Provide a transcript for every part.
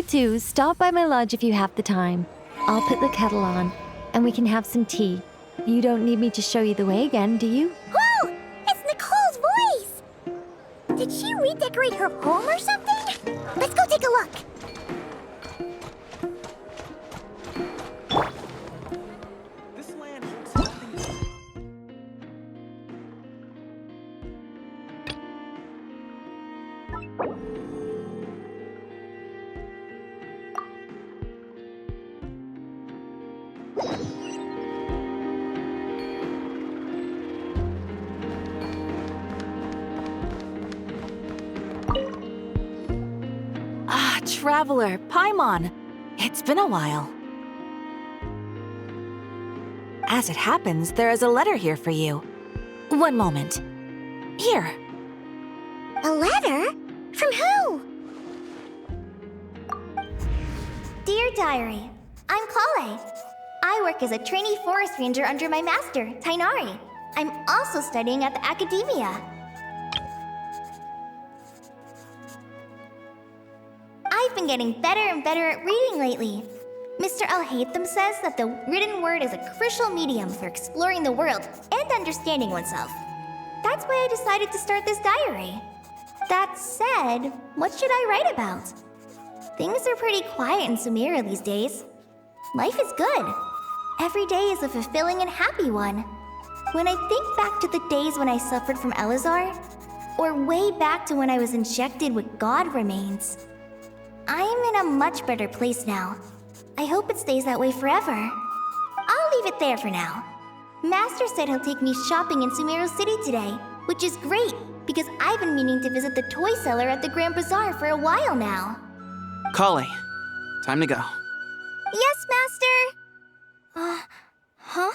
two, stop by my lodge if you have the time. I'll put the kettle on, and we can have some tea. You don't need me to show you the way again, do you? Whoa! It's Nicole's voice! Did she redecorate her home or something? Let's go take a look. This land holds nothing. Traveler, Paimon. It's been a while. As it happens, there is a letter here for you. One moment. Here. A letter? From who? Dear Diary, I'm Kale. I work as a trainee forest ranger under my master, Tighnari. I'm also studying at the academia. I've been getting better and better at reading lately. Mr. Alhaitham says that the written word is a crucial medium for exploring the world and understanding oneself. That's why I decided to start this diary. That said, what should I write about? Things are pretty quiet in Sumeru these days. Life is good. Every day is a fulfilling and happy one. When I think back to the days when I suffered from Elazar, or way back to when I was injected with god remains, I am in a much better place now. I hope it stays that way forever. I'll leave it there for now. Master said he'll take me shopping in Sumeru City today, which is great because I've been meaning to visit the toy seller at the Grand Bazaar for a while now. Kale, time to go. Yes, Master! Huh?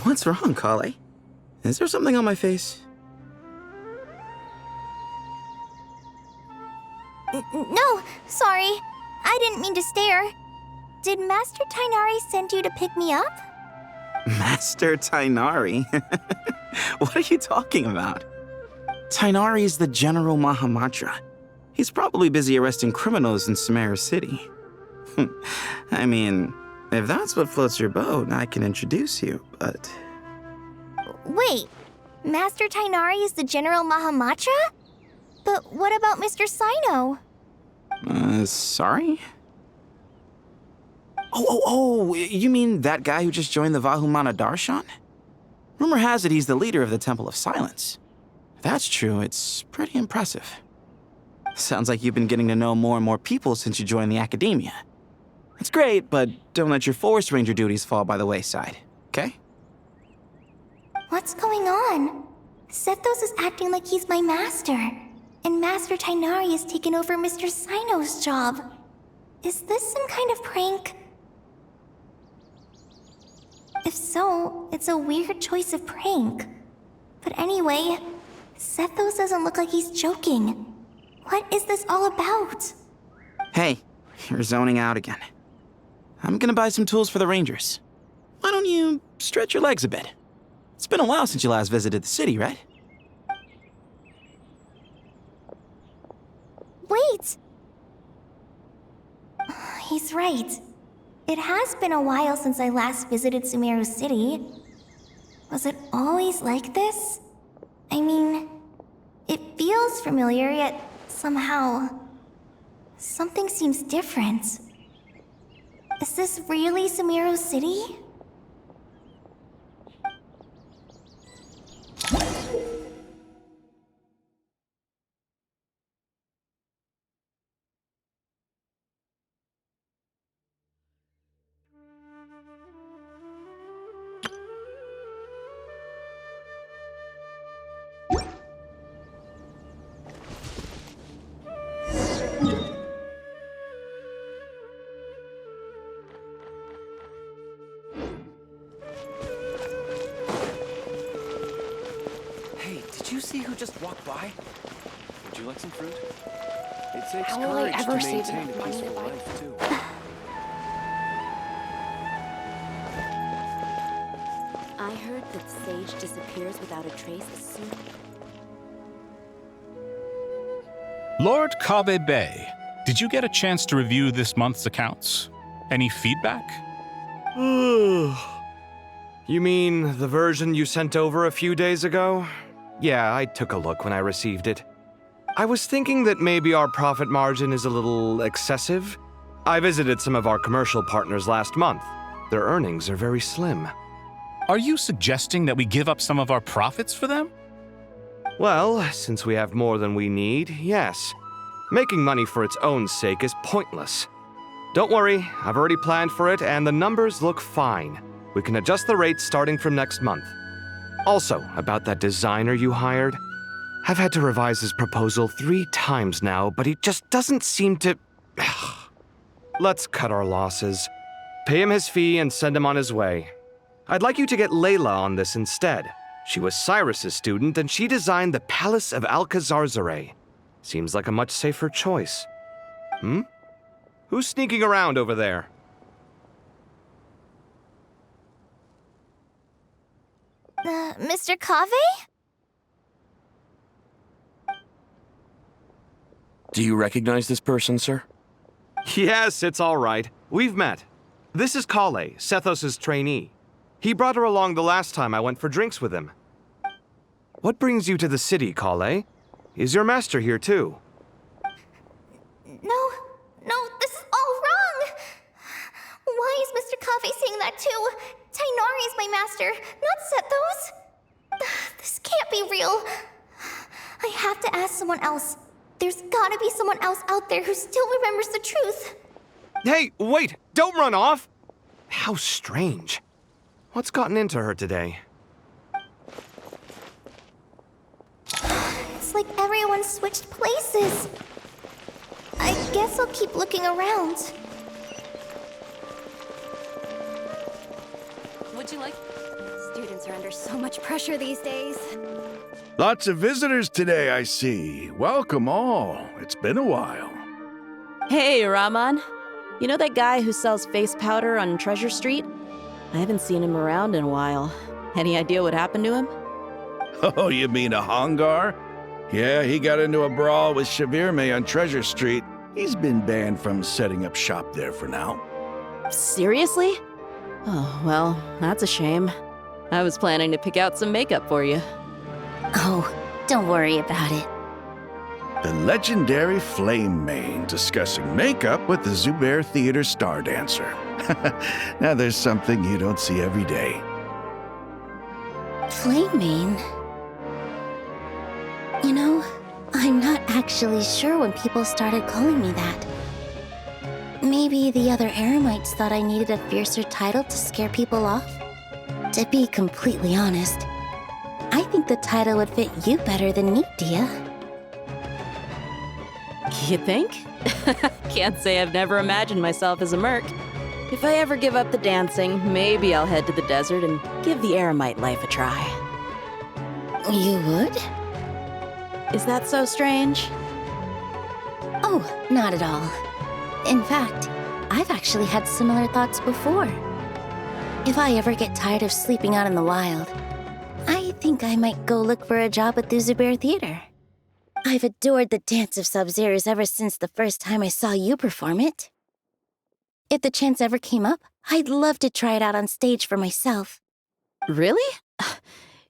What's wrong, Kale? Is there something on my face? No, sorry. I didn't mean to stare. Did Master Tighnari send you to pick me up? Master Tighnari? What are you talking about? Tighnari is the General Mahamatra. He's probably busy arresting criminals in Sumeru City. I mean, if that's what floats your boat, I can introduce you, but... Wait, Master Tighnari is the General Mahamatra? But what about Mr. Sino? Sorry? Oh, you mean that guy who just joined the Vahumana Darshan? Rumor has it he's the leader of the Temple of Silence. If that's true, it's pretty impressive. Sounds like you've been getting to know more and more people since you joined the academia. It's great, but don't let your forest ranger duties fall by the wayside, okay? What's going on? Sethos is acting like he's my master, and Master Tighnari has taken over Mr. Sino's job. Is this some kind of prank? If so, it's a weird choice of prank. But anyway, Sethos doesn't look like he's joking. What is this all about? Hey, you're zoning out again. I'm gonna buy some tools for the rangers. Why don't you stretch your legs a bit? It's been a while since you last visited the city, right? Wait! He's right. It has been a while since I last visited Sumeru City. Was it always like this? I mean, it feels familiar, yet somehow... something seems different. Is this really Sumeru City? Hey, did you see who just walked by? Would you like some fruit? How will I ever save enough money to buy? I heard that Sage disappears without a trace as soon. Lord Kave Bay, did you get a chance to review this month's accounts? Any feedback? You mean the version you sent over a few days ago? Yeah, I took a look when I received it. I was thinking that maybe our profit margin is a little excessive. I visited some of our commercial partners last month. Their earnings are very slim. Are you suggesting that we give up some of our profits for them? Well, since we have more than we need, yes. Making money for its own sake is pointless. Don't worry, I've already planned for it and the numbers look fine. We can adjust the rates starting from next month. Also, about that designer you hired, I've had to revise his proposal 3 times now, but he just doesn't seem to... Let's cut our losses. Pay him his fee and send him on his way. I'd like you to get Layla on this instead. She was Cyrus's student and she designed the Palace of Alcazarzare. Seems like a much safer choice. Who's sneaking around over there? Mr. Kave? Do you recognize this person, sir? Yes, it's all right. We've met. This is Kale, Sethos' trainee. He brought her along the last time I went for drinks with him. What brings you to the city, Kale? Is your master here too? No, this is all wrong! Why is Mr. Kave saying that too? Tainari is my master, not Sethos. This can't be real. I have to ask someone else. There's gotta be someone else out there who still remembers the truth. Hey, wait! Don't run off! How strange. What's gotten into her today? It's like everyone switched places. I guess I'll keep looking around. Would you like... Students are under so much pressure these days. Lots of visitors today, I see. Welcome all. It's been a while. Hey, Rahman. You know that guy who sells face powder on Treasure Street? I haven't seen him around in a while. Any idea what happened to him? Oh, you mean a Hongar? Yeah, he got into a brawl with Shavirme on Treasure Street. He's been banned from setting up shop there for now. Seriously? Oh, well, that's a shame. I was planning to pick out some makeup for you. Oh, don't worry about it. The legendary Flame Mane discussing makeup with the Zubair Theater star dancer. Now there's something you don't see every day. Flame Mane? You know, I'm not actually sure when people started calling me that. Maybe the other Eremites thought I needed a fiercer title to scare people off? To be completely honest, I think the title would fit you better than me, Dia. You think? Can't say I've never imagined myself as a merc. If I ever give up the dancing, maybe I'll head to the desert and give the Eremite life a try. You would? Is that so strange? Oh, not at all. In fact, I've actually had similar thoughts before. If I ever get tired of sleeping out in the wild, I think I might go look for a job at the Zubair Theater. I've adored the dance of Sub-Zeros ever since the first time I saw you perform it. If the chance ever came up, I'd love to try it out on stage for myself. Really?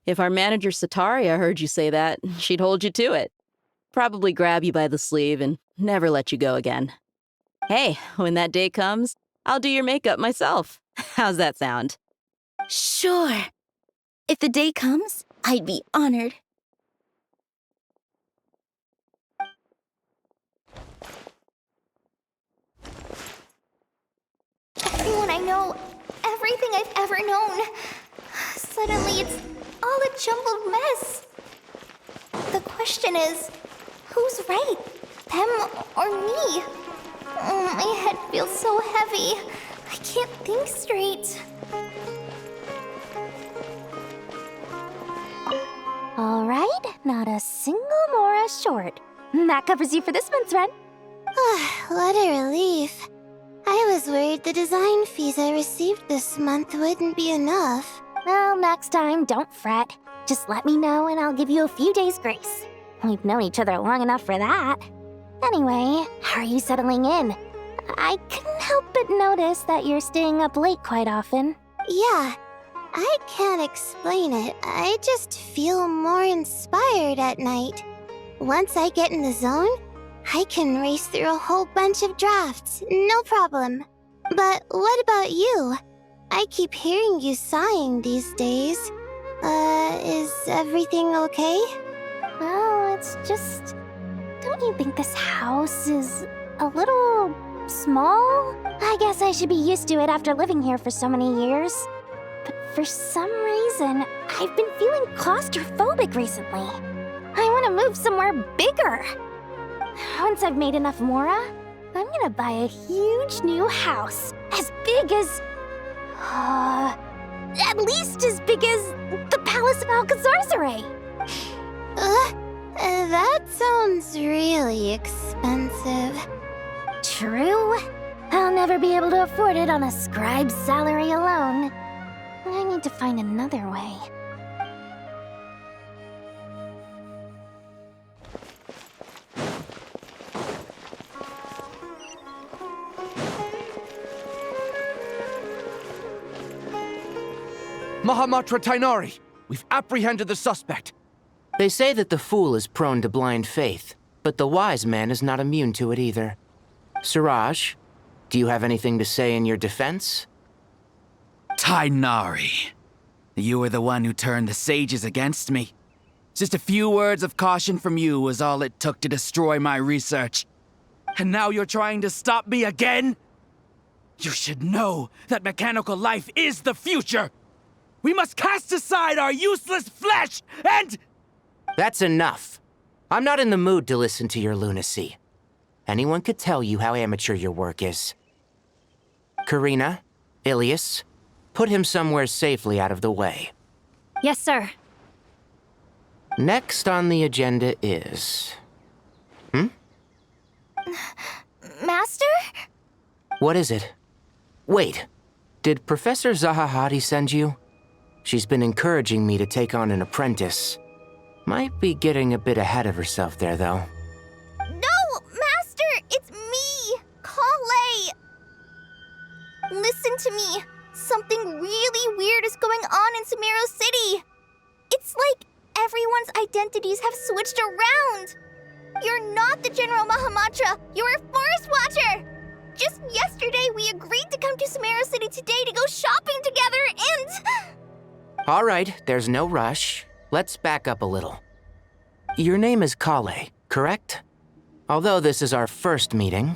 If our manager Sataria heard you say that, she'd hold you to it. Probably grab you by the sleeve and never let you go again. Hey, when that day comes, I'll do your makeup myself. How's that sound? Sure. If the day comes, I'd be honored. Everyone I know, everything I've ever known. Suddenly it's all a jumbled mess. The question is, who's right? Them or me? My head feels so heavy. I can't think straight. All right, not a single Mora short. That covers you for this month's rent. What a relief. I was worried the design fees I received this month wouldn't be enough. Well, next time, don't fret. Just let me know and I'll give you a few days' grace. We've known each other long enough for that. Anyway, how are you settling in? I couldn't help but notice that you're staying up late quite often. Yeah, I can't explain it. I just feel more inspired at night. Once I get in the zone, I can race through a whole bunch of drafts, no problem. But what about you? I keep hearing you sighing these days. Is everything okay? Well, it's just... Don't you think this house is a little small? I guess I should be used to it after living here for so many years. But for some reason, I've been feeling claustrophobic recently. I want to move somewhere bigger. Once I've made enough mora, I'm gonna buy a huge new house. As big as... at least as big as the Palace of Alcazarzaray. That sounds really expensive. True. I'll never be able to afford it on a scribe's salary alone. I need to find another way. Mahamatra Tainari, we've apprehended the suspect. They say that the fool is prone to blind faith, but the wise man is not immune to it either. Suraj, do you have anything to say in your defense? Tainari, you were the one who turned the sages against me. Just a few words of caution from you was all it took to destroy my research. And now you're trying to stop me again? You should know that mechanical life is the future! We must cast aside our useless flesh and... That's enough. I'm not in the mood to listen to your lunacy. Anyone could tell you how amateur your work is. Karina, Ilias, put him somewhere safely out of the way. Yes, sir. Next on the agenda is... Master? What is it? Wait, did Professor Zahahati send you? She's been encouraging me to take on an apprentice. Might be getting a bit ahead of herself there, though. No, Master! It's me! Kale! Listen to me. Something really weird is going on in Sumeru City. It's like everyone's identities have switched around. You're not the General Mahamatra. You're a Forest Watcher. Just yesterday, we agreed to come to Sumeru City today to go shopping together and... All right, there's no rush. Let's back up a little. Your name is Kale, correct? Although this is our first meeting,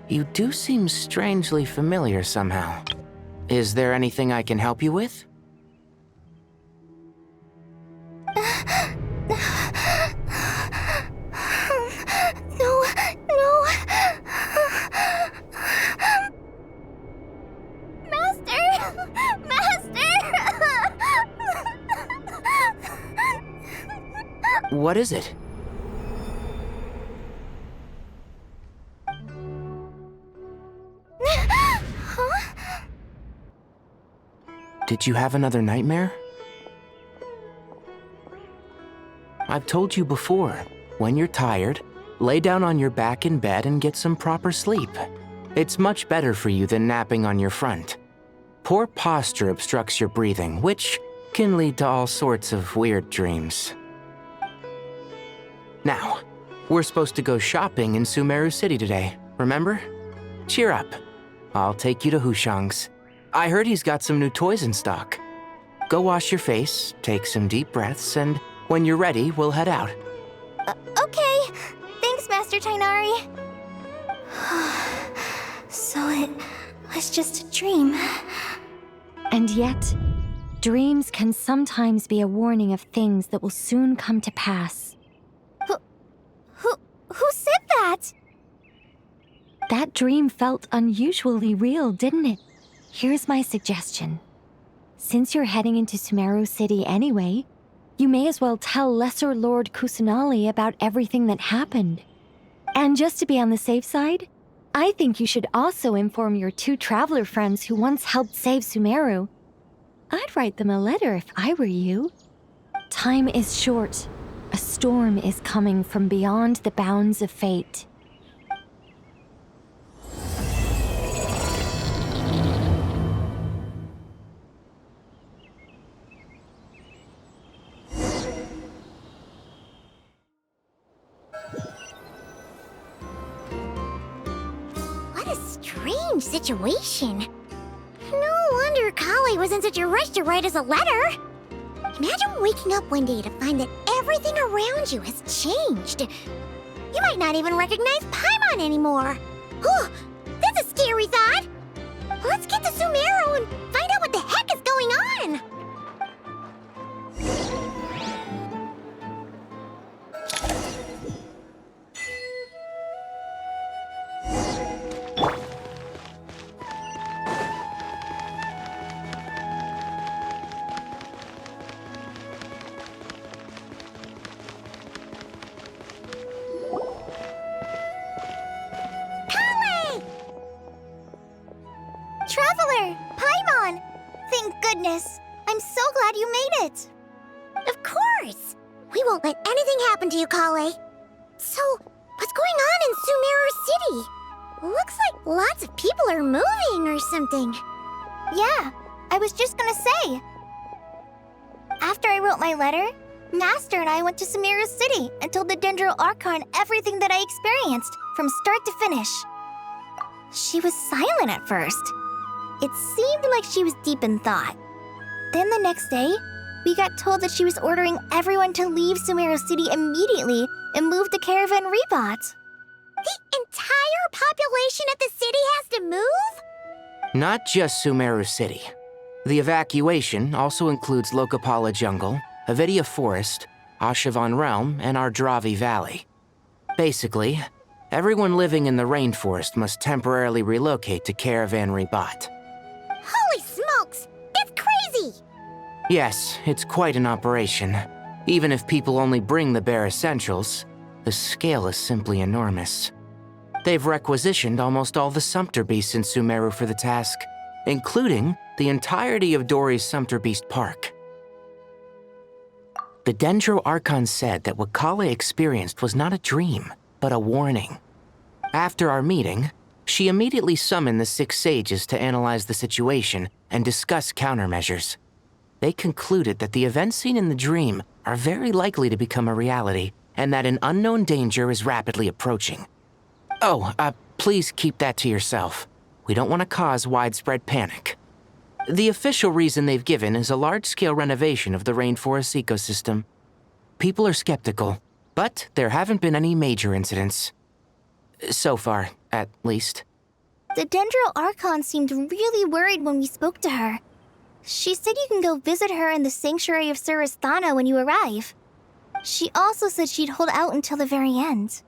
you do seem strangely familiar somehow. Is there anything I can help you with? No. Master! What is it? Huh? Did you have another nightmare? I've told you before, when you're tired, lay down on your back in bed and get some proper sleep. It's much better for you than napping on your front. Poor posture obstructs your breathing, which can lead to all sorts of weird dreams. Now, we're supposed to go shopping in Sumeru City today, remember? Cheer up. I'll take you to Hushang's. I heard he's got some new toys in stock. Go wash your face, take some deep breaths, and when you're ready, we'll head out. Okay. Thanks, Master Tainari. So it was just a dream. And yet, dreams can sometimes be a warning of things that will soon come to pass. Who said that? That dream felt unusually real, didn't it? Here's my suggestion. Since you're heading into Sumeru City anyway, you may as well tell Lesser Lord Kusanali about everything that happened. And just to be on the safe side, I think you should also inform your 2 traveler friends who once helped save Sumeru. I'd write them a letter if I were you. Time is short. A storm is coming from beyond the bounds of fate. What a strange situation. No wonder Kale was in such a rush to write us a letter. Imagine waking up one day to find that everything around you has changed. You might not even recognize Paimon anymore. Oh, that's a scary thought. Let's get to Sumeru and find out what the heck is going on. Traveler! Paimon! Thank goodness! I'm so glad you made it! Of course! We won't let anything happen to you, Kale. So, what's going on in Sumeru City? Looks like lots of people are moving or something. Yeah, I was just gonna say. After I wrote my letter, Master and I went to Sumeru City and told the Dendro Archon everything that I experienced, from start to finish. She was silent at first. It seemed like she was deep in thought. Then the next day, we got told that she was ordering everyone to leave Sumeru City immediately and move to Caravan Rebot. The entire population of the city has to move? Not just Sumeru City. The evacuation also includes Lokapala Jungle, Avidia Forest, Ashavan Realm, and Ardravi Valley. Basically, everyone living in the rainforest must temporarily relocate to Caravan Rebot. Holy smokes! That's crazy! Yes, it's quite an operation. Even if people only bring the bare essentials, the scale is simply enormous. They've requisitioned almost all the Sumpter Beasts in Sumeru for the task, including the entirety of Dori's Sumpter Beast Park. The Dendro Archon said that what Kale experienced was not a dream, but a warning. After our meeting, she immediately summoned the 6 sages to analyze the situation and discuss countermeasures. They concluded that the events seen in the dream are very likely to become a reality, and that an unknown danger is rapidly approaching. Oh, please keep that to yourself. We don't want to cause widespread panic. The official reason they've given is a large-scale renovation of the rainforest ecosystem. People are skeptical, but there haven't been any major incidents. So far, at least. The Dendro Archon seemed really worried when we spoke to her. She said you can go visit her in the Sanctuary of Surasthana when you arrive. She also said she'd hold out until the very end.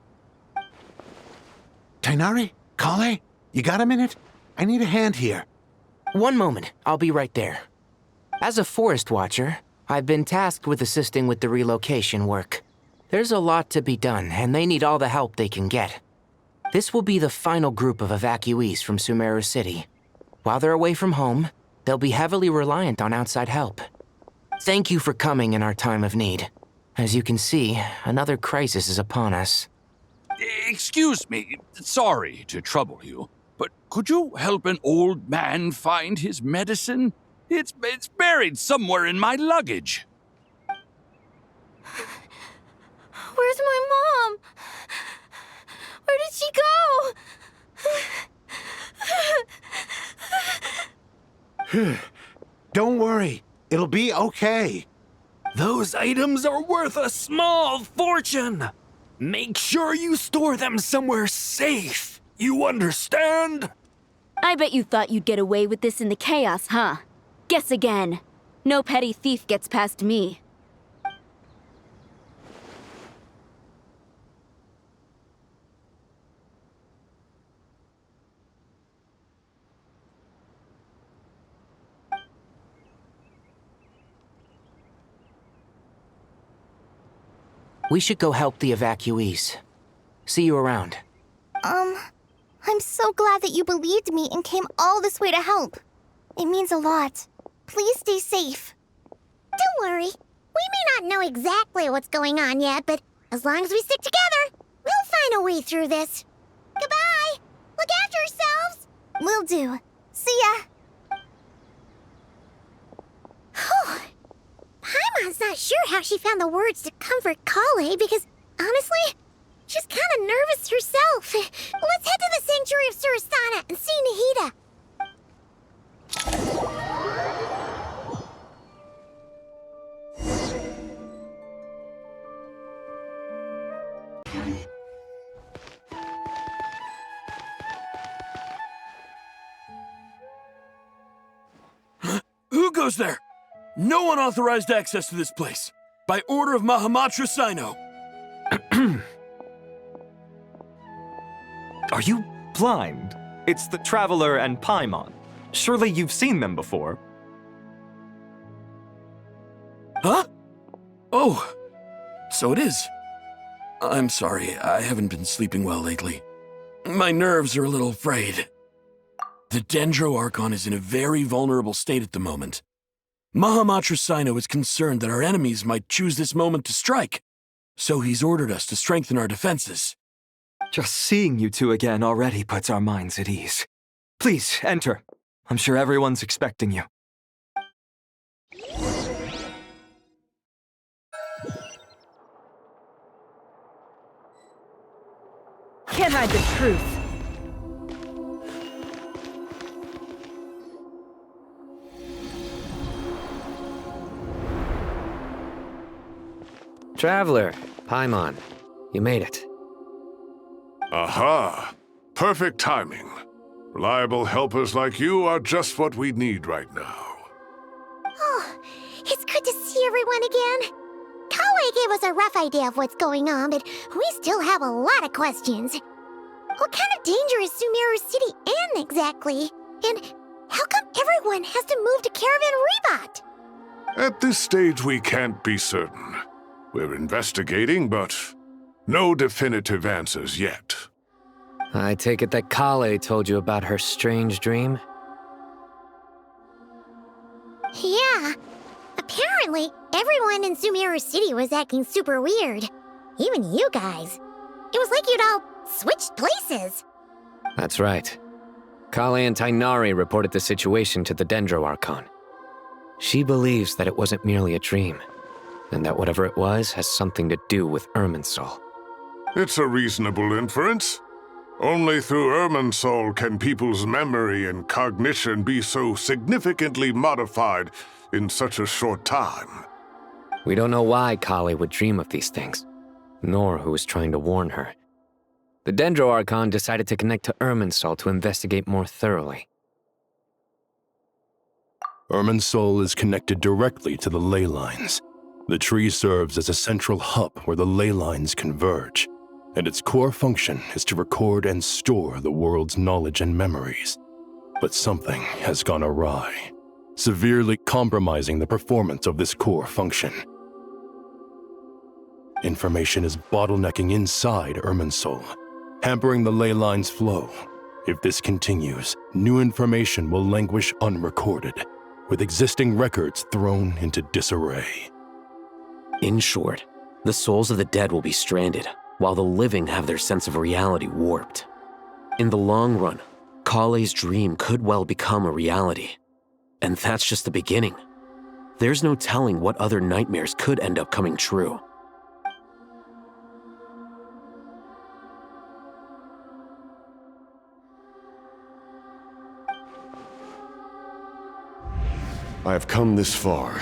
Tighnari? Kale? You got a minute? I need a hand here. One moment, I'll be right there. As a forest watcher, I've been tasked with assisting with the relocation work. There's a lot to be done, and they need all the help they can get. This will be the final group of evacuees from Sumeru City. While they're away from home, they'll be heavily reliant on outside help. Thank you for coming in our time of need. As you can see, another crisis is upon us. Excuse me, sorry to trouble you, but could you help an old man find his medicine? It's buried somewhere in my luggage. Where's my mom? Where did she go? Don't worry, it'll be okay. Those items are worth a small fortune. Make sure you store them somewhere safe. You understand? I bet you thought you'd get away with this in the chaos, huh? Guess again. No petty thief gets past me. We should go help the evacuees. See you around. I'm so glad that you believed me and came all this way to help. It means a lot. Please stay safe. Don't worry. We may not know exactly what's going on yet, but as long as we stick together, we'll find a way through this. Goodbye! Look after yourselves! Will do. See ya! Whew. Paimon's not sure how she found the words to comfort Kale because, honestly, she's kind of nervous herself. Let's head to the Sanctuary of Surasana and see Nahida. Who goes there? No unauthorized access to this place. By order of Mahamatra Sino. Are you blind? It's the Traveler and Paimon. Surely you've seen them before. Huh? Oh, so it is. I'm sorry, I haven't been sleeping well lately. My nerves are a little frayed. The Dendro Archon is in a very vulnerable state at the moment. Mahamatra Sino is concerned that our enemies might choose this moment to strike, so he's ordered us to strengthen our defenses. Just seeing you two again already puts our minds at ease. Please, enter. I'm sure everyone's expecting you. Can't hide the truth. Traveler, Paimon, you made it. Aha! Perfect timing. Reliable helpers like you are just what we need right now. Oh, it's good to see everyone again. Kale gave us a rough idea of what's going on, but we still have a lot of questions. What kind of danger is Sumeru City in exactly? And how come everyone has to move to Caravan Rebat? At this stage, we can't be certain. We're investigating, but no definitive answers yet. I take it that Kale told you about her strange dream? Yeah. Apparently, everyone in Sumeru City was acting super weird. Even you guys. It was like you'd all switched places. That's right. Kale and Tainari reported the situation to the Dendro Archon. She believes that it wasn't merely a dream, and that whatever it was has something to do with Irminsul. It's a reasonable inference. Only through Irminsul can people's memory and cognition be so significantly modified in such a short time. We don't know why Kale would dream of these things, nor who was trying to warn her. The Dendro Archon decided to connect to Irminsul to investigate more thoroughly. Irminsul is connected directly to the ley lines. The tree serves as a central hub where the ley lines converge, and its core function is to record and store the world's knowledge and memories. But something has gone awry, severely compromising the performance of this core function. Information is bottlenecking inside Irminsul, hampering the ley line's flow. If this continues, new information will languish unrecorded, with existing records thrown into disarray. In short, the souls of the dead will be stranded, while the living have their sense of reality warped. In the long run, Kale's dream could well become a reality. And that's just the beginning. There's no telling what other nightmares could end up coming true. I have come this far,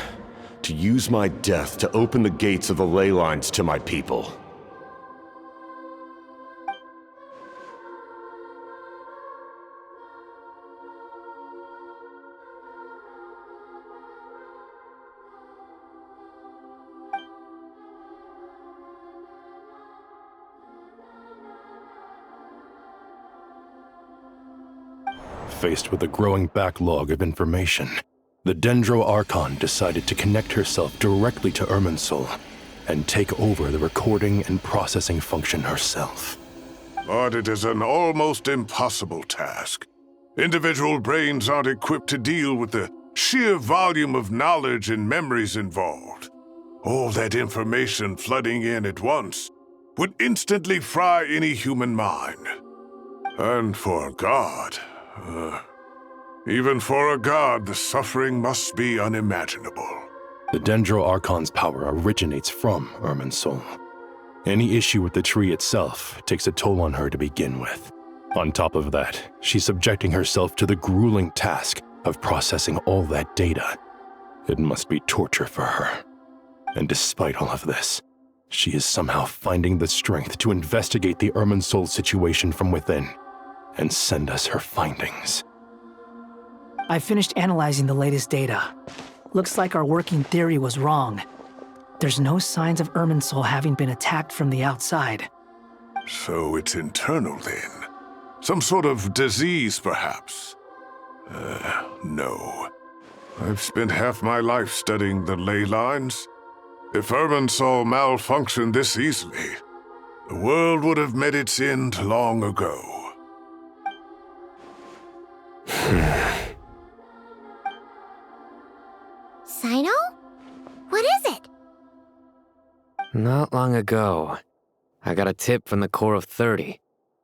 to use my death to open the gates of the ley lines to my people. Faced with a growing backlog of information, the Dendro Archon decided to connect herself directly to Irminsul and take over the recording and processing function herself. but it is an almost impossible task. Individual brains aren't equipped to deal with the sheer volume of knowledge and memories involved. All that information flooding in at once would instantly fry any human mind. And for a god, even for a god, the suffering must be unimaginable. The Dendro Archon's power originates from Irminsul. Any issue with the tree itself takes a toll on her to begin with. On top of that, she's subjecting herself to the grueling task of processing all that data. It must be torture for her. And despite all of this, she is somehow finding the strength to investigate the Irminsul situation from within and send us her findings. I finished analyzing the latest data. Looks like our working theory was wrong. There's no signs of Irminsul having been attacked from the outside. So it's internal then? Some sort of disease, perhaps? No. I've spent half my life studying the ley lines. If Irminsul malfunctioned this easily, the world would have met its end long ago. Sino? What is it? Not long ago, I got a tip from the Core of 30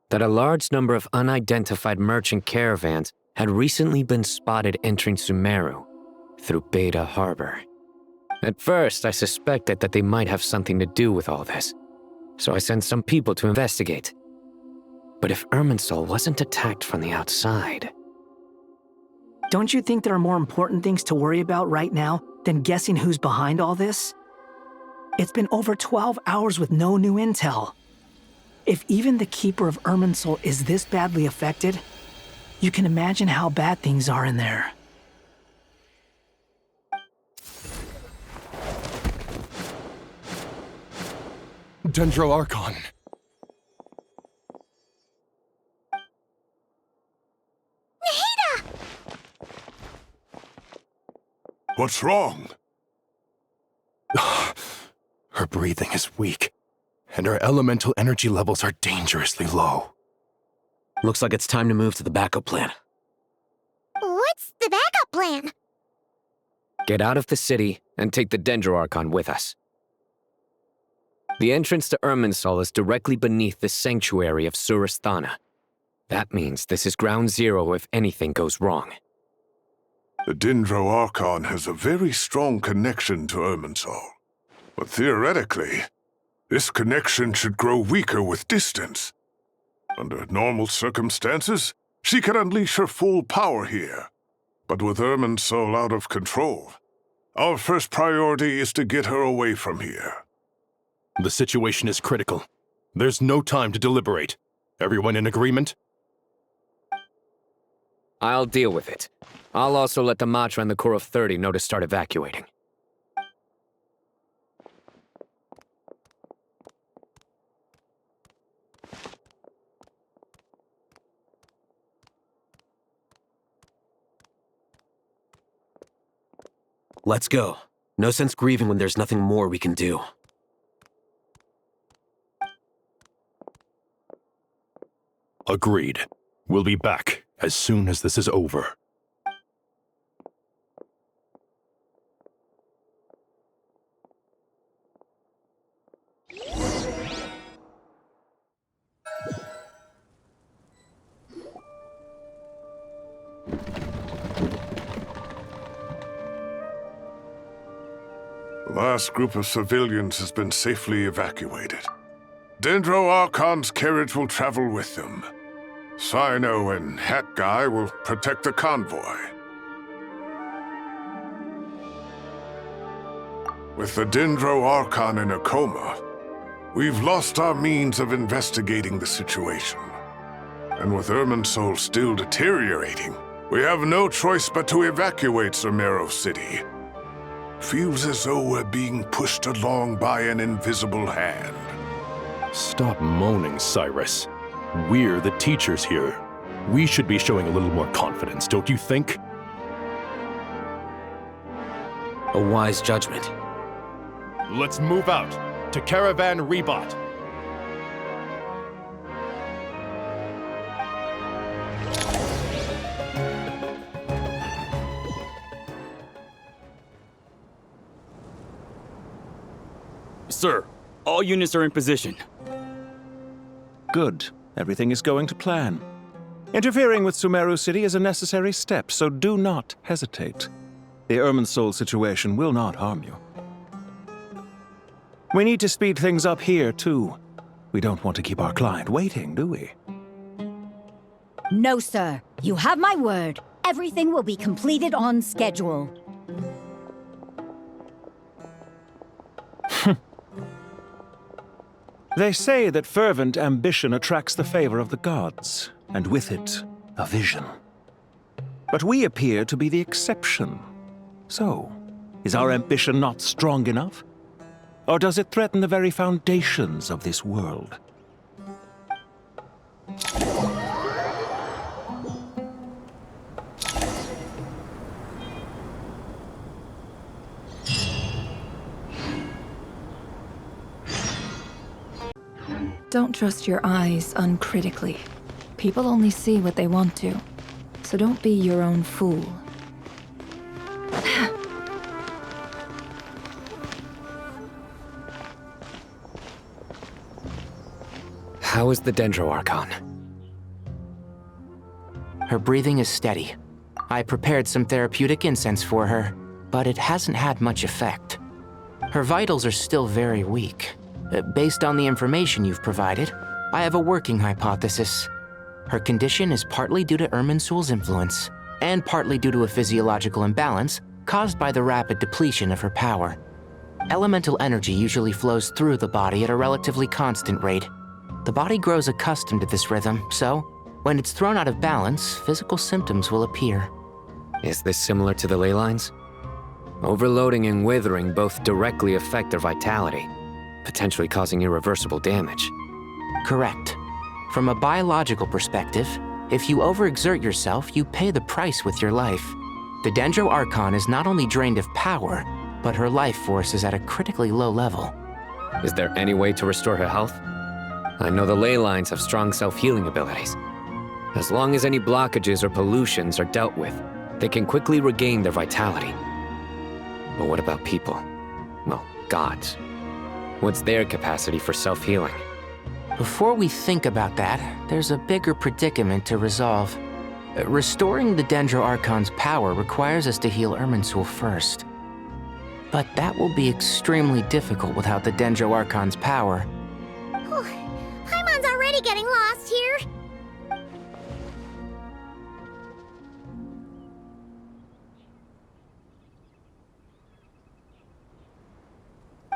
that a large number of unidentified merchant caravans had recently been spotted entering Sumeru through Beta Harbor. At first, I suspected that they might have something to do with all this, so I sent some people to investigate. But if Irminsul wasn't attacked from the outside... Don't you think there are more important things to worry about right now than guessing who's behind all this? It's been over 12 hours with no new intel. If even the Keeper of Irminsul is this badly affected, you can imagine how bad things are in there. Dendro Archon. Nahida! What's wrong? Her breathing is weak, and her elemental energy levels are dangerously low. Looks like it's time to move to the backup plan. What's the backup plan? Get out of the city and take the Dendro Archon with us. The entrance to Irminsul is directly beneath the sanctuary of Surasthana. That means this is ground zero if anything goes wrong. The Dendro Archon has a very strong connection to Irminsul. But theoretically, this connection should grow weaker with distance. Under normal circumstances, she could unleash her full power here. But with Irminsul out of control, our first priority is to get her away from here. The situation is critical. There's no time to deliberate. Everyone in agreement? I'll deal with it. I'll also let the Matra and the Core of 30 know to start evacuating. Let's go. No sense grieving when there's nothing more we can do. Agreed. We'll be back as soon as this is over. The last group of civilians has been safely evacuated. Dendro Archon's carriage will travel with them. Sino and Hat Guy will protect the convoy. With the Dendro Archon in a coma, we've lost our means of investigating the situation. And with Irminsul still deteriorating, we have no choice but to evacuate Sumeru City. Feels as though we're being pushed along by an invisible hand. Stop moaning, Cyrus. We're the teachers here. We should be showing a little more confidence, don't you think? A wise judgment. Let's move out to Caravan Rebot. Sir, all units are in position. Good. Everything is going to plan. Interfering with Sumeru City is a necessary step, so do not hesitate. The Irminsul situation will not harm you. We need to speed things up here, too. We don't want to keep our client waiting, do we? No, sir. You have my word. Everything will be completed on schedule. They say that fervent ambition attracts the favor of the gods, and with it, a vision. But we appear to be the exception. So, is our ambition not strong enough? Or does it threaten the very foundations of this world? Don't trust your eyes uncritically. People only see what they want to, so don't be your own fool. How is the Dendro Archon? Her breathing is steady. I prepared some therapeutic incense for her, but it hasn't had much effect. Her vitals are still very weak. Based on the information you've provided, I have a working hypothesis. Her condition is partly due to Irminsul's influence, and partly due to a physiological imbalance caused by the rapid depletion of her power. Elemental energy usually flows through the body at a relatively constant rate. The body grows accustomed to this rhythm, so when it's thrown out of balance, physical symptoms will appear. Is this similar to the ley lines? Overloading and withering both directly affect their vitality, potentially causing irreversible damage. Correct. From a biological perspective, if you overexert yourself, you pay the price with your life. The Dendro Archon is not only drained of power, but her life force is at a critically low level. Is there any way to restore her health? I know the ley lines have strong self-healing abilities. As long as any blockages or pollutions are dealt with, they can quickly regain their vitality. But what about people? Well, gods. What's their capacity for self-healing? Before we think about that, there's a bigger predicament to resolve. Restoring the Dendro Archon's power requires us to heal Irminsul first. But that will be extremely difficult without the Dendro Archon's power. Paimon's already getting lost here.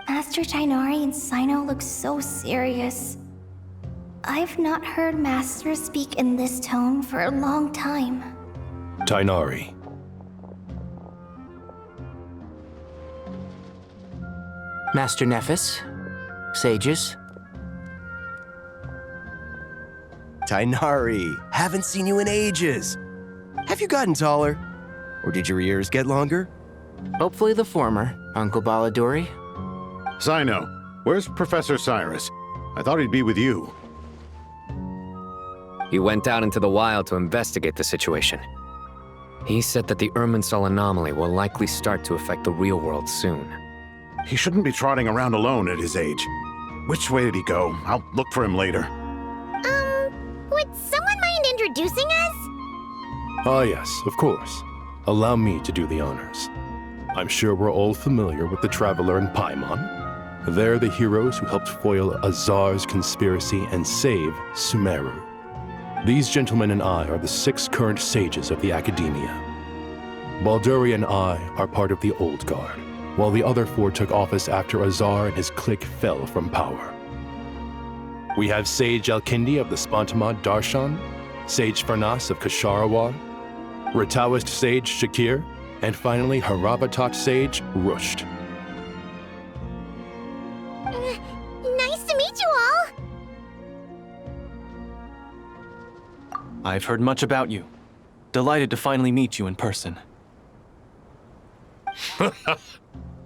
Master Tighnari and Cyno look so serious. I've not heard Master speak in this tone for a long time. Tighnari. Master Nephis, sages. Tighnari, haven't seen you in ages. Have you gotten taller? Or did your ears get longer? Hopefully the former, Uncle Baladuri. Cyno, where's Professor Cyrus? I thought he'd be with you. He went out into the wild to investigate the situation. He said that the Irminsul anomaly will likely start to affect the real world soon. He shouldn't be trotting around alone at his age. Which way did he go? I'll look for him later. Would someone mind introducing us? Ah yes, of course. Allow me to do the honors. I'm sure we're all familiar with the Traveler and Paimon. They're the heroes who helped foil Azar's conspiracy and save Sumeru. These gentlemen and I are the 6 current sages of the Academia. Balduri and I are part of the Old Guard, while the other 4 took office after Azar and his clique fell from power. We have Sage Alkindi of the Spontamad Darshan, Sage Farnas of Kasharawar, Rataoist Sage Shakir, and finally Harabatot Sage Rusht. Nice to meet you all! I've heard much about you. Delighted to finally meet you in person.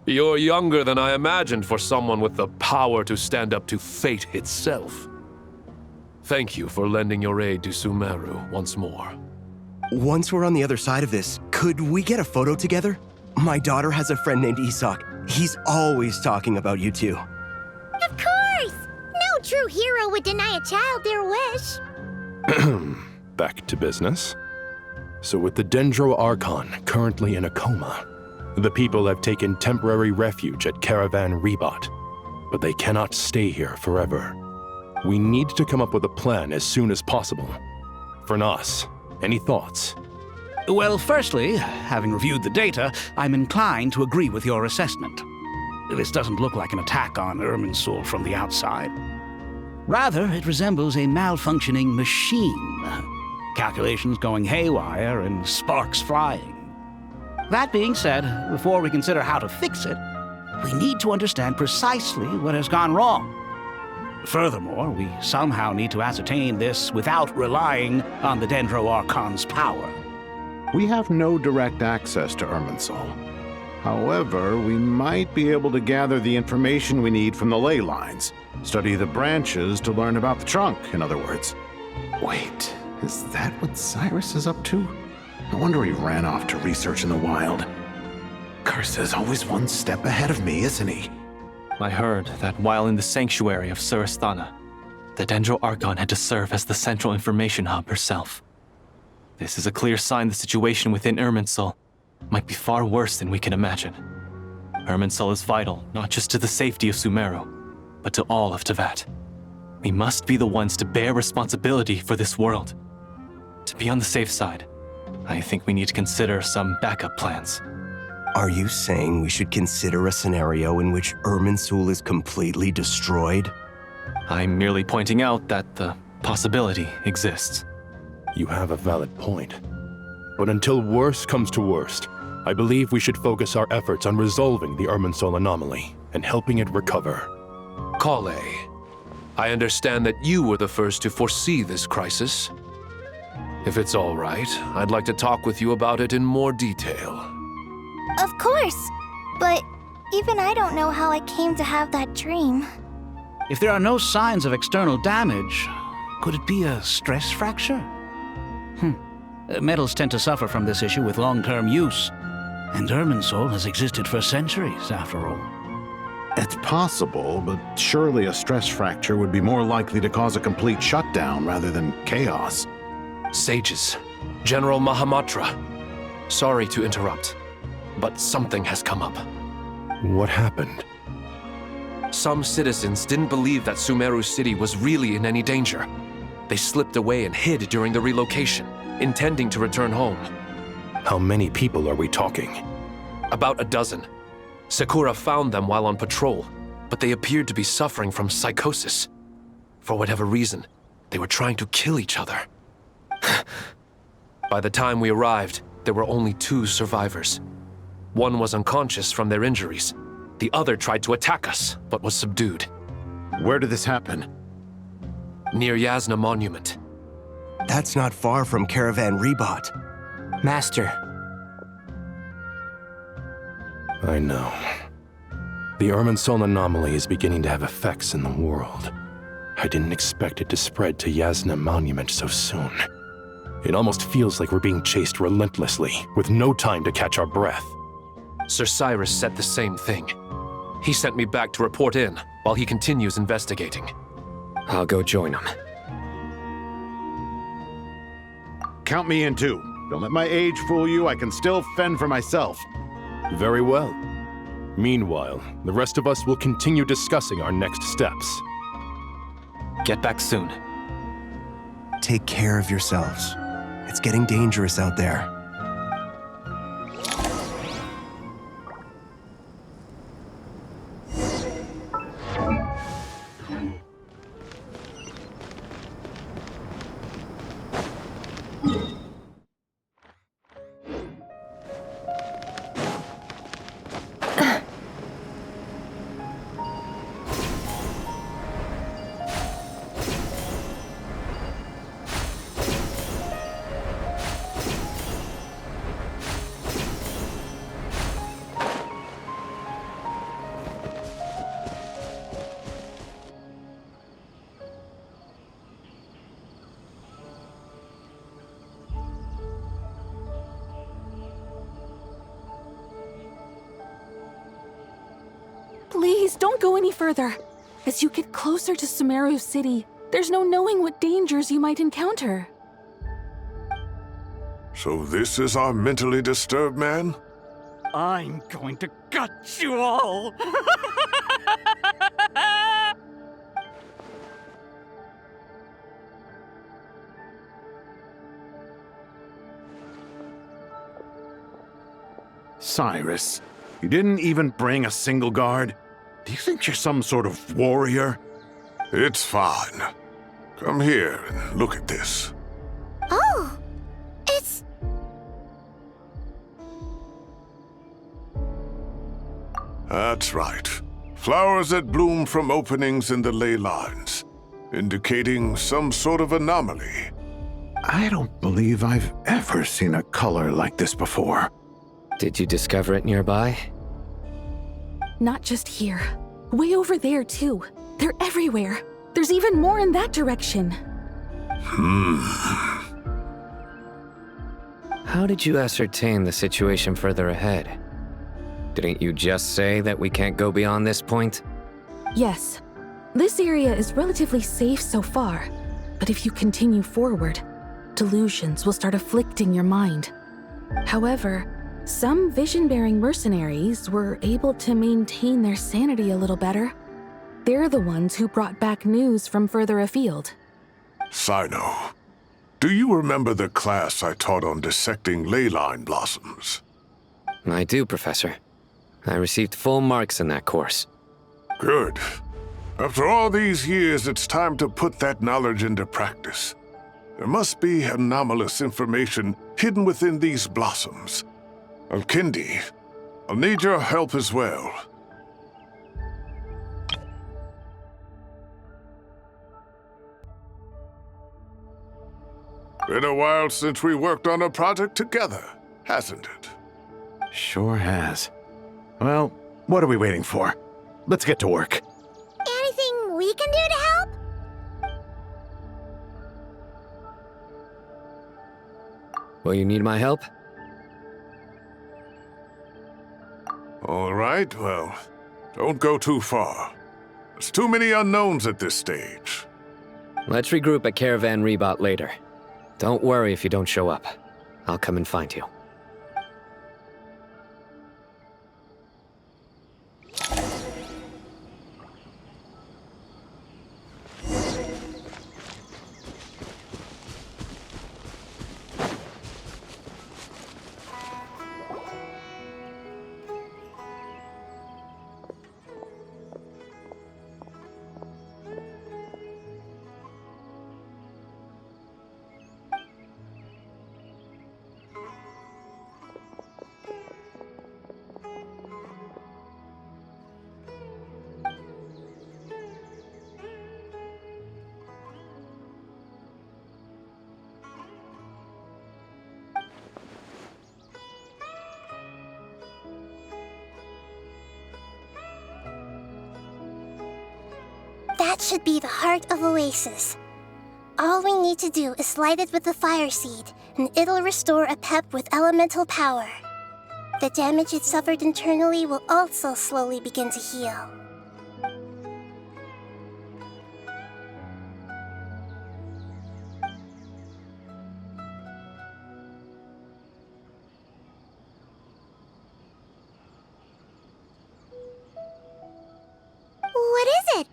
You're younger than I imagined for someone with the power to stand up to fate itself. Thank you for lending your aid to Sumeru once more. Once we're on the other side of this, could we get a photo together? My daughter has a friend named Isak. He's always talking about you two. true hero would deny a child their wish. Back to business. So with the Dendro Archon currently in a coma, the people have taken temporary refuge at Caravan Rebot, but they cannot stay here forever. We need to come up with a plan as soon as possible. Fernas, any thoughts? Well, firstly, having reviewed the data, I'm inclined to agree with your assessment. This doesn't look like an attack on Irminsul from the outside. Rather, it resembles a malfunctioning machine. Calculations going haywire and sparks flying. That being said, before we consider how to fix it, we need to understand precisely what has gone wrong. Furthermore, we somehow need to ascertain this without relying on the Dendro Archon's power. We have no direct access to Irminsul. However, we might be able to gather the information we need from the ley lines. Study the branches to learn about the trunk, in other words. Wait, is that what Cyrus is up to? No wonder he ran off to research in the wild. Curse's always one step ahead of me, isn't he? I heard that while in the sanctuary of Surasthana, the Dendro Archon had to serve as the central information hub herself. This is a clear sign the situation within Irminsul might be far worse than we can imagine. Irminsul is vital not just to the safety of Sumeru, but to all of Teyvat. We must be the ones to bear responsibility for this world. To be on the safe side, I think we need to consider some backup plans. Are you saying we should consider a scenario in which Irminsul is completely destroyed? I'm merely pointing out that the possibility exists. You have a valid point. But until worst comes to worst, I believe we should focus our efforts on resolving the Irminsul anomaly and helping it recover. Kale, I understand that you were the first to foresee this crisis. If it's all right, I'd like to talk with you about it in more detail. Of course! But even I don't know how I came to have that dream. If there are no signs of external damage, could it be a stress fracture? Metals tend to suffer from this issue with long-term use, and Irminsul has existed for centuries, after all. It's possible, but surely a stress fracture would be more likely to cause a complete shutdown rather than chaos. Sages, General Mahamatra, sorry to interrupt, but something has come up. What happened? Some citizens didn't believe that Sumeru City was really in any danger. They slipped away and hid during the relocation, intending to return home. How many people are we talking? About a dozen. Sakura found them while on patrol, but they appeared to be suffering from psychosis. For whatever reason, they were trying to kill each other. By the time we arrived, there were only 2 survivors. One was unconscious from their injuries. The other tried to attack us, but was subdued. Where did this happen? Near Yasna Monument. That's not far from Caravan Rebot. Master. I know. The Irminsul anomaly is beginning to have effects in the world. I didn't expect it to spread to Yasna Monument so soon. It almost feels like we're being chased relentlessly, with no time to catch our breath. Sir Cyrus said the same thing. He sent me back to report in, while he continues investigating. I'll go join him. Count me in too. Don't let my age fool you, I can still fend for myself. Very well. Meanwhile, the rest of us will continue discussing our next steps. Get back soon. Take care of yourselves. It's getting dangerous out there. Please, don't go any further. As you get closer to Sumeru City, there's no knowing what dangers you might encounter. So this is our mentally disturbed man? I'm going to gut you all! Cyrus, you didn't even bring a single guard? Do you think you're some sort of warrior? It's fine. Come here and look at this. Oh! It's... That's right. Flowers that bloom from openings in the ley lines, indicating some sort of anomaly. I don't believe I've ever seen a color like this before. Did you discover it nearby? Not just here. Way over there, too. They're everywhere. There's even more in that direction. How did you ascertain the situation further ahead? Didn't you just say that we can't go beyond this point? Yes. This area is relatively safe so far. But if you continue forward, delusions will start afflicting your mind. However, some vision-bearing mercenaries were able to maintain their sanity a little better. They're the ones who brought back news from further afield. Sino, do you remember the class I taught on dissecting ley line blossoms? I do, Professor. I received full marks in that course. Good. After all these years, it's time to put that knowledge into practice. There must be anomalous information hidden within these blossoms. Alkindi, I'll need your help as well. Been a while since we worked on a project together, hasn't it? Sure has. Well, what are we waiting for? Let's get to work. Anything we can do to help? Will you need my help? All right, well, don't go too far. There's too many unknowns at this stage. Let's regroup at Caravan Rebot later. Don't worry if you don't show up. I'll come and find you. That should be the heart of Oasis. All we need to do is light it with the fire seed, and it'll restore Apep with elemental power. The damage it suffered internally will also slowly begin to heal. What is it?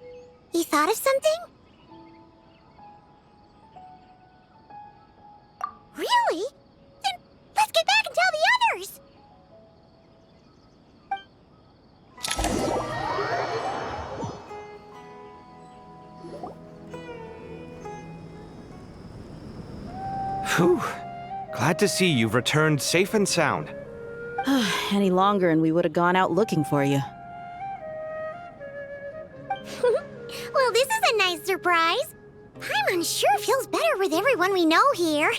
You thought of something? Really? Then let's get back and tell the others! Whew. Glad to see you've returned safe and sound. Any longer and we would have gone out looking for you. Well, this is a nice surprise. Paimon sure feels better with everyone we know here.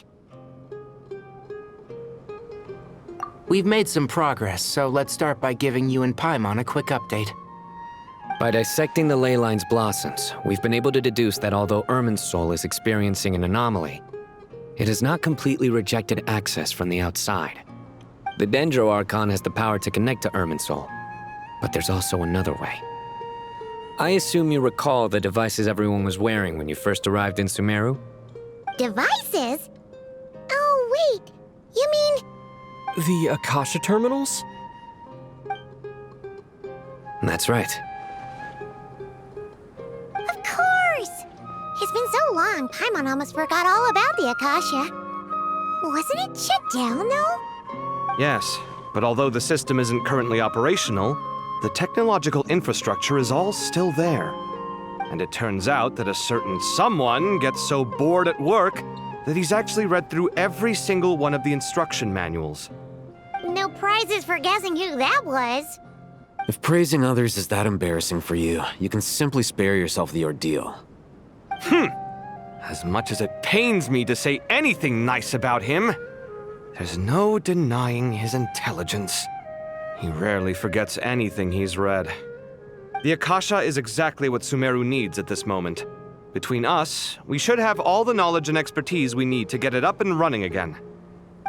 We've made some progress, so let's start by giving you and Paimon a quick update. By dissecting the ley line's blossoms, we've been able to deduce that although Irminsul is experiencing an anomaly, it has not completely rejected access from the outside. The Dendro Archon has the power to connect to Irminsul, but there's also another way. I assume you recall the devices everyone was wearing when you first arrived in Sumeru? Devices? Oh, wait. You mean... The Akasha terminals? That's right. Of course! It's been so long, Paimon almost forgot all about the Akasha. Wasn't it shut down, though? Yes, but although the system isn't currently operational, the technological infrastructure is all still there. And it turns out that a certain someone gets so bored at work that he's actually read through every single one of the instruction manuals. No prizes for guessing who that was. If praising others is that embarrassing for you, you can simply spare yourself the ordeal. As much as it pains me to say anything nice about him, there's no denying his intelligence. He rarely forgets anything he's read. The Akasha is exactly what Sumeru needs at this moment. Between us, we should have all the knowledge and expertise we need to get it up and running again.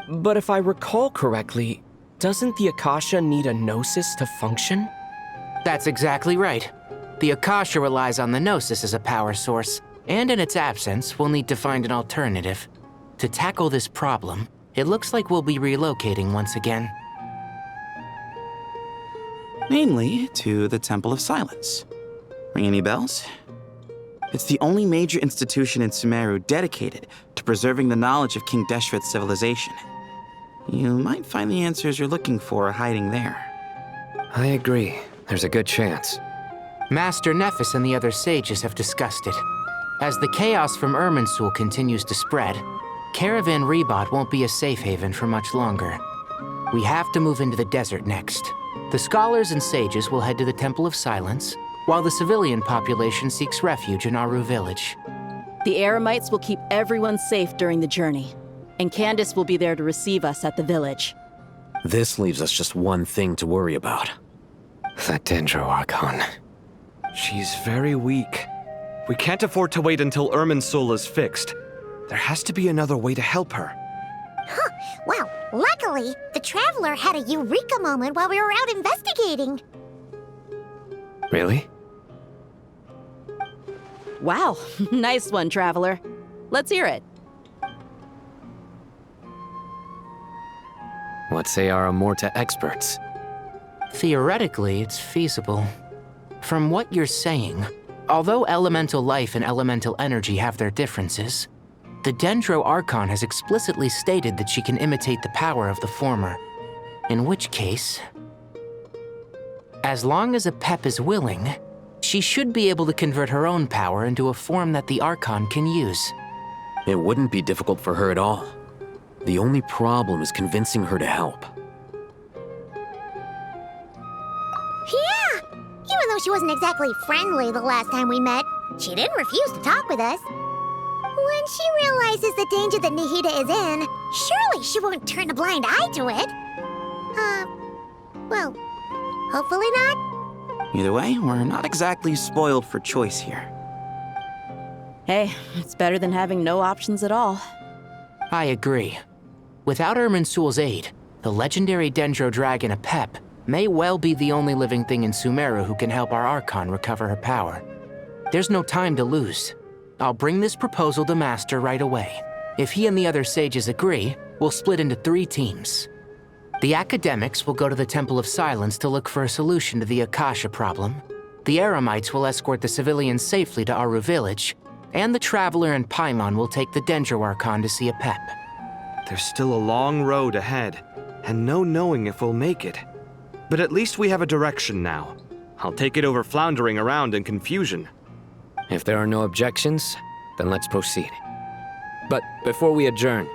But if I recall correctly, doesn't the Akasha need a gnosis to function? That's exactly right. The Akasha relies on the gnosis as a power source, and in its absence, we'll need to find an alternative. To tackle this problem, it looks like we'll be relocating once again. Namely, to the Temple of Silence. Ring any bells? It's the only major institution in Sumeru dedicated to preserving the knowledge of King Deshret's civilization. You might find the answers you're looking for hiding there. I agree. There's a good chance. Master Nephis and the other sages have discussed it. As the chaos from Irminsul continues to spread, Caravan Rebot won't be a safe haven for much longer. We have to move into the desert next. The scholars and sages will head to the Temple of Silence, while the civilian population seeks refuge in Aru village. The Eremites will keep everyone safe during the journey, and Candace will be there to receive us at the village. This leaves us just one thing to worry about. That Dendro Archon. She's very weak. We can't afford to wait until Irminsul is fixed. There has to be another way to help her. Huh. Well, luckily, the Traveler had a eureka moment while we were out investigating. Really? Wow, nice one, Traveler. Let's hear it. What say our Amorta experts? Theoretically, it's feasible. From what you're saying, although elemental life and elemental energy have their differences, the Dendro Archon has explicitly stated that she can imitate the power of the former. In which case, as long as Apep is willing, she should be able to convert her own power into a form that the Archon can use. It wouldn't be difficult for her at all. The only problem is convincing her to help. Yeah! Even though she wasn't exactly friendly the last time we met, she didn't refuse to talk with us. When she realizes the danger that Nahida is in, surely she won't turn a blind eye to it. Well, hopefully not. Either way, we're not exactly spoiled for choice here. Hey, it's better than having no options at all. I agree. Without Irminsul's aid, the legendary Dendro dragon Apep may well be the only living thing in Sumeru who can help our Archon recover her power. There's no time to lose. I'll bring this proposal to Master right away. If he and the other sages agree, we'll split into 3 teams. The academics will go to the Temple of Silence to look for a solution to the Akasha problem. The Eremites will escort the civilians safely to Aru village, and the Traveler and Paimon will take the Dendro Archon to see Apep. There's still a long road ahead, and no knowing if we'll make it. But at least we have a direction now. I'll take it over floundering around in confusion. If there are no objections, then let's proceed. But before we adjourn,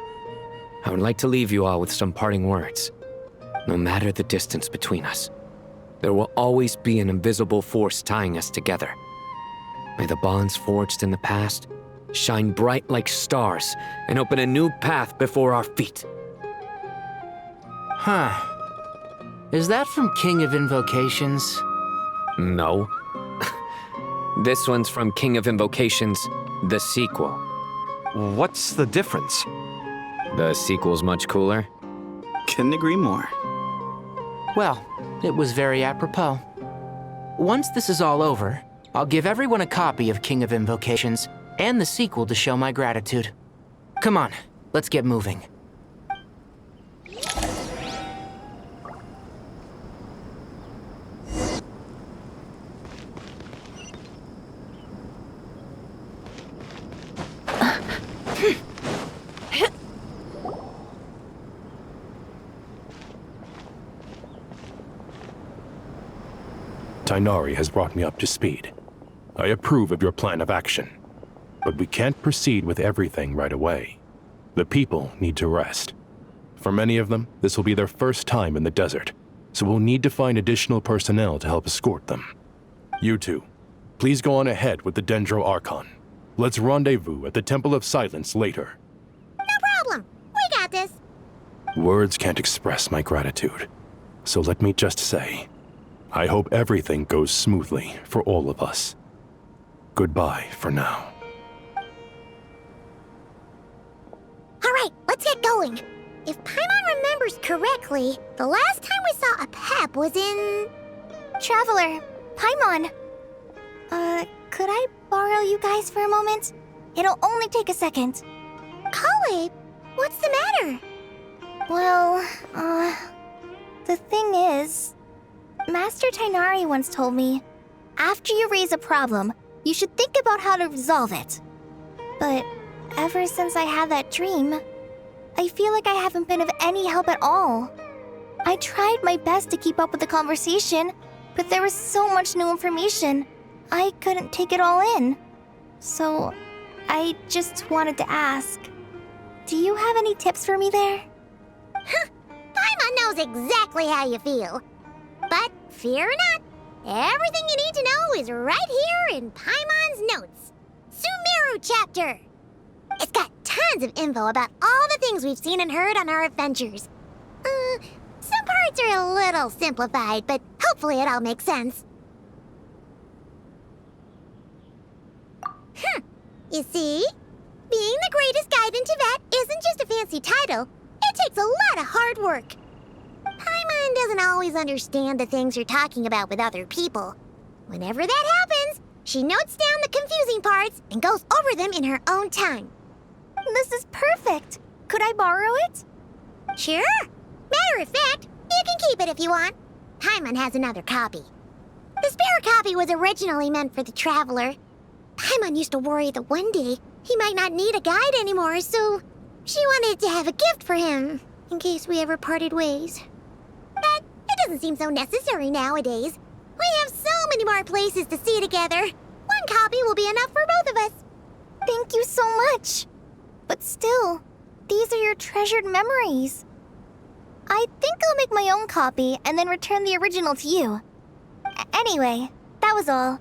I would like to leave you all with some parting words. No matter the distance between us, there will always be an invisible force tying us together. May the bonds forged in the past shine bright like stars and open a new path before our feet. Huh. Is that from King of Invocations? No. This one's from King of Invocations, the sequel. What's the difference? The sequel's much cooler. Couldn't agree more. Well, it was very apropos. Once this is all over, I'll give everyone a copy of King of Invocations and the sequel to show my gratitude. Come on, let's get moving. Tighnari has brought me up to speed. I approve of your plan of action, but we can't proceed with everything right away. The people need to rest. For many of them, this will be their first time in the desert, so we'll need to find additional personnel to help escort them. You two, please go on ahead with the Dendro Archon. Let's rendezvous at the Temple of Silence later. No problem. We got this. Words can't express my gratitude, so let me just say, I hope everything goes smoothly for all of us. Goodbye for now. All right, let's get going. If Paimon remembers correctly, the last time we saw Apep was in... Traveler, Paimon. Could I borrow you guys for a moment? It'll only take a second. Kale, what's the matter? Well, the thing is... Master Tighnari once told me, after you raise a problem, you should think about how to resolve it. But ever since I had that dream, I feel like I haven't been of any help at all. I tried my best to keep up with the conversation, but there was so much new information, I couldn't take it all in. So, I just wanted to ask, do you have any tips for me there? Huh, Paimon knows exactly how you feel. But fear not, everything you need to know is right here in Paimon's notes. Sumeru chapter. It's got tons of info about all the things we've seen and heard on our adventures. Some parts are a little simplified, but hopefully it all makes sense. You see? Being the greatest guide in Tibet isn't just a fancy title. It takes a lot of hard work. Paimon doesn't always understand the things you're talking about with other people. Whenever that happens, she notes down the confusing parts and goes over them in her own time. This is perfect. Could I borrow it? Sure. Matter of fact, you can keep it if you want. Paimon has another copy. The spare copy was originally meant for the traveler. Paimon used to worry that one day he might not need a guide anymore, so she wanted to have a gift for him, in case we ever parted ways. But it doesn't seem so necessary nowadays. We have so many more places to see together. One copy will be enough for both of us. Thank you so much. But still, these are your treasured memories. I think I'll make my own copy and then return the original to you. Anyway, that was all.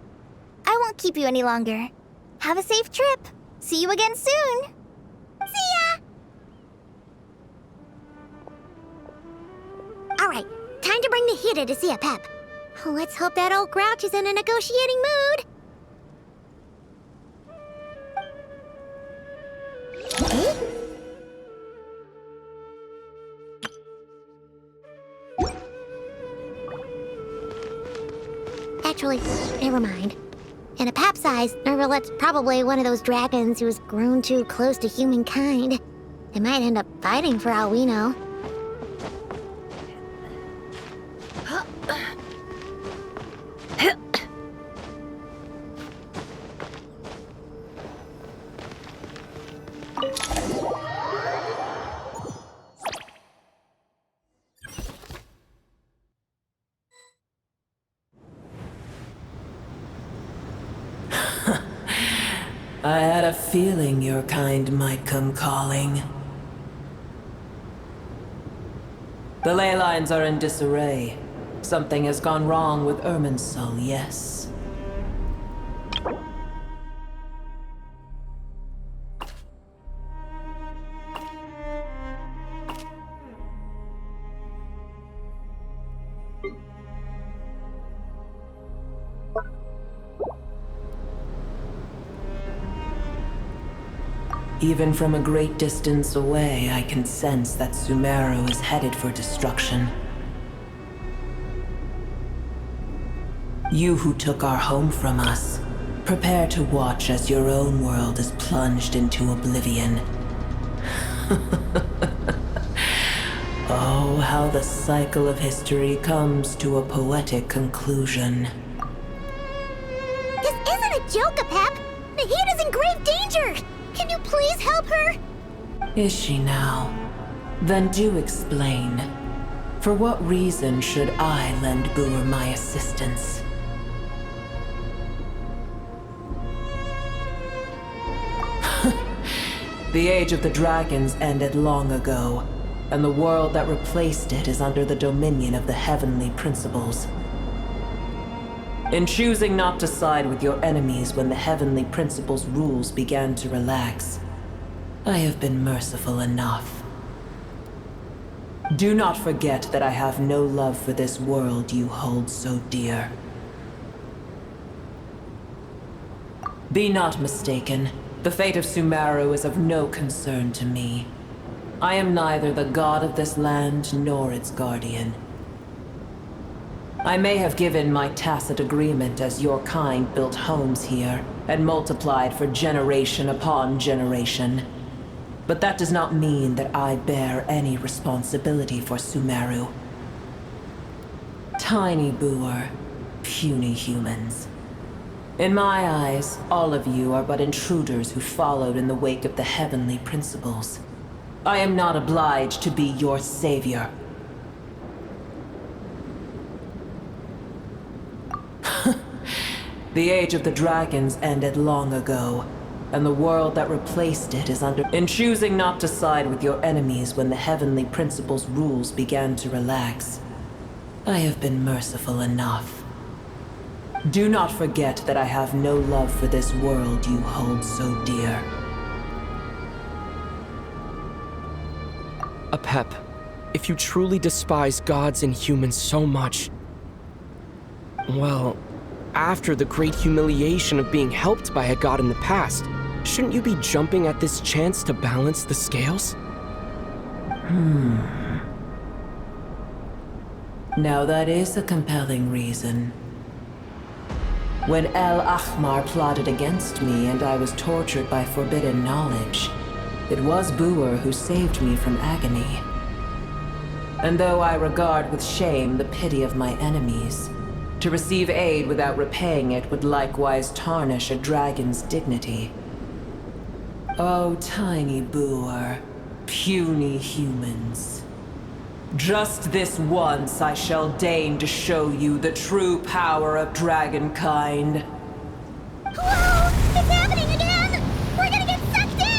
I won't keep you any longer. Have a safe trip. See you again soon. See ya! Alright, time to bring Nahida to see Apep. Let's hope that old grouch is in a negotiating mood. Actually, never mind. In Apep's eyes, Nervalet's probably one of those dragons who's grown too close to humankind. They might end up fighting for all we know. I had a feeling your kind might come calling. The ley lines are in disarray. Something has gone wrong with Irminsul, yes. Even from a great distance away, I can sense that Sumeru is headed for destruction. You who took our home from us, prepare to watch as your own world is plunged into oblivion. Oh, how the cycle of history comes to a poetic conclusion. This isn't a joke, Apep! Nahida's in grave danger! Can you please help her? Is she now? Then do explain. For what reason should I lend Boer my assistance? The age of the dragons ended long ago, and the world that replaced it is under the dominion of the heavenly principles. In choosing not to side with your enemies when the heavenly principles' rules began to relax, I have been merciful enough. Do not forget that I have no love for this world you hold so dear. Be not mistaken. The fate of Sumeru is of no concern to me. I am neither the god of this land nor its guardian. I may have given my tacit agreement as your kind built homes here and multiplied for generation upon generation. But that does not mean that I bear any responsibility for Sumeru. Tiny Boer, puny humans. In my eyes, all of you are but intruders who followed in the wake of the heavenly principles. I am not obliged to be your savior. The age of the dragons ended long ago, and the world that replaced it is under... In choosing not to side with your enemies when the heavenly principles' rules began to relax, I have been merciful enough. Do not forget that I have no love for this world you hold so dear. Apep, if you truly despise gods and humans so much, well, after the great humiliation of being helped by a god in the past, shouldn't you be jumping at this chance to balance the scales? Now that is a compelling reason. When El Ahmar plotted against me and I was tortured by forbidden knowledge, it was Boer who saved me from agony. And though I regard with shame the pity of my enemies, to receive aid without repaying it would likewise tarnish a dragon's dignity. Oh, tiny Boer, puny humans. Just this once I shall deign to show you the true power of dragonkind. Whoa! It's happening again! We're gonna get sucked in!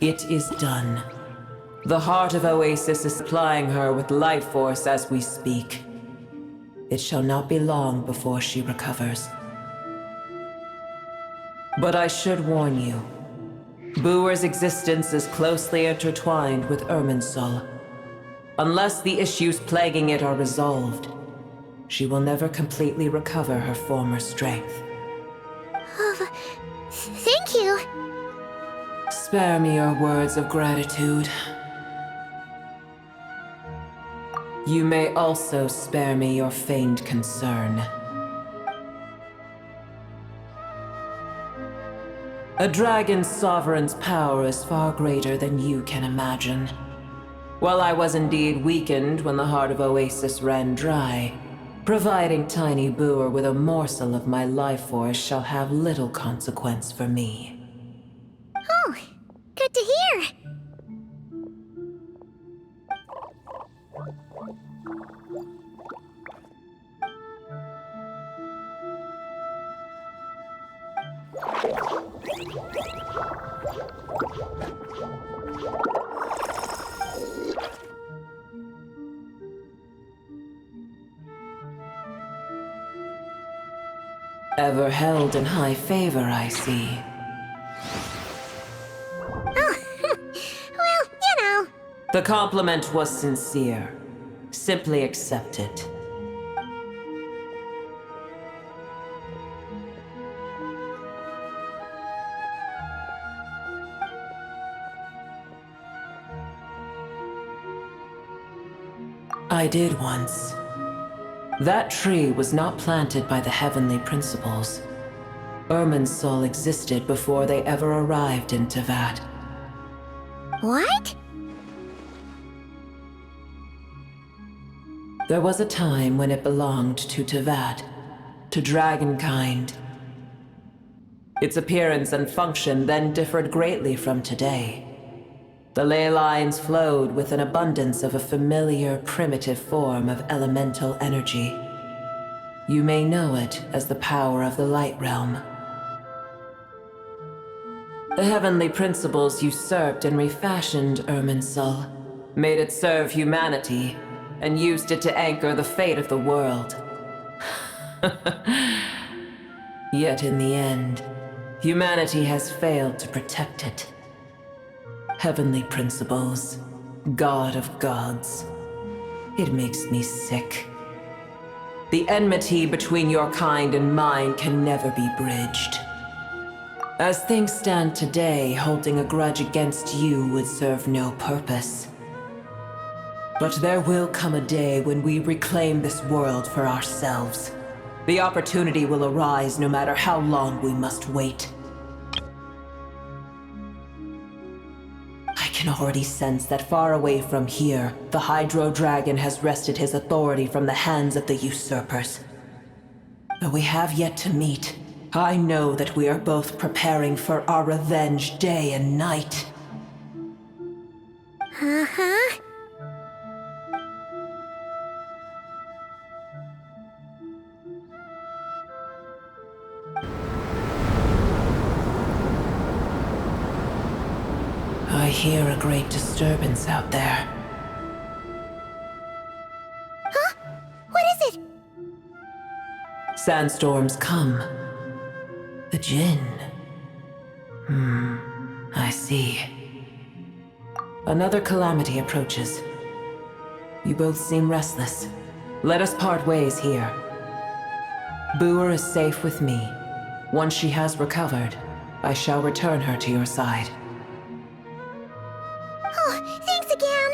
It is done. The heart of Oasis is supplying her with life force as we speak. It shall not be long before she recovers. But I should warn you. Boer's existence is closely intertwined with Irminsul. Unless the issues plaguing it are resolved, she will never completely recover her former strength. Thank you. Spare me your words of gratitude. You may also spare me your feigned concern. A dragon's sovereign's power is far greater than you can imagine. While I was indeed weakened when the heart of Oasis ran dry, providing Tiny Boer with a morsel of my life force shall have little consequence for me. Oh, good to hear. Ever held in high favor, I see. Oh, well, you know. The compliment was sincere. Simply accept it. I did once. That tree was not planted by the heavenly principles. Irminsul existed before they ever arrived in Tevat. What? There was a time when it belonged to Tevat, to dragonkind. Its appearance and function then differed greatly from today. The ley lines flowed with an abundance of a familiar, primitive form of elemental energy. You may know it as the power of the Light Realm. The heavenly principles usurped and refashioned Irminsul, made it serve humanity, and used it to anchor the fate of the world. Yet in the end, humanity has failed to protect it. Heavenly principles, God of gods. It makes me sick. The enmity between your kind and mine can never be bridged. As things stand today, holding a grudge against you would serve no purpose. But there will come a day when we reclaim this world for ourselves. The opportunity will arise no matter how long we must wait. I can already sense that far away from here, the Hydro Dragon has wrested his authority from the hands of the usurpers. Though we have yet to meet, I know that we are both preparing for our revenge day and night. Uh-huh. I hear a great disturbance out there. Huh? What is it? Sandstorms come. The Jinn. I see. Another calamity approaches. You both seem restless. Let us part ways here. Booer is safe with me. Once she has recovered, I shall return her to your side. Oh, thanks again.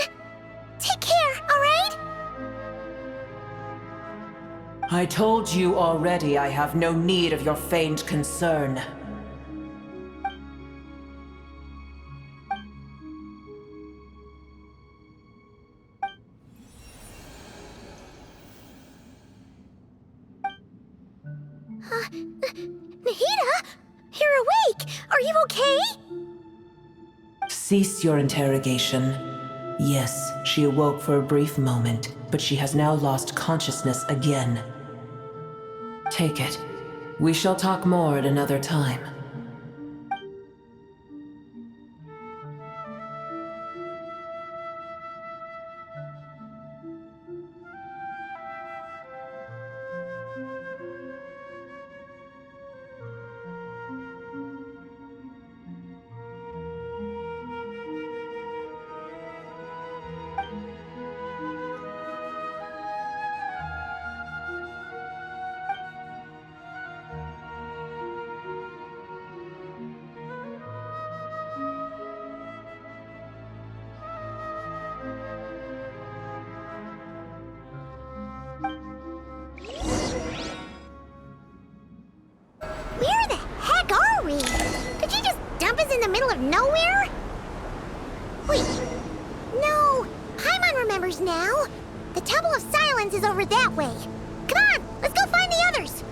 Take care, alright? I told you already I have no need of your feigned concern. Nahida? You're awake! Are you okay? Cease your interrogation. Yes, she awoke for a brief moment, but she has now lost consciousness again. Take it. We shall talk more at another time. Where the heck are we? Did you just dump us in the middle of nowhere? Wait. No. Paimon remembers now. The Temple of Silence is over that way. Come on, let's go find the others.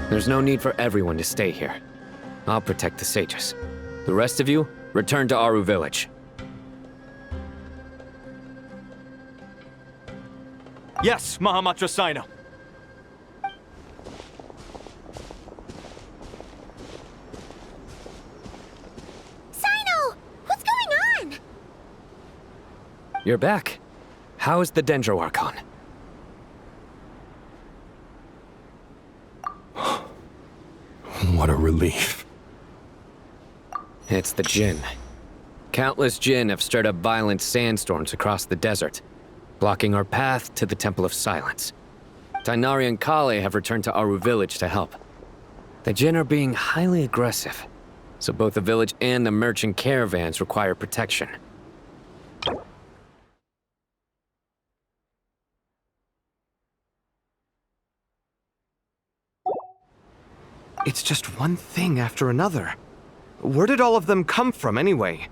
There's no need for everyone to stay here. I'll protect the sages. The rest of you, return to Aru Village. Yes, Mahamatra Sino. Sino! What's going on? You're back. How is the Dendro Archon? What a relief. It's the Jinn. Countless Jinn have stirred up violent sandstorms across the desert, blocking our path to the Temple of Silence. Tighnari and Kale have returned to Aru Village to help. The Jinn are being highly aggressive, so both the village and the merchant caravans require protection. It's just one thing after another. Where did all of them come from, anyway?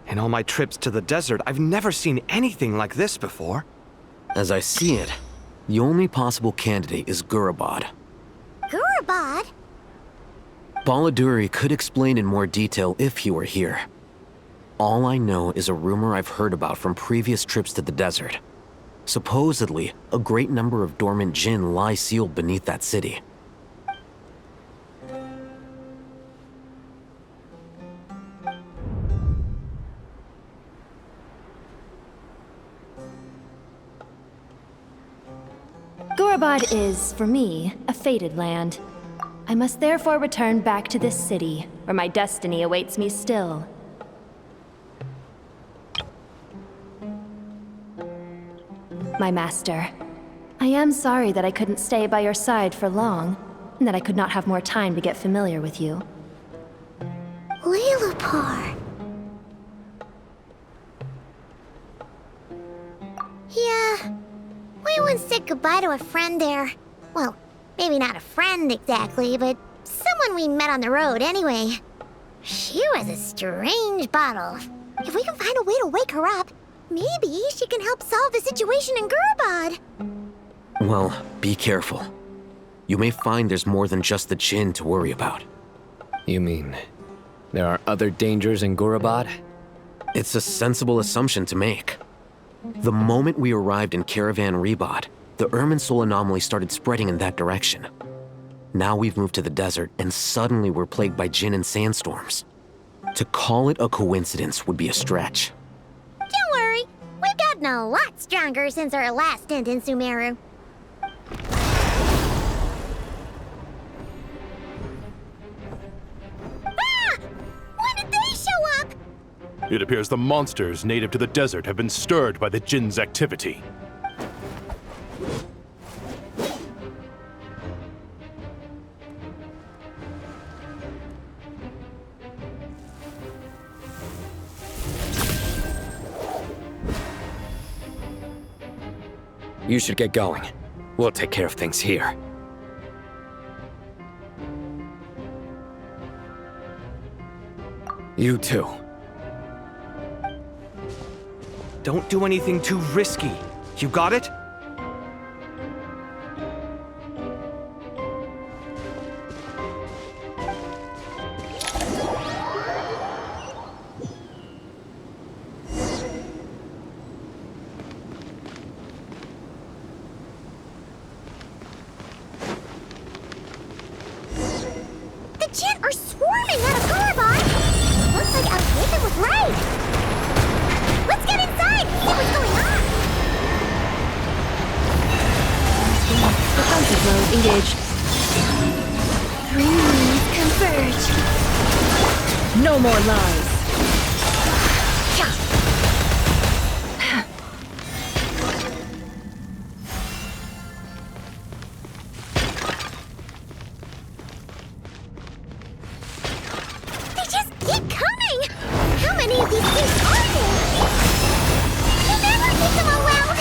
In all my trips to the desert, I've never seen anything like this before. As I see it, the only possible candidate is Gurabad. Gurabad? Baladuri could explain in more detail if he were here. All I know is a rumor I've heard about from previous trips to the desert. Supposedly, a great number of dormant Jinn lie sealed beneath that city. Gurabad is, for me, a fated land. I must therefore return back to this city, where my destiny awaits me still. My master, I am sorry that I couldn't stay by your side for long, and that I could not have more time to get familiar with you. Lilupar. Yeah. We once said goodbye to a friend there. Well, maybe not a friend exactly, but someone we met on the road anyway. She was a strange bottle. If we can find a way to wake her up, maybe she can help solve the situation in Gurabad. Well, be careful. You may find there's more than just the Jinn to worry about. You mean, there are other dangers in Gurabad? It's a sensible assumption to make. The moment we arrived in Caravan Rebad, the Irminsul anomaly started spreading in that direction. Now we've moved to the desert, and suddenly we're plagued by Jinn and sandstorms. To call it a coincidence would be a stretch. Don't worry, we've gotten a lot stronger since our last stint in Sumeru. Ah! When did they show up? It appears the monsters native to the desert have been stirred by the Jinn's activity. You should get going. We'll take care of things here. You too. Don't do anything too risky. You got it? The Jinn are swarming out of Gurabad! Looks like Apep was right! Let's get inside! See what's going on! Defensive mode engaged. Three moons converge. No more lies. They just keep coming! How many of these things are there? You never keep them around!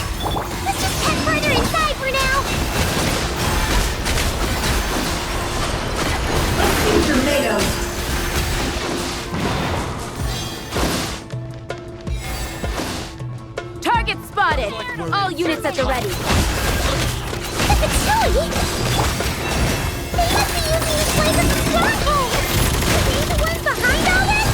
Let's just head further inside for now! Target spotted! All units at the ready. If it's silly! They must be using this place as a stronghold! Are they the ones behind all this?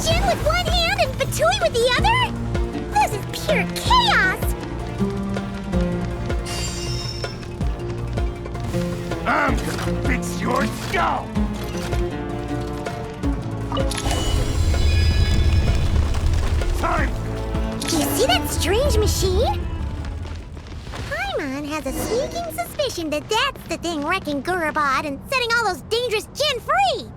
Jin with one hand and Batui with the other? This is pure chaos! I'm gonna fix your skull! Time! Do you see that strange machine? Paimon has a sneaking suspicion that that's the thing wrecking Gurabad and setting all those dangerous Jin free!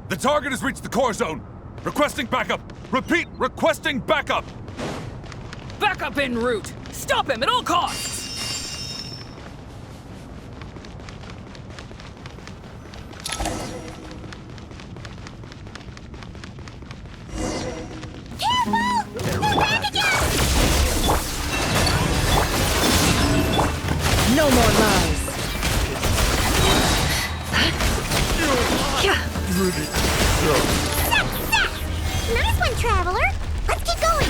The target has reached the core zone. Requesting backup. Repeat, requesting backup. Backup en route. Stop him at all costs. No more lies. Nice one, Traveler! Let's keep going!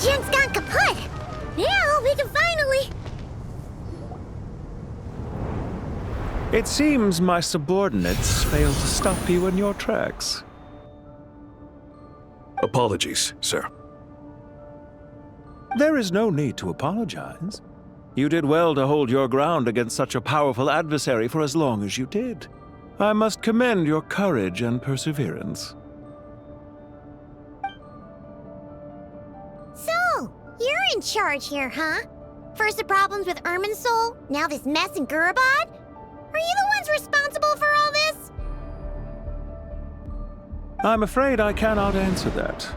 Junk's gone kaput! Now we can finally... It seems my subordinates failed to stop you in your tracks. Apologies, sir. There is no need to apologize. You did well to hold your ground against such a powerful adversary for as long as you did. I must commend your courage and perseverance. You're in charge here, huh? First the problems with Irminsul, now this mess in Gurabad? Are you the ones responsible for all this? I'm afraid I cannot answer that.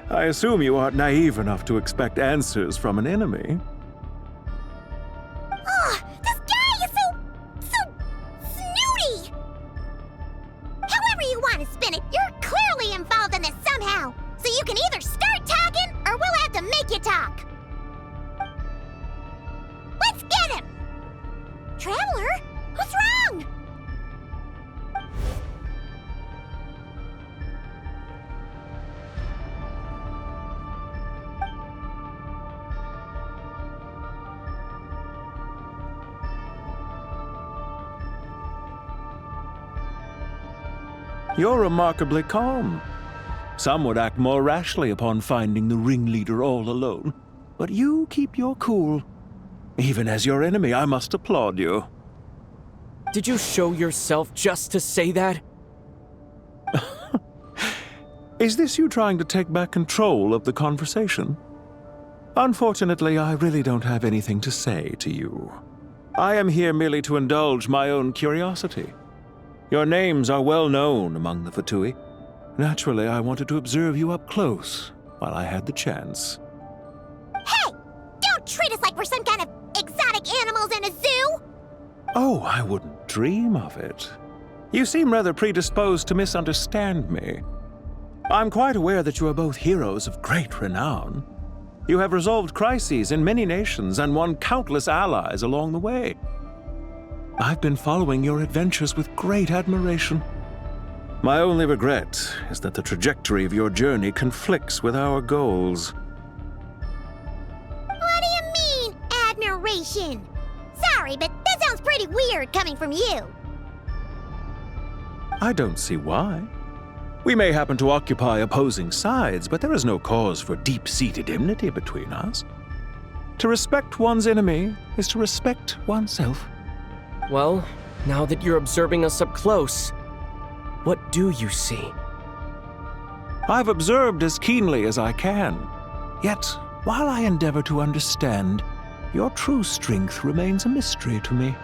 I assume you aren't naive enough to expect answers from an enemy. You're remarkably calm. Some would act more rashly upon finding the ringleader all alone. But you keep your cool. Even as your enemy, I must applaud you. Did you show yourself just to say that? Is this you trying to take back control of the conversation? Unfortunately, I really don't have anything to say to you. I am here merely to indulge my own curiosity. Your names are well known among the Fatui. Naturally, I wanted to observe you up close while I had the chance. Hey! Don't treat us like we're some kind of exotic animals in a zoo! Oh, I wouldn't dream of it. You seem rather predisposed to misunderstand me. I'm quite aware that you are both heroes of great renown. You have resolved crises in many nations and won countless allies along the way. I've been following your adventures with great admiration. My only regret is that the trajectory of your journey conflicts with our goals. What do you mean, admiration? Sorry, but that sounds pretty weird coming from you. I don't see why. We may happen to occupy opposing sides, but there is no cause for deep-seated enmity between us. To respect one's enemy is to respect oneself. Well, now that you're observing us up close, what do you see? I've observed as keenly as I can. Yet, while I endeavor to understand, your true strength remains a mystery to me.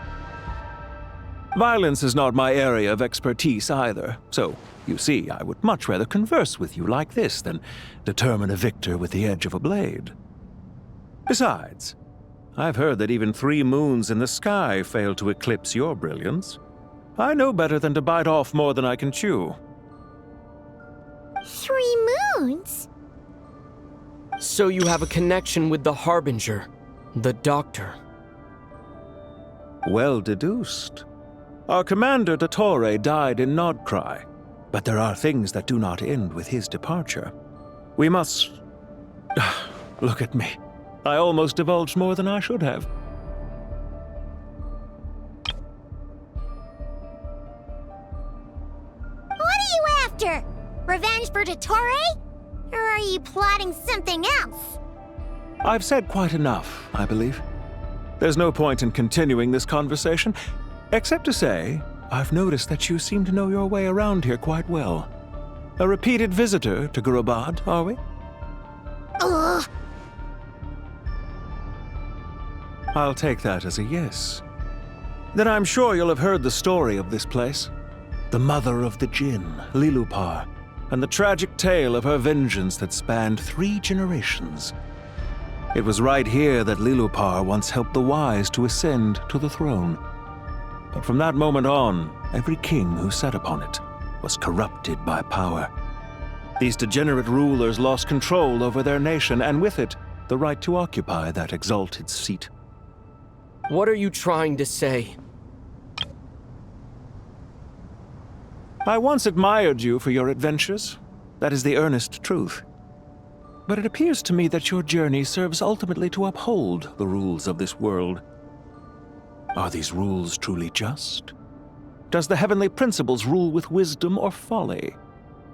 Violence is not my area of expertise either, so, you see, I would much rather converse with you like this than determine a victor with the edge of a blade. Besides, I've heard that even 3 moons in the sky fail to eclipse your brilliance. I know better than to bite off more than I can chew. 3 moons? So you have a connection with the Harbinger, the Doctor. Well deduced. Our commander Dottore died in Nodcry, but there are things that do not end with his departure. We must... Look at me. I almost divulged more than I should have. What are you after? Revenge for Dottore? Or are you plotting something else? I've said quite enough, I believe. There's no point in continuing this conversation, except to say, I've noticed that you seem to know your way around here quite well. A repeated visitor to Gurabad, are we? Ugh. I'll take that as a yes. Then I'm sure you'll have heard the story of this place. The mother of the Jinn, Lilupar, and the tragic tale of her vengeance that spanned 3 generations. It was right here that Lilupar once helped the wise to ascend to the throne. But from that moment on, every king who sat upon it was corrupted by power. These degenerate rulers lost control over their nation, and with it, the right to occupy that exalted seat. What are you trying to say? I once admired you for your adventures. That is the earnest truth. But it appears to me that your journey serves ultimately to uphold the rules of this world. Are these rules truly just? Does the heavenly principles rule with wisdom or folly?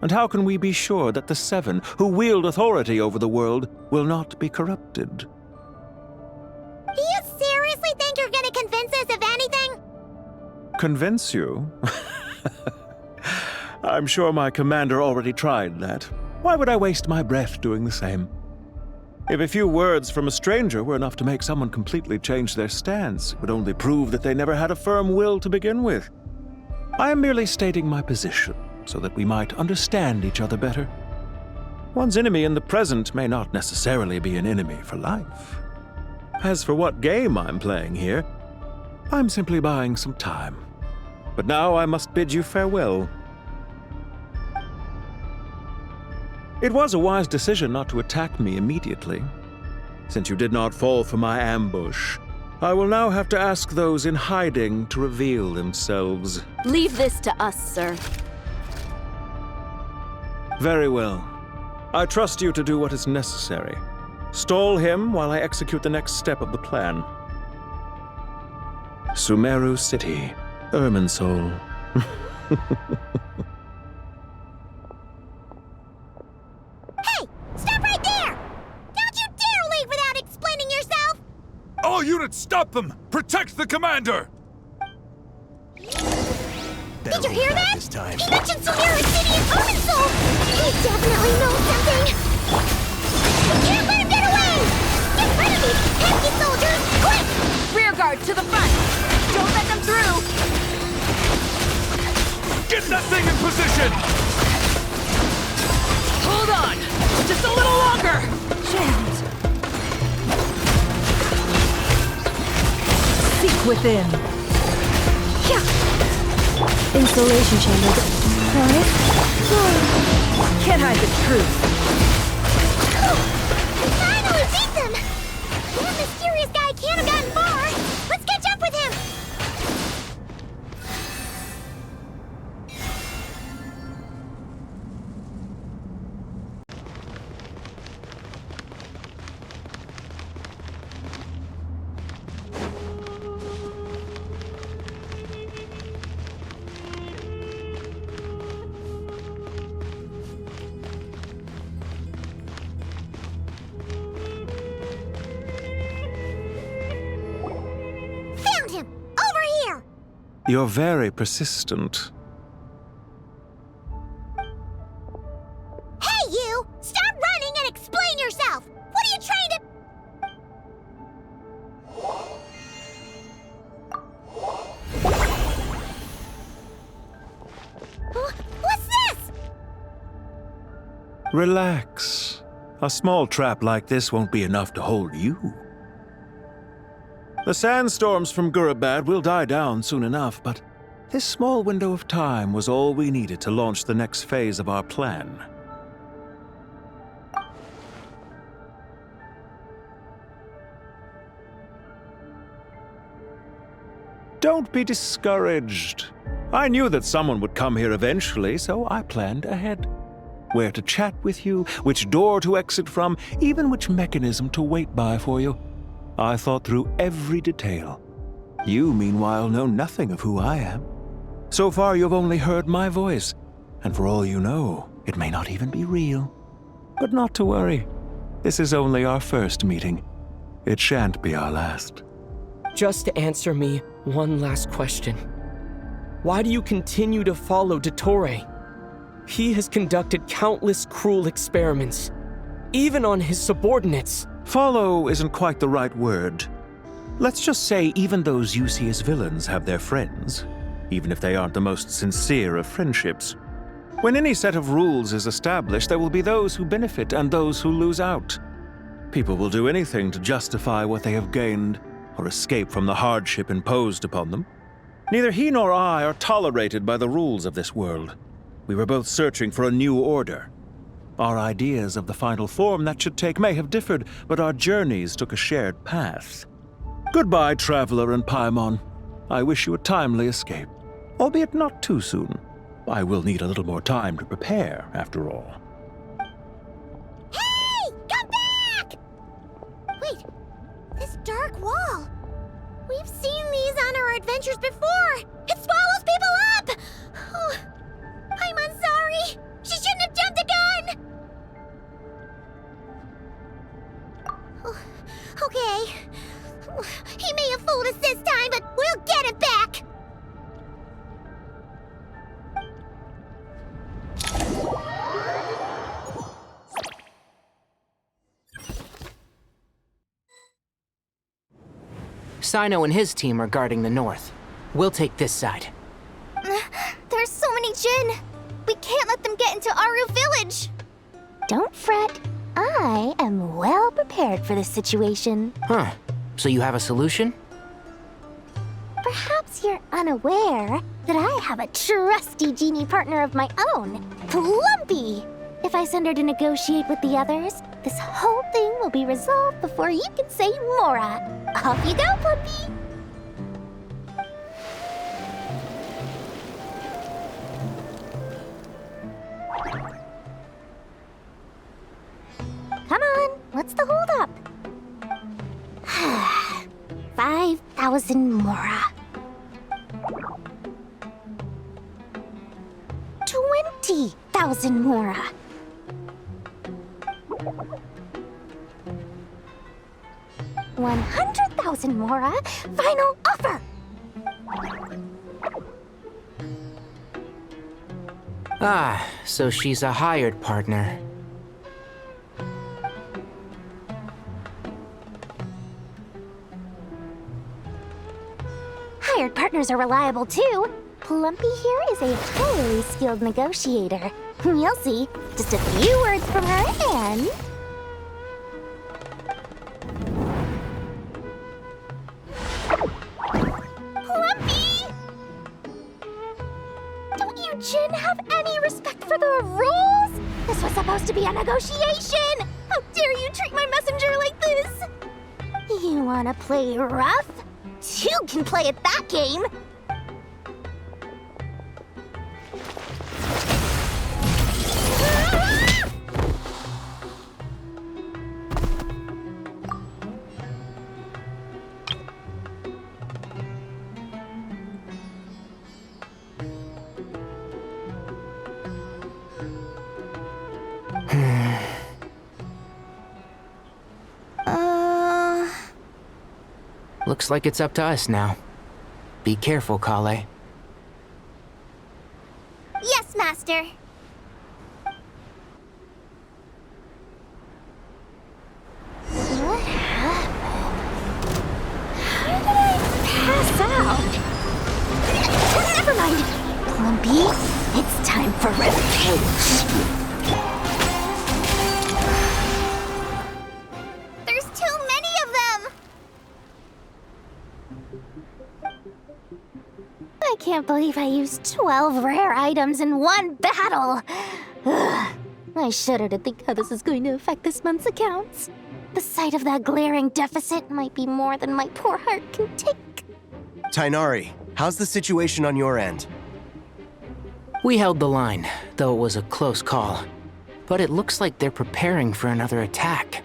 And how can we be sure that the 7 who wield authority over the world will not be corrupted? Do you seriously think you're gonna convince us of anything? Convince you? I'm sure my commander already tried that. Why would I waste my breath doing the same? If a few words from a stranger were enough to make someone completely change their stance, it would only prove that they never had a firm will to begin with. I am merely stating my position, so that we might understand each other better. One's enemy in the present may not necessarily be an enemy for life. As for what game I'm playing here, I'm simply buying some time. But now I must bid you farewell. It was a wise decision not to attack me immediately. Since you did not fall for my ambush, I will now have to ask those in hiding to reveal themselves. Leave this to us, sir. Very well. I trust you to do what is necessary. Stall him while I execute the next step of the plan. Sumeru City, Irminsul. Hey! Stop right there! Don't you dare leave without explaining yourself! All units, stop them! Protect the commander! Did you hear that? He mentioned Sumeru City and Irminsul! He definitely knows something! We can't let him get away! Get rid of these pesky soldiers, quick! Rear guard to the front! Don't let them through! Get that thing in position! Hold on! Just a little longer! Jeht! Seek within. Installation chamber. Right? Can't hide the truth. We finally beat them! That mysterious guy can't have gotten far! Let's catch up with him! You're very persistent. Hey, you! Stop running and explain yourself! What are you trying to... What's this? Relax. A small trap like this won't be enough to hold you. The sandstorms from Gurabad will die down soon enough, but this small window of time was all we needed to launch the next phase of our plan. Don't be discouraged. I knew that someone would come here eventually, so I planned ahead. Where to chat with you, which door to exit from, even which mechanism to wait by for you. I thought through every detail. You, meanwhile, know nothing of who I am. So far, you've only heard my voice, and for all you know, it may not even be real. But not to worry. This is only our first meeting. It shan't be our last. Just answer me one last question. Why do you continue to follow Dottore? He has conducted countless cruel experiments, even on his subordinates. Follow isn't quite the right word. Let's just say even those you see as villains have their friends, even if they aren't the most sincere of friendships. When any set of rules is established, there will be those who benefit and those who lose out. People will do anything to justify what they have gained or escape from the hardship imposed upon them. Neither he nor I are tolerated by the rules of this world. We were both searching for a new order. Our ideas of the final form that should take may have differed, but our journeys took a shared path. Goodbye, Traveler and Paimon. I wish you a timely escape, albeit not too soon. I will need a little more time to prepare, after all. Hey! Come back! Wait, this dark wall. We've seen these on our adventures before. It swallows people up! Oh, I'm sorry. She shouldn't have jumped a gun! Oh, okay. He may have fooled us this time, but we'll get him back! Sino and his team are guarding the north. We'll take this side. There's so many Jinn. We can't let them get into Aru village. Don't fret. I am well prepared for this situation. Huh. So you have a solution? Perhaps you're unaware that I have a trusty genie partner of my own, Plumpy. If I send her to negotiate with the others, this whole thing will be resolved before you can say Mora. Off you go, Plumpy! Come on, what's the holdup? 5,000 Mora. 20,000 Mora. 100,000 Mora. Final offer. Ah, so she's a hired partner. Hired partners are reliable too. Plumpy here is a highly skilled negotiator. You'll see. Just a few words from her and... Plumpy! Don't you Jinn have any respect for the rules? This was supposed to be a negotiation! How dare you treat my messenger like this? You wanna play rough? You can play at that game! Looks like it's up to us now. Be careful, Kale. Yes, Master. What happened? How did I pass out? Never mind. Plumpy, it's time for revenge. There's too many of them! I can't believe I used 12 rare items in one battle. Ugh. I shudder to think how this is going to affect this month's accounts. The sight of that glaring deficit might be more than my poor heart can take. Tighnari, how's the situation on your end? We held the line, though it was a close call. But it looks like they're preparing for another attack.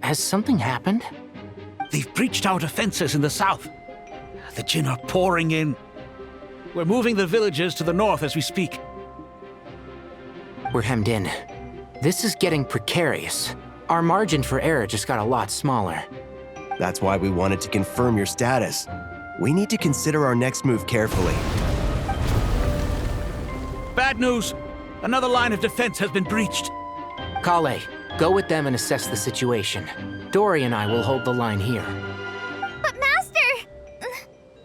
Has something happened? They've breached our defenses in the south. The Jinn are pouring in. We're moving the villages to the north as we speak. We're hemmed in. This is getting precarious. Our margin for error just got a lot smaller. That's why we wanted to confirm your status. We need to consider our next move carefully. Bad news! Another line of defense has been breached. Kale, go with them and assess the situation. Dory and I will hold the line here. But Master!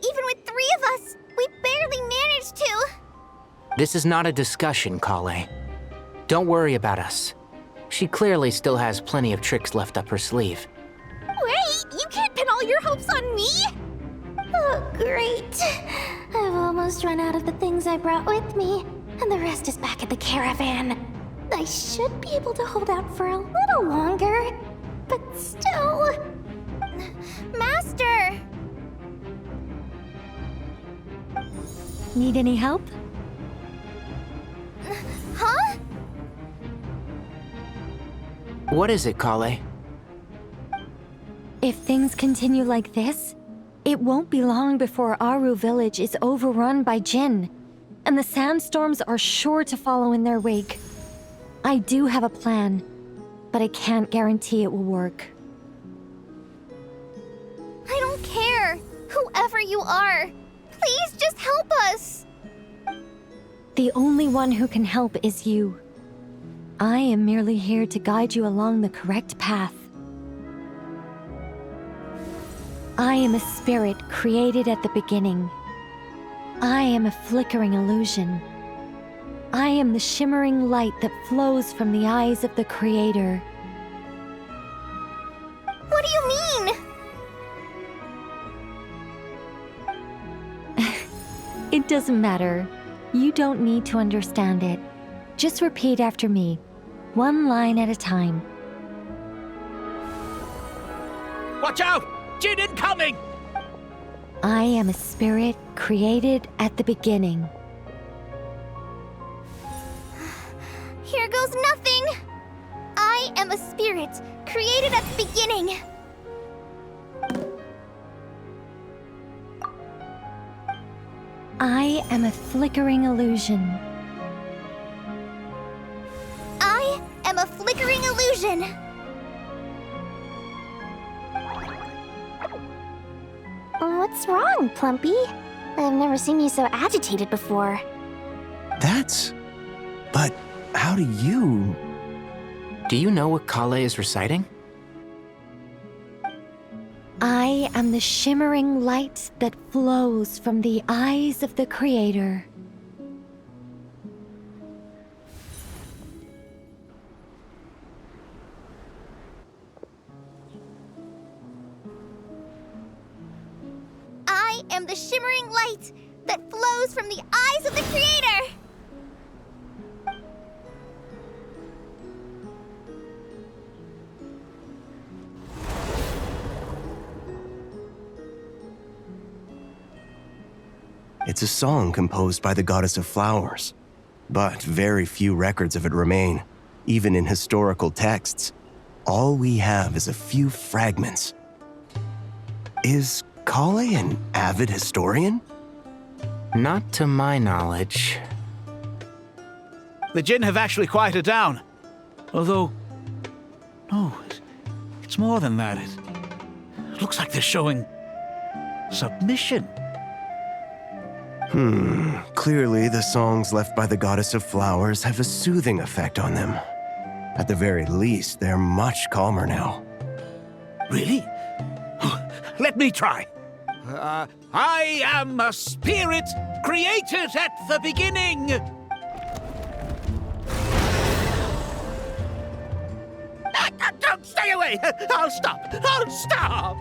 Even with 3 of us, we barely managed to. This is not a discussion, Kale. Don't worry about us. She clearly still has plenty of tricks left up her sleeve. Wait, you can't pin all your hopes on me? Oh, great. I've almost run out of the things I brought with me, and the rest is back at the caravan. I should be able to hold out for a little longer, but still... Master! Need any help? Huh? What is it, Kale? If things continue like this, it won't be long before Aru village is overrun by Jinn, and the sandstorms are sure to follow in their wake. I do have a plan, but I can't guarantee it will work. I don't care. Whoever you are, please just help us. The only one who can help is you. I am merely here to guide you along the correct path. I am a spirit created at the beginning. I am a flickering illusion. I am the shimmering light that flows from the eyes of the Creator. What do you mean? It doesn't matter. You don't need to understand it. Just repeat after me, one line at a time. Watch out! Jinn incoming! I am a spirit created at the beginning. Here goes nothing. I am a spirit created at the beginning. I am a flickering illusion. I am a flickering illusion. What's wrong, Plumpy? I've never seen you so agitated before. But how do you... Do you know what Kale is reciting? I am the shimmering light that flows from the eyes of the Creator. I am the shimmering light that flows from the eyes of the Creator. It's a song composed by the goddess of flowers, but very few records of it remain, even in historical texts. All we have is a few fragments. Is Kale an avid historian? Not to my knowledge. The Jinn have actually quieted down. Although... no, it's more than that. It looks like they're showing... submission. Clearly the songs left by the goddess of flowers have a soothing effect on them. At the very least, they're much calmer now. Really? Let me try. I am a spirit created at the beginning. Don't stay away. I'll stop.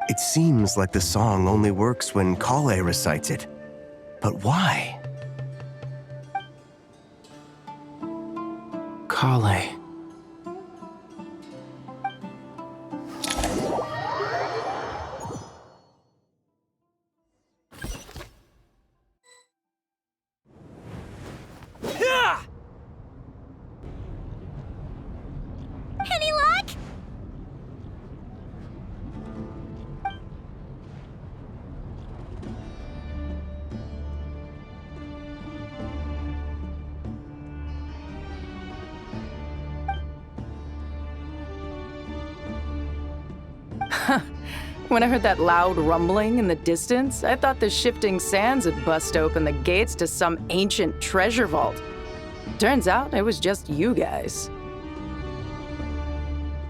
It seems like the song only works when Kale recites it. But why? Kale. Any luck? When I heard that loud rumbling in the distance, I thought the shifting sands had bust open the gates to some ancient treasure vault. Turns out it was just you guys.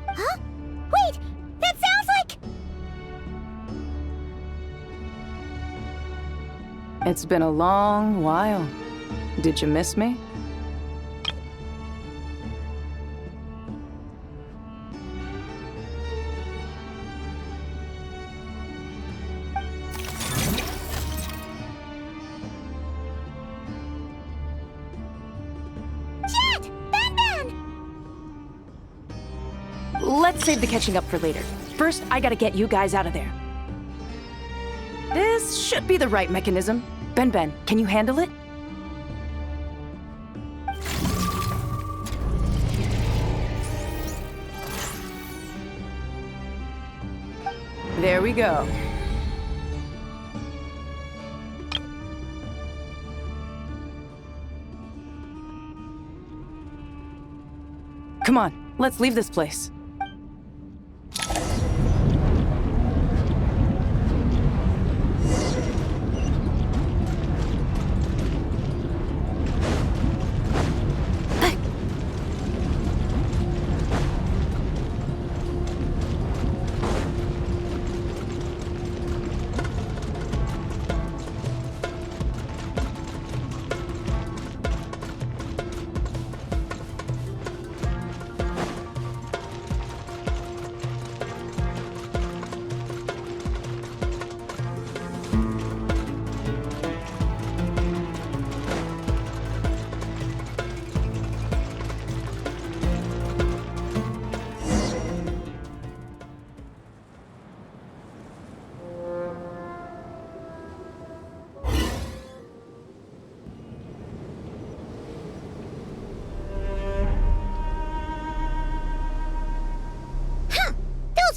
Huh? Wait! That sounds like... It's been a long while. Did you miss me? Jeth! Ben! Let's save the catching up for later. First, I gotta get you guys out of there. This should be the right mechanism. Ben, can you handle it? There we go. Come on, let's leave this place.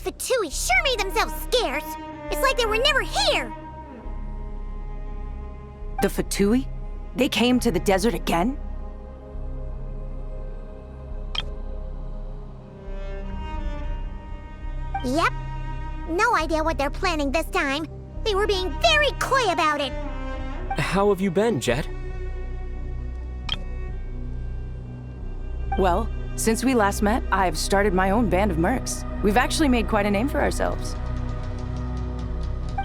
Fatui sure made themselves scarce. It's like they were never here. The Fatui? They came to the desert again? Yep. No idea what they're planning this time. They were being very coy about it. How have you been, Jeth? Well, since we last met, I've started my own band of mercs. We've actually made quite a name for ourselves.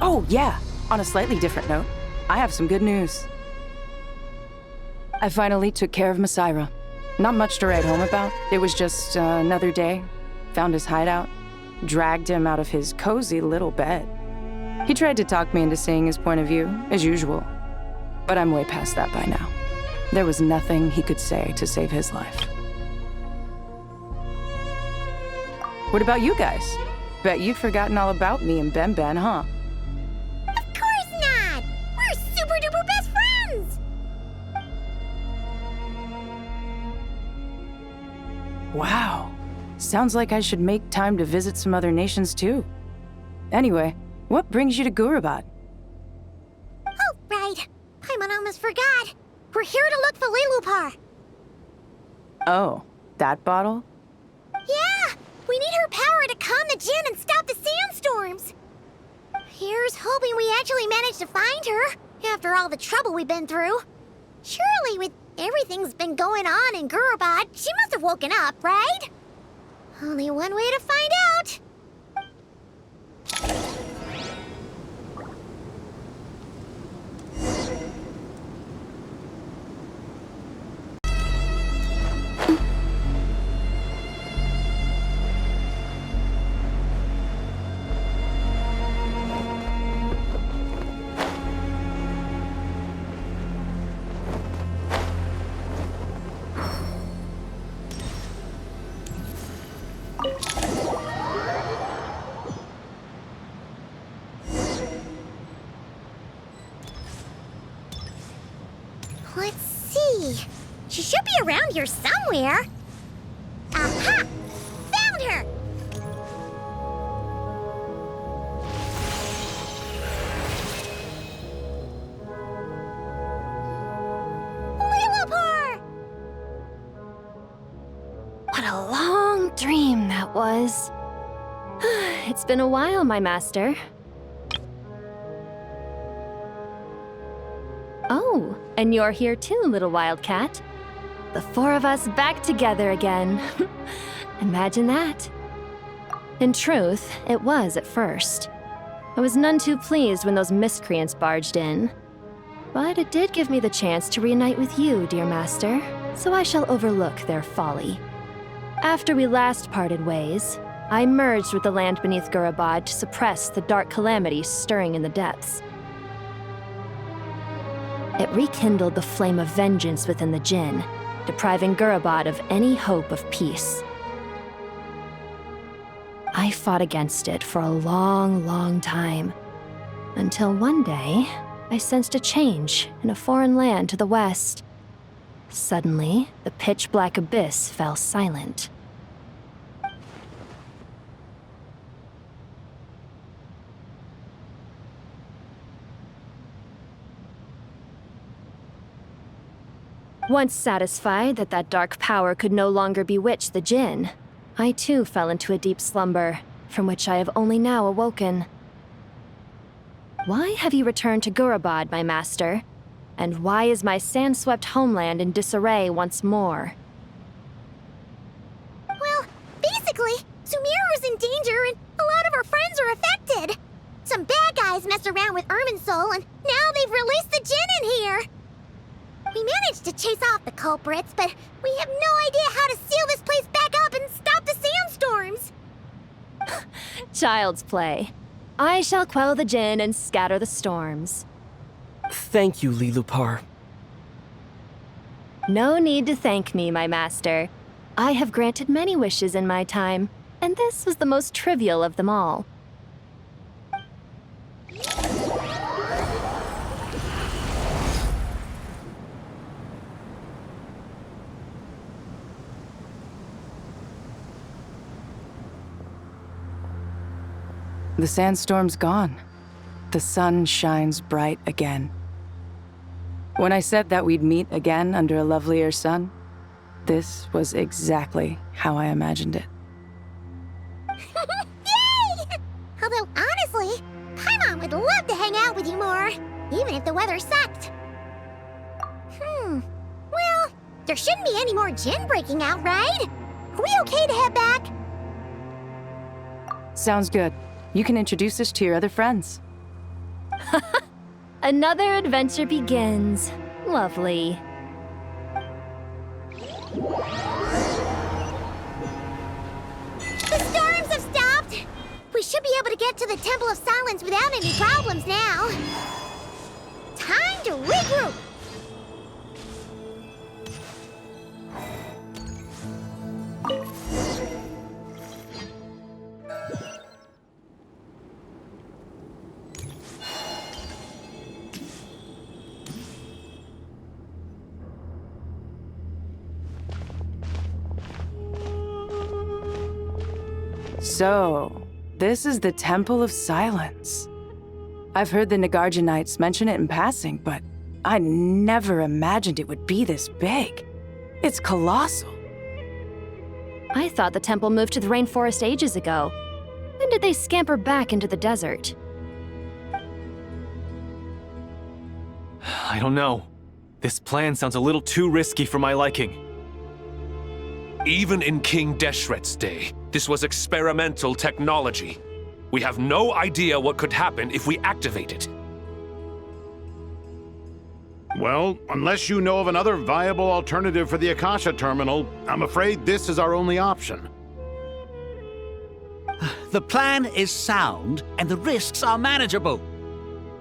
Oh, yeah. On a slightly different note, I have some good news. I finally took care of Masira. Not much to write home about. It was just another day. Found his hideout. Dragged him out of his cozy little bed. He tried to talk me into seeing his point of view, as usual. But I'm way past that by now. There was nothing he could say to save his life. What about you guys? Bet you'd forgotten all about me and Ben, huh? Of course not! We're super duper best friends! Wow. Sounds like I should make time to visit some other nations too. Anyway, what brings you to Gurabad? Oh, right. Paimon almost forgot. We're here to look for Lilupar. Oh, that bottle? Yeah! We need her power to calm the djinn and stop the sandstorms. Here's hoping we actually manage to find her, after all the trouble we've been through. Surely, with everything's been going on in Gurabad, she must have woken up, right? Only one way to find out. Let's see. She should be around here somewhere. Aha! Found her! Lilupar! What a long dream that was. It's been a while, my master. Oh, and you're here too, little wildcat. The four of us back together again. Imagine that. In truth, it was at first. I was none too pleased when those miscreants barged in. But it did give me the chance to reunite with you, dear master, so I shall overlook their folly. After we last parted ways, I merged with the land beneath Gurabad to suppress the dark calamity stirring in the depths. It rekindled the flame of vengeance within the Jinn, depriving Gurabad of any hope of peace. I fought against it for a long, long time, until one day I sensed a change in a foreign land to the west. Suddenly, the pitch-black abyss fell silent. Once satisfied that that dark power could no longer bewitch the Jinn, I too fell into a deep slumber, from which I have only now awoken. Why have you returned to Gurabad, my master? And why is my sand-swept homeland in disarray once more? Well, basically, Sumeru's in danger and a lot of our friends are affected. Some bad guys messed around with Irminsul and now they've released the Jinn in here. We managed to chase off the culprits, but we have no idea how to seal this place back up and stop the sandstorms. Child's play. I shall quell the Jinn and scatter the storms. Thank you, Lilupar. No need to thank me, my master. I have granted many wishes in my time, and this was the most trivial of them all. The sandstorm's gone. The sun shines bright again. When I said that we'd meet again under a lovelier sun, this was exactly how I imagined it. Yay! Although, honestly, Paimon would love to hang out with you more, even if the weather sucked. Well, there shouldn't be any more Jinn breaking out, right? Are we okay to head back? Sounds good. You can introduce us to your other friends. Another adventure begins. Lovely. The storms have stopped! We should be able to get to the Temple of Silence without any problems now. Time to regroup! So, this is the Temple of Silence. I've heard the Nagarjanites mention it in passing, but I never imagined it would be this big. It's colossal. I thought the temple moved to the rainforest ages ago. When did they scamper back into the desert? I don't know. This plan sounds a little too risky for my liking. Even in King Deshret's day, this was experimental technology. We have no idea what could happen if we activate it. Well, unless you know of another viable alternative for the Akasha terminal, I'm afraid this is our only option. The plan is sound, and the risks are manageable.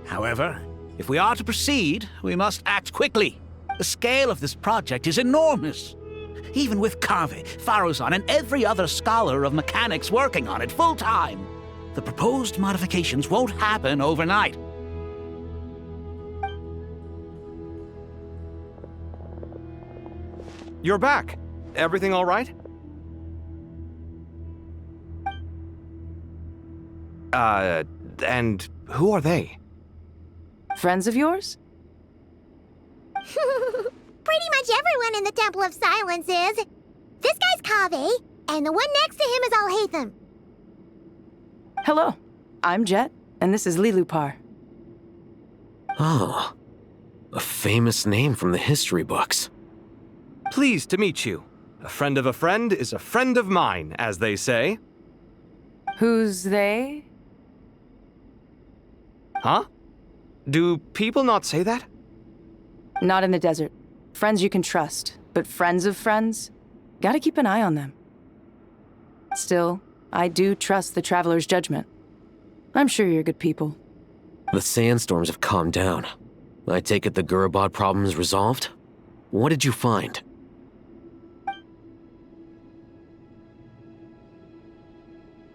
However, if we are to proceed, we must act quickly. The scale of this project is enormous. Even with Carve, Faruzan, and every other scholar of mechanics working on it full-time, the proposed modifications won't happen overnight. you're back. Everything all right? And who are they? Friends of yours? Pretty much everyone in the Temple of Silence is. This guy's Kaveh, and the one next to him is Alhaitham. Hello, I'm Jeth, and this is Lilupar. Oh, a famous name from the history books. Pleased to meet you. A friend of a friend is a friend of mine, as they say. Who's they? Huh? Do people not say that? Not in the desert. Friends you can trust, but friends of friends? Gotta keep an eye on them. Still, I do trust the Traveler's judgment. I'm sure you're good people. The sandstorms have calmed down. I take it the Gurabad problem is resolved? What did you find?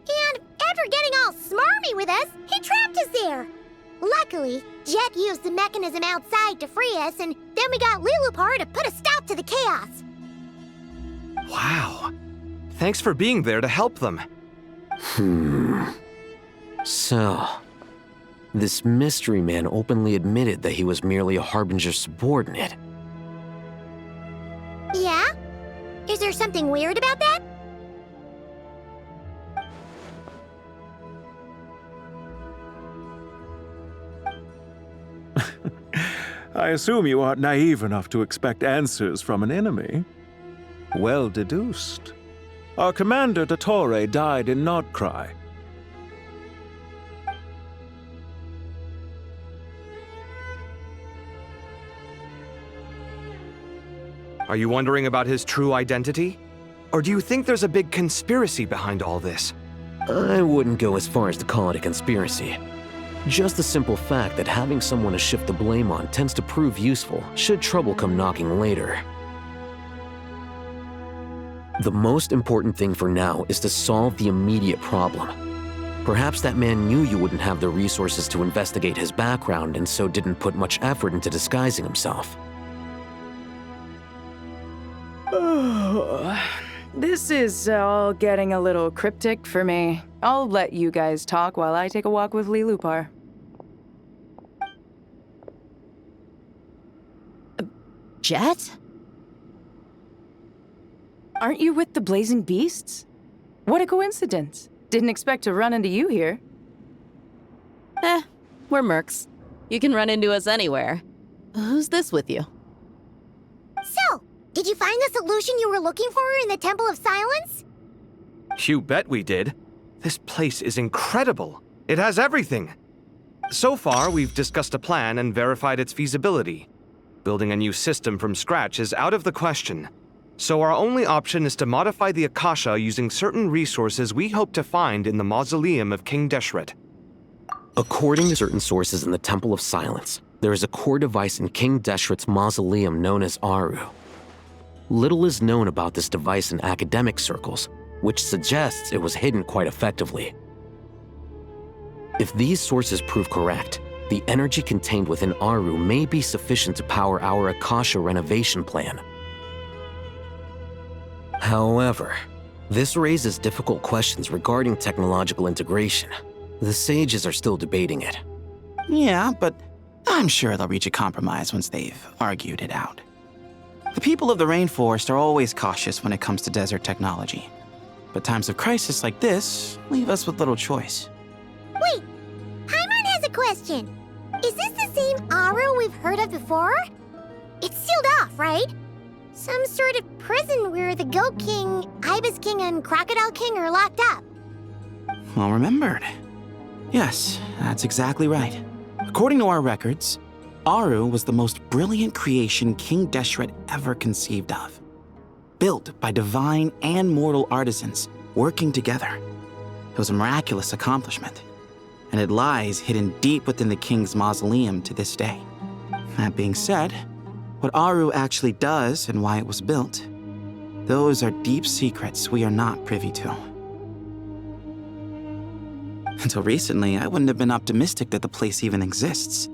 And after getting all smarmy with us, he trapped us there. Luckily, Jeth used the mechanism outside to free us, and then we got Lilupar to put a stop to the chaos. Wow. Thanks for being there to help them. So, this mystery man openly admitted that he was merely a Harbinger subordinate. Yeah? Is there something weird about that? I assume you aren't naive enough to expect answers from an enemy. Well deduced. Our commander Dottore died in Nodcry. Are you wondering about his true identity? Or do you think there's a big conspiracy behind all this? I wouldn't go as far as to call it a conspiracy. Just the simple fact that having someone to shift the blame on tends to prove useful should trouble come knocking later. The most important thing for now is to solve the immediate problem. Perhaps that man knew you wouldn't have the resources to investigate his background and so didn't put much effort into disguising himself. This is all getting a little cryptic for me. I'll let you guys talk while I take a walk with Lilupar. Jeth? Aren't you with the Blazing Beasts? What a coincidence. Didn't expect to run into you here. We're mercs. You can run into us anywhere. Who's this with you? So, did you find the solution you were looking for in the Temple of Silence? You bet we did. This place is incredible. It has everything. So far, we've discussed a plan and verified its feasibility. Building a new system from scratch is out of the question. So our only option is to modify the Akasha using certain resources we hope to find in the mausoleum of King Deshret. According to certain sources in the Temple of Silence, there is a core device in King Deshret's mausoleum known as Aru. Little is known about this device in academic circles, which suggests it was hidden quite effectively. If these sources prove correct, the energy contained within Aru may be sufficient to power our Akasha renovation plan. However, this raises difficult questions regarding technological integration. The sages are still debating it. Yeah, but I'm sure they'll reach a compromise once they've argued it out. The people of the rainforest are always cautious when it comes to desert technology. But times of crisis like this leave us with little choice. Wait, Paimon has a question. Is this the same Aru we've heard of before? It's sealed off, right? Some sort of prison where the Goat King, Ibis King, and Crocodile King are locked up. Well remembered. Yes, that's exactly right. According to our records, Aru was the most brilliant creation King Deshret ever conceived of. Built by divine and mortal artisans working together. It was a miraculous accomplishment, and it lies hidden deep within the king's mausoleum to this day. That being said, what Aru actually does and why it was built, those are deep secrets we are not privy to. Until recently, I wouldn't have been optimistic that the place even exists.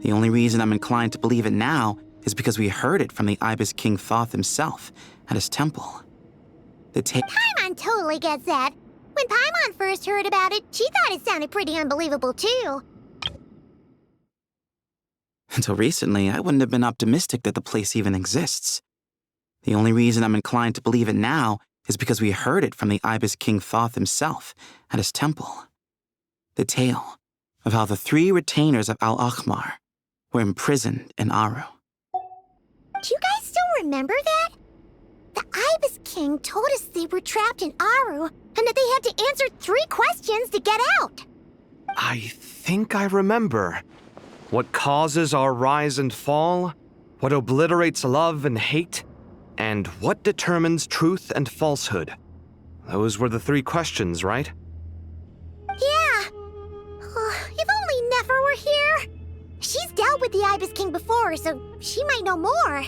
The only reason I'm inclined to believe it now is because we heard it from the Ibis King Thoth himself at his temple. Paimon totally gets that. When Paimon first heard about it, she thought it sounded pretty unbelievable too. Until recently, I wouldn't have been optimistic that the place even exists. The only reason I'm inclined to believe it now is because we heard it from the Ibis King Thoth himself at his temple. The tale of how the 3 retainers of Al-Akhmar were imprisoned in Aru. Do you guys still remember that? The Ibis King told us they were trapped in Aru and that they had to answer 3 questions to get out. I think I remember. What causes our rise and fall? What obliterates love and hate? And what determines truth and falsehood? Those were the 3 questions, right? Yeah. If only Nefer were here. She's dealt with the Ibis King before, so she might know more.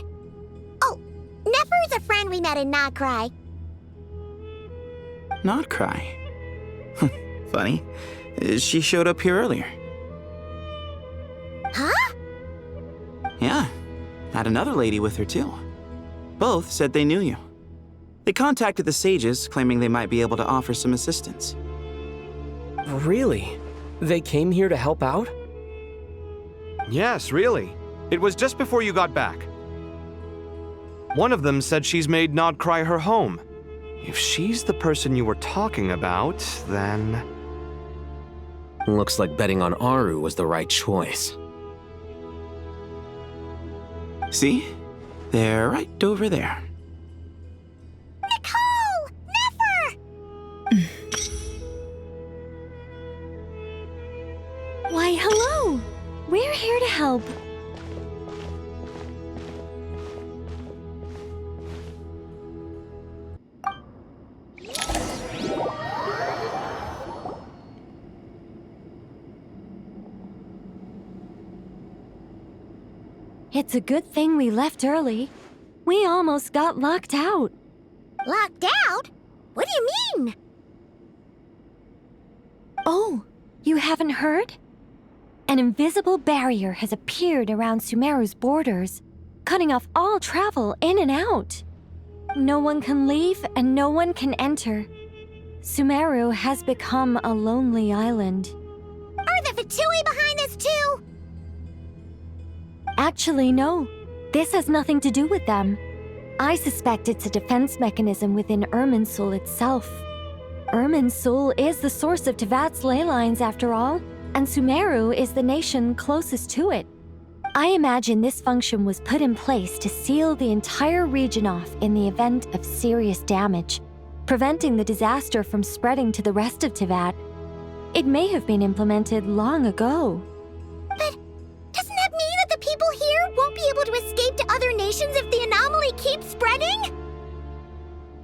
Oh, Nefer is a friend we met in Nahcry. Nahcry? Funny. She showed up here earlier. Huh? Yeah. Had another lady with her, too. Both said they knew you. They contacted the sages, claiming they might be able to offer some assistance. Really? They came here to help out? Yes, really. It was just before you got back. One of them said she's made Nahcry her home. If she's the person you were talking about, then... Looks like betting on Aru was the right choice. See? They're right over there. Nicole! Nefer! Why, hello! We're here to help. It's a good thing we left early. We almost got locked out. Locked out? What do you mean? Oh, you haven't heard? An invisible barrier has appeared around Sumeru's borders, cutting off all travel in and out. No one can leave and no one can enter. Sumeru has become a lonely island. Are the Fatui behind this too? Actually, no. This has nothing to do with them. I suspect it's a defense mechanism within Irminsul itself. Irminsul is the source of Tevat's ley lines, after all, and Sumeru is the nation closest to it. I imagine this function was put in place to seal the entire region off in the event of serious damage, preventing the disaster from spreading to the rest of Tevat. It may have been implemented long ago. But doesn't that mean that the people here won't be able to escape to other nations if the anomaly keeps spreading?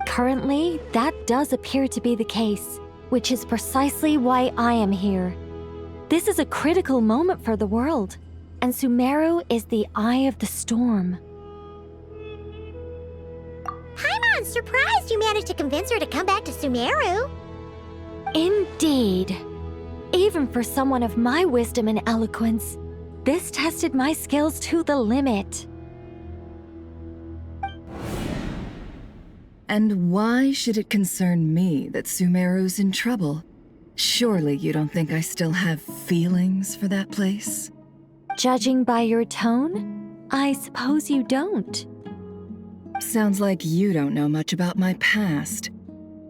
Currently, that does appear to be the case, which is precisely why I am here. This is a critical moment for the world, and Sumeru is the eye of the storm. Paimon's surprised you managed to convince her to come back to Sumeru. Indeed. Even for someone of my wisdom and eloquence, this tested my skills to the limit. And why should it concern me that Sumeru's in trouble? Surely you don't think I still have feelings for that place? Judging by your tone, I suppose you don't. Sounds like you don't know much about my past.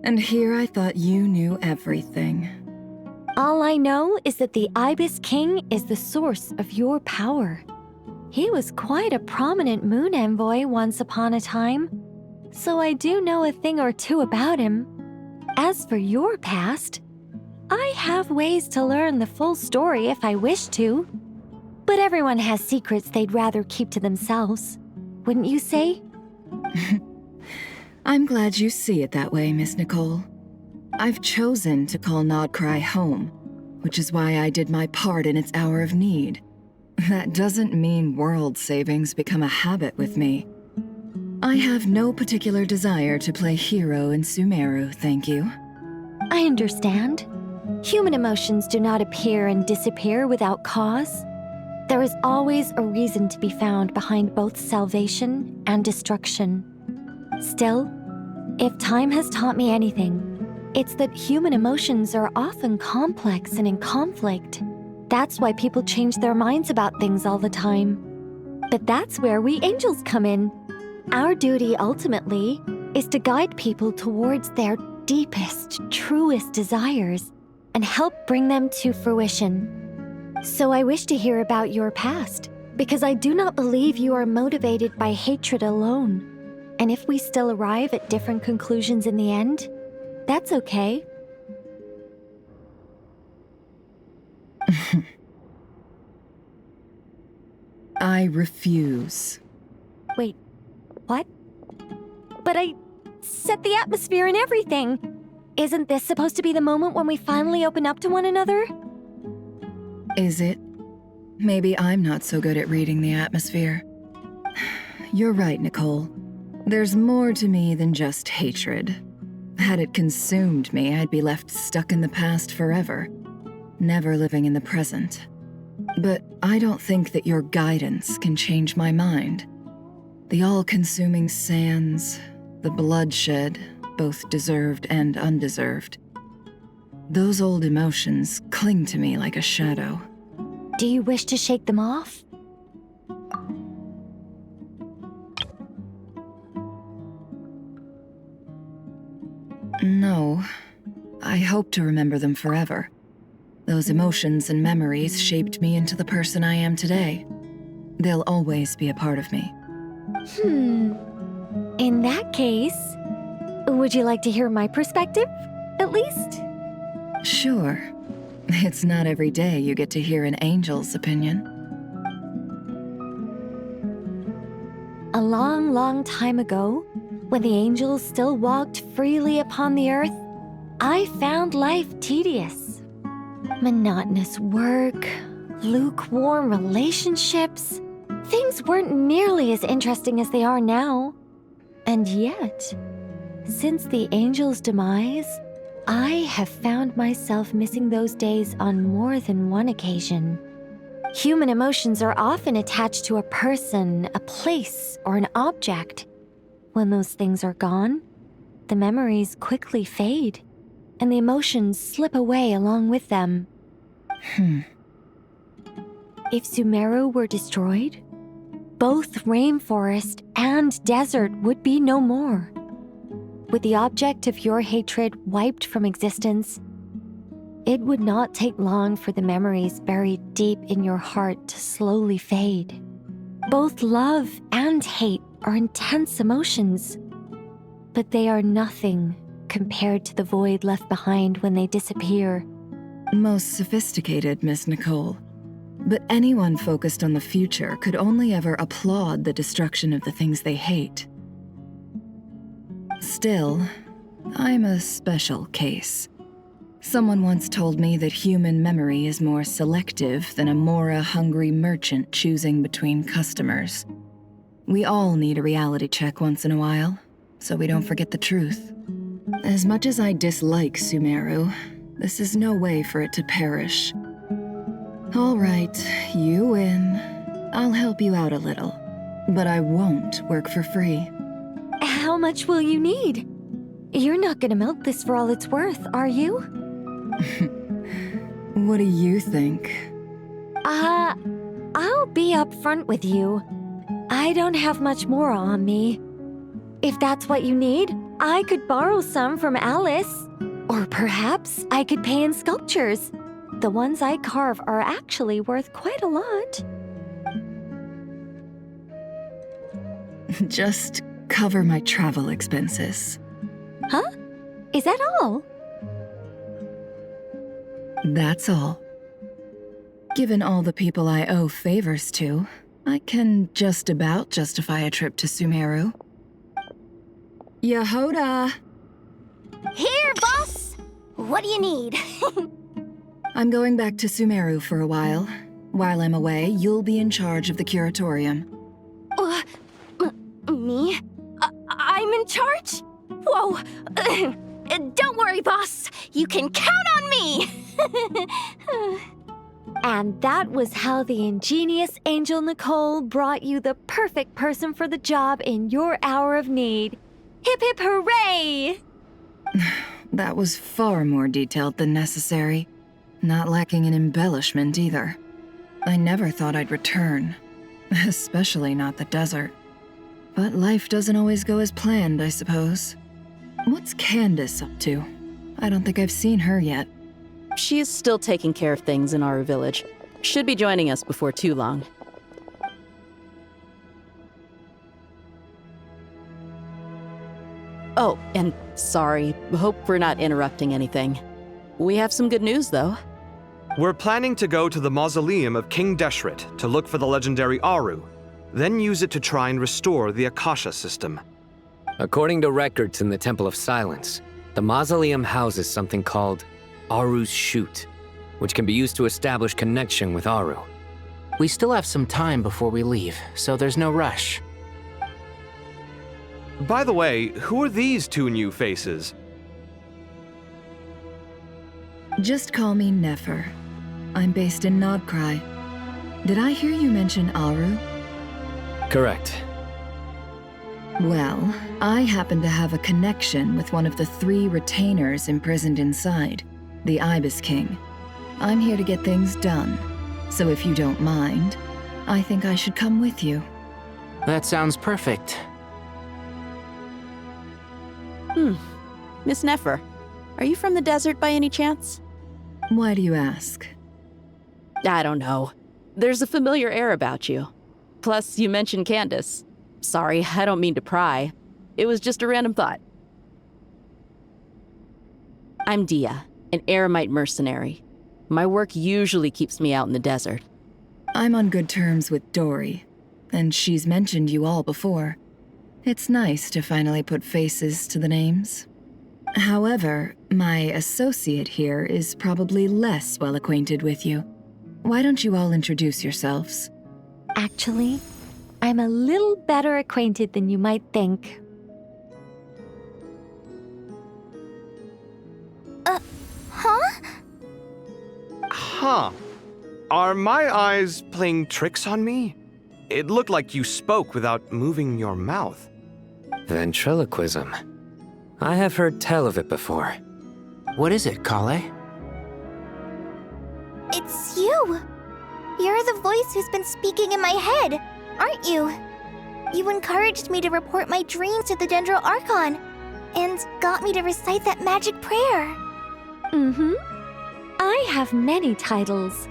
And here I thought you knew everything. All I know is that the Ibis King is the source of your power. He was quite a prominent moon envoy once upon a time, so I do know a thing or two about him. As for your past, I have ways to learn the full story if I wish to. But everyone has secrets they'd rather keep to themselves, wouldn't you say? I'm glad you see it that way, Miss Nicole. I've chosen to call Nahcry home, which is why I did my part in its hour of need. That doesn't mean world savings become a habit with me. I have no particular desire to play hero in Sumeru, thank you. I understand. Human emotions do not appear and disappear without cause. There is always a reason to be found behind both salvation and destruction. Still, if time has taught me anything, it's that human emotions are often complex and in conflict. That's why people change their minds about things all the time. But that's where we angels come in. Our duty, ultimately, is to guide people towards their deepest, truest desires and help bring them to fruition. So I wish to hear about your past, because I do not believe you are motivated by hatred alone. And if we still arrive at different conclusions in the end, that's okay. I refuse. Wait, what? But I set the atmosphere and everything. Isn't this supposed to be the moment when we finally open up to one another? Is it? Maybe I'm not so good at reading the atmosphere. You're right, Nicole. There's more to me than just hatred. Had it consumed me, I'd be left stuck in the past forever, never living in the present. But I don't think that your guidance can change my mind. The all-consuming sands, the bloodshed, both deserved and undeserved. Those old emotions cling to me like a shadow. Do you wish to shake them off? No. I hope to remember them forever. Those emotions and memories shaped me into the person I am today. They'll always be a part of me. In that case, would you like to hear my perspective, at least? Sure. It's not every day you get to hear an angel's opinion. A long, long time ago, when the angels still walked freely upon the earth, I found life tedious. Monotonous work, lukewarm relationships. Things weren't nearly as interesting as they are now. And yet, since the angels' demise, I have found myself missing those days on more than one occasion. Human emotions are often attached to a person, a place, or an object. When those things are gone, the memories quickly fade, and the emotions slip away along with them. If Sumeru were destroyed, both rainforest and desert would be no more. With the object of your hatred wiped from existence, it would not take long for the memories buried deep in your heart to slowly fade. Both love and hate are intense emotions, but they are nothing compared to the void left behind when they disappear. Most sophisticated, Miss Nicole. But anyone focused on the future could only ever applaud the destruction of the things they hate. Still, I'm a special case. Someone once told me that human memory is more selective than a Mora-hungry merchant choosing between customers. We all need a reality check once in a while, so we don't forget the truth. As much as I dislike Sumeru, this is no way for it to perish. All right, you win. I'll help you out a little, but I won't work for free. How much will you need? You're not gonna milk this for all it's worth, are you? What do you think? I'll be upfront with you. I don't have much more on me. If that's what you need, I could borrow some from Alice. Or perhaps I could pay in sculptures. The ones I carve are actually worth quite a lot. Just cover my travel expenses. Huh? Is that all? That's all. Given all the people I owe favors to, I can just about justify a trip to Sumeru. Yehoda! Here, boss! What do you need? I'm going back to Sumeru for a while. While I'm away, you'll be in charge of the curatorium. Me? I'm in charge? Whoa! Don't worry, boss. You can count on me! And that was how the ingenious angel Nicole brought you the perfect person for the job in your hour of need. Hip hip hooray! That was far more detailed than necessary. Not lacking in embellishment either. I never thought I'd return. Especially not the desert. But life doesn't always go as planned, I suppose. What's Candace up to? I don't think I've seen her yet. She is still taking care of things in our village. Should be joining us before too long. Oh, and sorry. Hope we're not interrupting anything. We have some good news, though. We're planning to go to the mausoleum of King Deshret to look for the legendary Aru, then use it to try and restore the Akasha system. According to records in the Temple of Silence, the mausoleum houses something called Aru's Chute, which can be used to establish connection with Aru. We still have some time before we leave, so there's no rush. By the way, who are these two new faces? Just call me Nefer. I'm based in Nodcry. Did I hear you mention Aru? Correct. Well, I happen to have a connection with one of the 3 retainers imprisoned inside, the Ibis King. I'm here to get things done, so if you don't mind, I think I should come with you. That sounds perfect. Miss Nefer, are you from the desert by any chance? Why do you ask? I don't know. There's a familiar air about you. Plus, you mentioned Candace. Sorry, I don't mean to pry. It was just a random thought. I'm Dia, an eremite mercenary. My work usually keeps me out in the desert. I'm on good terms with Dory, and she's mentioned you all before. It's nice to finally put faces to the names. However, my associate here is probably less well acquainted with you. Why don't you all introduce yourselves? Actually, I'm a little better acquainted than you might think. Huh? Huh. Are my eyes playing tricks on me? It looked like you spoke without moving your mouth. Ventriloquism. I have heard tell of it before. What is it, Kale? It's you! You're the voice who's been speaking in my head, aren't you? You encouraged me to report my dreams to the Dendro Archon, and got me to recite that magic prayer. Mm-hmm. I have many titles,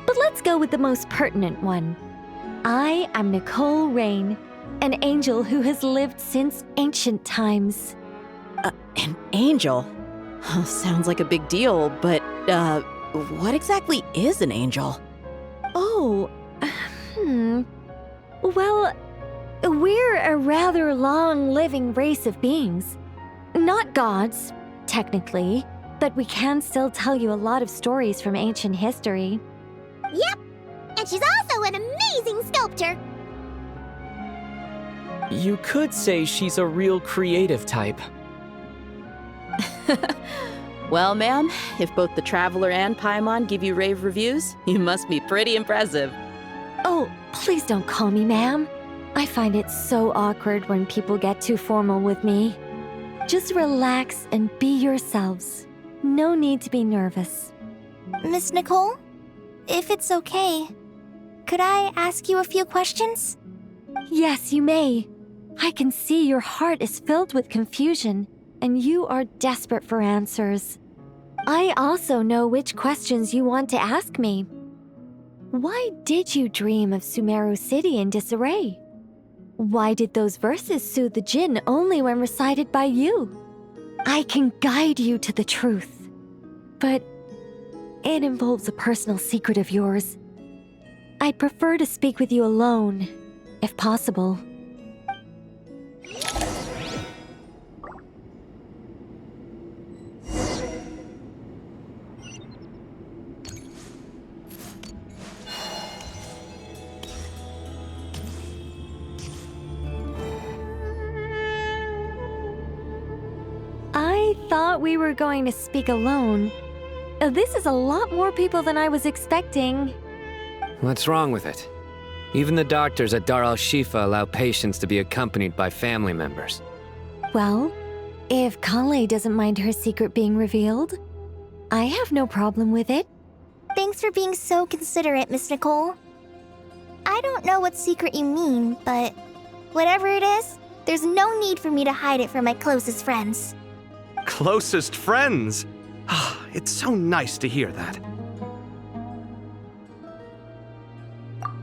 but let's go with the most pertinent one. I am Nicole Rain, an angel who has lived since ancient times. An angel? Sounds like a big deal, but, what exactly is an angel? Oh, Well, we're a rather long-living race of beings. Not gods, technically, but we can still tell you a lot of stories from ancient history. Yep, and she's also an amazing sculptor. You could say she's a real creative type. Well, ma'am, if both the Traveler and Paimon give you rave reviews, you must be pretty impressive. Oh, please don't call me ma'am. I find it so awkward when people get too formal with me. Just relax and be yourselves. No need to be nervous. Miss Nicole, if it's okay, could I ask you a few questions? Yes, you may. I can see your heart is filled with confusion, and you are desperate for answers. I also know which questions you want to ask me. Why did you dream of Sumeru City in disarray? Why did those verses soothe the djinn only when recited by you? I can guide you to the truth, but it involves a personal secret of yours. I'd prefer to speak with you alone, if possible. I thought we were going to speak alone, This is a lot more people than I was expecting. What's wrong with it? Even the doctors at Dar al-Shifa allow patients to be accompanied by family members. Well, if Kale doesn't mind her secret being revealed, I have no problem with it. Thanks for being so considerate, Miss Nicole. I don't know what secret you mean, but whatever it is, there's no need for me to hide it from my closest friends. Closest friends? It's so nice to hear that.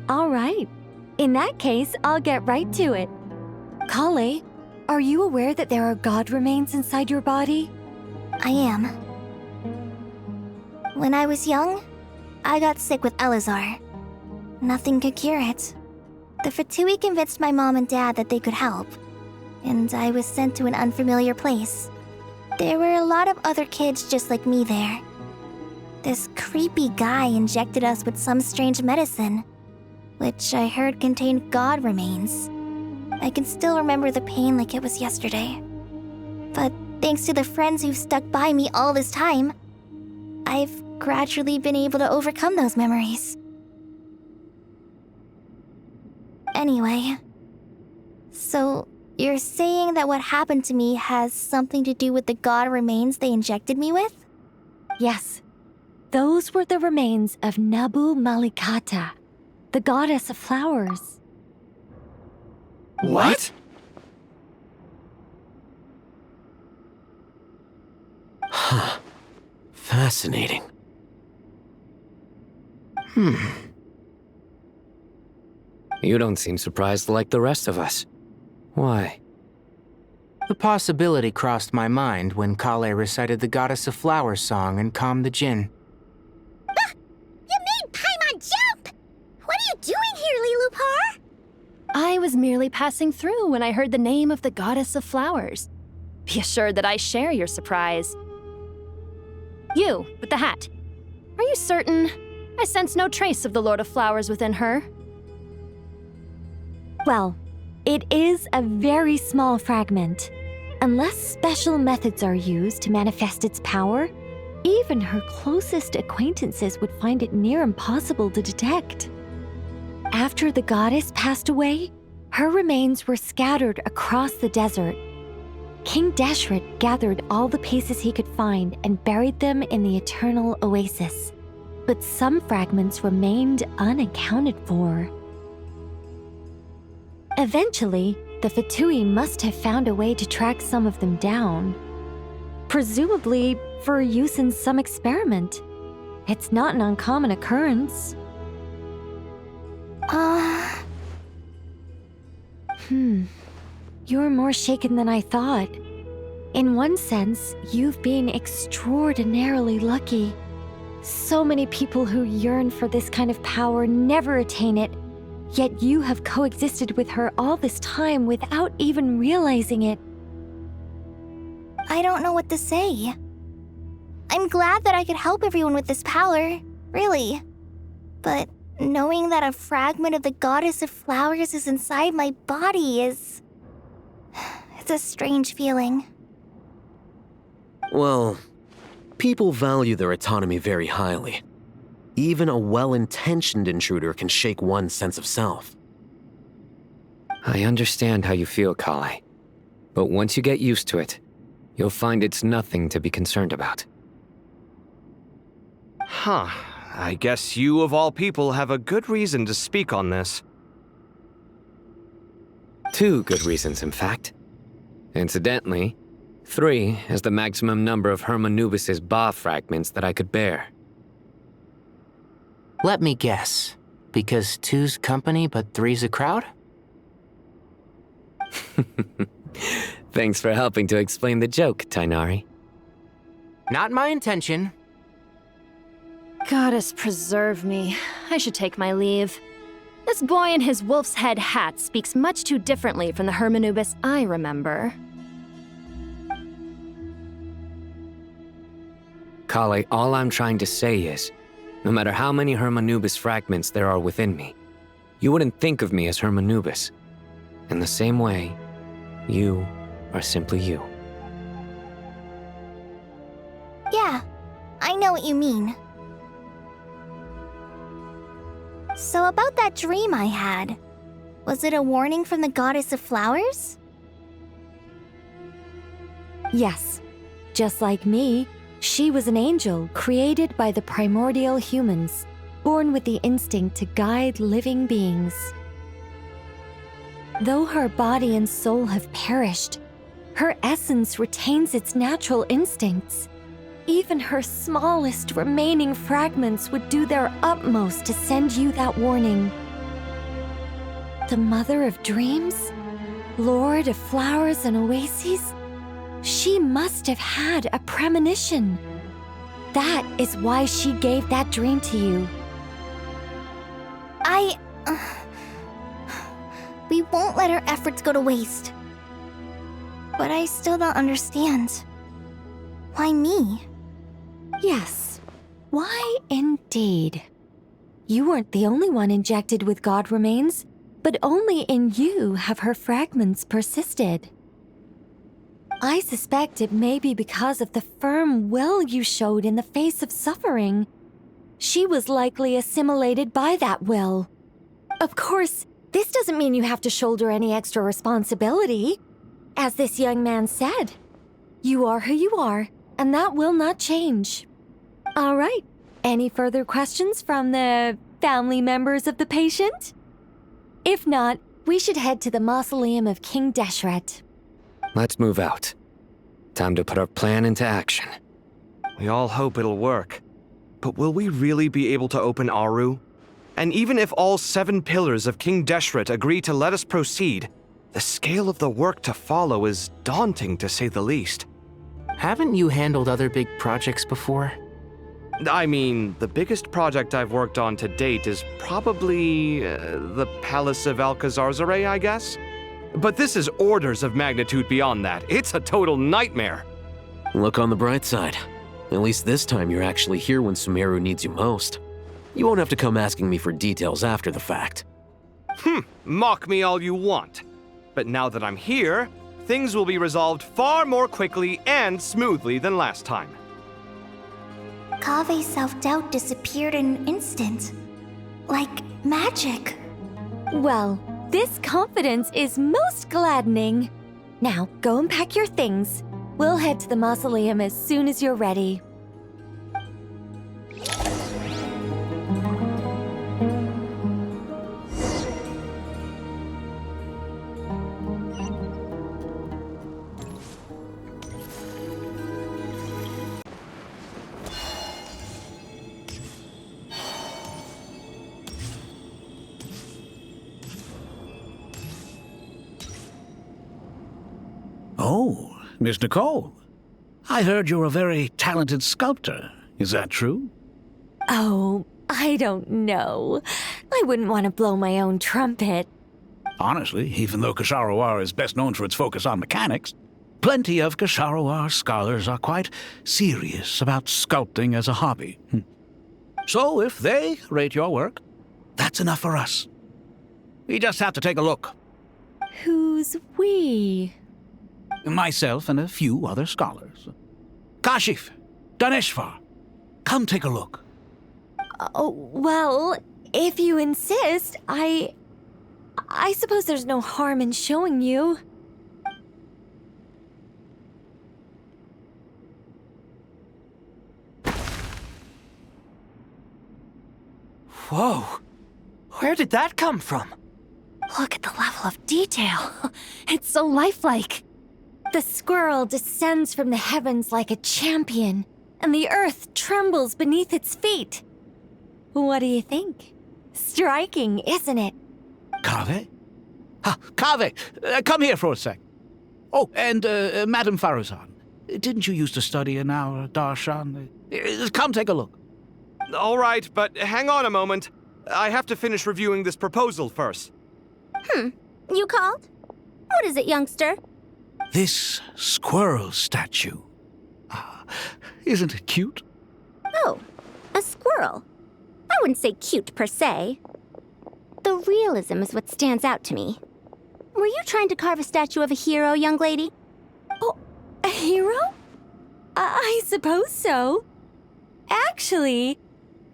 All right. In that case, I'll get right to it. Kale, are you aware that there are god remains inside your body? I am. When I was young, I got sick with Elazar. Nothing could cure it. The Fatui convinced my mom and dad that they could help, and I was sent to an unfamiliar place. There were a lot of other kids just like me there. This creepy guy injected us with some strange medicine, which I heard contained god remains. I can still remember the pain like it was yesterday. But thanks to the friends who've stuck by me all this time, I've gradually been able to overcome those memories. Anyway, so you're saying that what happened to me has something to do with the god remains they injected me with? Yes. Those were the remains of Nabu Malikata, the goddess of flowers. What? Huh. Fascinating. You don't seem surprised like the rest of us. Why? The possibility crossed my mind when Kale recited the Goddess of Flowers song and calmed the Jinn. You made Paimon jump! What are you doing here, Lilupar? I was merely passing through when I heard the name of the Goddess of Flowers. Be assured that I share your surprise. You, with the hat. Are you certain? I sense no trace of the Lord of Flowers within her. Well, it is a very small fragment. Unless special methods are used to manifest its power, even her closest acquaintances would find it near impossible to detect. After the goddess passed away, her remains were scattered across the desert. King Deshret gathered all the pieces he could find and buried them in the eternal oasis. But some fragments remained unaccounted for. Eventually, the Fatui must have found a way to track some of them down. Presumably for use in some experiment. It's not an uncommon occurrence. You're more shaken than I thought. In one sense, you've been extraordinarily lucky. So many people who yearn for this kind of power never attain it, yet you have coexisted with her all this time without even realizing it. I don't know what to say. I'm glad that I could help everyone with this power, really. But knowing that a fragment of the Goddess of Flowers is inside my body is... it's a strange feeling. Well, people value their autonomy very highly. Even a well-intentioned intruder can shake one's sense of self. I understand how you feel, Kale. But once you get used to it, you'll find it's nothing to be concerned about. Huh. I guess you, of all people, have a good reason to speak on this. 2 good reasons, in fact. Incidentally, 3 is the maximum number of Hermanubis' Ba fragments that I could bear. Let me guess. Because 2's company but 3's a crowd? Thanks for helping to explain the joke, Tighnari. Not my intention. Goddess preserve me. I should take my leave. This boy in his wolf's head hat speaks much too differently from the Hermanubis I remember. Kale, all I'm trying to say is, no matter how many Hermanubis fragments there are within me, you wouldn't think of me as Hermanubis. In the same way, you are simply you. Yeah, I know know what you mean. So about that dream I had, was it a warning from the Goddess of Flowers? Yes. Just like me, she was an angel created by the primordial humans, born with the instinct to guide living beings. Though her body and soul have perished, her essence retains its natural instincts. Even her smallest remaining fragments would do their utmost to send you that warning. The Mother of Dreams? Lord of Flowers and Oases? She must have had a premonition. That is why she gave that dream to you. We won't let our efforts go to waste. But I still don't understand. Why me? Yes. Why indeed? You weren't the only one injected with god remains, but only in you have her fragments persisted. I suspect it may be because of the firm will you showed in the face of suffering. She was likely assimilated by that will. Of course, this doesn't mean you have to shoulder any extra responsibility. As this young man said, you are who you are, and that will not change. All right, any further questions from the family members of the patient? If not, we should head to the mausoleum of King Deshret. Let's move out. Time to put our plan into action. We all hope it'll work. But will we really be able to open Aru? And even if all 7 pillars of King Deshret agree to let us proceed, the scale of the work to follow is daunting, to say the least. Haven't you handled other big projects before? I mean, the biggest project I've worked on to date is probably the Palace of Alcazarzaray, I guess? But this is orders of magnitude beyond that. It's a total nightmare. Look on the bright side. At least this time you're actually here when Sumeru needs you most. You won't have to come asking me for details after the fact. Mock me all you want. But now that I'm here, things will be resolved far more quickly and smoothly than last time. Kave's self-doubt disappeared in an instant. Like magic. Well, this confidence is most gladdening. Now, go and pack your things. We'll head to the mausoleum as soon as you're ready. Oh, Miss Nicole. I heard you're a very talented sculptor. Is that true? Oh, I don't know. I wouldn't want to blow my own trumpet. Honestly, even though Kasharawar is best known for its focus on mechanics, plenty of Kasharawar scholars are quite serious about sculpting as a hobby. So if they rate your work, that's enough for us. We just have to take a look. Who's we? Myself and a few other scholars. Kashif, Daneshvar, come take a look. Oh, well, if you insist, I suppose there's no harm in showing you. Whoa! Where did that come from? Look at the level of detail. It's so lifelike. The squirrel descends from the heavens like a champion, and the earth trembles beneath its feet. What do you think? Striking, isn't it? Kave? Kave, come here for a sec. Oh, and Madame Faruzan, didn't you used to study in our darshan? Come take a look. All right, but hang on a moment. I have to finish reviewing this proposal first. You called? What is it, youngster? This squirrel statue. Isn't it cute? Oh, a squirrel. I wouldn't say cute per se. The realism is what stands out to me. Were you trying to carve a statue of a hero, young lady? Oh, a hero? I suppose so. actually,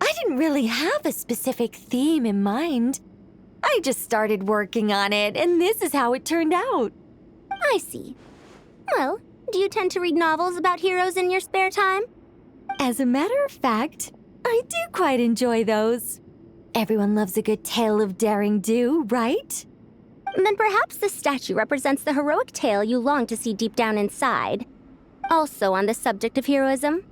I didn't really have a specific theme in mind. I just started working on it, and this is how it turned out. I see. Well, do you tend to read novels about heroes in your spare time? As a matter of fact, I do quite enjoy those. Everyone loves a good tale of daring do, right? Then perhaps this statue represents the heroic tale you long to see deep down inside. Also on the subject of heroism,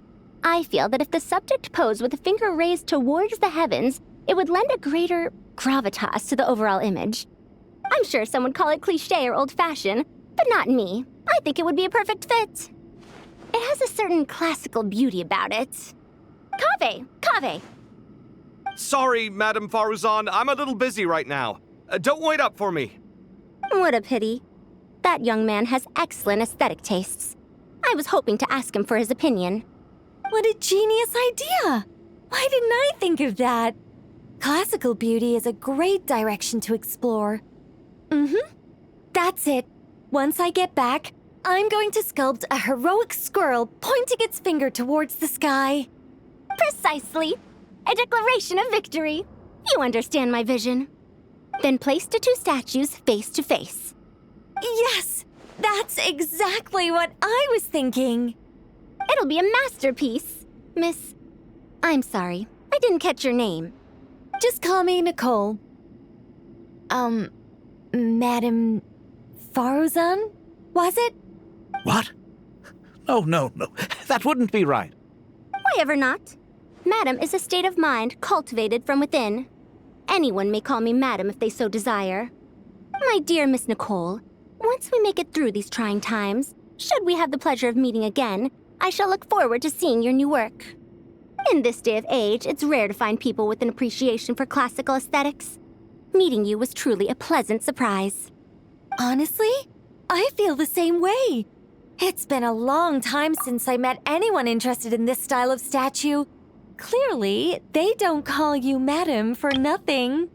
I feel that if the subject posed with a finger raised towards the heavens, it would lend a greater gravitas to the overall image. I'm sure some would call it cliché or old-fashioned, but not me. I think it would be a perfect fit. It has a certain classical beauty about it. Kaveh! Sorry, Madame Faruzan, I'm a little busy right now. Don't wait up for me. What a pity. That young man has excellent aesthetic tastes. I was hoping to ask him for his opinion. What a genius idea! Why didn't I think of that? Classical beauty is a great direction to explore. That's it. Once I get back, I'm going to sculpt a heroic squirrel pointing its finger towards the sky. Precisely. A declaration of victory. You understand my vision. Then place the two statues face to face. Yes! That's exactly what I was thinking. It'll be a masterpiece. Miss... I'm sorry. I didn't catch your name. Just call me Nicole. Madame Faruzan? Was it? What? No. That wouldn't be right. Why ever not? Madam is a state of mind cultivated from within. Anyone may call me Madam if they so desire. My dear Miss Nicole, once we make it through these trying times, should we have the pleasure of meeting again, I shall look forward to seeing your new work. In this day of age, it's rare to find people with an appreciation for classical aesthetics. Meeting you was truly a pleasant surprise. Honestly, I feel the same way. It's been a long time since I met anyone interested in this style of statue. Clearly, they don't call you Madam for nothing.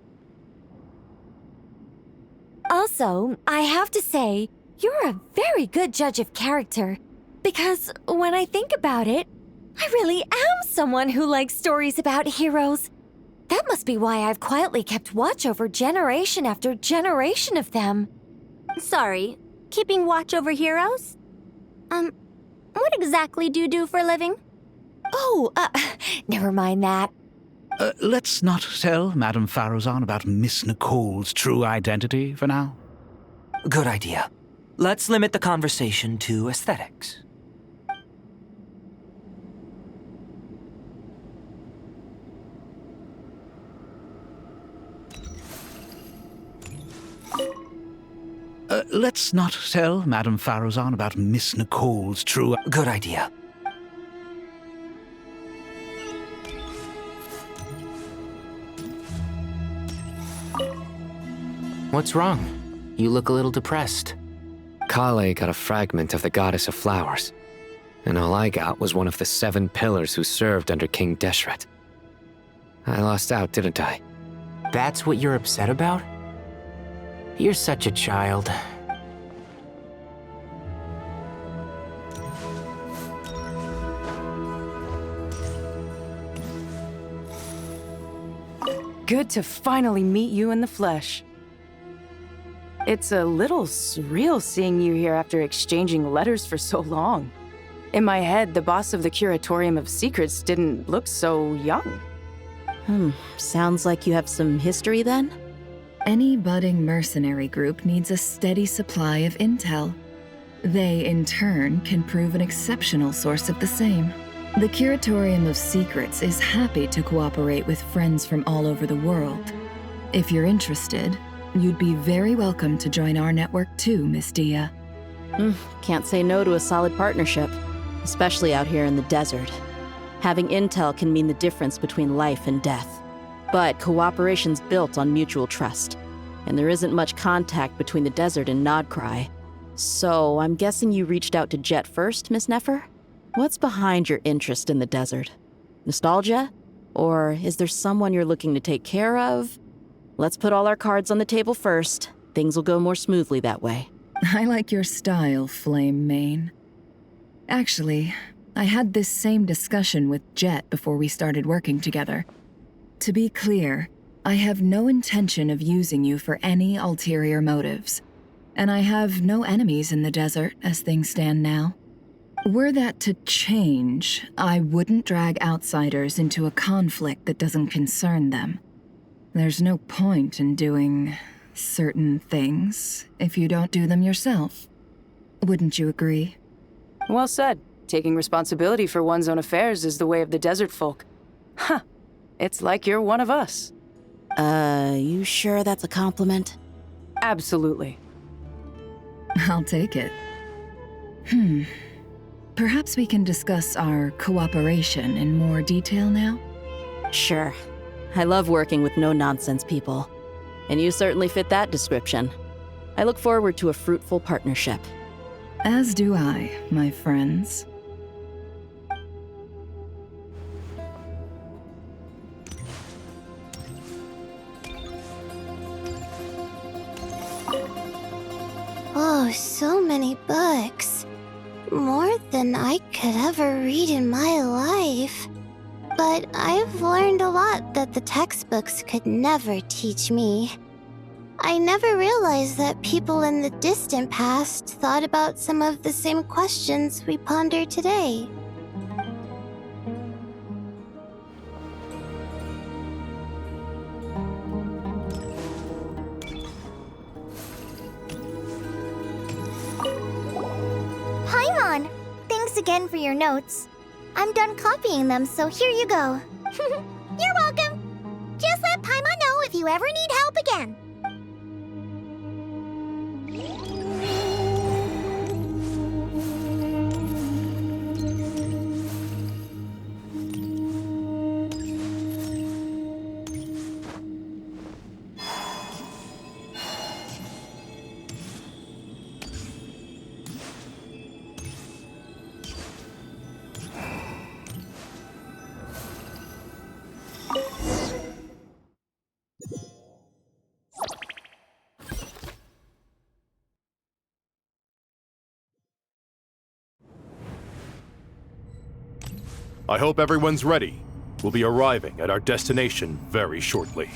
Also, I have to say, you're a very good judge of character. Because when I think about it, I really am someone who likes stories about heroes. That must be why I've quietly kept watch over generation after generation of them. Sorry, keeping watch over heroes? What exactly do you do for a living? Oh, never mind that. Let's not tell Madame Faruzan about Miss Nicole's true identity for now. Good idea. Let's limit the conversation to aesthetics. Let's not tell Madame Faruzan about Miss Nicole's true... Good idea. What's wrong? You look a little depressed. Kale got a fragment of the goddess of flowers, and all I got was one of the 7 pillars who served under King Deshret. I lost out, didn't I? That's what you're upset about? You're such a child. Good to finally meet you in the flesh. It's a little surreal seeing you here after exchanging letters for so long. In my head, the boss of the Curatorium of Secrets didn't look so young. Sounds like you have some history then? Any budding mercenary group needs a steady supply of intel. They, in turn, can prove an exceptional source of the same. The Curatorium of Secrets is happy to cooperate with friends from all over the world. If you're interested, you'd be very welcome to join our network too, Miss Dia. Can't say no to a solid partnership, especially out here in the desert. Having intel can mean the difference between life and death. But cooperation's built on mutual trust, and there isn't much contact between the desert and Nodcry. So I'm guessing you reached out to Jeth first, Miss Nefer? What's behind your interest in the desert? Nostalgia? Or is there someone you're looking to take care of? Let's put all our cards on the table first. Things will go more smoothly that way. I like your style, Flame Mane. Actually, I had this same discussion with Jeth before we started working together. To be clear, I have no intention of using you for any ulterior motives, and I have no enemies in the desert as things stand now. Were that to change, I wouldn't drag outsiders into a conflict that doesn't concern them. There's no point in doing certain things if you don't do them yourself. Wouldn't you agree? Well said. Taking responsibility for one's own affairs is the way of the desert folk. Huh. It's like you're one of us. You sure that's a compliment? Absolutely. I'll take it. Perhaps we can discuss our cooperation in more detail now? Sure. I love working with no-nonsense people. And you certainly fit that description. I look forward to a fruitful partnership. As do I, my friends. Oh, so many books. More than I could ever read in my life. But I've learned a lot that the textbooks could never teach me. I never realized that people in the distant past thought about some of the same questions we ponder today. Paimon! Thanks again for your notes. I'm done copying them, so here you go. You're welcome. Just let Paimon know if you ever need help again. I hope everyone's ready. We'll be arriving at our destination very shortly.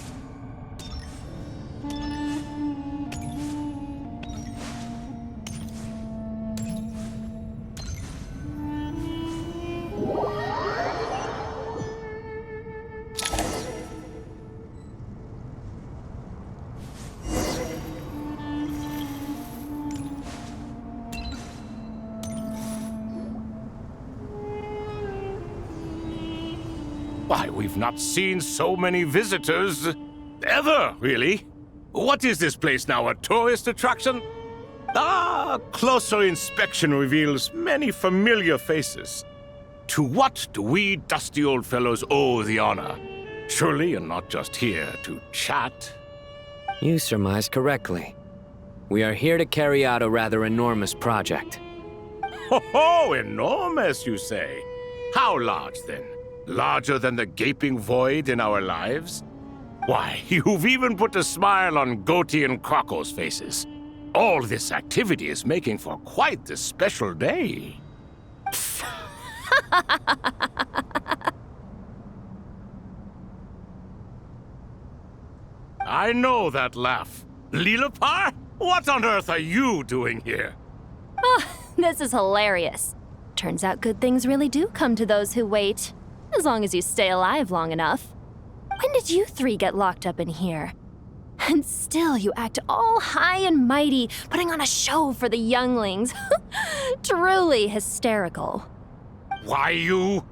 Why, we've not seen so many visitors ever, really. What is this place now, a tourist attraction? Ah, closer inspection reveals many familiar faces. To what do we dusty old fellows owe the honor? Surely you're not just here to chat. You surmise correctly. We are here to carry out a rather enormous project. Ho, enormous, you say? How large, then? Larger than the gaping void in our lives? Why, you've even put a smile on Goatee and Crocco's faces. All this activity is making for quite the special day. I know that laugh. Lilupar? What on earth are you doing here? Oh, this is hilarious. Turns out good things really do come to those who wait. As long as you stay alive long enough. When did you three get locked up in here? And still you act all high and mighty, putting on a show for the younglings. Truly hysterical. Why, you...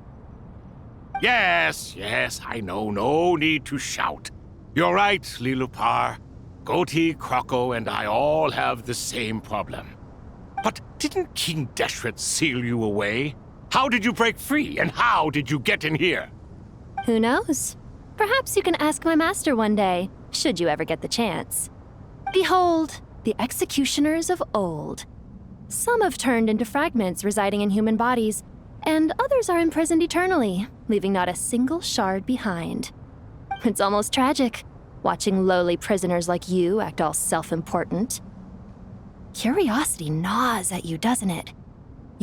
Yes, I know. No need to shout. You're right, Lilupar. Goatee, Crocco, and I all have the same problem. But didn't King Deshret seal you away? How did you break free, and how did you get in here? Who knows? Perhaps you can ask my master one day, should you ever get the chance. Behold, the executioners of old. Some have turned into fragments residing in human bodies, and others are imprisoned eternally, leaving not a single shard behind. It's almost tragic, watching lowly prisoners like you act all self-important. Curiosity gnaws at you, doesn't it?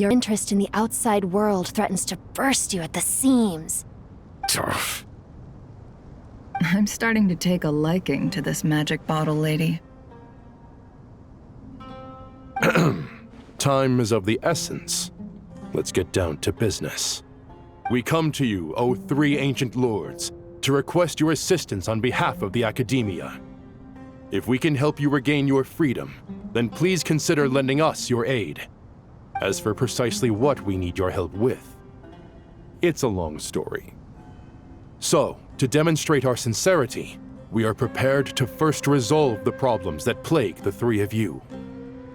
Your interest in the outside world threatens to burst you at the seams. I'm starting to take a liking to this magic bottle lady. Time is of the essence. Let's get down to business. We come to you, O three ancient lords, to request your assistance on behalf of the Academia. If we can help you regain your freedom, then please consider lending us your aid. As for precisely what we need your help with, it's a long story. So, to demonstrate our sincerity, we are prepared to first resolve the problems that plague the three of you.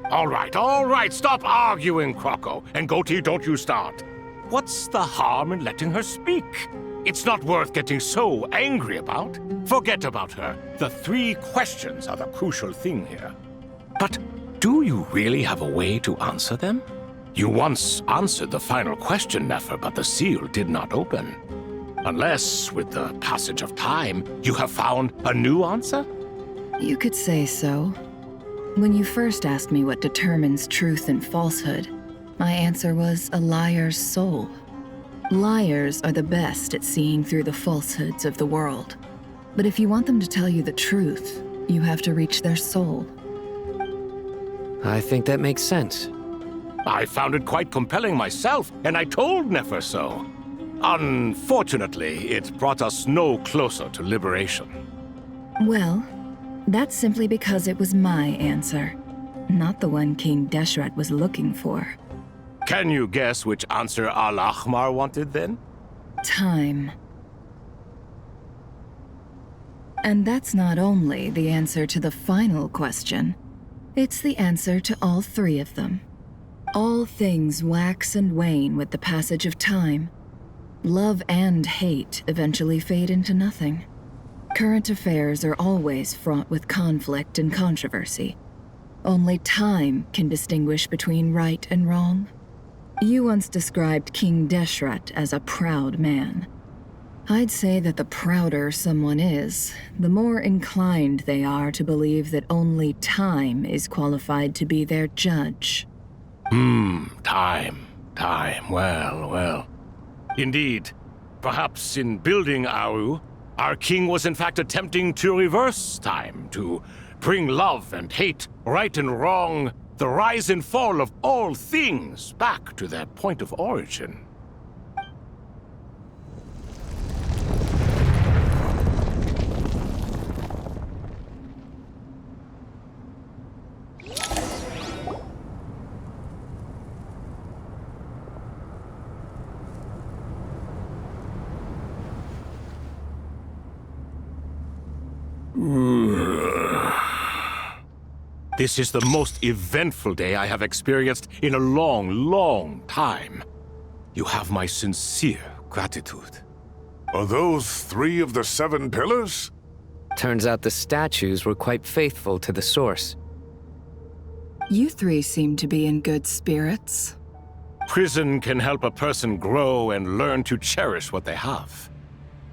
All right, stop arguing, Croco. And Goatee, don't you start. What's the harm in letting her speak? It's not worth getting so angry about. Forget about her. The three questions are the crucial thing here. But do you really have a way to answer them? You once answered the final question, Nefer, but the seal did not open. Unless, with the passage of time, you have found a new answer? You could say so. When you first asked me what determines truth and falsehood, my answer was a liar's soul. Liars are the best at seeing through the falsehoods of the world. But if you want them to tell you the truth, you have to reach their soul. I think that makes sense. I found it quite compelling myself, and I told Nefer so. Unfortunately, it brought us no closer to liberation. Well, that's simply because it was my answer, not the one King Deshret was looking for. Can you guess which answer Al-Ahmar wanted then? Time. And that's not only the answer to the final question, it's the answer to all three of them. All things wax and wane with the passage of time. Love and hate eventually fade into nothing. Current affairs are always fraught with conflict and controversy. Only time can distinguish between right and wrong. You once described King Deshret as a proud man. I'd say that the prouder someone is, the more inclined they are to believe that only time is qualified to be their judge. Time. Well. Indeed. Perhaps in building Aru, our king was in fact attempting to reverse time, to bring love and hate, right and wrong, the rise and fall of all things back to their point of origin. This is the most eventful day I have experienced in a long time. You have my sincere gratitude. Are those 3 of the 7 pillars? Turns out the statues were quite faithful to the source. You three seem to be in good spirits. Prison can help a person grow and learn to cherish what they have.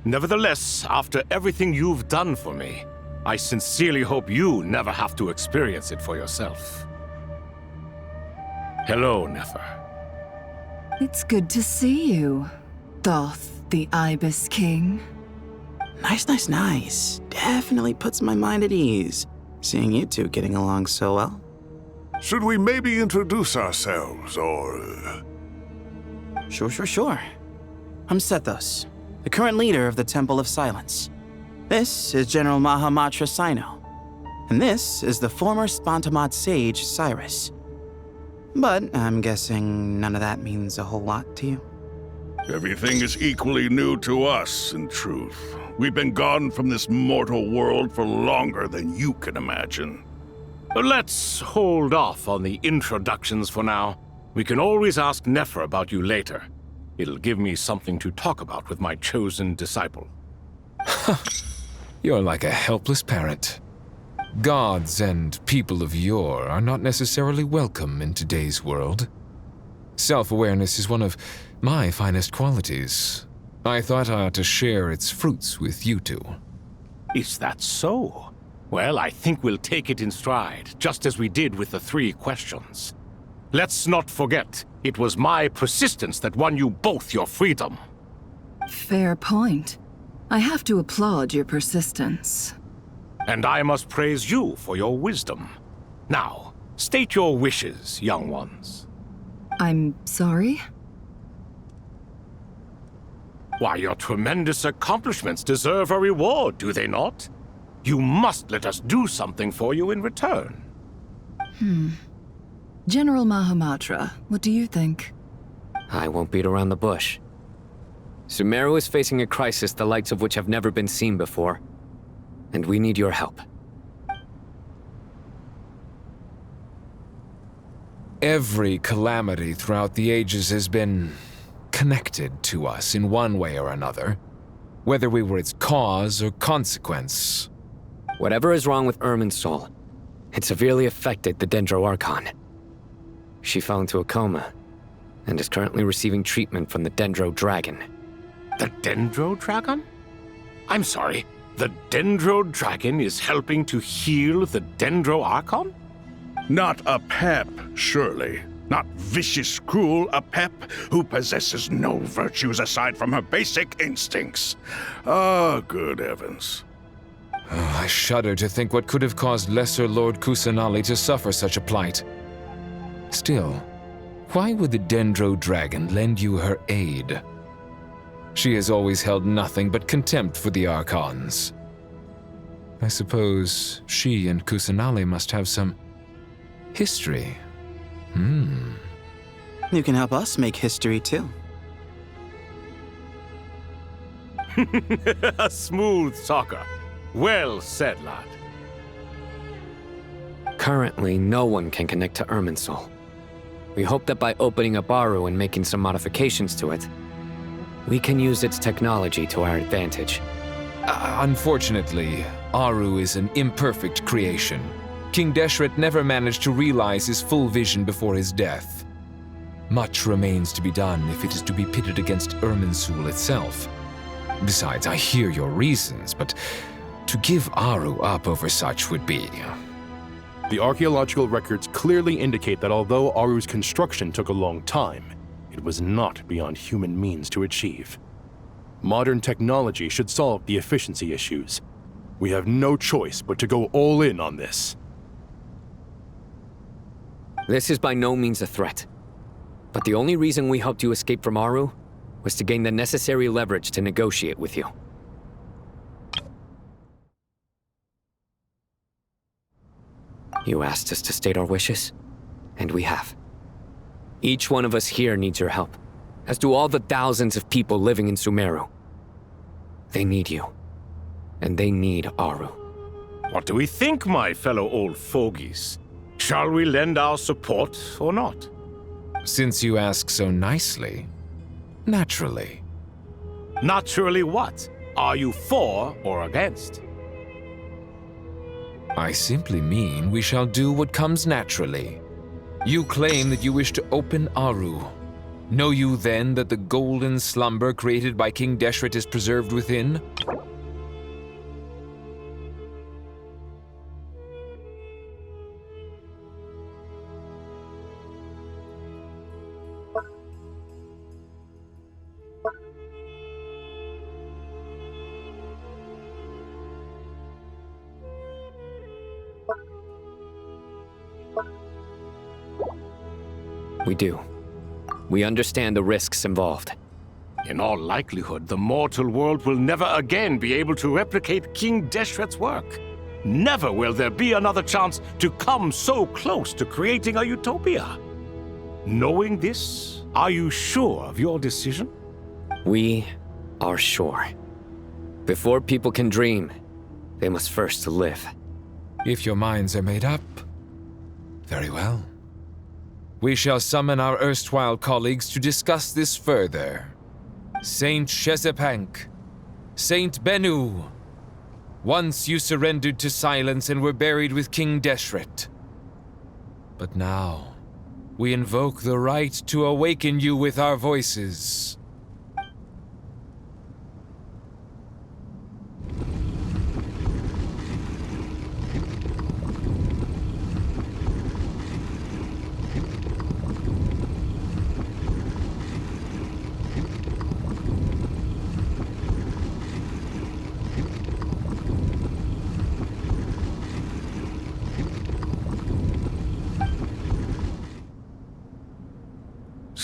Nevertheless, after everything you've done for me, I sincerely hope you never have to experience it for yourself. Hello, Nefer. It's good to see you, Thoth, the Ibis King. Nice. Definitely puts my mind at ease, seeing you two getting along so well. Should we maybe introduce ourselves, or... Sure. I'm Sethos, the current leader of the Temple of Silence. This is General Mahamatra Sino, and this is the former Spantamot sage, Cyrus. But I'm guessing none of that means a whole lot to you. Everything is equally new to us, in truth. We've been gone from this mortal world for longer than you can imagine. Let's hold off on the introductions for now. We can always ask Nefer about you later. It'll give me something to talk about with my chosen disciple. You're like a helpless parent. Gods and people of yore are not necessarily welcome in today's world. Self-awareness is one of my finest qualities. I thought I ought to share its fruits with you two. Is that so? Well, I think we'll take it in stride, just as we did with the 3 questions. Let's not forget, It was my persistence that won you both your freedom. Fair point. I have to applaud your persistence. And I must praise you for your wisdom. Now, state your wishes, young ones. I'm sorry? Why, your tremendous accomplishments deserve a reward, do they not? You must let us do something for you in return. General Mahamatra, what do you think? I won't beat around the bush. Sumeru is facing a crisis the likes of which have never been seen before, and we need your help. Every calamity throughout the ages has been connected to us in one way or another, whether we were its cause or consequence. Whatever is wrong with Irminsul, it severely affected the Dendro Archon. She fell into a coma, and is currently receiving treatment from the Dendro Dragon. The Dendro Dragon? I'm sorry, the Dendro Dragon is helping to heal the Dendro Archon? Not Apep, surely. Not vicious, cruel Apep, who possesses no virtues aside from her basic instincts. Ah, good heavens. Oh, I shudder to think what could have caused Lesser Lord Kusanali to suffer such a plight. Still, why would the Dendro Dragon lend you her aid? She has always held nothing but contempt for the Archons. I suppose she and Kusanali must have some history. You can help us make history too. A smooth talker. Well said, lad. Currently, no one can connect to Irminsul. We hope that by opening up Aru and making some modifications to it, we can use its technology to our advantage. Unfortunately, Aru is an imperfect creation. King Deshret never managed to realize his full vision before his death. Much remains to be done if it is to be pitted against Irminsul itself. Besides, I hear your reasons, but to give Aru up over such would be... The archaeological records clearly indicate that although Aru's construction took a long time, it was not beyond human means to achieve. Modern technology should solve the efficiency issues. We have no choice but to go all in on this. This is by no means a threat. But the only reason we helped you escape from Aru was to gain the necessary leverage to negotiate with you. You asked us to state our wishes, and we have. Each one of us here needs your help, as do all the thousands of people living in Sumeru. They need you, and they need Aru. What do we think, my fellow old fogies? Shall we lend our support or not? Since you ask so nicely, naturally. Naturally what? Are you for or against? I simply mean we shall do what comes naturally. You claim that you wish to open Aru. Know you then that the golden slumber created by King Deshret is preserved within? We do. We understand the risks involved. In all likelihood, the mortal world will never again be able to replicate King Deshret's work. Never will there be another chance to come so close to creating a utopia. Knowing this, are you sure of your decision? We are sure. Before people can dream, they must first live. If your minds are made up, very well. We shall summon our erstwhile colleagues to discuss this further. Saint Shezepank, Saint Bennu, once you surrendered to silence and were buried with King Deshret. But now, we invoke the right to awaken you with our voices.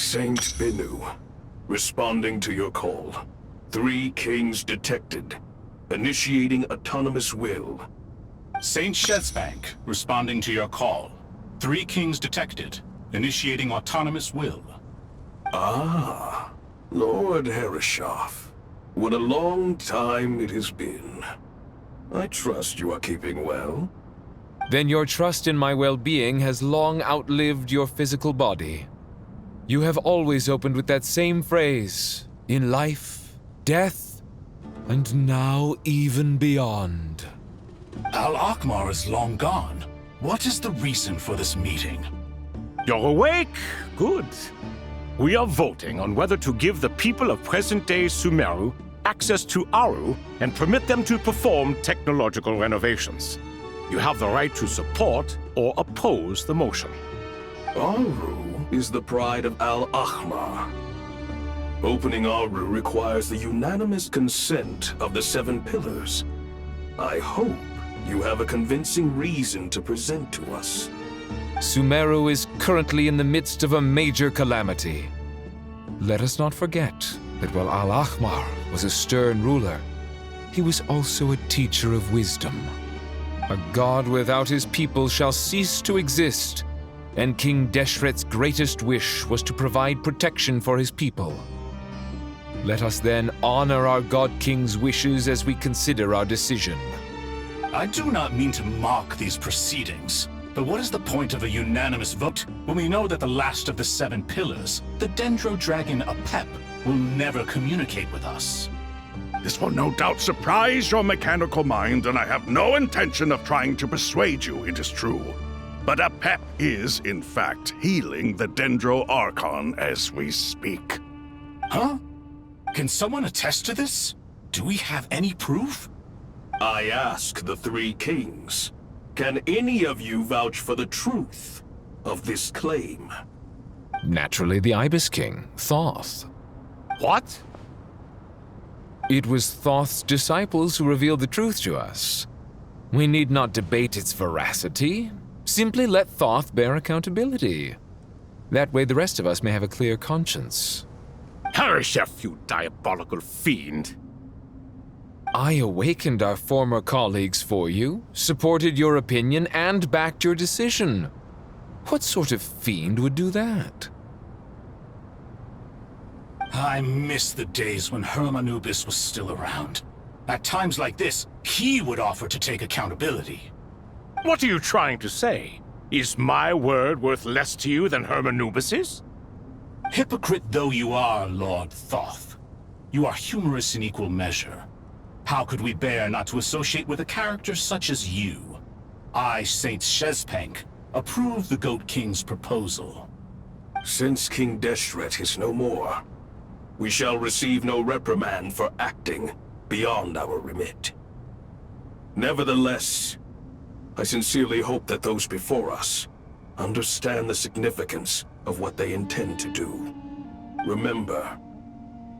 Saint Binu, responding to your call. 3 kings detected. Initiating autonomous will. Saint Shezbank, responding to your call. 3 kings detected. Initiating autonomous will. Ah, Lord Herreshoff. What a long time it has been. I trust you are keeping well. Then your trust in my well-being has long outlived your physical body. You have always opened with that same phrase, in life, death, and now even beyond. Al-Akmar is long gone. What is the reason for this meeting? You're awake? Good. We are voting on whether to give the people of present-day Sumeru access to Aru and permit them to perform technological renovations. You have the right to support or oppose the motion. Aru is the pride of Al-Ahmar. Opening Aru requires the unanimous consent of the 7 pillars. I hope you have a convincing reason to present to us. Sumeru is currently in the midst of a major calamity. Let us not forget that while Al-Ahmar was a stern ruler, he was also a teacher of wisdom. A god without his people shall cease to exist, and King Deshret's greatest wish was to provide protection for his people. Let us then honor our God King's wishes as we consider our decision. I do not mean to mock these proceedings, but what is the point of a unanimous vote when we know that the last of the 7 pillars, the Dendro Dragon Apep, will never communicate with us? This will no doubt surprise your mechanical mind, and I have no intention of trying to persuade you it is true. But Apep is, in fact, healing the Dendro Archon as we speak. Huh? Can someone attest to this? Do we have any proof? I ask the 3 kings. Can any of you vouch for the truth of this claim? Naturally, the Ibis King, Thoth. What? It was Thoth's disciples who revealed the truth to us. We need not debate its veracity. Simply let Thoth bear accountability. That way the rest of us may have a clear conscience. Herreshoff, you diabolical fiend! I awakened our former colleagues for you, supported your opinion, and backed your decision. What sort of fiend would do that? I miss the days when Hermanubis was still around. At times like this, he would offer to take accountability. What are you trying to say? Is my word worth less to you than Hermanubis's? Hypocrite though you are, Lord Thoth, you are humorous in equal measure. How could we bear not to associate with a character such as you? I, Saint Shezbank, approve the Goat King's proposal. Since King Deshret is no more, we shall receive no reprimand for acting beyond our remit. Nevertheless, I sincerely hope that those before us understand the significance of what they intend to do. Remember,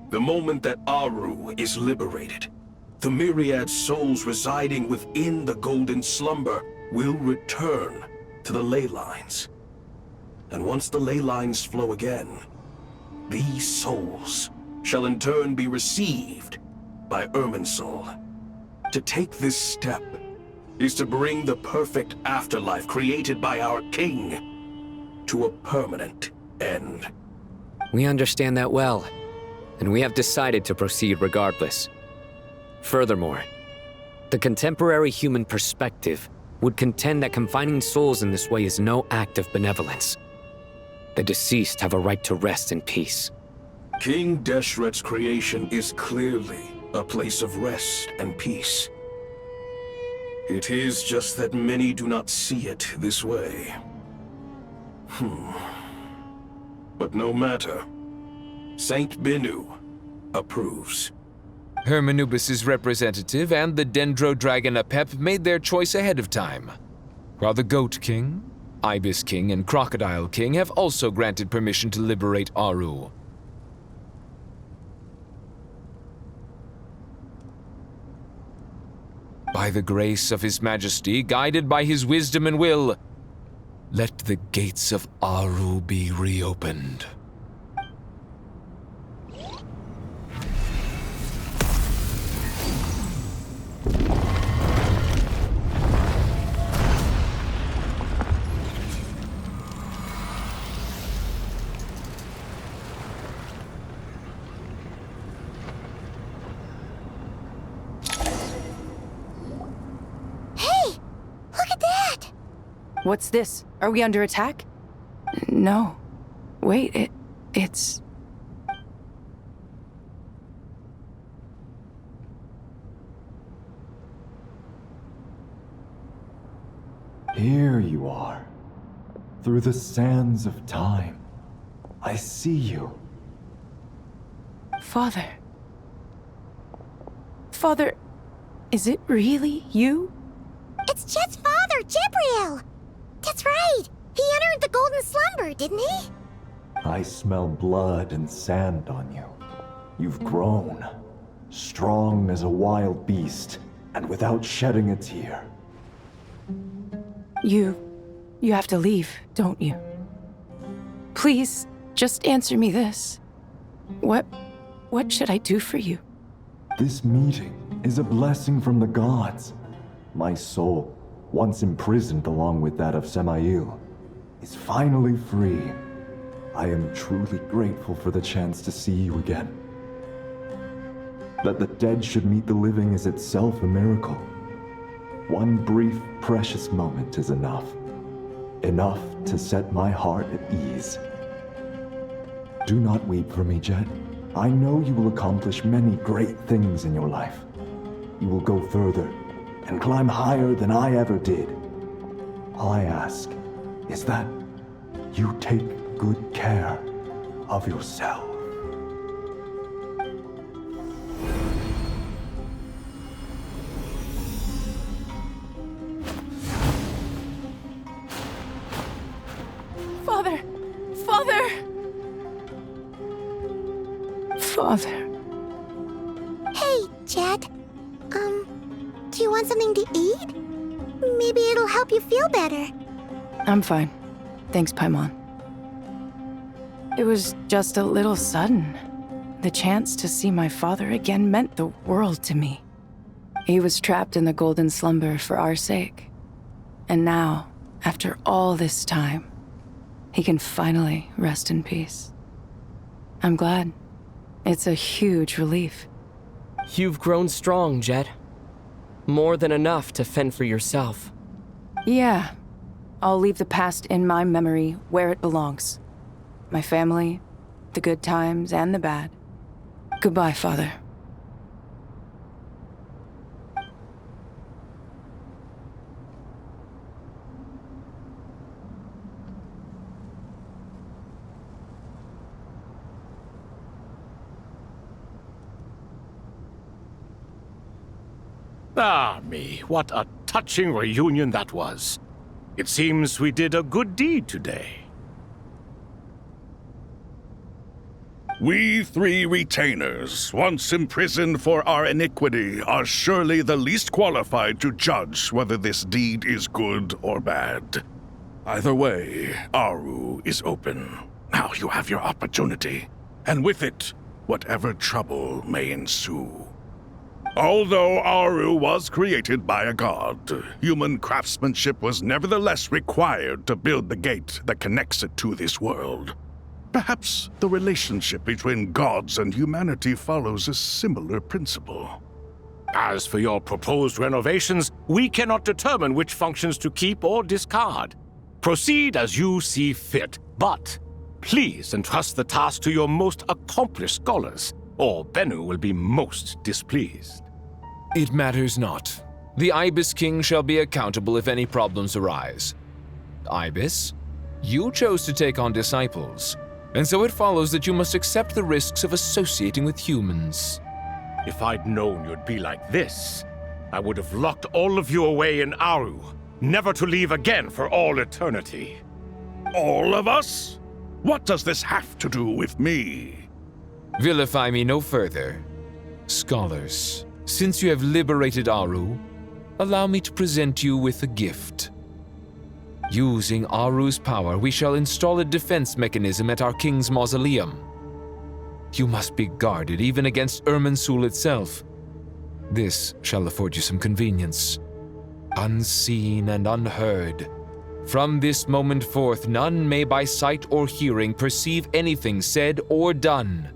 the moment that Aru is liberated, the myriad souls residing within the golden slumber will return to the ley lines. And once the ley lines flow again, these souls shall in turn be received by Irminsul. To take this step is to bring the perfect afterlife created by our king to a permanent end. We understand that well, and we have decided to proceed regardless. Furthermore, the contemporary human perspective would contend that confining souls in this way is no act of benevolence. The deceased have a right to rest in peace. King Deshret's creation is clearly a place of rest and peace. It is just that many do not see it this way. But no matter. Saint Binu approves. Hermanubis' representative and the Dendro Dragon Apep made their choice ahead of time, while the Goat King, Ibis King, and Crocodile King have also granted permission to liberate Aru. By the grace of His Majesty, guided by his wisdom and will, let the gates of Aru be reopened. What's this? Are we under attack? No. Wait, it's... Here you are. Through the sands of time. I see you. Father. Father, is it really you? It's Jeth's father, Jibriel! That's right! He entered the golden slumber, didn't he? I smell blood and sand on you. You've grown. Strong as a wild beast, and without shedding a tear. You have to leave, don't you? Please, just answer me this. What should I do for you? This meeting is a blessing from the gods. My soul, once imprisoned along with that of Semail, is finally free. I am truly grateful for the chance to see you again. That the dead should meet the living is itself a miracle. One brief, precious moment is enough. Enough to set my heart at ease. Do not weep for me, Jeth. I know you will accomplish many great things in your life. You will go further and climb higher than I ever did. All I ask is that you take good care of yourself. Father! Father! Father. Hey, Jeth. Do you want something to eat? Maybe it'll help you feel better. I'm fine. Thanks, Paimon. It was just a little sudden. The chance to see my father again meant the world to me. He was trapped in the golden slumber for our sake. And now, after all this time, he can finally rest in peace. I'm glad. It's a huge relief. You've grown strong, Jeth. More than enough to fend for yourself. Yeah. I'll leave the past in my memory where it belongs. My family, the good times and the bad. Goodbye, Father. Ah, me, what a touching reunion that was. It seems we did a good deed today. We three retainers, once imprisoned for our iniquity, are surely the least qualified to judge whether this deed is good or bad. Either way, Aru is open. Now you have your opportunity, and with it, whatever trouble may ensue. Although Aru was created by a god, human craftsmanship was nevertheless required to build the gate that connects it to this world. Perhaps the relationship between gods and humanity follows a similar principle. As for your proposed renovations, we cannot determine which functions to keep or discard. Proceed as you see fit, but please entrust the task to your most accomplished scholars, or Bennu will be most displeased. It matters not. The Ibis King shall be accountable if any problems arise. Ibis, you chose to take on disciples, and so it follows that you must accept the risks of associating with humans. If I'd known you'd be like this, I would have locked all of you away in Aru, never to leave again for all eternity. All of us? What does this have to do with me? Vilify me no further. Scholars, since you have liberated Aru, allow me to present you with a gift. Using Aru's power, we shall install a defense mechanism at our king's mausoleum. You must be guarded even against Irminsul itself. This shall afford you some convenience. Unseen and unheard. From this moment forth, none may by sight or hearing perceive anything said or done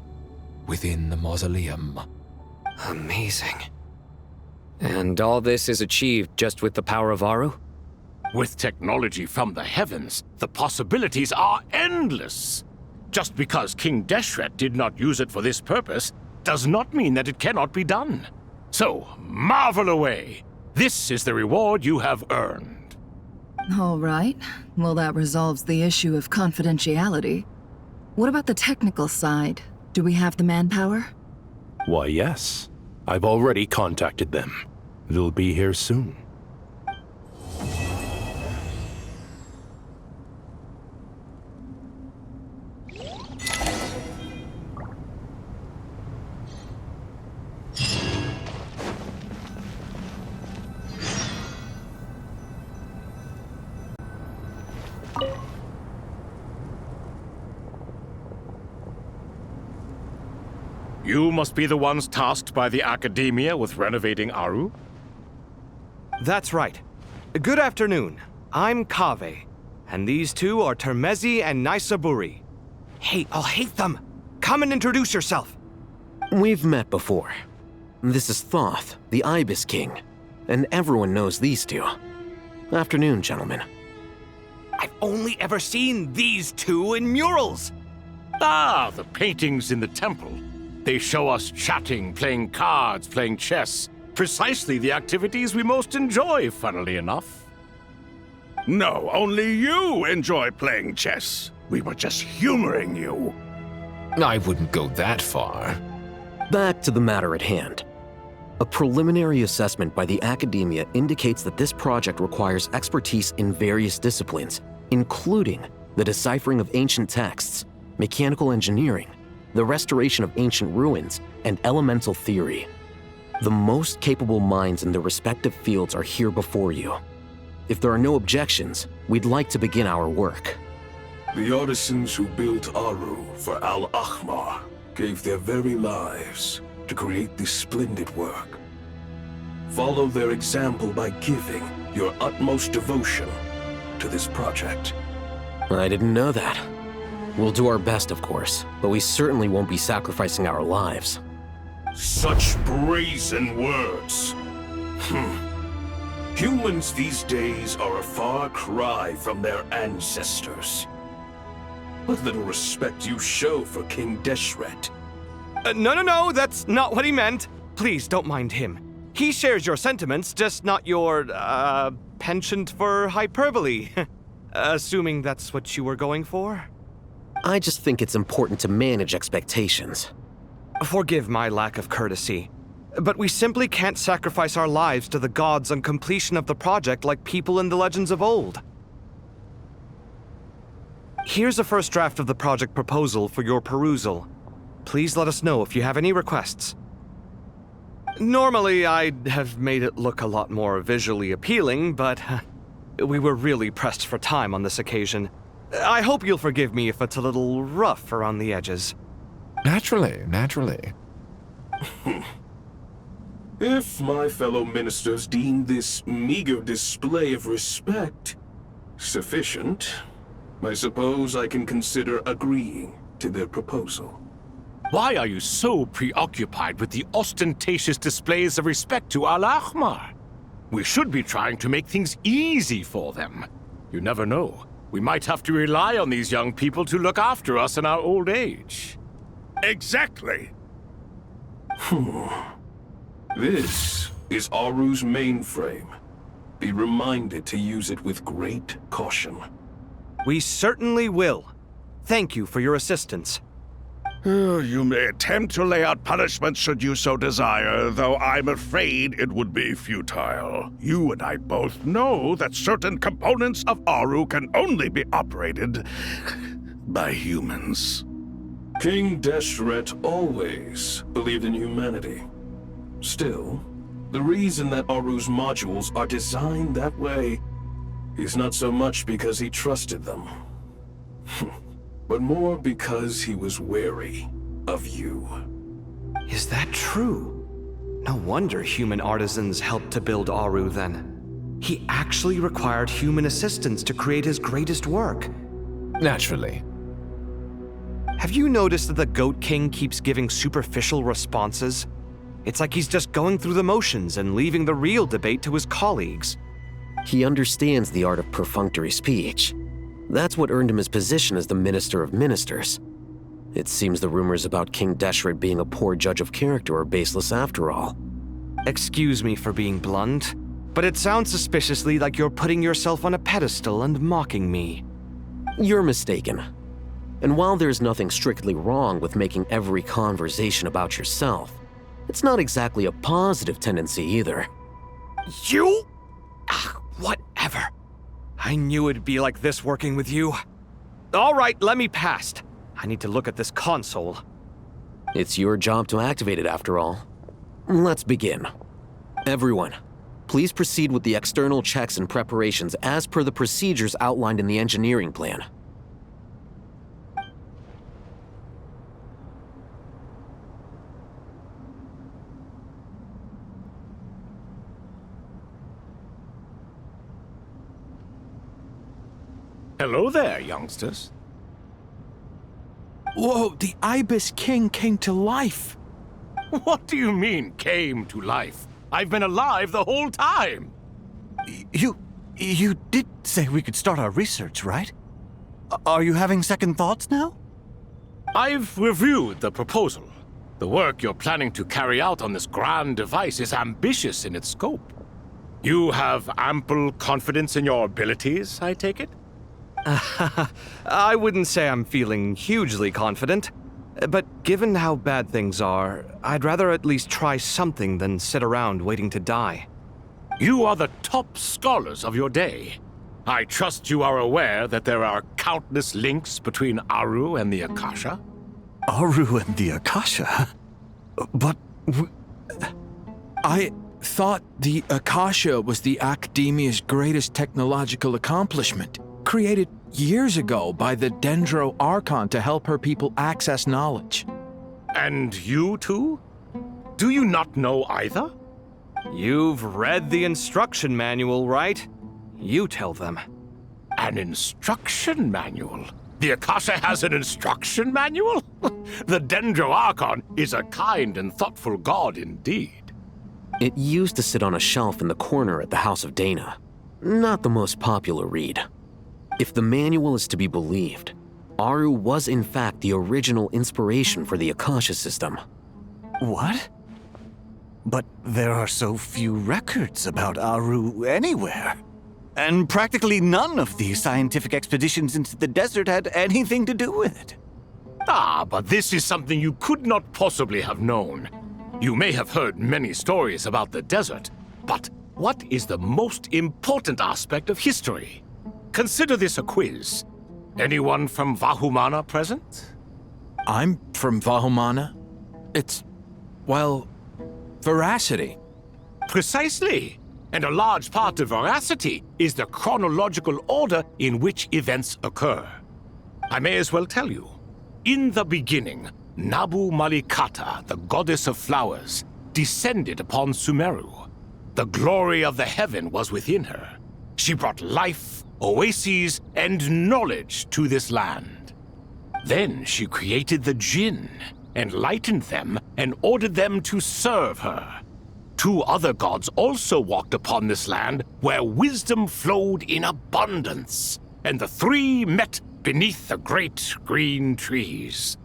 within the mausoleum. Amazing. And all this is achieved just with the power of Aru? With technology from the heavens, the possibilities are endless. Just because King Deshret did not use it for this purpose does not mean that it cannot be done. So, marvel away. This is the reward you have earned. All right. Well, that resolves the issue of confidentiality. What about the technical side? Do we have the manpower? Why, yes. I've already contacted them. They'll be here soon. You must be the ones tasked by the Academia with renovating Aru? That's right. Good afternoon. I'm Kaveh, and these two are Termezi and Naisaburi. Hey, I'll hate them! Come and introduce yourself! We've met before. This is Thoth, the Ibis King, and everyone knows these two. Afternoon, gentlemen. I've only ever seen these two in murals! Ah, the paintings in the temple. They show us chatting, playing cards, playing chess. Precisely the activities we most enjoy, funnily enough. No, only you enjoy playing chess. We were just humoring you. I wouldn't go that far. Back to the matter at hand. A preliminary assessment by the Academia indicates that this project requires expertise in various disciplines, including the deciphering of ancient texts, mechanical engineering, the restoration of ancient ruins, and elemental theory. The most capable minds in their respective fields are here before you. If there are no objections, we'd like to begin our work. The artisans who built Aru for Al-Ahmar gave their very lives to create this splendid work. Follow their example by giving your utmost devotion to this project. I didn't know that. We'll do our best, of course, but we certainly won't be sacrificing our lives. Such brazen words. Humans these days are a far cry from their ancestors. What little respect you show for King Deshret. No, that's not what he meant. Please, don't mind him. He shares your sentiments, just not your, penchant for hyperbole. Assuming that's what you were going for? I just think it's important to manage expectations. Forgive my lack of courtesy, but we simply can't sacrifice our lives to the gods on completion of the project like people in the legends of old. Here's a first draft of the project proposal for your perusal. Please let us know if you have any requests. Normally, I'd have made it look a lot more visually appealing, but we were really pressed for time on this occasion. I hope you'll forgive me if it's a little rough around the edges. Naturally. If my fellow ministers deem this meager display of respect sufficient, I suppose I can consider agreeing to their proposal. Why are you so preoccupied with the ostentatious displays of respect to Al-Ahmar? We should be trying to make things easy for them. You never know. We might have to rely on these young people to look after us in our old age. Exactly. This is Aru's mainframe. Be reminded to use it with great caution. We certainly will. Thank you for your assistance. You may attempt to lay out punishment should you so desire, though I'm afraid it would be futile. You and I both know that certain components of Aru can only be operated by humans. King Deshret always believed in humanity. Still, the reason that Aru's modules are designed that way is not so much because he trusted them, but more because he was wary of you. Is that true? No wonder human artisans helped to build Aru then. He actually required human assistance to create his greatest work. Naturally. Have you noticed that the Goat King keeps giving superficial responses? It's like he's just going through the motions and leaving the real debate to his colleagues. He understands the art of perfunctory speech. That's what earned him his position as the Minister of Ministers. It seems the rumors about King Deshret being a poor judge of character are baseless after all. Excuse me for being blunt, but it sounds suspiciously like you're putting yourself on a pedestal and mocking me. You're mistaken. And while there's nothing strictly wrong with making every conversation about yourself, it's not exactly a positive tendency either. You? Whatever. I knew it'd be like this working with you. All right, let me past. I need to look at this console. It's your job to activate it after all. Let's begin. Everyone, please proceed with the external checks and preparations as per the procedures outlined in the engineering plan. Hello there, youngsters. Whoa, the Ibis King came to life. What do you mean, came to life? I've been alive the whole time. You did say we could start our research, right? Are you having second thoughts now? I've reviewed the proposal. The work you're planning to carry out on this grand device is ambitious in its scope. You have ample confidence in your abilities, I take it? I wouldn't say I'm feeling hugely confident, but given how bad things are, I'd rather at least try something than sit around waiting to die. You are the top scholars of your day. I trust you are aware that there are countless links between Aru and the Akasha? Aru and the Akasha? But I thought the Akasha was the Academia's greatest technological accomplishment, created years ago by the Dendro Archon to help her people access knowledge. And you too? Do you not know either? You've read the instruction manual, right? You tell them. An instruction manual? The Akasha has an instruction manual? The Dendro Archon is a kind and thoughtful god indeed. It used to sit on a shelf in the corner at the House of Dana. Not the most popular read. If the manual is to be believed, Aru was in fact the original inspiration for the Akasha system. What? But there are so few records about Aru anywhere. And practically none of these scientific expeditions into the desert had anything to do with it. Ah, but this is something you could not possibly have known. You may have heard many stories about the desert, but what is the most important aspect of history? Consider this a quiz. Anyone from Vahumana present? I'm from Vahumana. It's, well, veracity. Precisely. And a large part of veracity is the chronological order in which events occur. I may as well tell you. In the beginning, Nabu Malikata, the goddess of flowers, descended upon Sumeru. The glory of the heaven was within her. She brought life, oases, and knowledge to this land. Then she created the Jinn, enlightened them, and ordered them to serve her. Two other gods also walked upon this land where wisdom flowed in abundance, and the three met beneath the great green trees.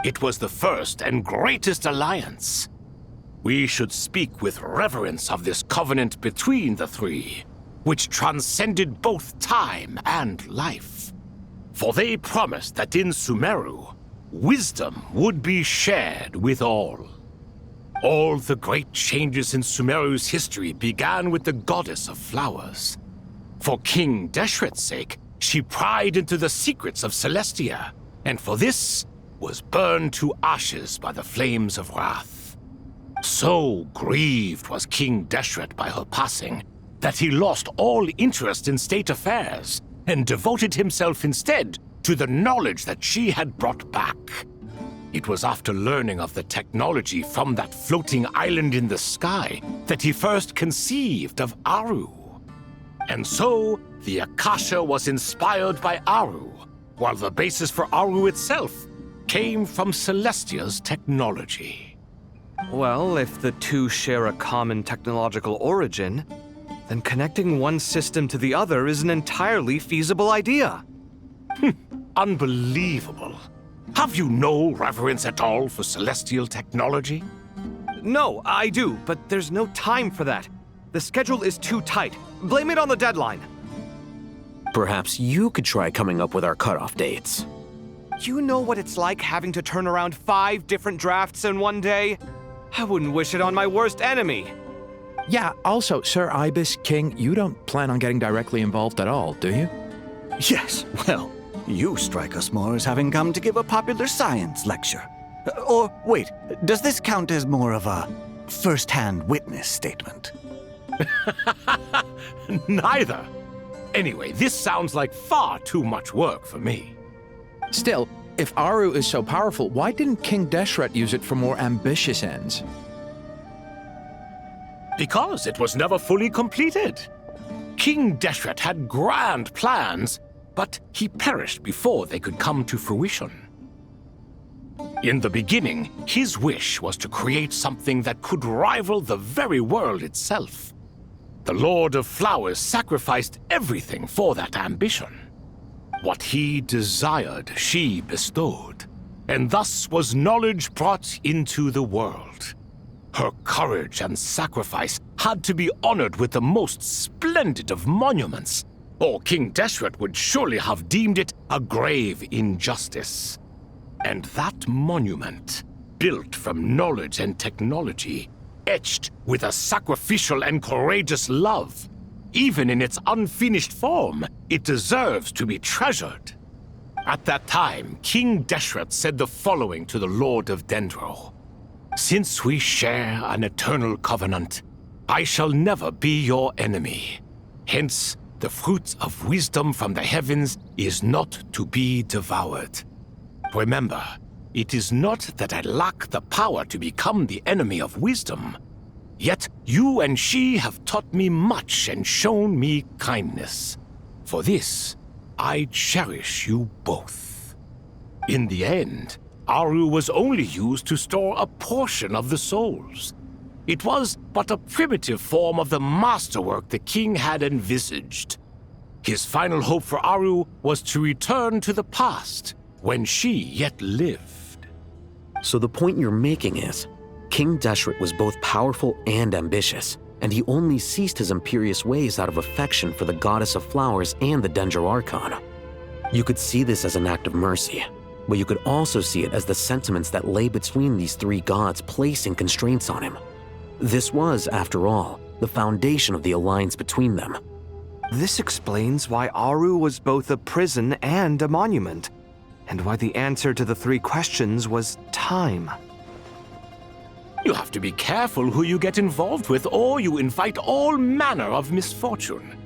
It was the first and greatest alliance. We should speak with reverence of this covenant between the three, which transcended both time and life. For they promised that in Sumeru, wisdom would be shared with all. All the great changes in Sumeru's history began with the goddess of flowers. For King Deshret's sake, she pried into the secrets of Celestia, and for this was burned to ashes by the flames of wrath. So grieved was King Deshret by her passing that he lost all interest in state affairs and devoted himself instead to the knowledge that she had brought back. It was after learning of the technology from that floating island in the sky that he first conceived of Aru. And so, the Akasha was inspired by Aru, while the basis for Aru itself came from Celestia's technology. Well, if the two share a common technological origin, then connecting one system to the other is an entirely feasible idea. Unbelievable. Have you no reverence at all for celestial technology? No, I do, but there's no time for that. The schedule is too tight. Blame it on the deadline. Perhaps you could try coming up with our cutoff dates. You know what it's like having to turn around 5 different drafts in one day? I wouldn't wish it on my worst enemy. Yeah, also, Sir Ibis, King, you don't plan on getting directly involved at all, do you? Yes, well, you strike us more as having come to give a popular science lecture. Or, wait, does this count as more of a first-hand witness statement? Neither. Anyway, this sounds like far too much work for me. Still, if Aru is so powerful, why didn't King Deshret use it for more ambitious ends? Because it was never fully completed. King Deshret had grand plans, but he perished before they could come to fruition. In the beginning, his wish was to create something that could rival the very world itself. The Lord of Flowers sacrificed everything for that ambition. What he desired, she bestowed, and thus was knowledge brought into the world. Her courage and sacrifice had to be honored with the most splendid of monuments, or King Deshret would surely have deemed it a grave injustice. And that monument, built from knowledge and technology, etched with a sacrificial and courageous love, even in its unfinished form, it deserves to be treasured. At that time, King Deshret said the following to the Lord of Dendro. Since we share an eternal covenant, I shall never be your enemy. Hence, the fruit of wisdom from the heavens is not to be devoured. Remember, it is not that I lack the power to become the enemy of wisdom. Yet you and she have taught me much and shown me kindness. For this, I cherish you both. In the end, Aru was only used to store a portion of the souls. It was but a primitive form of the masterwork the king had envisaged. His final hope for Aru was to return to the past, when she yet lived. So the point you're making is, King Deshret was both powerful and ambitious, and he only ceased his imperious ways out of affection for the goddess of flowers and the Dendro Archon. You could see this as an act of mercy, but you could also see it as the sentiments that lay between these 3 gods placing constraints on him. This was, after all, the foundation of the alliance between them. This explains why Aru was both a prison and a monument, and why the answer to the 3 questions was time. You have to be careful who you get involved with, or you invite all manner of misfortune.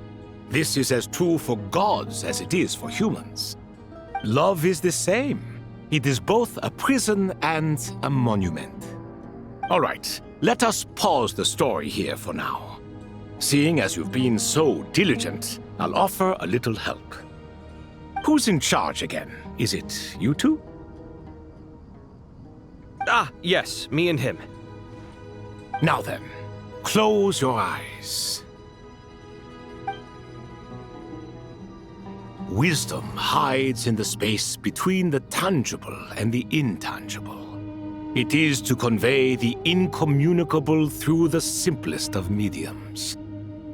This is as true for gods as it is for humans. Love is the same. It is both a prison and a monument. All right, let us pause the story here for now. Seeing as you've been so diligent, I'll offer a little help. Who's in charge again? Is it you two? Ah, yes, me and him. Now then, close your eyes. Wisdom hides in the space between the tangible and the intangible. It is to convey the incommunicable through the simplest of mediums.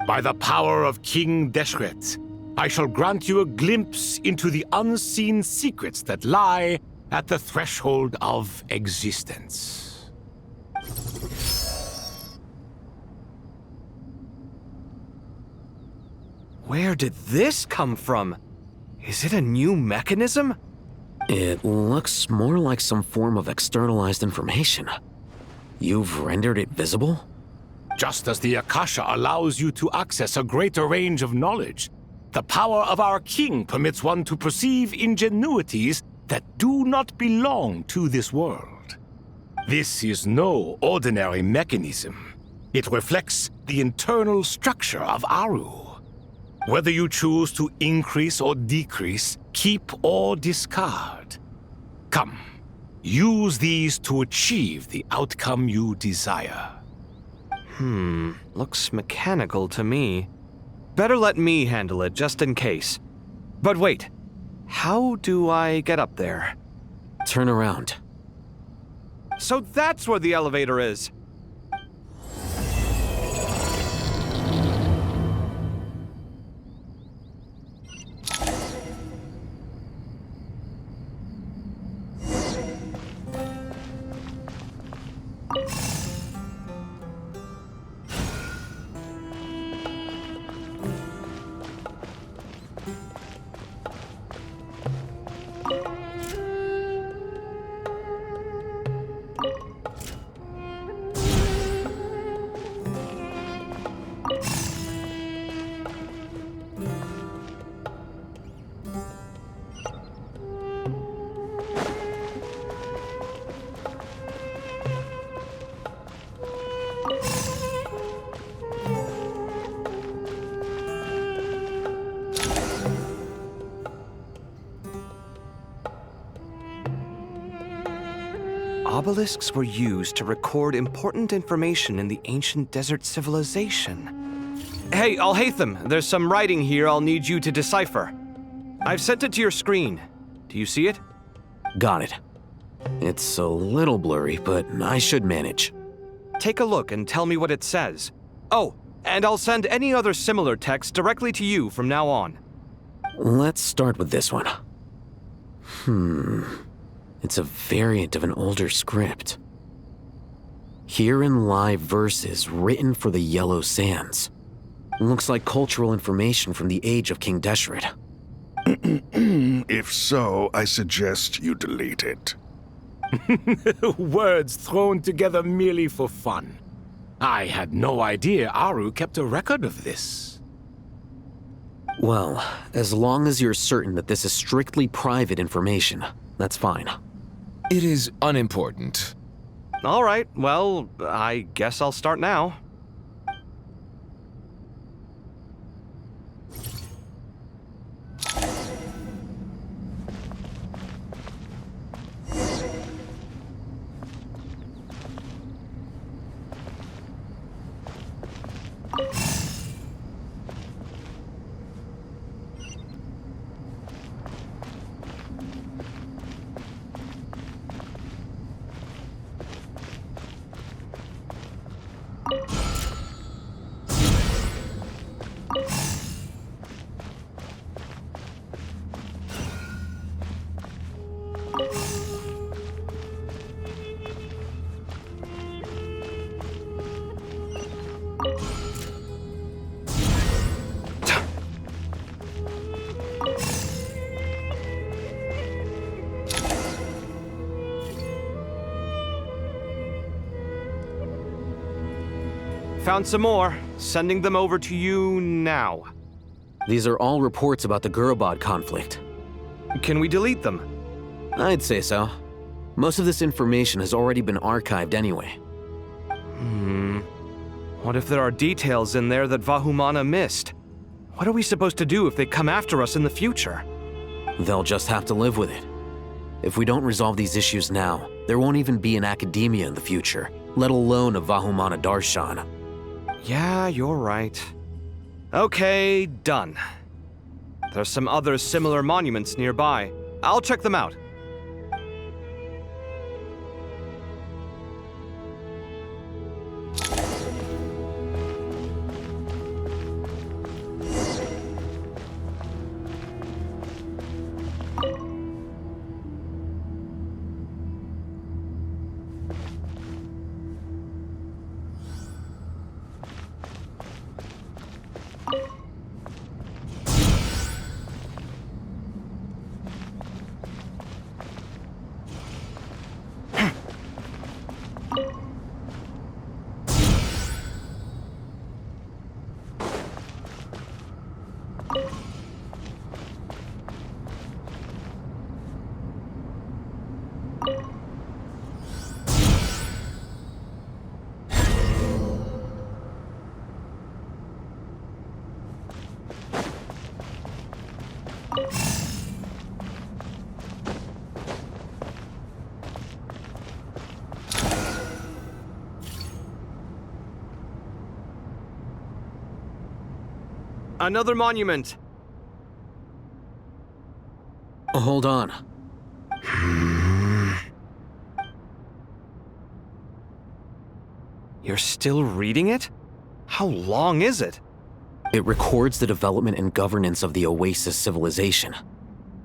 By the power of King Deshret, I shall grant you a glimpse into the unseen secrets that lie at the threshold of existence. Where did this come from? Is it a new mechanism? It looks more like some form of externalized information. You've rendered it visible? Just as the Akasha allows you to access a greater range of knowledge, the power of our king permits one to perceive ingenuities that do not belong to this world. This is no ordinary mechanism. It reflects the internal structure of Aru. Whether you choose to increase or decrease, keep or discard. Come, use these to achieve the outcome you desire. Looks mechanical to me. Better let me handle it, just in case. But wait, how do I get up there? Turn around. So that's where the elevator is! Obelisks were used to record important information in the ancient desert civilization. Hey, Alhaitham, there's some writing here I'll need you to decipher. I've sent it to your screen. Do you see it? Got it. It's a little blurry, but I should manage. Take a look and tell me what it says. Oh, and I'll send any other similar text directly to you from now on. Let's start with this one. It's a variant of an older script. Herein lie verses written for the Yellow Sands. Looks like cultural information from the age of King Deshret. If so, I suggest you delete it. Words thrown together merely for fun. I had no idea Aru kept a record of this. Well, as long as you're certain that this is strictly private information, that's fine. It is unimportant. All right, well, I guess I'll start now. Found some more. Sending them over to you now. These are all reports about the Gurabad conflict. Can we delete them? I'd say so. Most of this information has already been archived anyway. What if there are details in there that Vahumana missed? What are we supposed to do if they come after us in the future? They'll just have to live with it. If we don't resolve these issues now, there won't even be an academia in the future, let alone a Vahumana Darshan. Yeah, you're right. Okay, done. There's some other similar monuments nearby. I'll check them out. Another monument. Hold on. You're still reading it? How long is it? It records the development and governance of the Oasis civilization.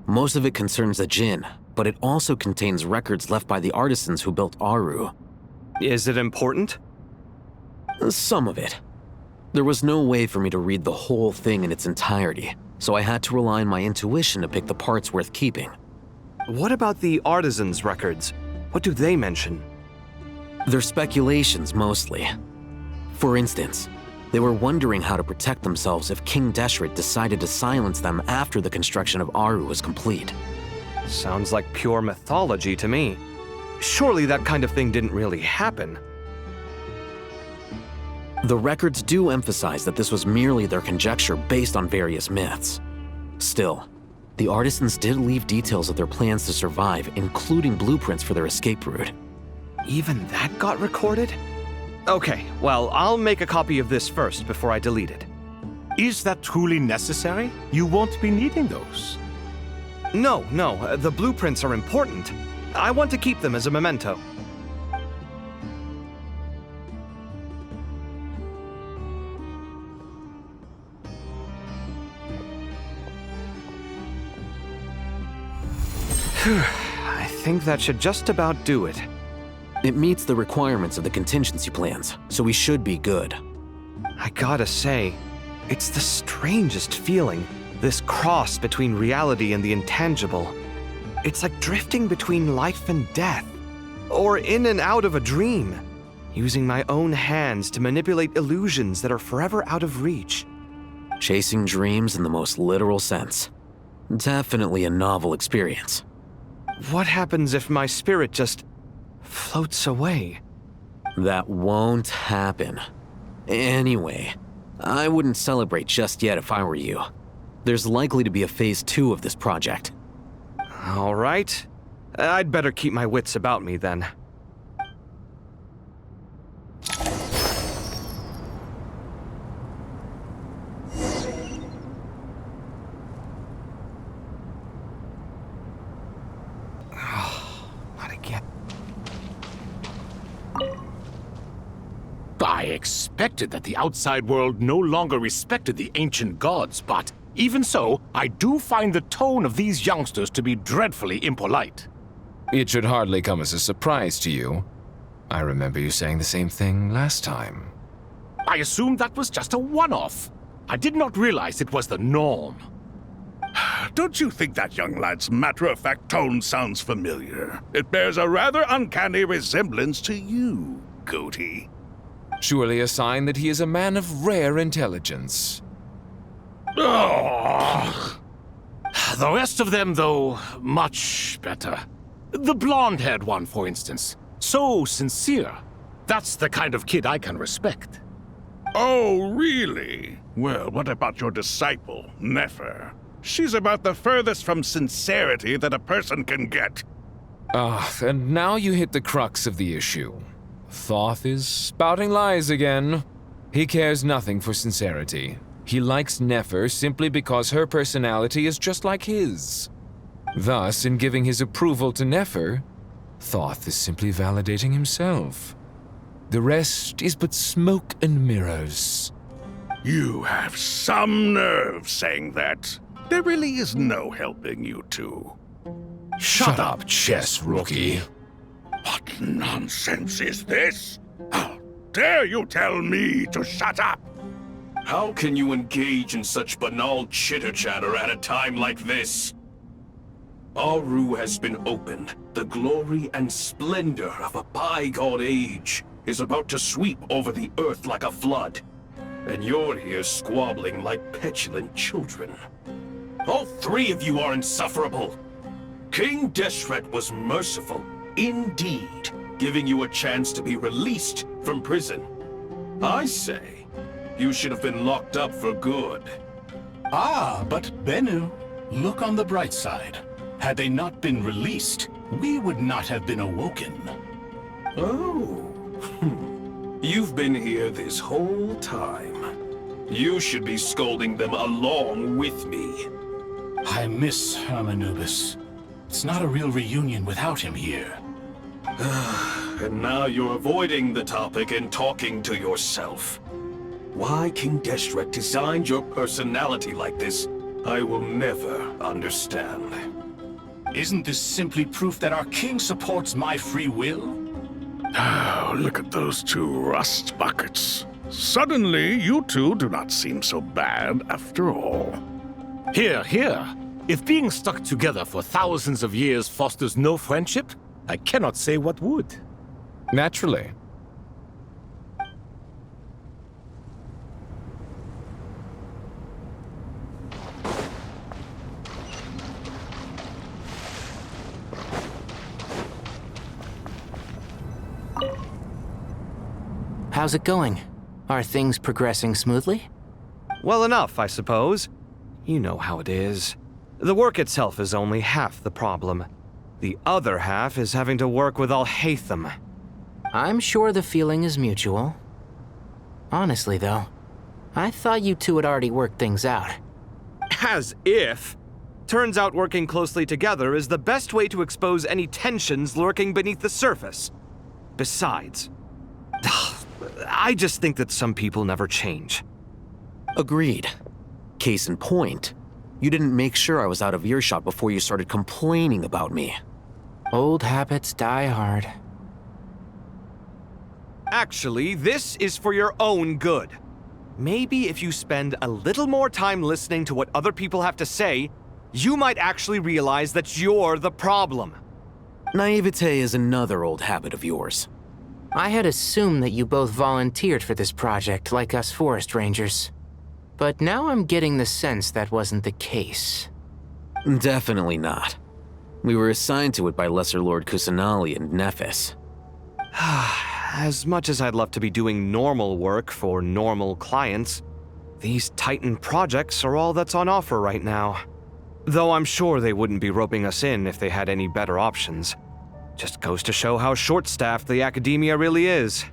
Most of it concerns the Jinn, but it also contains records left by the artisans who built Aru. Is it important? Some of it. There was no way for me to read the whole thing in its entirety, so I had to rely on my intuition to pick the parts worth keeping. What about the artisans' records? What do they mention? They're speculations, mostly. For instance, they were wondering how to protect themselves if King Deshret decided to silence them after the construction of Aru was complete. Sounds like pure mythology to me. Surely that kind of thing didn't really happen. The records do emphasize that this was merely their conjecture based on various myths. Still, the artisans did leave details of their plans to survive, including blueprints for their escape route. Even that got recorded? Okay, well, I'll make a copy of this first before I delete it. Is that truly necessary? You won't be needing those. No, the blueprints are important. I want to keep them as a memento. I think that should just about do it. It meets the requirements of the contingency plans, so we should be good. I gotta say, it's the strangest feeling, this cross between reality and the intangible. It's like drifting between life and death, or in and out of a dream, using my own hands to manipulate illusions that are forever out of reach. Chasing dreams in the most literal sense. Definitely a novel experience. What happens if my spirit just floats away? That won't happen. Anyway, I wouldn't celebrate just yet if I were you. There's likely to be a phase 2 of this project. All right. I'd better keep my wits about me then. I expected that the outside world no longer respected the ancient gods, but even so, I do find the tone of these youngsters to be dreadfully impolite. It should hardly come as a surprise to you. I remember you saying the same thing last time. I assumed that was just a one-off. I did not realize it was the norm. Don't you think that young lad's matter-of-fact tone sounds familiar? It bears a rather uncanny resemblance to you, Goatee. Surely a sign that he is a man of rare intelligence. Oh. The rest of them, though, much better. The blonde-haired one, for instance. So sincere. That's the kind of kid I can respect. Oh, really? Well, what about your disciple, Nefer? She's about the furthest from sincerity that a person can get. And now you hit the crux of the issue. Thoth is spouting lies again. He cares nothing for sincerity. He likes Nefer simply because her personality is just like his. Thus, in giving his approval to Nefer, Thoth is simply validating himself. The rest is but smoke and mirrors. You have some nerve saying that. There really is no helping you two. Shut up, chess rookie. What nonsense is this? How dare you tell me to shut up? How can you engage in such banal chitter-chatter at a time like this? Aru has been opened. The glory and splendor of a bygone age is about to sweep over the earth like a flood. And you're here squabbling like petulant children. All three of you are insufferable. King Deshret was merciful, indeed, giving you a chance to be released from prison. I say, you should have been locked up for good. Ah, but Bennu, look on the bright side. Had they not been released, we would not have been awoken. Oh, you've been here this whole time. You should be scolding them along with me. I miss Hermanubis. It's not a real reunion without him here. And now you're avoiding the topic and talking to yourself. Why King Deshret designed your personality like this, I will never understand. Isn't this simply proof that our king supports my free will? Oh, look at those two rust buckets. Suddenly, you two do not seem so bad after all. Here, here. If being stuck together for thousands of years fosters no friendship, I cannot say what would. Naturally. How's it going? Are things progressing smoothly? Well enough, I suppose. You know how it is. The work itself is only half the problem. The other half is having to work with Alhaitham. I'm sure the feeling is mutual. Honestly, though, I thought you two had already worked things out. As if. Turns out working closely together is the best way to expose any tensions lurking beneath the surface. Besides, I just think that some people never change. Agreed. Case in point, you didn't make sure I was out of earshot before you started complaining about me. Old habits die hard. Actually, this is for your own good. Maybe if you spend a little more time listening to what other people have to say, you might actually realize that you're the problem. Naivete is another old habit of yours. I had assumed that you both volunteered for this project like us forest rangers. But now I'm getting the sense that wasn't the case. Definitely not. We were assigned to it by Lesser Lord Kusanali and Nephis. As much as I'd love to be doing normal work for normal clients, these Titan projects are all that's on offer right now. Though I'm sure they wouldn't be roping us in if they had any better options. Just goes to show how short-staffed the academia really is.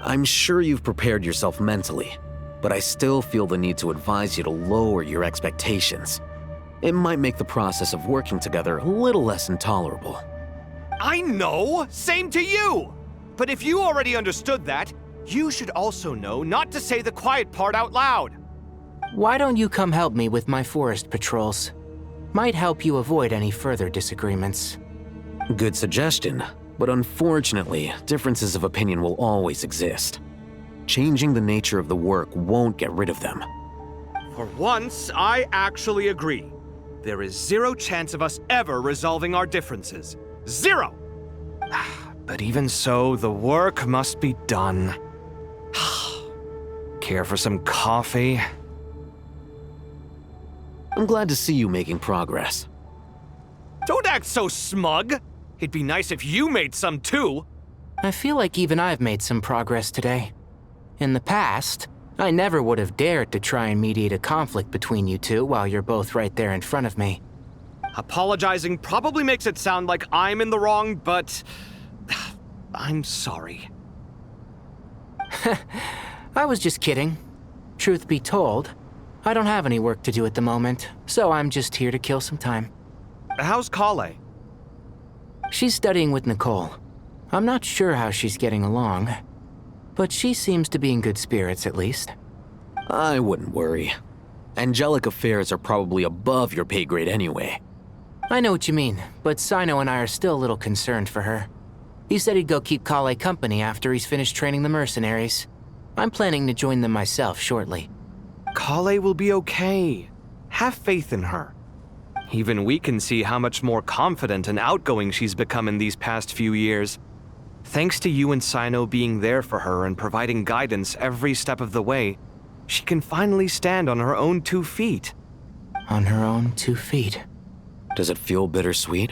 I'm sure you've prepared yourself mentally, but I still feel the need to advise you to lower your expectations. It might make the process of working together a little less intolerable. I know! Same to you! But if you already understood that, you should also know not to say the quiet part out loud. Why don't you come help me with my forest patrols? Might help you avoid any further disagreements. Good suggestion, but unfortunately, differences of opinion will always exist. Changing the nature of the work won't get rid of them. For once, I actually agree. There is zero chance of us ever resolving our differences. Zero! But even so, the work must be done. Care for some coffee? I'm glad to see you making progress. Don't act so smug! It'd be nice if you made some too. I feel like even I've made some progress today. In the past, I never would have dared to try and mediate a conflict between you two while you're both right there in front of me. Apologizing probably makes it sound like I'm in the wrong, but I'm sorry. I was just kidding. Truth be told, I don't have any work to do at the moment, so I'm just here to kill some time. How's Kale? She's studying with Nicole. I'm not sure how she's getting along, but she seems to be in good spirits at least. I wouldn't worry. Angelic affairs are probably above your pay grade anyway. I know what you mean, but Sino and I are still a little concerned for her. He said he'd go keep Kale company after he's finished training the mercenaries. I'm planning to join them myself shortly. Kale will be okay. Have faith in her. Even we can see how much more confident and outgoing she's become in these past few years. Thanks to you and Sino being there for her and providing guidance every step of the way, she can finally stand on her own 2 feet. On her own 2 feet? Does it feel bittersweet?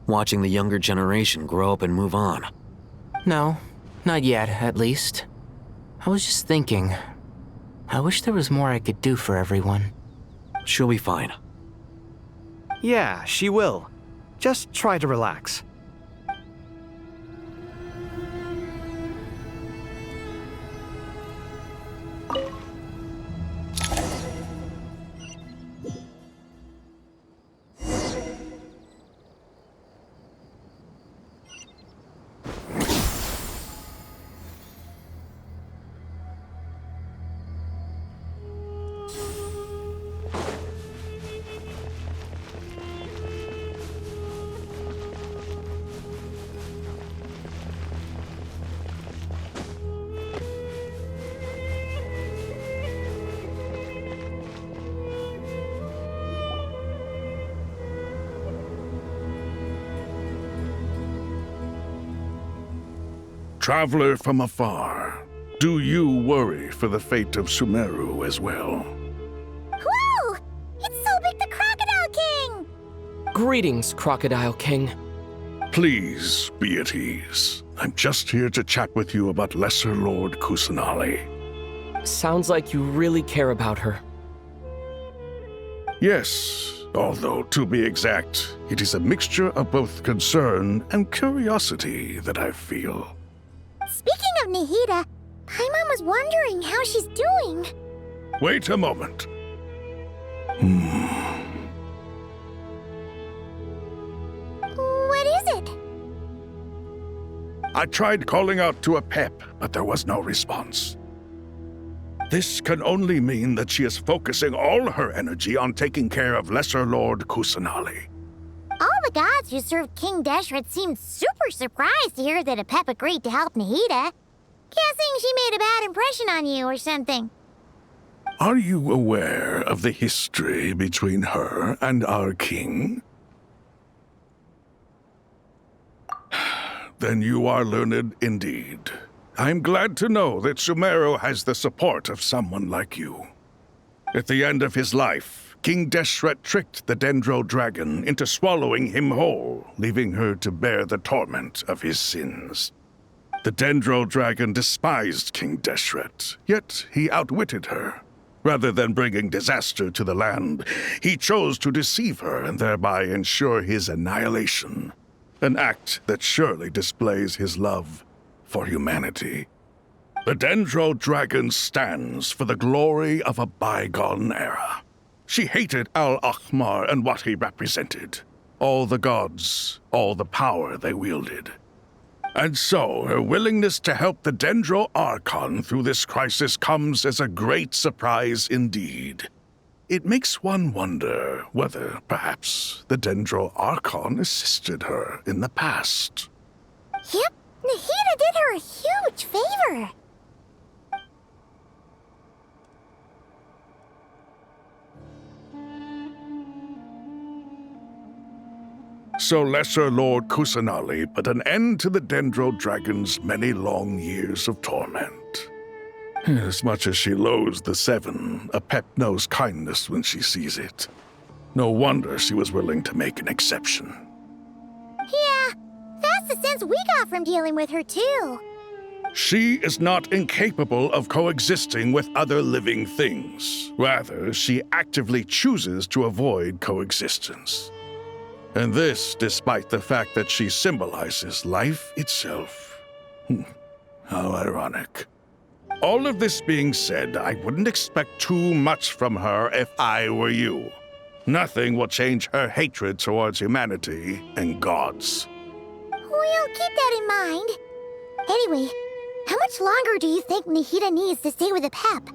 Watching the younger generation grow up and move on? No, not yet, at least. I was just thinking, I wish there was more I could do for everyone. She'll be fine. Yeah, she will. Just try to relax. Traveler from afar, do you worry for the fate of Sumeru as well? Whoa! It's so big the Crocodile King! Greetings, Crocodile King. Please be at ease. I'm just here to chat with you about Lesser Lord Kusanali. Sounds like you really care about her. Yes, although to be exact, it is a mixture of both concern and curiosity that I feel. Speaking of Nahida, Paimon was wondering how she's doing. Wait a moment. What is it? I tried calling out to Apep, but there was no response. This can only mean that she is focusing all her energy on taking care of Lesser Lord Kusanali. All the gods who served King Deshret seemed super surprised to hear that Apep agreed to help Nahida. Guessing she made a bad impression on you or something. Are you aware of the history between her and our king? Then you are learned indeed. I'm glad to know that Sumeru has the support of someone like you. At the end of his life, King Deshret tricked the Dendro Dragon into swallowing him whole, leaving her to bear the torment of his sins. The Dendro Dragon despised King Deshret, yet he outwitted her. Rather than bringing disaster to the land, he chose to deceive her and thereby ensure his annihilation. An act that surely displays his love for humanity. The Dendro Dragon stands for the glory of a bygone era. She hated Al-Ahmar and what he represented. All the gods, all the power they wielded. And so, her willingness to help the Dendro Archon through this crisis comes as a great surprise indeed. It makes one wonder whether, perhaps, the Dendro Archon assisted her in the past. Yep, Nahida did her a huge favor. So Lesser Lord Kusanali put an end to the Dendro Dragon's many long years of torment. As much as she loathes the Seven, Apep knows kindness when she sees it. No wonder she was willing to make an exception. Yeah, that's the sense we got from dealing with her too. She is not incapable of coexisting with other living things. Rather, she actively chooses to avoid coexistence. And this despite the fact that she symbolizes life itself. How ironic. All of this being said, I wouldn't expect too much from her if I were you. Nothing will change her hatred towards humanity and gods. We'll keep that in mind. Anyway, how much longer do you think Nahida needs to stay with Apep?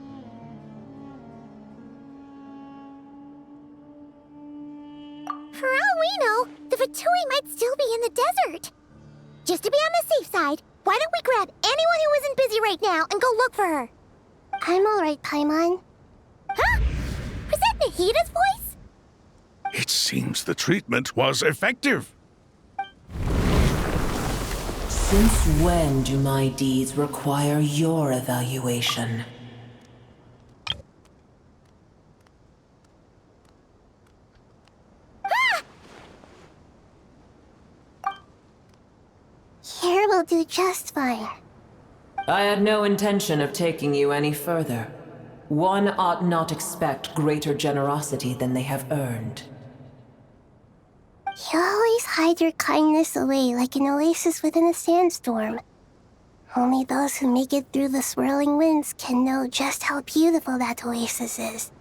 For all we know, the Fatui might still be in the desert. Just to be on the safe side, why don't we grab anyone who isn't busy right now and go look for her? I'm alright, Paimon. Huh? Was that Nahida's voice? It seems the treatment was effective. Since when do my deeds require your evaluation? Here will do just fine. I had no intention of taking you any further. One ought not expect greater generosity than they have earned. You always hide your kindness away like an oasis within a sandstorm. Only those who make it through the swirling winds can know just how beautiful that oasis is,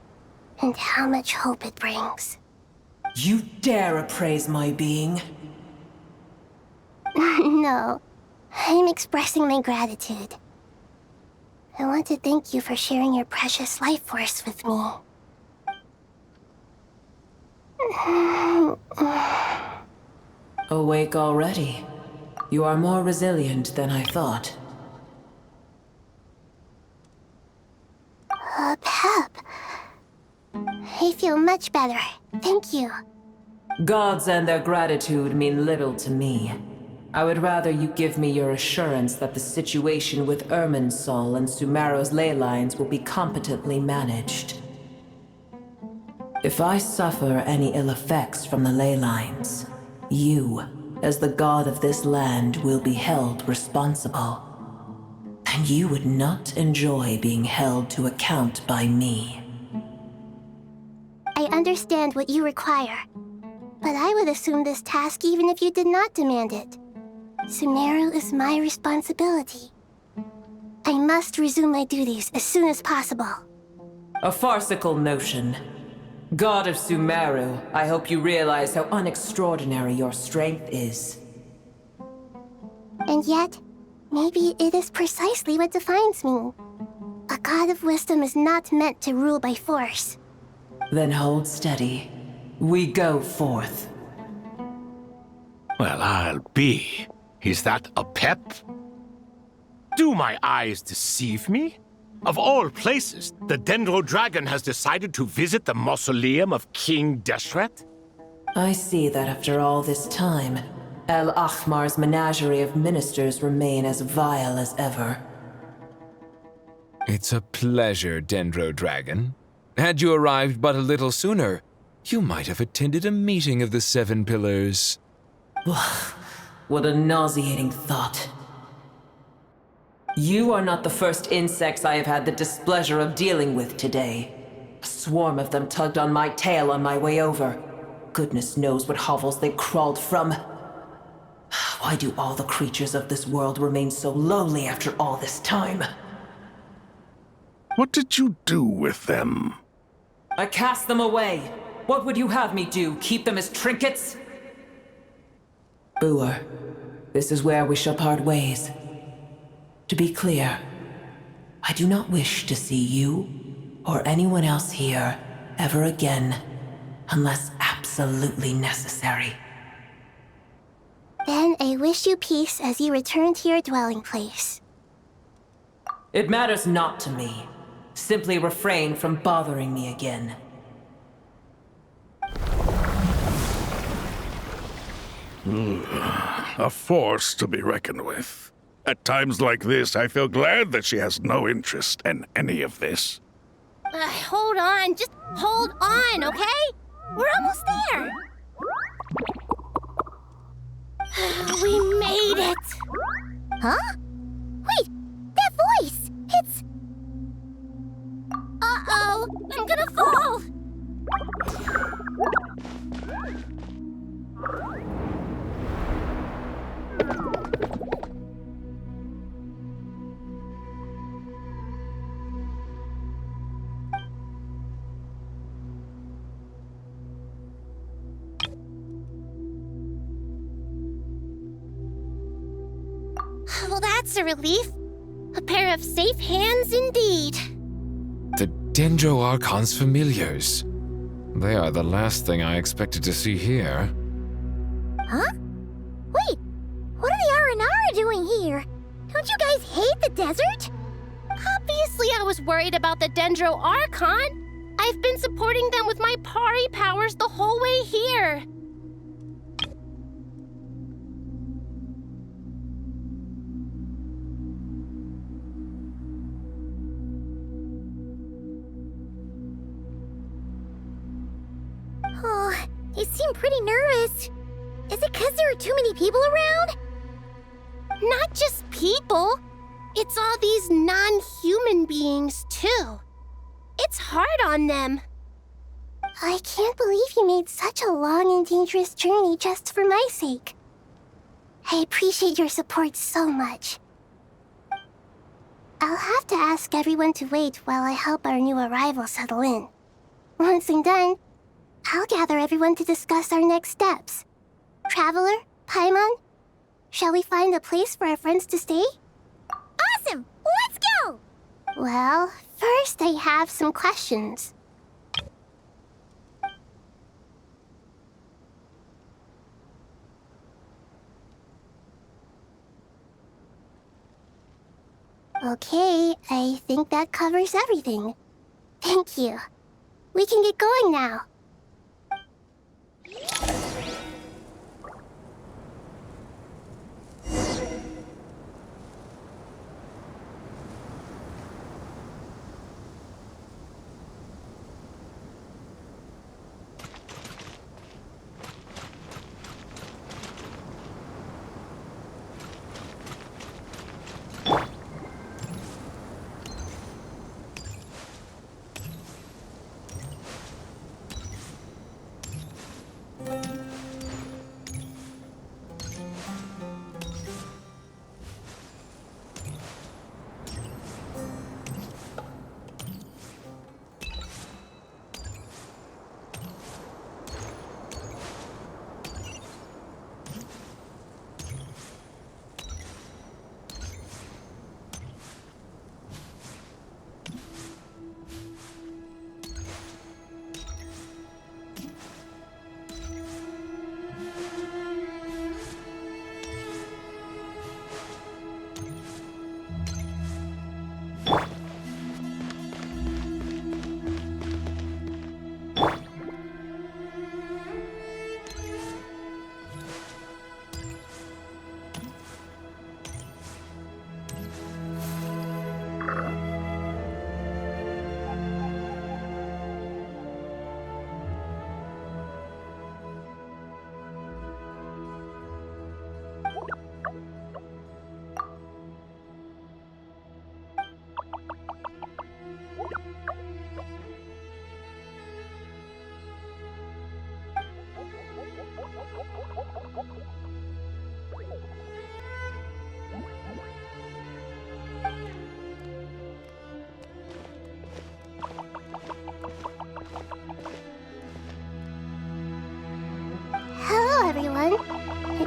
and how much hope it brings. You dare appraise my being? No, I'm expressing my gratitude. I want to thank you for sharing your precious life force with me. Awake already? You are more resilient than I thought. Apep. I feel much better. Thank you. Gods and their gratitude mean little to me. I would rather you give me your assurance that the situation with Irminsul and Sumeru's ley lines will be competently managed. If I suffer any ill effects from the ley lines, you, as the god of this land, will be held responsible. And you would not enjoy being held to account by me. I understand what you require, but I would assume this task even if you did not demand it. Sumeru is my responsibility. I must resume my duties as soon as possible. A farcical notion. God of Sumeru, I hope you realize how unextraordinary your strength is. And yet, maybe it is precisely what defines me. A god of wisdom is not meant to rule by force. Then hold steady. We go forth. Well, I'll be. Is that Apep? Do my eyes deceive me? Of all places, the Dendro Dragon has decided to visit the mausoleum of King Deshret? I see that after all this time, El Ahmar's menagerie of ministers remain as vile as ever. It's a pleasure, Dendro Dragon. Had you arrived but a little sooner, you might have attended a meeting of the Seven Pillars. What a nauseating thought. You are not the first insects I have had the displeasure of dealing with today. A swarm of them tugged on my tail on my way over. Goodness knows what hovels they crawled from. Why do all the creatures of this world remain so lowly after all this time? What did you do with them? I cast them away. What would you have me do? Keep them as trinkets? Boer, this is where we shall part ways. To be clear, I do not wish to see you or anyone else here ever again, unless absolutely necessary. Then I wish you peace as you return to your dwelling place. It matters not to me. Simply refrain from bothering me again. A force to be reckoned with. At times like this, I feel glad that she has no interest in any of this. Hold on, just hold on, okay? We're almost there. We made it. Huh? Wait, that voice! It's... Uh-oh, I'm gonna fall! Well, that's a relief. A pair of safe hands indeed. The Dendro Archon's familiars. They are the last thing I expected to see here. Huh? Wait, what are the R&R doing here? Don't you guys hate the desert? Obviously I was worried about the Dendro Archon. I've been supporting them with my Pari powers the whole way here. Oh, they seem pretty nervous. Is it because there are too many people around? Not just people. It's all these non-human beings, too. It's hard on them. I can't believe you made such a long and dangerous journey just for my sake. I appreciate your support so much. I'll have to ask everyone to wait while I help our new arrival settle in. Once I'm done, I'll gather everyone to discuss our next steps. Traveler, Paimon, shall we find a place for our friends to stay? Awesome! Let's go! Well, first I have some questions. Okay, I think that covers everything. Thank you. We can get going now.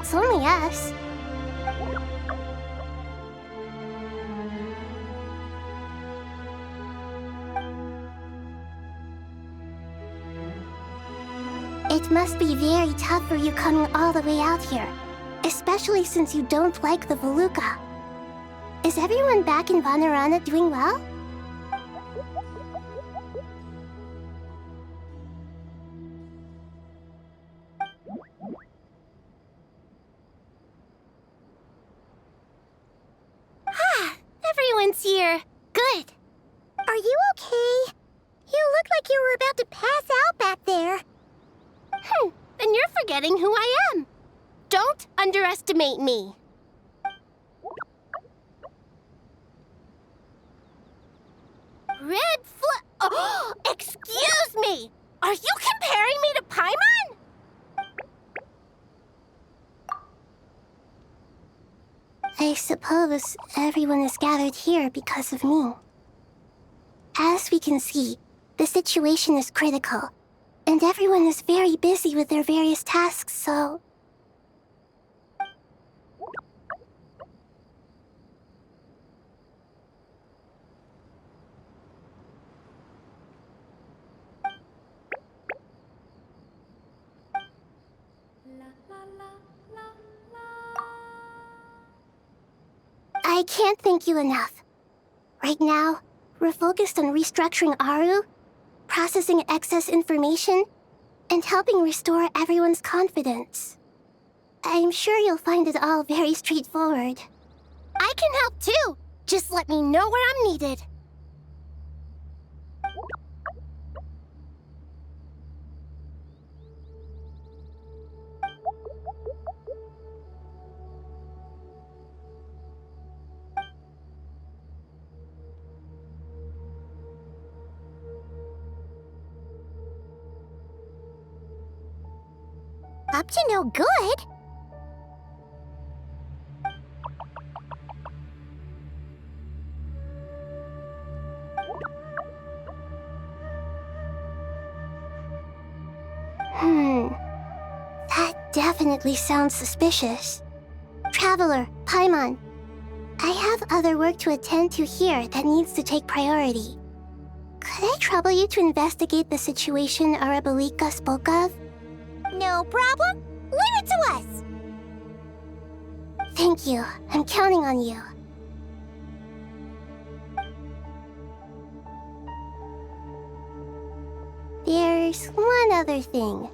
It's only us. It must be very tough for you coming all the way out here, especially since you don't like the mavuika. Is everyone back in Vanarana doing well? Everyone's here. Good. Are you okay? You look like you were about to pass out back there. Then you're forgetting who I am. Don't underestimate me. Oh, excuse me! Are you comparing me to Paimon? I suppose everyone is gathered here because of me. As we can see, the situation is critical, and everyone is very busy with their various tasks, so... I can't thank you enough. Right now, we're focused on restructuring Aru, processing excess information, and helping restore everyone's confidence. I'm sure you'll find it all very straightforward. I can help too! Just let me know where I'm needed. Up to no good? That definitely sounds suspicious. Traveler, Paimon, I have other work to attend to here that needs to take priority. Could I trouble you to investigate the situation Arabalika spoke of? No problem. Leave it to us. Thank you. I'm counting on you. There's one other thing.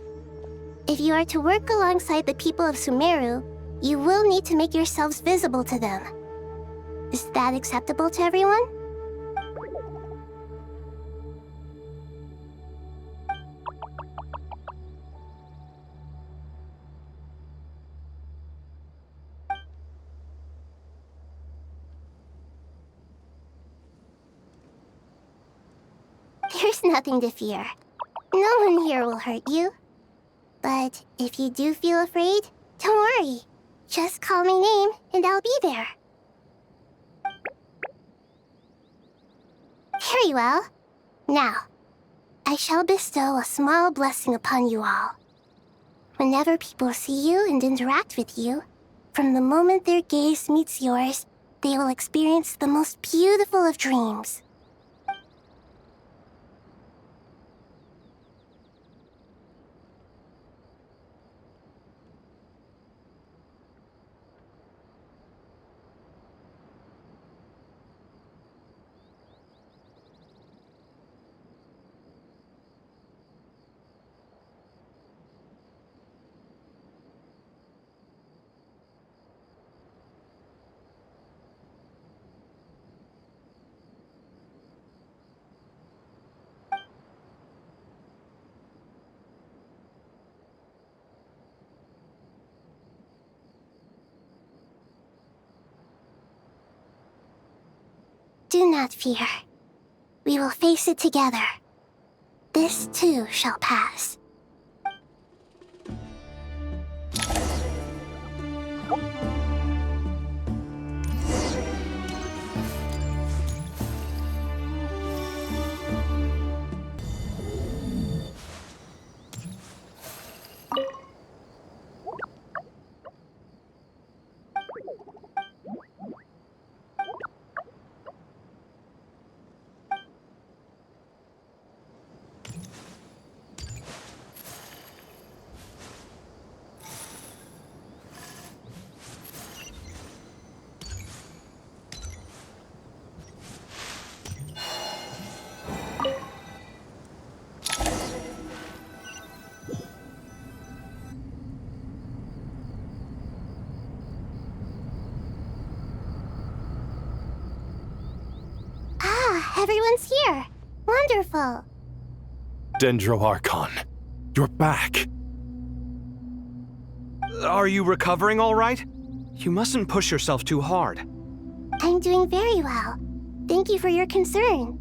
If you are to work alongside the people of Sumeru, you will need to make yourselves visible to them. Is that acceptable to everyone? There's nothing to fear. No one here will hurt you. But if you do feel afraid, don't worry. Just call my name and I'll be there. Very well. Now, I shall bestow a small blessing upon you all. Whenever people see you and interact with you, from the moment their gaze meets yours, they will experience the most beautiful of dreams. Do not fear. We will face it together. This too shall pass. Everyone's here. Wonderful. Dendro Archon, you're back. Are you recovering all right? You mustn't push yourself too hard. I'm doing very well. Thank you for your concern.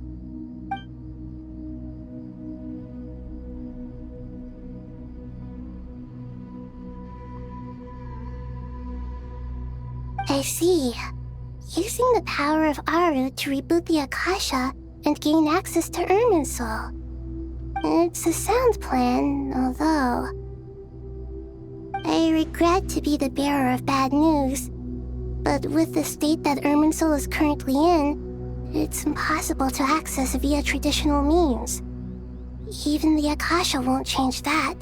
I see. Using the power of Aru to reboot the Akasha and gain access to Irminsul. It's a sound plan, although... I regret to be the bearer of bad news, but with the state that Irminsul is currently in, it's impossible to access via traditional means. Even the Akasha won't change that.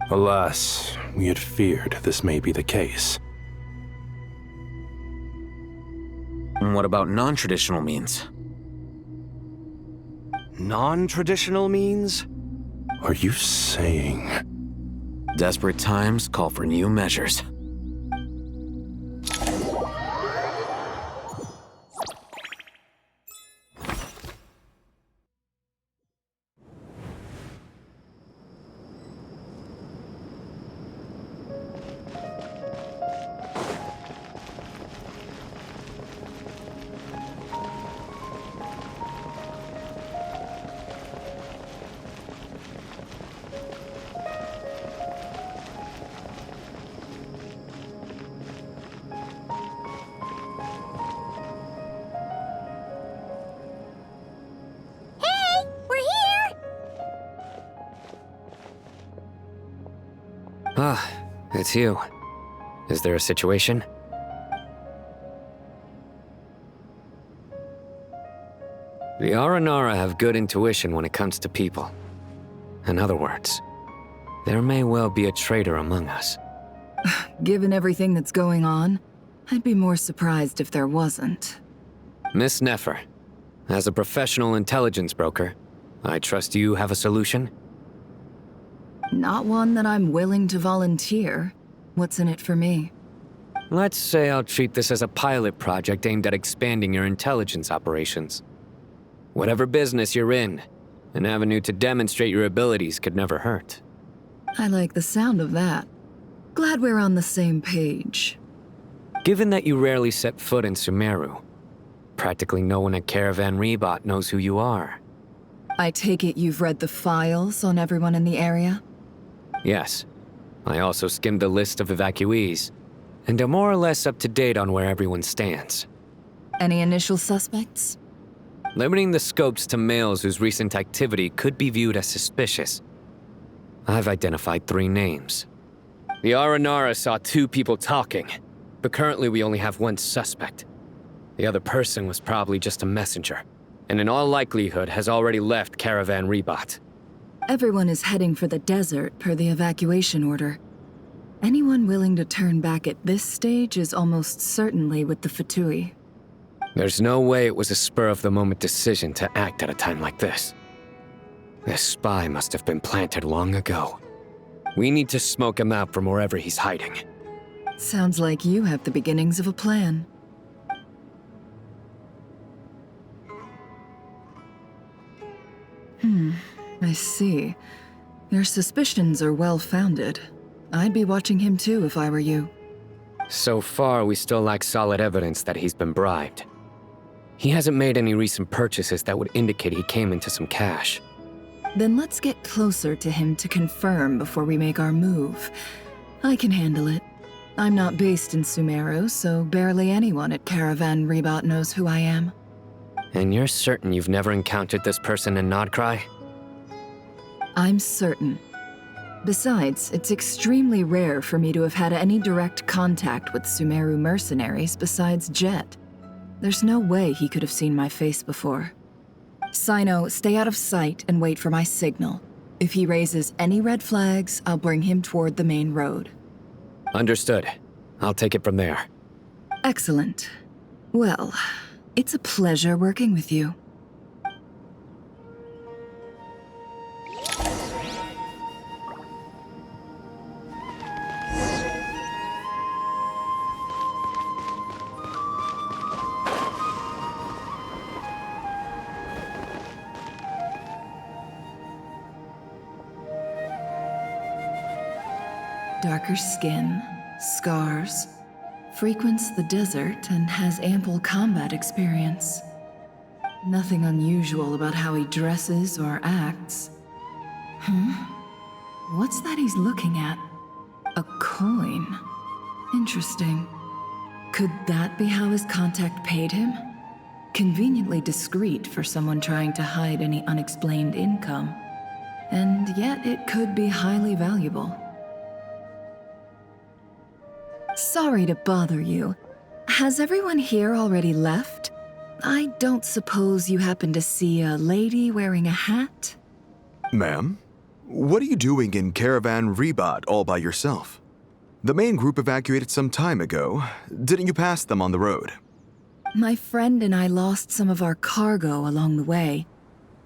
Alas, we had feared this may be the case. And what about non-traditional means? Non-traditional means? Are you saying... Desperate times call for new measures. Ah, it's you. Is there a situation? The Aranara have good intuition when it comes to people. In other words, there may well be a traitor among us. Given everything that's going on, I'd be more surprised if there wasn't. Miss Nefer, as a professional intelligence broker, I trust you have a solution? Not one that I'm willing to volunteer. What's in it for me? Let's say I'll treat this as a pilot project aimed at expanding your intelligence operations. Whatever business you're in, an avenue to demonstrate your abilities could never hurt. I like the sound of that. Glad we're on the same page. Given that you rarely set foot in Sumeru, practically no one at Caravan Rebot knows who you are. I take it you've read the files on everyone in the area? Yes. I also skimmed the list of evacuees, and am more or less up to date on where everyone stands. Any initial suspects? Limiting the scopes to males whose recent activity could be viewed as suspicious. I've identified 3 names. The Aranara saw 2 people talking, but currently we only have 1 suspect. The other person was probably just a messenger, and in all likelihood has already left Caravan Rebot. Everyone is heading for the desert per the evacuation order. Anyone willing to turn back at this stage is almost certainly with the Fatui. There's no way it was a spur-of-the-moment decision to act at a time like this. This spy must have been planted long ago. We need to smoke him out from wherever he's hiding. Sounds like you have the beginnings of a plan. I see. Your suspicions are well-founded. I'd be watching him too if I were you. So far, we still lack solid evidence that he's been bribed. He hasn't made any recent purchases that would indicate he came into some cash. Then let's get closer to him to confirm before we make our move. I can handle it. I'm not based in Sumeru, so barely anyone at Caravan Rebot knows who I am. And you're certain you've never encountered this person in Nodcry? I'm certain. Besides, it's extremely rare for me to have had any direct contact with Sumeru mercenaries besides Jeth. There's no way he could have seen my face before. Sino, stay out of sight and wait for my signal. If he raises any red flags, I'll bring him toward the main road. Understood. I'll take it from there. Excellent. Well, it's a pleasure working with you. darker skin, scars, frequents the desert, and has ample combat experience. Nothing unusual about how he dresses or acts. What's that he's looking at? A coin. Interesting. Could that be how his contact paid him? Conveniently discreet for someone trying to hide any unexplained income. And yet it could be highly valuable. Sorry to bother you. Has everyone here already left? I don't suppose you happen to see a lady wearing a hat? Ma'am, what are you doing in Caravan Gurabad all by yourself? The main group evacuated some time ago. Didn't you pass them on the road? My friend and I lost some of our cargo along the way.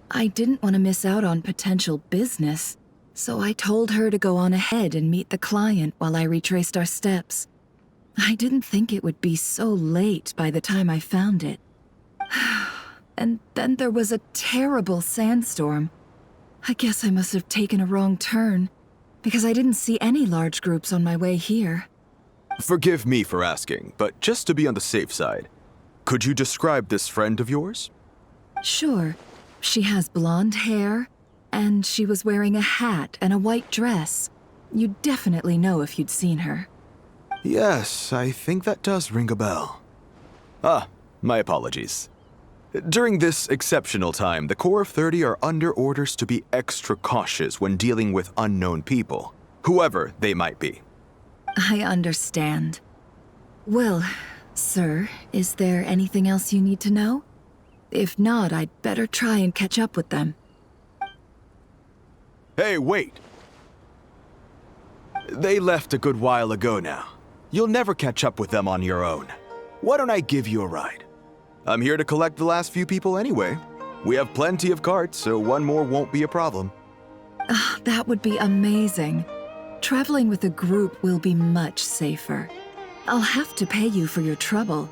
I didn't want to miss out on potential business, so I told her to go on ahead and meet the client while I retraced our steps. I didn't think it would be so late by the time I found it. And then there was a terrible sandstorm. I guess I must have taken a wrong turn, because I didn't see any large groups on my way here. Forgive me for asking, but just to be on the safe side, could you describe this friend of yours? Sure. She has blonde hair, and she was wearing a hat and a white dress. You'd definitely know if you'd seen her. Yes, I think that does ring a bell. Ah, my apologies. During this exceptional time, the Core of 30 are under orders to be extra cautious when dealing with unknown people, whoever they might be. I understand. Well, sir, is there anything else you need to know? If not, I'd better try and catch up with them. Hey, wait! They left a good while ago now. You'll never catch up with them on your own. Why don't I give you a ride? I'm here to collect the last few people anyway. We have plenty of carts, so one more won't be a problem. That would be amazing. Traveling with a group will be much safer. I'll have to pay you for your trouble.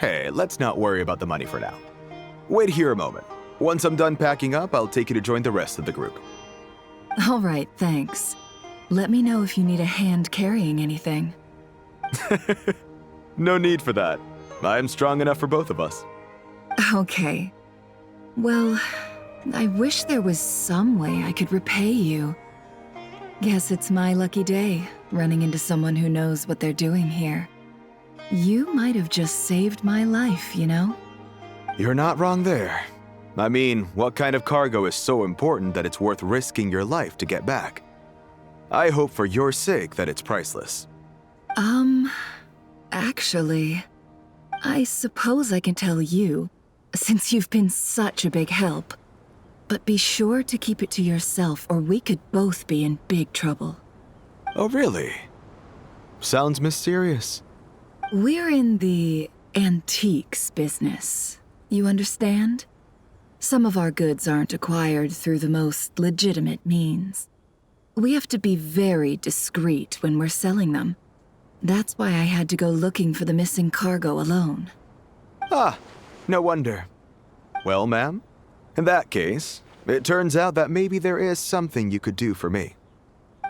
Hey, let's not worry about the money for now. Wait here a moment. Once I'm done packing up, I'll take you to join the rest of the group. All right, thanks. Let me know if you need a hand carrying anything. No need for that. I'm strong enough for both of us. Okay. Well, I wish there was some way I could repay you. Guess it's my lucky day, running into someone who knows what they're doing here. You might have just saved my life, you know? You're not wrong there. I mean, what kind of cargo is so important that it's worth risking your life to get back? I hope for your sake that it's priceless. Actually, I suppose I can tell you, since you've been such a big help. But be sure to keep it to yourself, or we could both be in big trouble. Oh, really? Sounds mysterious. We're in the antiques business. You understand? Some of our goods aren't acquired through the most legitimate means. We have to be very discreet when we're selling them. That's why I had to go looking for the missing cargo alone. Ah, no wonder. Well, ma'am, in that case, it turns out that maybe there is something you could do for me.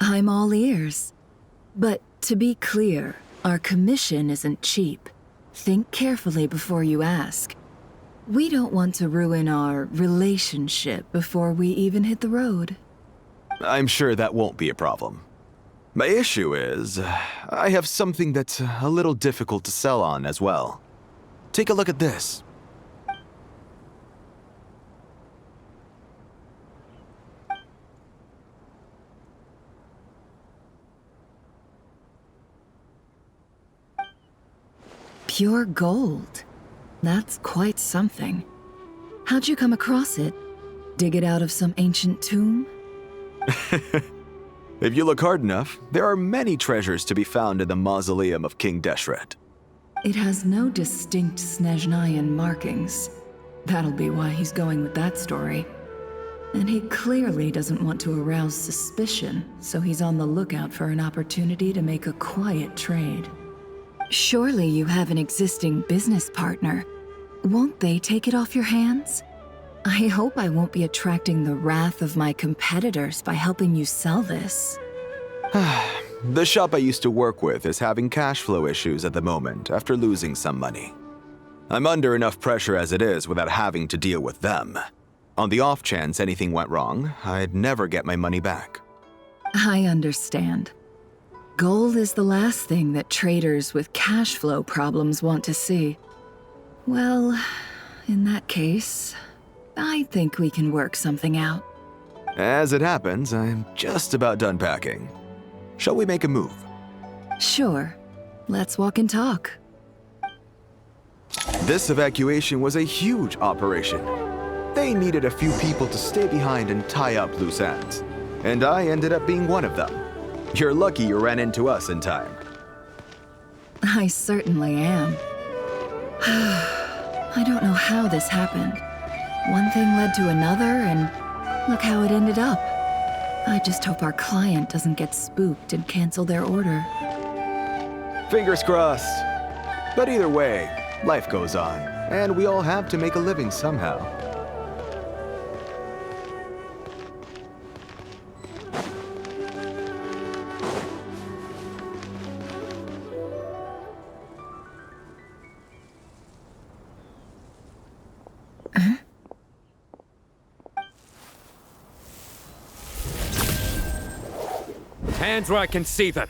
I'm all ears. But to be clear, our commission isn't cheap. Think carefully before you ask. We don't want to ruin our relationship before we even hit the road. I'm sure that won't be a problem. My issue is, I have something that's a little difficult to sell on as well. Take a look at this. Pure gold. That's quite something. How'd you come across it? Dig it out of some ancient tomb? If you look hard enough, there are many treasures to be found in the mausoleum of King Deshret. It has no distinct Snezhnayan markings. That'll be why he's going with that story. And he clearly doesn't want to arouse suspicion, so he's on the lookout for an opportunity to make a quiet trade. Surely you have an existing business partner. Won't they take it off your hands? I hope I won't be attracting the wrath of my competitors by helping you sell this. The shop I used to work with is having cash flow issues at the moment after losing some money. I'm under enough pressure as it is without having to deal with them. On the off chance anything went wrong, I'd never get my money back. I understand. Gold is the last thing that traders with cash flow problems want to see. Well, in that case, I think we can work something out. As it happens, I'm just about done packing. Shall we make a move? Sure. Let's walk and talk. This evacuation was a huge operation. They needed a few people to stay behind and tie up loose ends. And I ended up being one of them. You're lucky you ran into us in time. I certainly am. I don't know how this happened. One thing led to another, and look how it ended up. I just hope our client doesn't get spooked and cancel their order. Fingers crossed. But either way, life goes on, and we all have to make a living somehow. Hands where I can see them.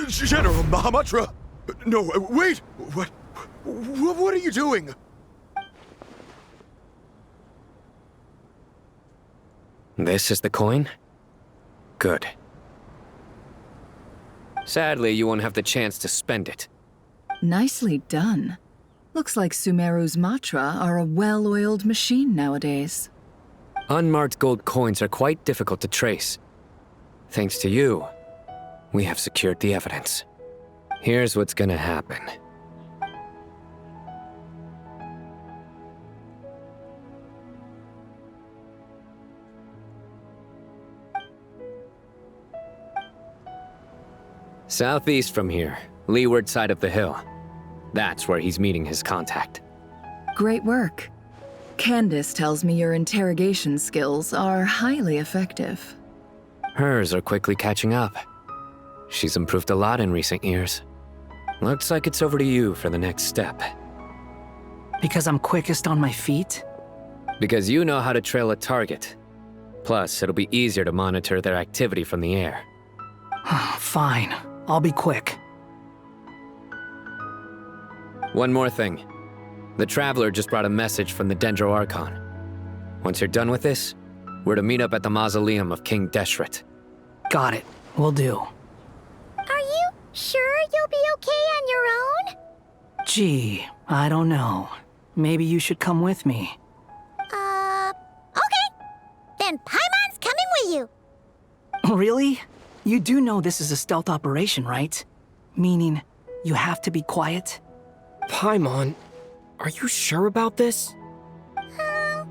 General Mahamatra! No, wait! What are you doing? This is the coin? Good. Sadly, you won't have the chance to spend it. Nicely done. Looks like Sumeru's Matra are a well-oiled machine nowadays. Unmarked gold coins are quite difficult to trace. Thanks to you, we have secured the evidence. Here's what's gonna happen. Southeast from here, leeward side of the hill. That's where he's meeting his contact. Great work. Candace tells me your interrogation skills are highly effective. Hers are quickly catching up. She's improved a lot in recent years. Looks like it's over to you for the next step. Because I'm quickest on my feet? Because you know how to trail a target. Plus, it'll be easier to monitor their activity from the air. Fine. I'll be quick. One more thing. The Traveler just brought a message from the Dendro Archon. Once you're done with this, we're to meet up at the mausoleum of King Deshret. Got it. Will do. Are you sure you'll be okay on your own? Gee, I don't know. Maybe you should come with me. Okay. Then Paimon's coming with you. Really? You do know this is a stealth operation, right? Meaning, you have to be quiet? Paimon, are you sure about this? Well,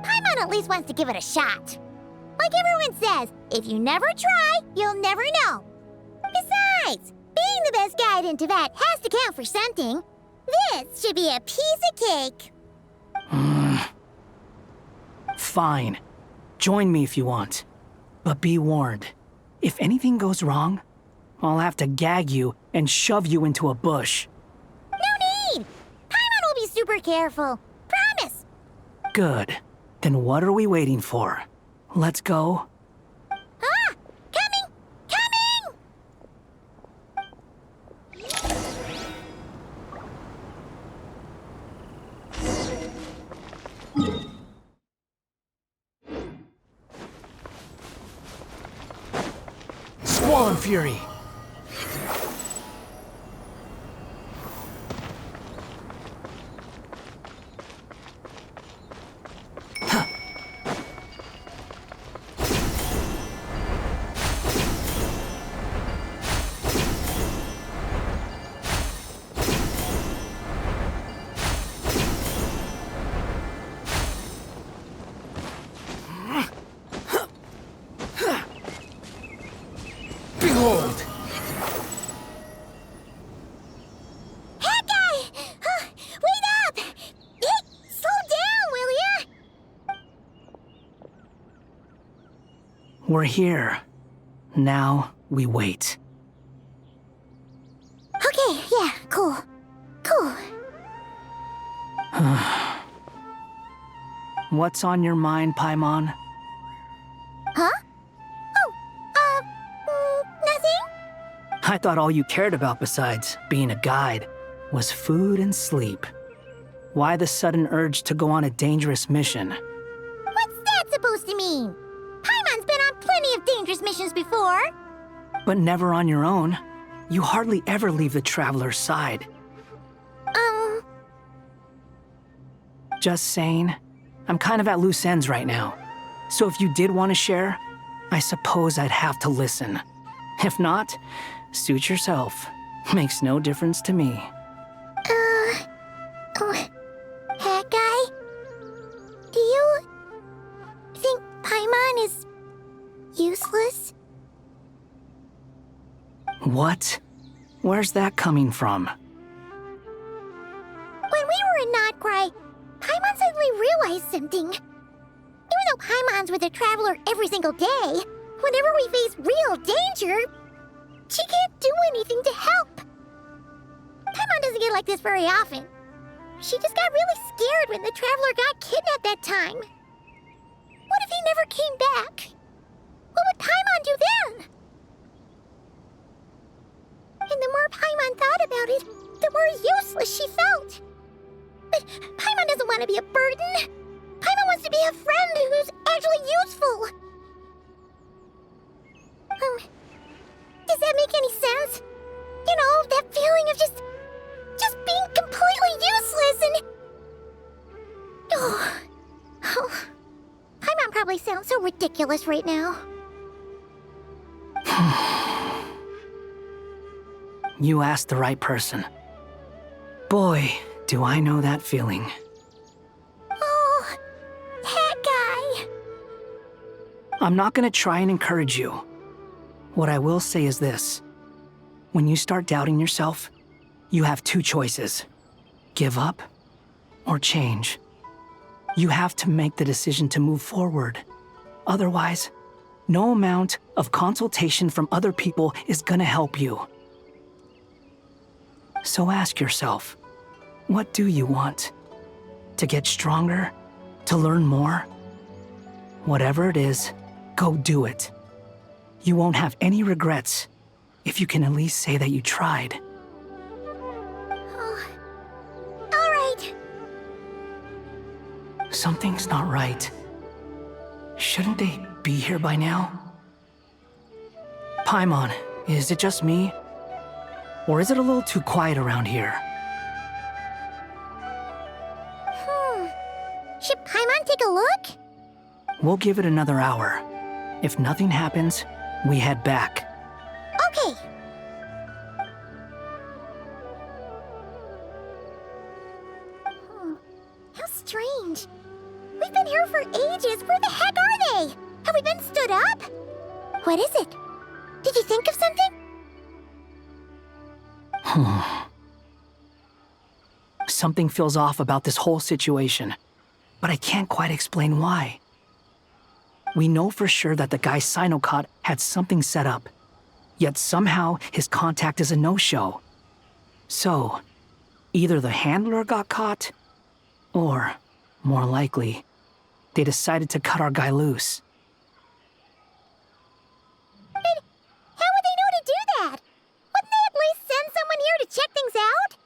Paimon at least wants to give it a shot. Like everyone says, if you never try, you'll never know. Besides, being the best guide into that has to count for something. This should be a piece of cake. Fine. Join me if you want. But be warned, if anything goes wrong, I'll have to gag you and shove you into a bush. No need! Paimon will be super careful. Promise! Good. Then what are we waiting for? Let's go. Ah! Coming! Coming! Squall Fury! Behold! Hawkeye! Wait up! Slow down, will ya? We're here. Now we wait. Okay, yeah, cool. Cool. What's on your mind, Paimon? Huh? Nothing? I thought all you cared about besides being a guide was food and sleep. Why the sudden urge to go on a dangerous mission? What's that supposed to mean? Paimon's been on plenty of dangerous missions before. But never on your own. You hardly ever leave the Traveler's side. Just saying. I'm kind of at loose ends right now. So if you did want to share, I suppose I'd have to listen. If not, suit yourself. Makes no difference to me. Hat guy? Do you think Paimon is useless? What? Where's that coming from? When we were in Nodcry, Paimon suddenly realized something. Even though Paimon's with a Traveler every single day, whenever we face real danger, she can't do anything to help. Paimon doesn't get like this very often. She just got really scared when the Traveler got kidnapped that time. What if he never came back? What would Paimon do then? And the more Paimon thought about it, the more useless she felt. But Paimon doesn't want to be a burden. Paimon wants to be a friend who's actually useful. Does that make any sense? You know, that feeling of just being completely useless and... Oh. Paimon probably sounds so ridiculous right now. You asked the right person. Boy, do I know that feeling. Oh, that guy. I'm not gonna try and encourage you. What I will say is this. When you start doubting yourself, you have two choices. Give up or change. You have to make the decision to move forward. Otherwise, no amount of consultation from other people is gonna help you. So ask yourself, what do you want? To get stronger? To learn more? Whatever it is, go do it. You won't have any regrets if you can at least say that you tried. Oh. All right. Something's not right. Shouldn't they be here by now? Paimon, is it just me? Or is it a little too quiet around here? Should Paimon take a look? We'll give it another hour. If nothing happens, we head back. Okay. How strange. We've been here for ages. Where the heck are they? Have we been stood up? What is it? Did you think of something? Something feels off about this whole situation, but I can't quite explain why. We know for sure that the guy Sino caught had something set up, yet somehow his contact is a no-show. So, either the handler got caught, or, more likely, they decided to cut our guy loose. But how would they know to do that? Wouldn't they at least send someone here to check things out?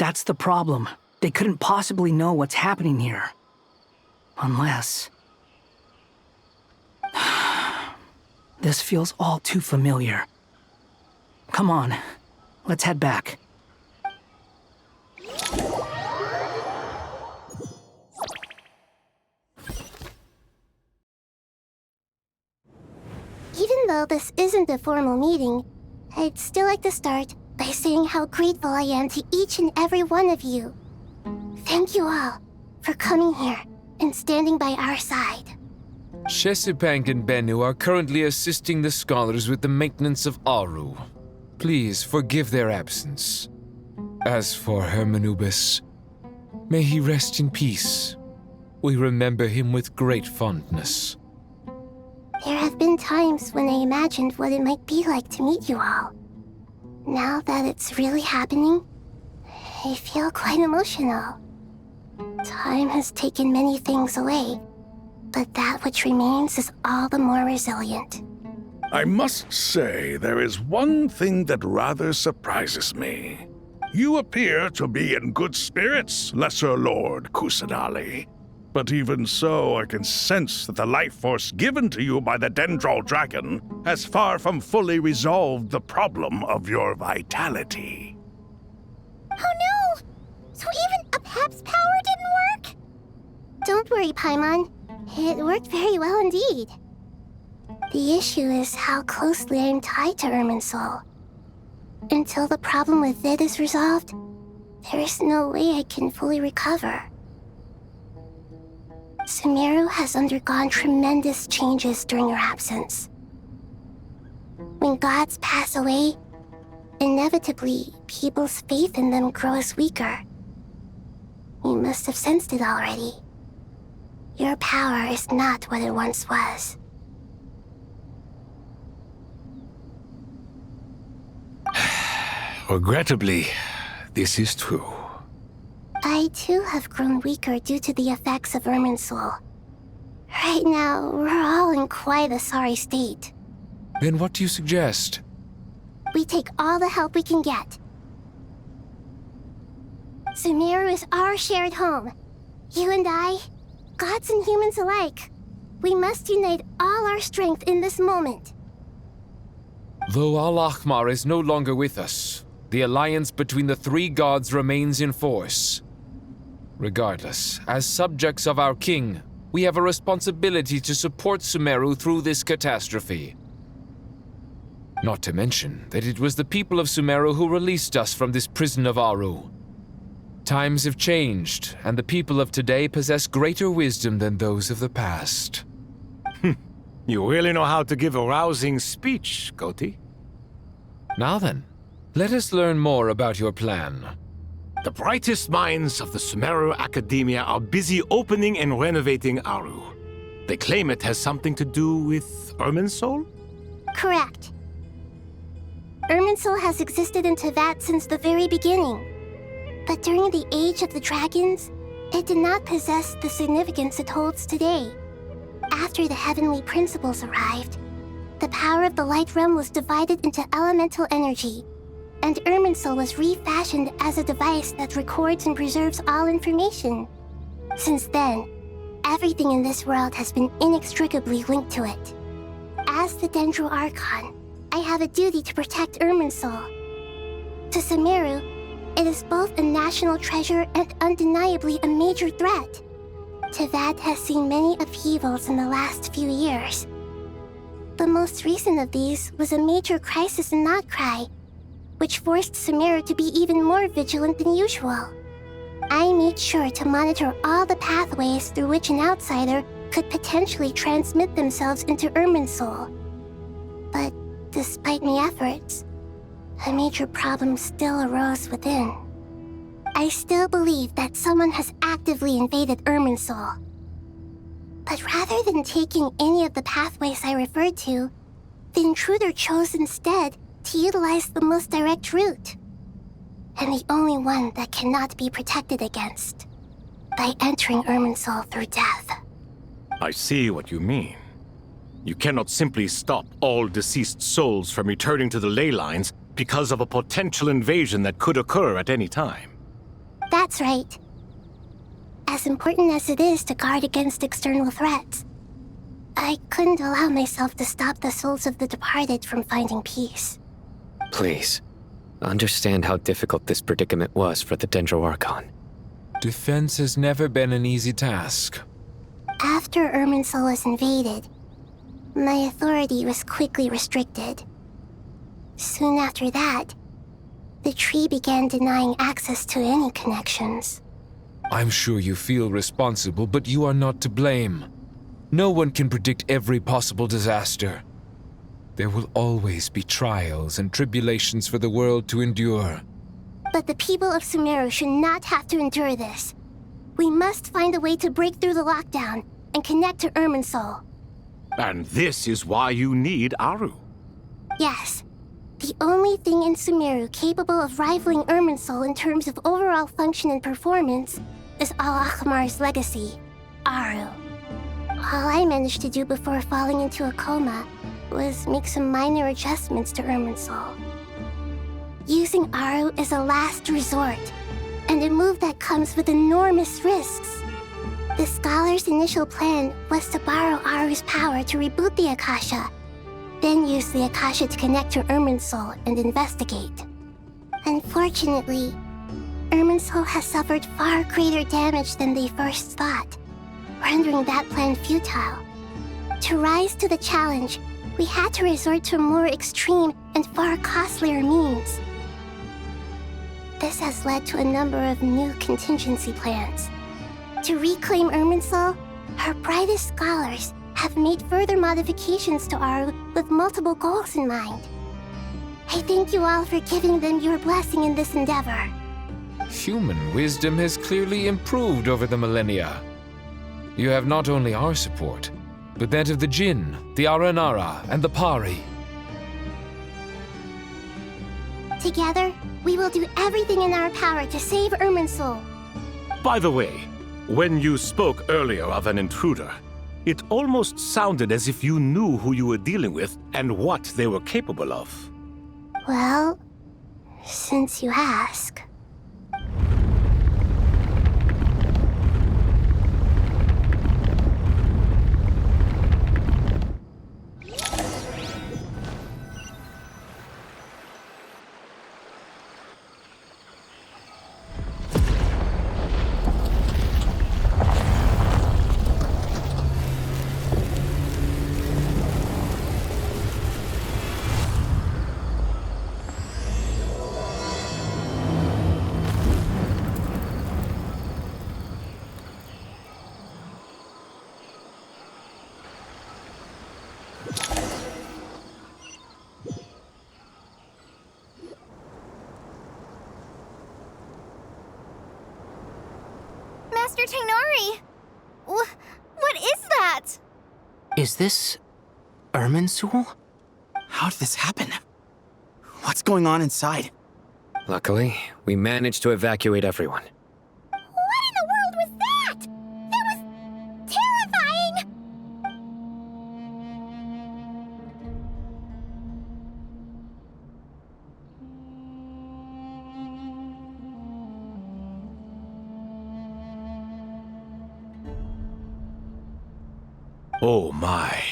That's the problem. They couldn't possibly know what's happening here. Unless... This feels all too familiar. Come on, let's head back. Even though this isn't a formal meeting, I'd still like to start by saying how grateful I am to each and every one of you. Thank you all for coming here and standing by our side. Shesipank and Bennu are currently assisting the scholars with the maintenance of Aru. Please forgive their absence. As for Hermanubis, may he rest in peace. We remember him with great fondness. There have been times when I imagined what it might be like to meet you all. Now that it's really happening, I feel quite emotional. Time has taken many things away, but that which remains is all the more resilient. I must say, there is one thing that rather surprises me. You appear to be in good spirits, Lesser Lord Kusanali. But even so, I can sense that the life force given to you by the Dendral Dragon has far from fully resolved the problem of your vitality. Oh no! So even Apep's power didn't work? Don't worry, Paimon. It worked very well indeed. The issue is how closely I am tied to Irminsul. Until the problem with Jeht is resolved, there is no way I can fully recover. Sumeru has undergone tremendous changes during your absence. When gods pass away, inevitably, people's faith in them grows weaker. You must have sensed it already. Your power is not what it once was. Regrettably, this is true. I too have grown weaker due to the effects of Irminsul. Right now, we're all in quite a sorry state. Then what do you suggest? We take all the help we can get. Sumeru is our shared home. You and I, gods and humans alike. We must unite all our strength in this moment. Though Al-Ahmar is no longer with us, the alliance between the three gods remains in force. Regardless, as subjects of our king, we have a responsibility to support Sumeru through this catastrophe. Not to mention that it was the people of Sumeru who released us from this prison of Aru. Times have changed, and the people of today possess greater wisdom than those of the past. You really know how to give a rousing speech, Koti. Now then, let us learn more about your plan. The brightest minds of the Sumeru Academia are busy opening and renovating Aru. They claim it has something to do with Irminsul? Correct. Irminsul has existed in Teyvat since the very beginning. But during the Age of the Dragons, it did not possess the significance it holds today. After the heavenly principles arrived, the power of the Light Realm was divided into elemental energy, and Irminsul was refashioned as a device that records and preserves all information. Since then, everything in this world has been inextricably linked to it. As the Dendro Archon, I have a duty to protect Irminsul. To Sumeru, it is both a national treasure and undeniably a major threat. Teyvat has seen many upheavals in the last few years. The most recent of these was a major crisis in Nodcry, which forced Sumeru to be even more vigilant than usual. I made sure to monitor all the pathways through which an outsider could potentially transmit themselves into Irminsul. But despite my efforts, a major problem still arose within. I still believe that someone has actively invaded Irminsul. But rather than taking any of the pathways I referred to, the intruder chose instead to utilize the most direct route, and the only one that cannot be protected against, by entering Irminsul through death. I see what you mean. You cannot simply stop all deceased souls from returning to the ley lines because of a potential invasion that could occur at any time. That's right. As important as it is to guard against external threats, I couldn't allow myself to stop the souls of the departed from finding peace. Please, understand how difficult this predicament was for the Dendro Archon. Defense has never been an easy task. After Irminsul was invaded, my authority was quickly restricted. Soon after that, the tree began denying access to any connections. I'm sure you feel responsible, but you are not to blame. No one can predict every possible disaster. There will always be trials and tribulations for the world to endure. But the people of Sumeru should not have to endure this. We must find a way to break through the lockdown and connect to Irminsul. And this is why you need Aru. Yes. The only thing in Sumeru capable of rivaling Irminsul in terms of overall function and performance is Al-Akhmar's legacy, Aru. All I managed to do before falling into a coma was make some minor adjustments to Irminsul. Using Aru is a last resort, and a move that comes with enormous risks. The Scholar's initial plan was to borrow Aru's power to reboot the Akasha, then use the Akasha to connect to Irminsul and investigate. Unfortunately, Irminsul has suffered far greater damage than they first thought, rendering that plan futile. To rise to the challenge, we had to resort to more extreme and far costlier means. This has led to a number of new contingency plans. To reclaim Irminsul, our brightest scholars have made further modifications to Aru with multiple goals in mind. I thank you all for giving them your blessing in this endeavor. Human wisdom has clearly improved over the millennia. You have not only our support, but that of the Jinn, the Aranara, and the Pari. Together, we will do everything in our power to save Irminsul. By the way, when you spoke earlier of an intruder, it almost sounded as if you knew who you were dealing with and what they were capable of. Well, since you ask. Master Tainari! What is that? Is this Irminsul? How did this happen? What's going on inside? Luckily, we managed to evacuate everyone. What in the world was that? That was terrifying! Oh my.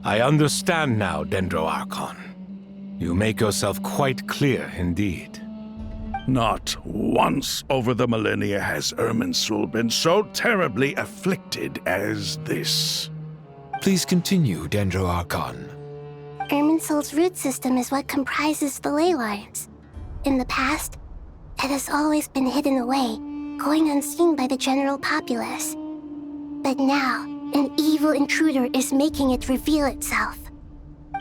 I understand now, Dendro Archon. You make yourself quite clear indeed. Not once over the millennia has Irminsul been so terribly afflicted as this. Please continue, Dendro Archon. Irminsul's root system is what comprises the ley lines. In the past, it has always been hidden away, going unseen by the general populace. But now, an evil intruder is making it reveal itself.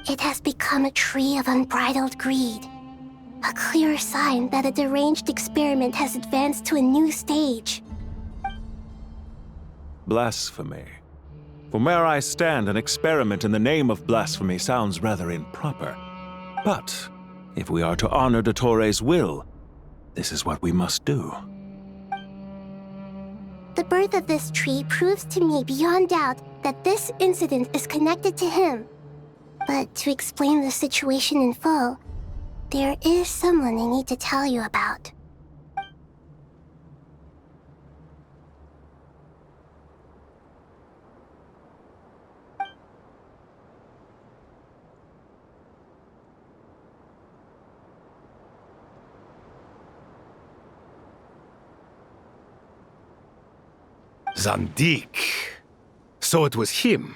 It has become a tree of unbridled greed. A clear sign that a deranged experiment has advanced to a new stage. Blasphemy. From where I stand, an experiment in the name of blasphemy sounds rather improper. But if we are to honor Dottore's will, this is what we must do. The birth of this tree proves to me beyond doubt that this incident is connected to him. But to explain the situation in full, there is someone I need to tell you about. Zandik. So it was him.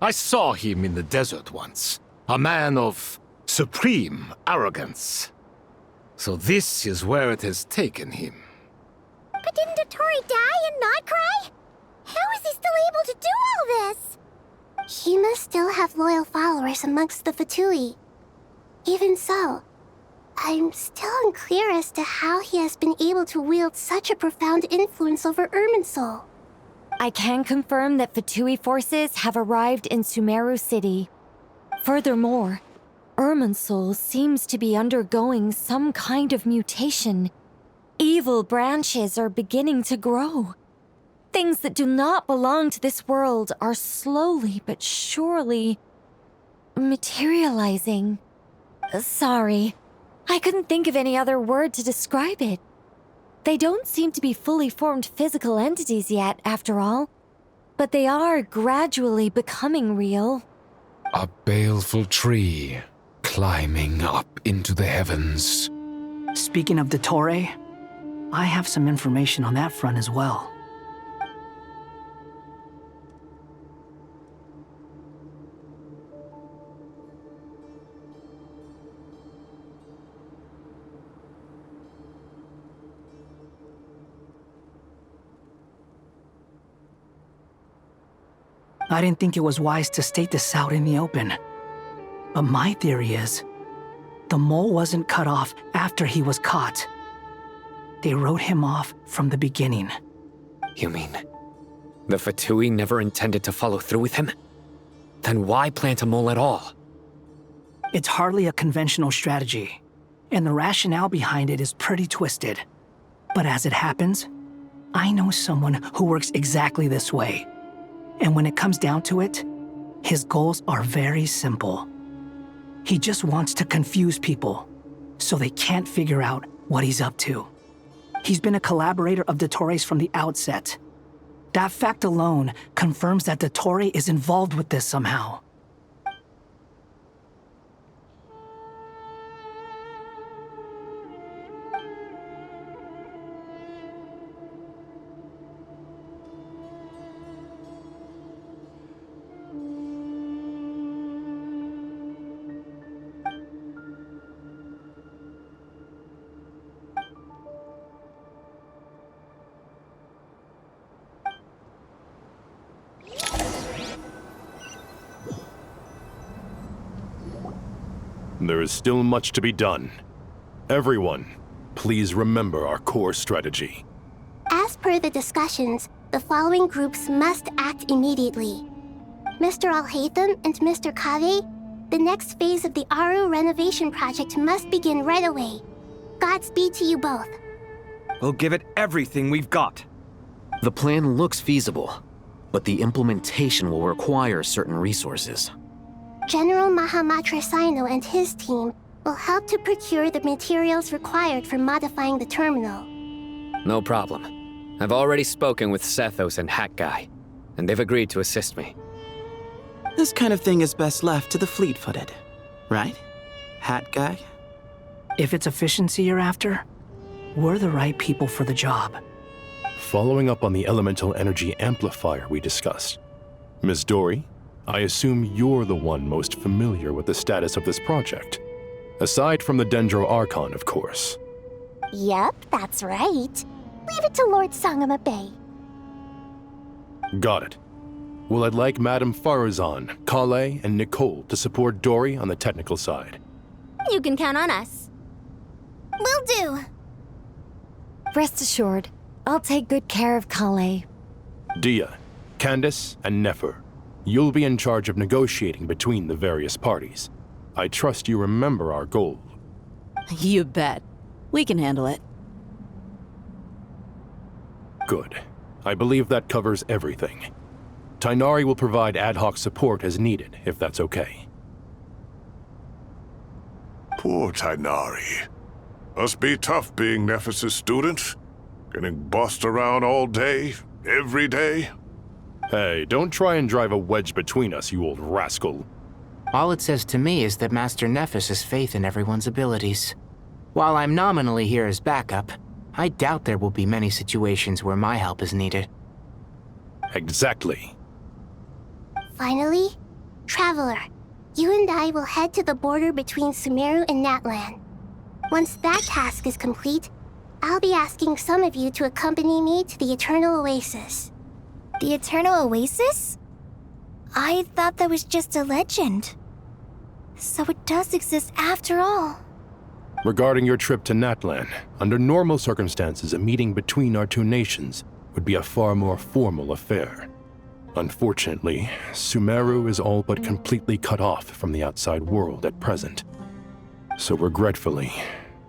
I saw him in the desert once. A man of supreme arrogance. So this is where it has taken him. But didn't Dottore die and not cry? How is he still able to do all this? He must still have loyal followers amongst the Fatui. Even so, I'm still unclear as to how he has been able to wield such a profound influence over Irminsul. I can confirm that Fatui forces have arrived in Sumeru City. Furthermore, Irminsul seems to be undergoing some kind of mutation. Evil branches are beginning to grow. Things that do not belong to this world are slowly but surely materializing. Sorry, I couldn't think of any other word to describe it. They don't seem to be fully formed physical entities yet, after all, but they are gradually becoming real. A baleful tree climbing up into the heavens. Speaking of Dottore, I have some information on that front as well. I didn't think it was wise to state this out in the open. But my theory is, the mole wasn't cut off after he was caught. They wrote him off from the beginning. You mean, the Fatui never intended to follow through with him? Then why plant a mole at all? It's hardly a conventional strategy, and the rationale behind it is pretty twisted. But as it happens, I know someone who works exactly this way. And when it comes down to it, his goals are very simple. He just wants to confuse people, so they can't figure out what he's up to. He's been a collaborator of Dottore's from the outset. That fact alone confirms that Dottore is involved with this somehow. There is still much to be done. Everyone, please remember our core strategy. As per the discussions, the following groups must act immediately. Mr. Alhaitham and Mr. Kave, the next phase of the Aru renovation project must begin right away. Godspeed to you both. We'll give it everything we've got. The plan looks feasible, but the implementation will require certain resources. General Mahamatra Sino and his team will help to procure the materials required for modifying the terminal. No problem. I've already spoken with Sethos and Hat Guy, and they've agreed to assist me. This kind of thing is best left to the fleet-footed, right? Hat Guy? If it's efficiency you're after, we're the right people for the job. Following up on the elemental energy amplifier we discussed, Ms. Dory, I assume you're the one most familiar with the status of this project. Aside from the Dendro Archon, of course. Yep, that's right. Leave it to Lord Sangama Bay. Got it. Well, I'd like Madame Farazan, Kale, and Nicole to support Dory on the technical side. You can count on us. Will do. Rest assured, I'll take good care of Kale. Dia, Candace, and Nefer, you'll be in charge of negotiating between the various parties. I trust you remember our goal. You bet. We can handle it. Good. I believe that covers everything. Tighnari will provide ad hoc support as needed, if that's okay. Poor Tighnari. Must be tough being Nephis' student. Getting bossed around all day, every day. Hey, don't try and drive a wedge between us, you old rascal. All it says to me is that Master Nephis has faith in everyone's abilities. While I'm nominally here as backup, I doubt there will be many situations where my help is needed. Exactly. Finally, Traveler, you and I will head to the border between Sumeru and Natlan. Once that task is complete, I'll be asking some of you to accompany me to the Eternal Oasis. The Eternal Oasis? I thought that was just a legend. So it does exist after all. Regarding your trip to Natlan, under normal circumstances, a meeting between our two nations would be a far more formal affair. Unfortunately, Sumeru is all but completely cut off from the outside world at present. So regretfully,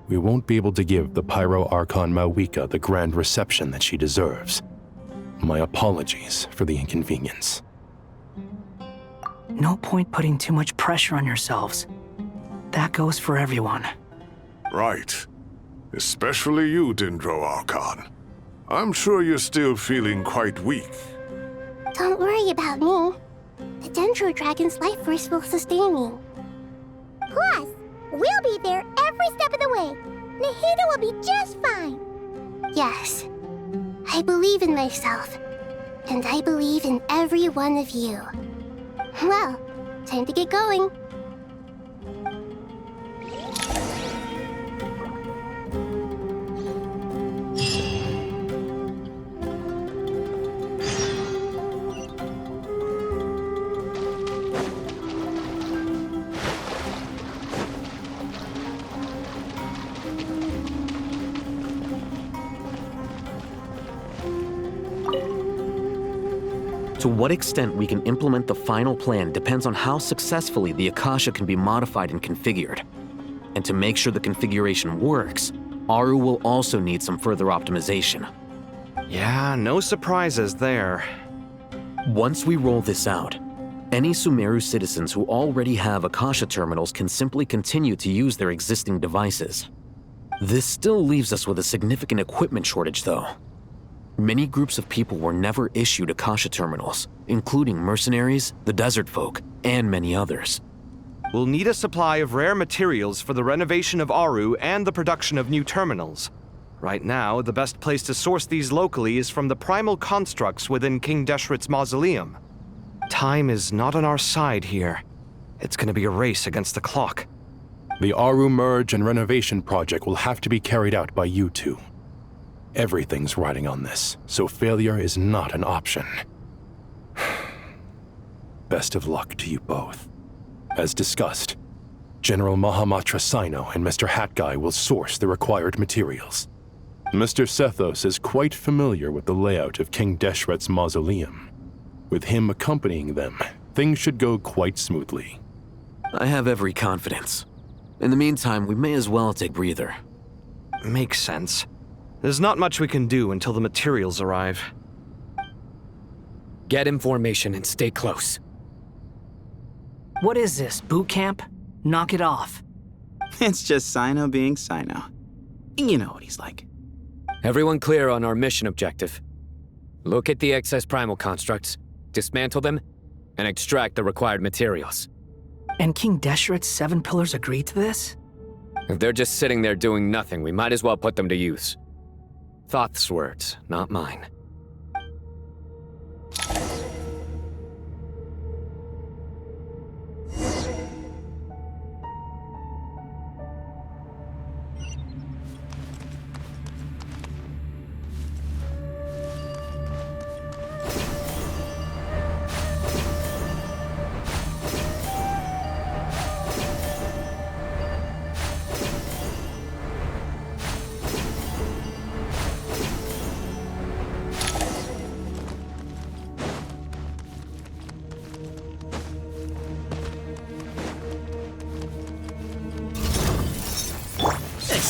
we won't be able to give the Pyro Archon Mavuika the grand reception that she deserves. My apologies for the inconvenience. No point putting too much pressure on yourselves. That goes for everyone. Right. Especially you, Dendro Archon. I'm sure you're still feeling quite weak. Don't worry about me. The Dendro Dragon's life force will sustain me. Plus, we'll be there every step of the way. Nahida will be just fine. Yes, I believe in myself. And I believe in every one of you. Well, time to get going. To what extent we can implement the final plan depends on how successfully the Akasha can be modified and configured. And to make sure the configuration works, Aru will also need some further optimization. Yeah, no surprises there. Once we roll this out, any Sumeru citizens who already have Akasha terminals can simply continue to use their existing devices. This still leaves us with a significant equipment shortage, though. Many groups of people were never issued Akasha terminals, including mercenaries, the desert folk, and many others. We'll need a supply of rare materials for the renovation of Aru and the production of new terminals. Right now, the best place to source these locally is from the primal constructs within King Deshret's mausoleum. Time is not on our side here. It's gonna be a race against the clock. The Aru merge and renovation project will have to be carried out by you two. Everything's riding on this, so failure is not an option. Best of luck to you both. As discussed, General Mahamatra Sino and Mr. Hat Guy will source the required materials. Mr. Sethos is quite familiar with the layout of King Deshret's mausoleum. With him accompanying them, things should go quite smoothly. I have every confidence. In the meantime, we may as well take a breather. Makes sense. There's not much we can do until the materials arrive. Get in formation and stay close. What is this, boot camp? Knock it off. It's just Sino being Sino. You know what he's like. Everyone clear on our mission objective. Look at the excess primal constructs, dismantle them, and extract the required materials. And King Deshret's 7 pillars agreed to this? If they're just sitting there doing nothing, we might as well put them to use. Thoth's words, not mine.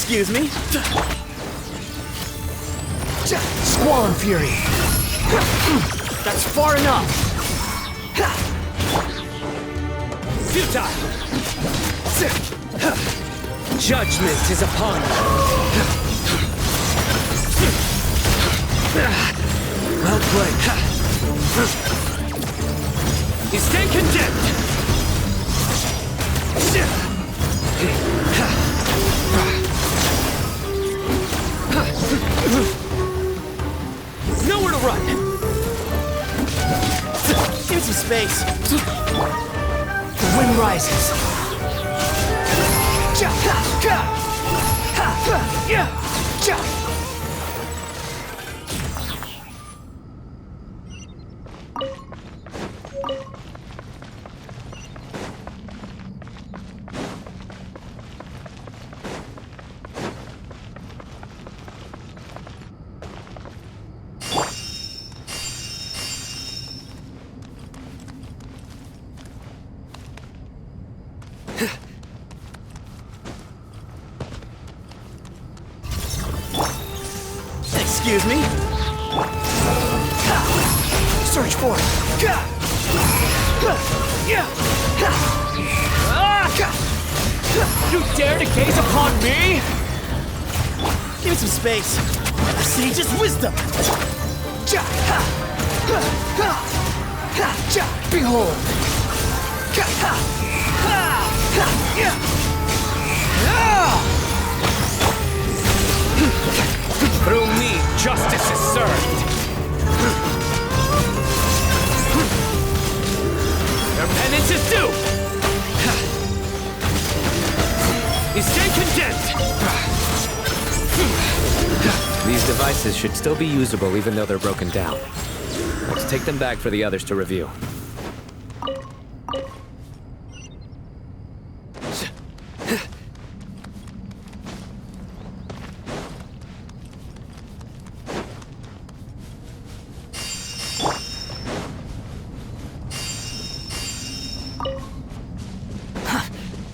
Excuse me? Squall and Fury! That's far enough! Futile! Judgment is upon you! Well played. You stand condemned! Nowhere to run! Give some space. The wind rises. Excuse me? Search for it. You dare to gaze upon me? Give me some space. A sage's wisdom. Behold! Through me, justice is served. Their penance is due. You stand condemned. These devices should still be usable even though they're broken down. Let's take them back for the others to review.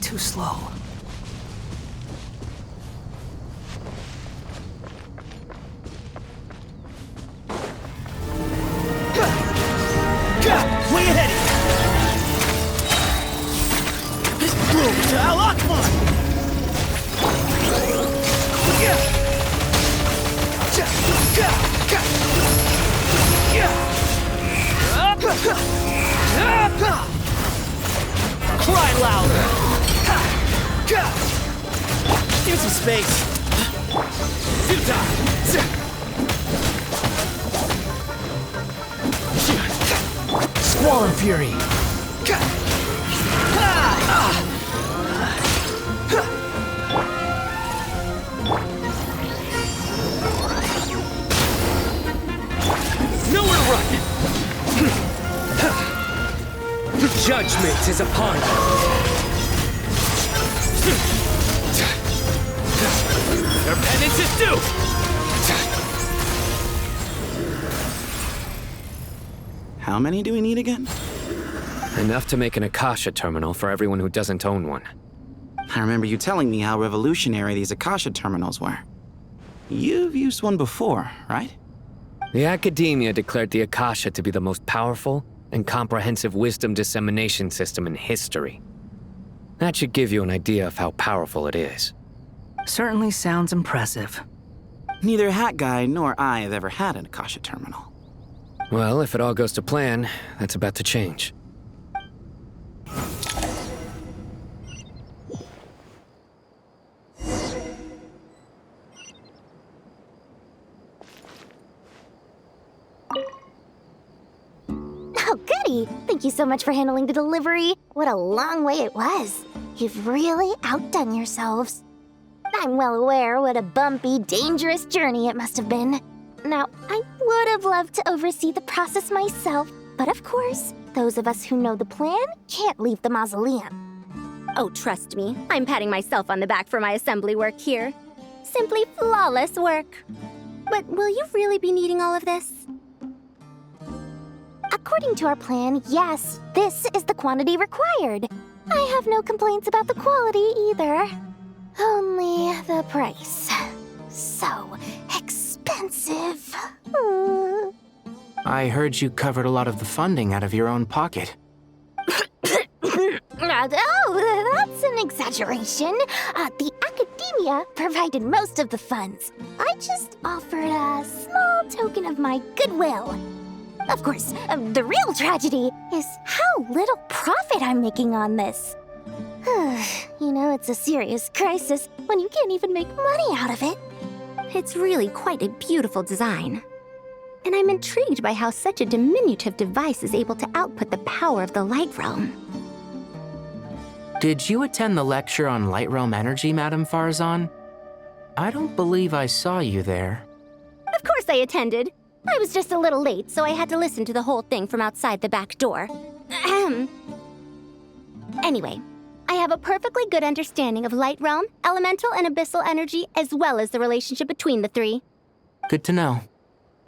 Too slow. Way ahead! To Al-Akbar! Cry louder! Give me some space. Squall and fury! Nowhere to run! Judgment is upon you! Their penance is due! How many do we need again? Enough to make an Akasha terminal for everyone who doesn't own one. I remember you telling me how revolutionary these Akasha terminals were. You've used one before, right? The Academia declared the Akasha to be the most powerful and comprehensive wisdom dissemination system in history. That should give you an idea of how powerful it is. Certainly sounds impressive. Neither Hat Guy nor I have ever had an Akasha terminal. Well, if it all goes to plan, that's about to change. Oh, goody! Thank you so much for handling the delivery. What a long way it was. You've really outdone yourselves. I'm well aware what a bumpy, dangerous journey it must have been. Now, I would have loved to oversee the process myself, but of course, those of us who know the plan can't leave the mausoleum. Oh, trust me, I'm patting myself on the back for my assembly work here. Simply flawless work. But will you really be needing all of this? According to our plan, yes, this is the quantity required. I have no complaints about the quality either. Only the price. So expensive. I heard you covered a lot of the funding out of your own pocket. Oh, that's an exaggeration. The Academia provided most of the funds. I just offered a small token of my goodwill. Of course, the real tragedy is how little profit I'm making on this. You know, it's a serious crisis when you can't even make money out of it. It's really quite a beautiful design. And I'm intrigued by how such a diminutive device is able to output the power of the Light Realm. Did you attend the lecture on Light Realm energy, Madame Farzan? I don't believe I saw you there. Of course I attended. I was just a little late, so I had to listen to the whole thing from outside the back door. Anyway, I have a perfectly good understanding of Light Realm, elemental and abyssal energy, as well as the relationship between the three. Good to know.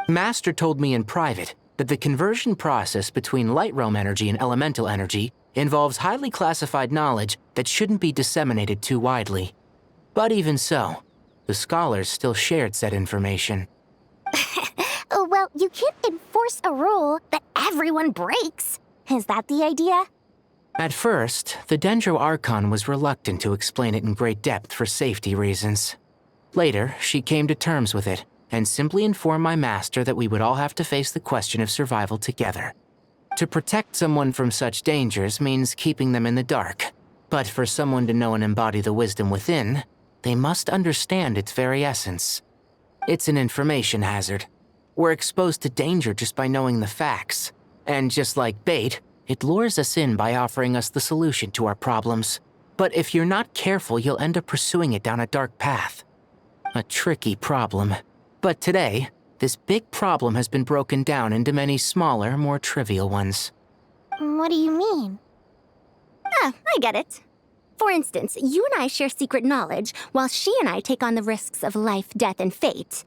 Master told me in private that the conversion process between Light Realm energy and elemental energy involves highly classified knowledge that shouldn't be disseminated too widely. But even so, the scholars still shared said information. Oh, well, you can't enforce a rule that everyone breaks. Is that the idea? At first, the Dendro Archon was reluctant to explain it in great depth for safety reasons. Later, she came to terms with it and simply informed my master that we would all have to face the question of survival together. To protect someone from such dangers means keeping them in the dark. But for someone to know and embody the wisdom within, they must understand its very essence. It's an information hazard. We're exposed to danger just by knowing the facts. And just like bait, it lures us in by offering us the solution to our problems. But if you're not careful, you'll end up pursuing it down a dark path. A tricky problem. But today, this big problem has been broken down into many smaller, more trivial ones. What do you mean? Ah, I get it. For instance, you and I share secret knowledge, while she and I take on the risks of life, death, and fate.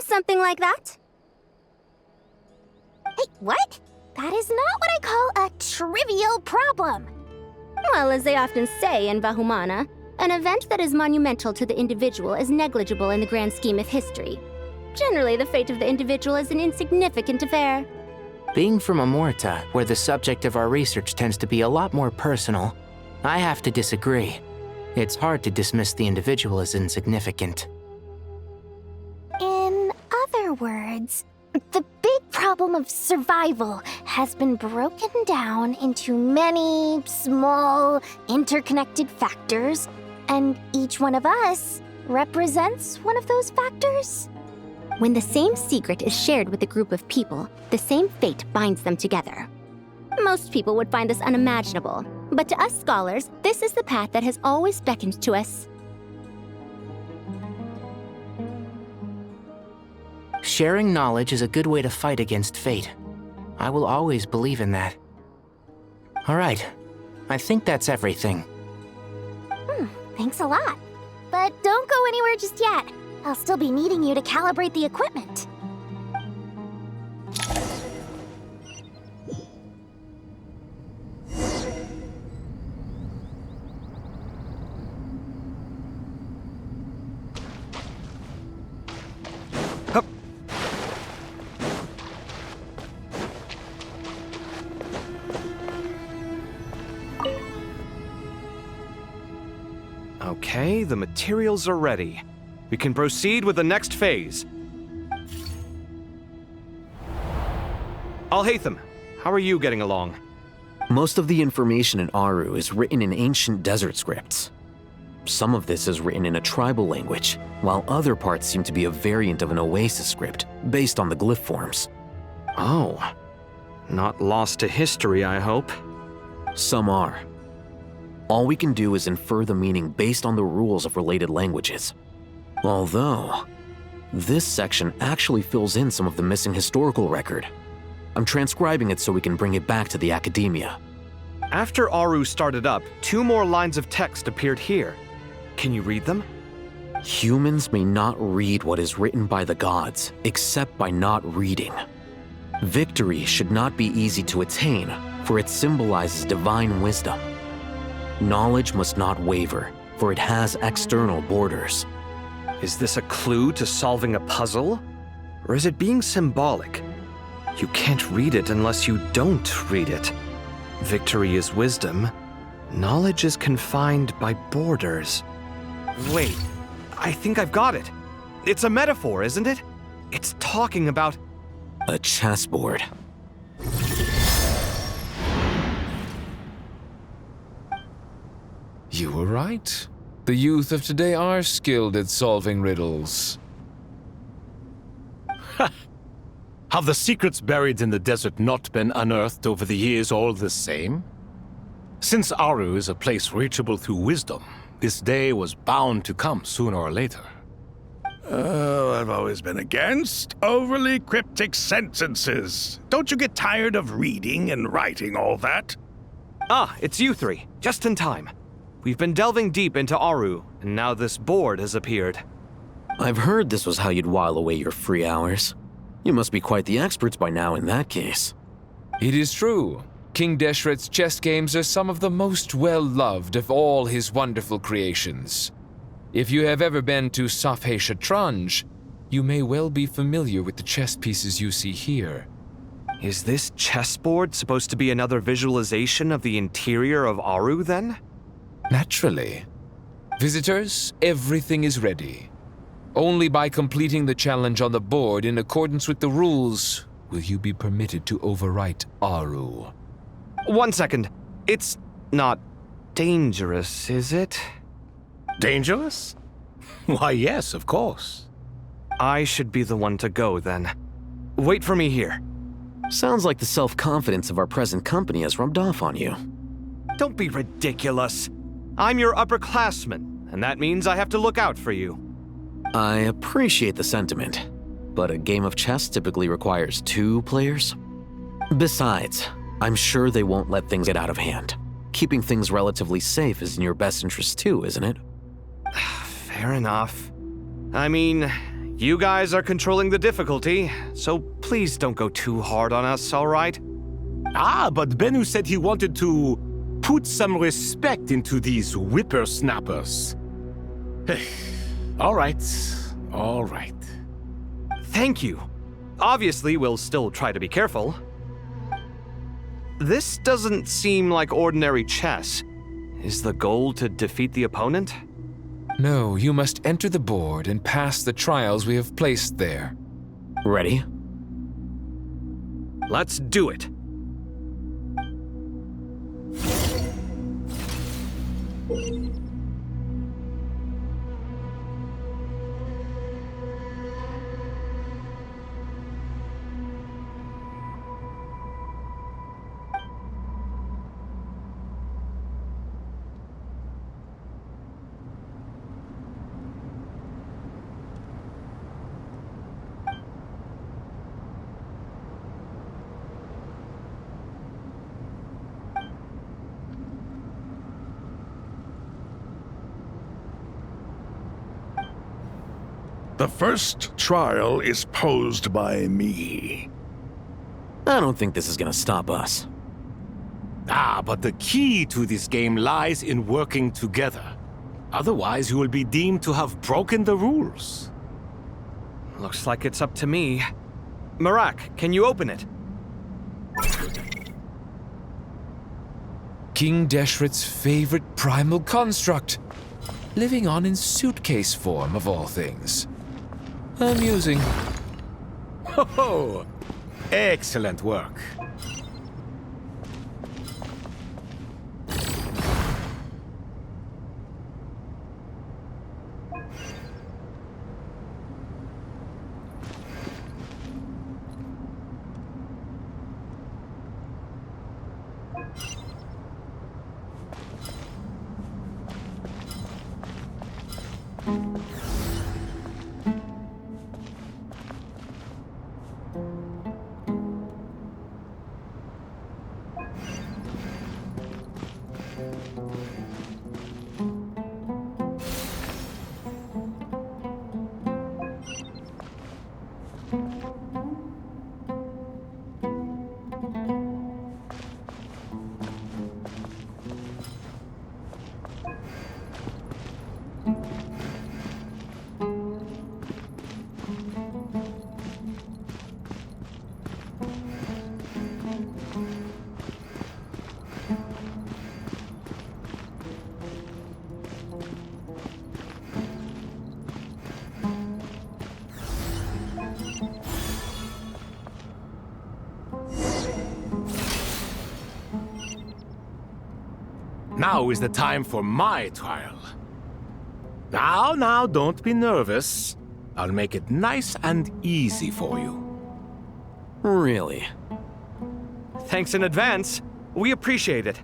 Something like that? Hey, what? That is not what I call a trivial problem. Well, as they often say in Vahumana, an event that is monumental to the individual is negligible in the grand scheme of history. Generally, the fate of the individual is an insignificant affair. Being from Amorta, where the subject of our research tends to be a lot more personal, I have to disagree. It's hard to dismiss the individual as insignificant. In other words, the big problem of survival has been broken down into many small, interconnected factors, and each one of us represents one of those factors. When the same secret is shared with a group of people, the same fate binds them together. Most people would find this unimaginable, but to us scholars, this is the path that has always beckoned to us. Sharing knowledge is a good way to fight against fate. I will always believe in that. All right, I think that's everything. Thanks a lot. But don't go anywhere just yet. I'll still be needing you to calibrate the equipment. Hup. Okay, the materials are ready. We can proceed with the next phase. Alhaitham, how are you getting along? Most of the information in Aru is written in ancient desert scripts. Some of this is written in a tribal language, while other parts seem to be a variant of an oasis script, based on the glyph forms. Oh. Not lost to history, I hope. Some are. All we can do is infer the meaning based on the rules of related languages. Although, this section actually fills in some of the missing historical record. I'm transcribing it so we can bring it back to the academia. After Aru started up, 2 more lines of text appeared here. Can you read them? Humans may not read what is written by the gods, except by not reading. Victory should not be easy to attain, for it symbolizes divine wisdom. Knowledge must not waver, for it has external borders. Is this a clue to solving a puzzle? Or is it being symbolic? You can't read it unless you don't read it. Victory is wisdom. Knowledge is confined by borders. Wait, I think I've got it. It's a metaphor, isn't it? It's talking about... a chessboard. You were right. The youth of today are skilled at solving riddles. Have the secrets buried in the desert not been unearthed over the years all the same? Since Aru is a place reachable through wisdom, this day was bound to come sooner or later. Oh, I've always been against overly cryptic sentences. Don't you get tired of reading and writing all that? Ah, it's you 3. Just in time. We've been delving deep into Aru, and now this board has appeared. I've heard this was how you'd while away your free hours. You must be quite the experts by now in that case. It is true. King Deshret's chess games are some of the most well-loved of all his wonderful creations. If you have ever been to Safhe Shatranj, you may well be familiar with the chess pieces you see here. Is this chessboard supposed to be another visualization of the interior of Aru, then? Naturally. Visitors, everything is ready. Only by completing the challenge on the board in accordance with the rules will you be permitted to overwrite Aru. 1 second. It's not dangerous, is it? Dangerous? Why, yes, of course. I should be the one to go, then. Wait for me here. Sounds like the self-confidence of our present company has rubbed off on you. Don't be ridiculous. I'm your upperclassman, and that means I have to look out for you. I appreciate the sentiment, but a game of chess typically requires 2 players. Besides, I'm sure they won't let things get out of hand. Keeping things relatively safe is in your best interest too, isn't it? Fair enough. I mean, you guys are controlling the difficulty, so please don't go too hard on us, all right? Ah, but Bennu said he wanted to put some respect into these whippersnappers. All right, all right. Thank you. Obviously, we'll still try to be careful. This doesn't seem like ordinary chess. Is the goal to defeat the opponent? No, you must enter the board and pass the trials we have placed there. Ready? Let's do it. The first trial is posed by me. I don't think this is gonna stop us. Ah, but the key to this game lies in working together. Otherwise, you will be deemed to have broken the rules. Looks like it's up to me. Marak, can you open it? King Deshret's favorite primal construct. Living on in suitcase form, of all things. Amusing. Ho ho! Excellent work. Now is the time for my trial. Now, don't be nervous. I'll make it nice and easy for you. Really? Thanks in advance. We appreciate it.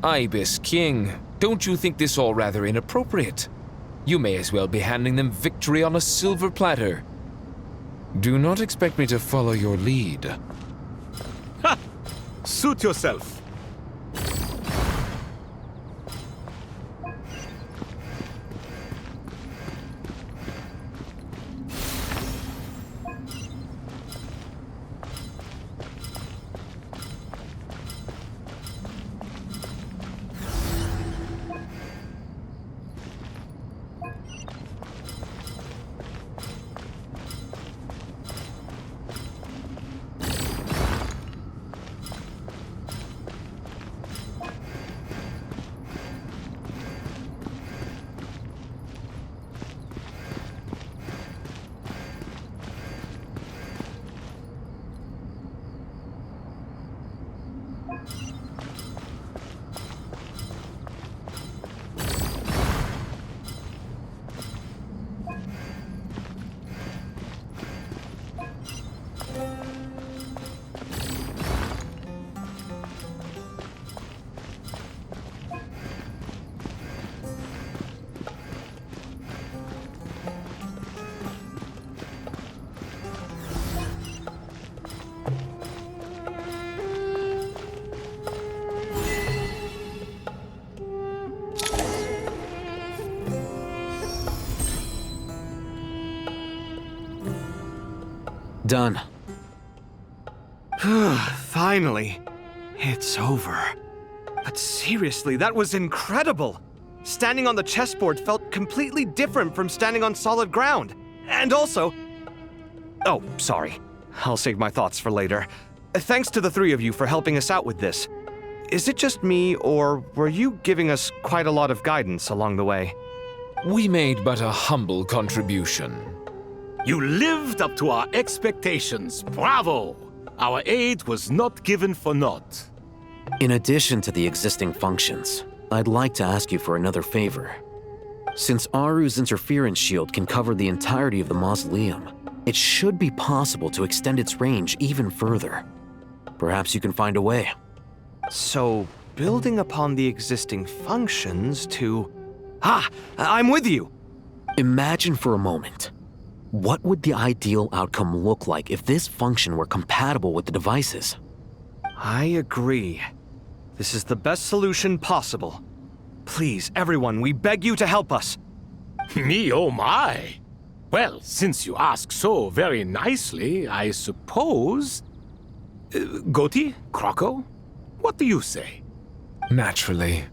Ibis King, don't you think this all rather inappropriate? You may as well be handing them victory on a silver platter. Do not expect me to follow your lead. Ha! Suit yourself. Done. Finally. It's over. But seriously, that was incredible! Standing on the chessboard felt completely different from standing on solid ground. And also... Oh, sorry. I'll save my thoughts for later. Thanks to the three of you for helping us out with this. Is it just me, or were you giving us quite a lot of guidance along the way? We made but a humble contribution. You lived up to our expectations. Bravo! Our aid was not given for naught. In addition to the existing functions, I'd like to ask you for another favor. Since Aru's interference shield can cover the entirety of the mausoleum, it should be possible to extend its range even further. Perhaps you can find a way. So, building upon the existing functions to... Ah! I'm with you! Imagine for a moment. What would the ideal outcome look like if this function were compatible with the devices? I agree. This is the best solution possible. Please, everyone, we beg you to help us. Me, oh my! Well, since you ask so very nicely, I suppose... Goti? Croco? What do you say? Naturally.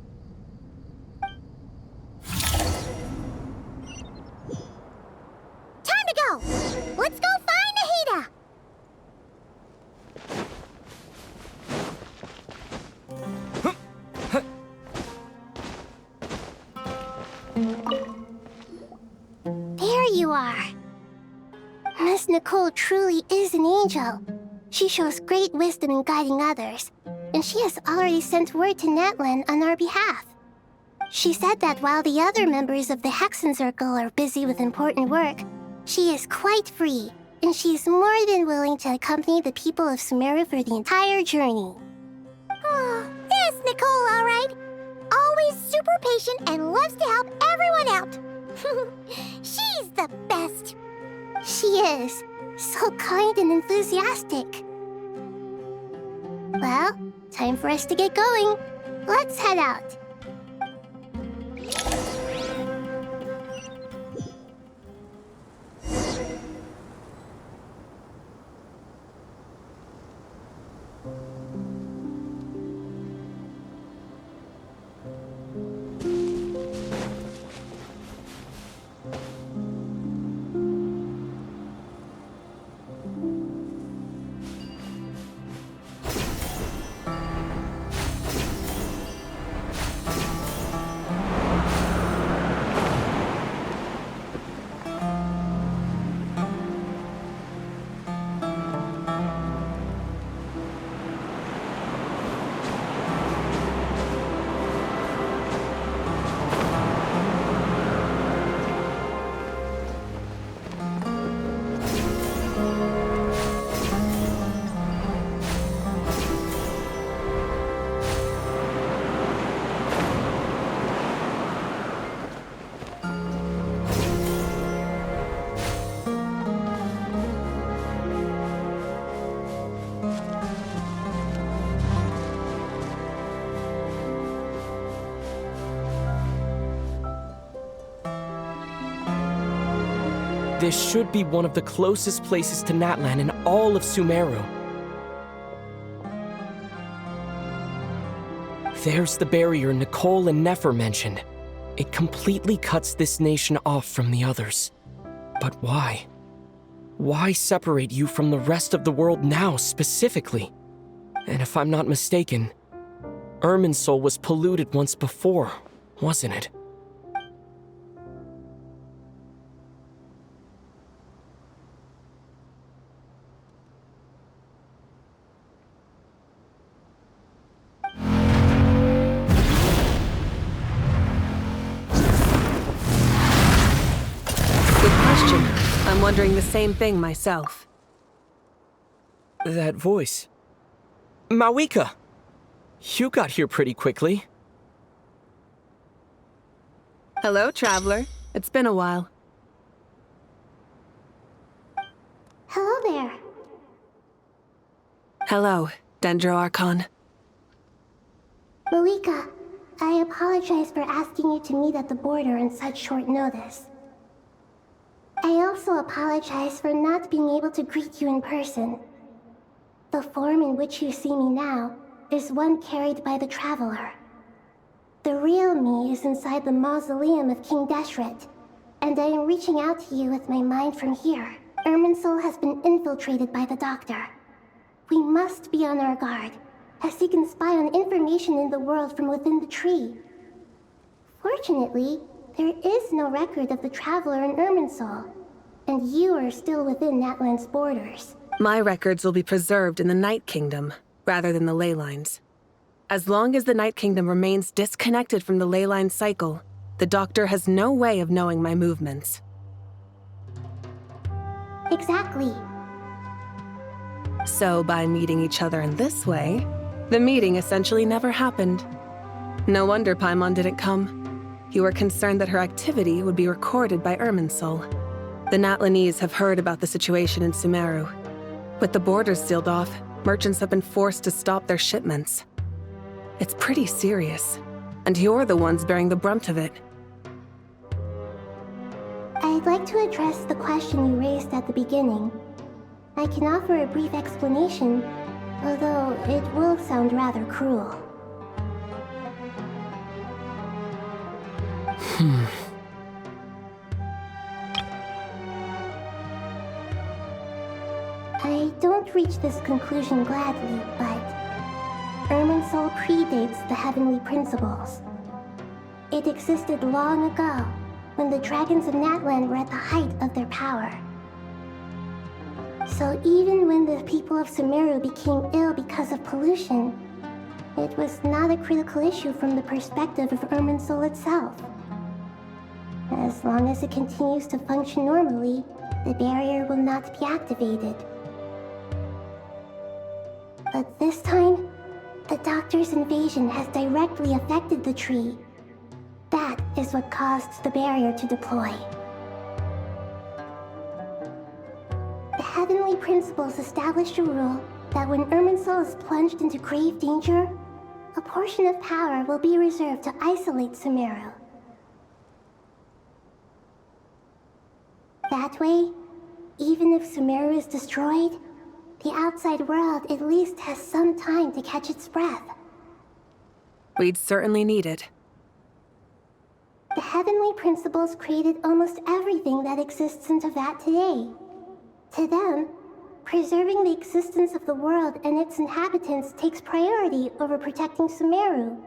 There you are. Miss Nicole truly is an angel. She shows great wisdom in guiding others, and she has already sent word to Natlan on our behalf. She said that while the other members of the Hexen Circle are busy with important work, she is quite free, and she is more than willing to accompany the people of Sumeru for the entire journey. Oh, there's Nicole, all right. Always super patient and loves to help everyone out. She's the best. She is. So kind and enthusiastic. Well, time for us to get going. Let's head out. This should be one of the closest places to Natlan in all of Sumeru. There's the barrier Nicole and Nefer mentioned. It completely cuts this nation off from the others. But why? Why separate you from the rest of the world now, specifically? And if I'm not mistaken, Irminsul was polluted once before, wasn't it? I'm wondering the same thing myself. That voice. Mavuika! You got here pretty quickly. Hello, traveler. It's been a while. Hello there. Hello, Dendro Archon. Mavuika, I apologize for asking you to meet at the border on such short notice. I also apologize for not being able to greet you in person. The form in which you see me now is one carried by the Traveler. The real me is inside the mausoleum of King Deshret, and I am reaching out to you with my mind from here. Irminsul has been infiltrated by the Doctor. We must be on our guard, as he can spy on information in the world from within the tree. Fortunately, there is no record of the Traveler in Irminsul, and you are still within Natlan's borders. My records will be preserved in the Night Kingdom, rather than the ley lines. As long as the Night Kingdom remains disconnected from the ley line cycle, the Doctor has no way of knowing my movements. Exactly. So by meeting each other in this way, the meeting essentially never happened. No wonder Paimon didn't come. You were concerned that her activity would be recorded by Irminsul. The Natlanese have heard about the situation in Sumeru. With the borders sealed off, merchants have been forced to stop their shipments. It's pretty serious, and you're the ones bearing the brunt of it. I'd like to address the question you raised at the beginning. I can offer a brief explanation, although it will sound rather cruel. I don't reach this conclusion gladly, but Irminsul predates the heavenly principles. It existed long ago, when the dragons of Natland were at the height of their power. So even when the people of Sumeru became ill because of pollution, it was not a critical issue from the perspective of Irminsul itself. As long as it continues to function normally, the barrier will not be activated. But this time, the Doctor's invasion has directly affected the tree. That is what caused the barrier to deploy. The Heavenly Principles established a rule that when Irminsul is plunged into grave danger, a portion of power will be reserved to isolate Sumeru. That way, even if Sumeru is destroyed, the outside world at least has some time to catch its breath. We'd certainly need it. The Heavenly Principles created almost everything that exists in Teyvat today. To them, preserving the existence of the world and its inhabitants takes priority over protecting Sumeru.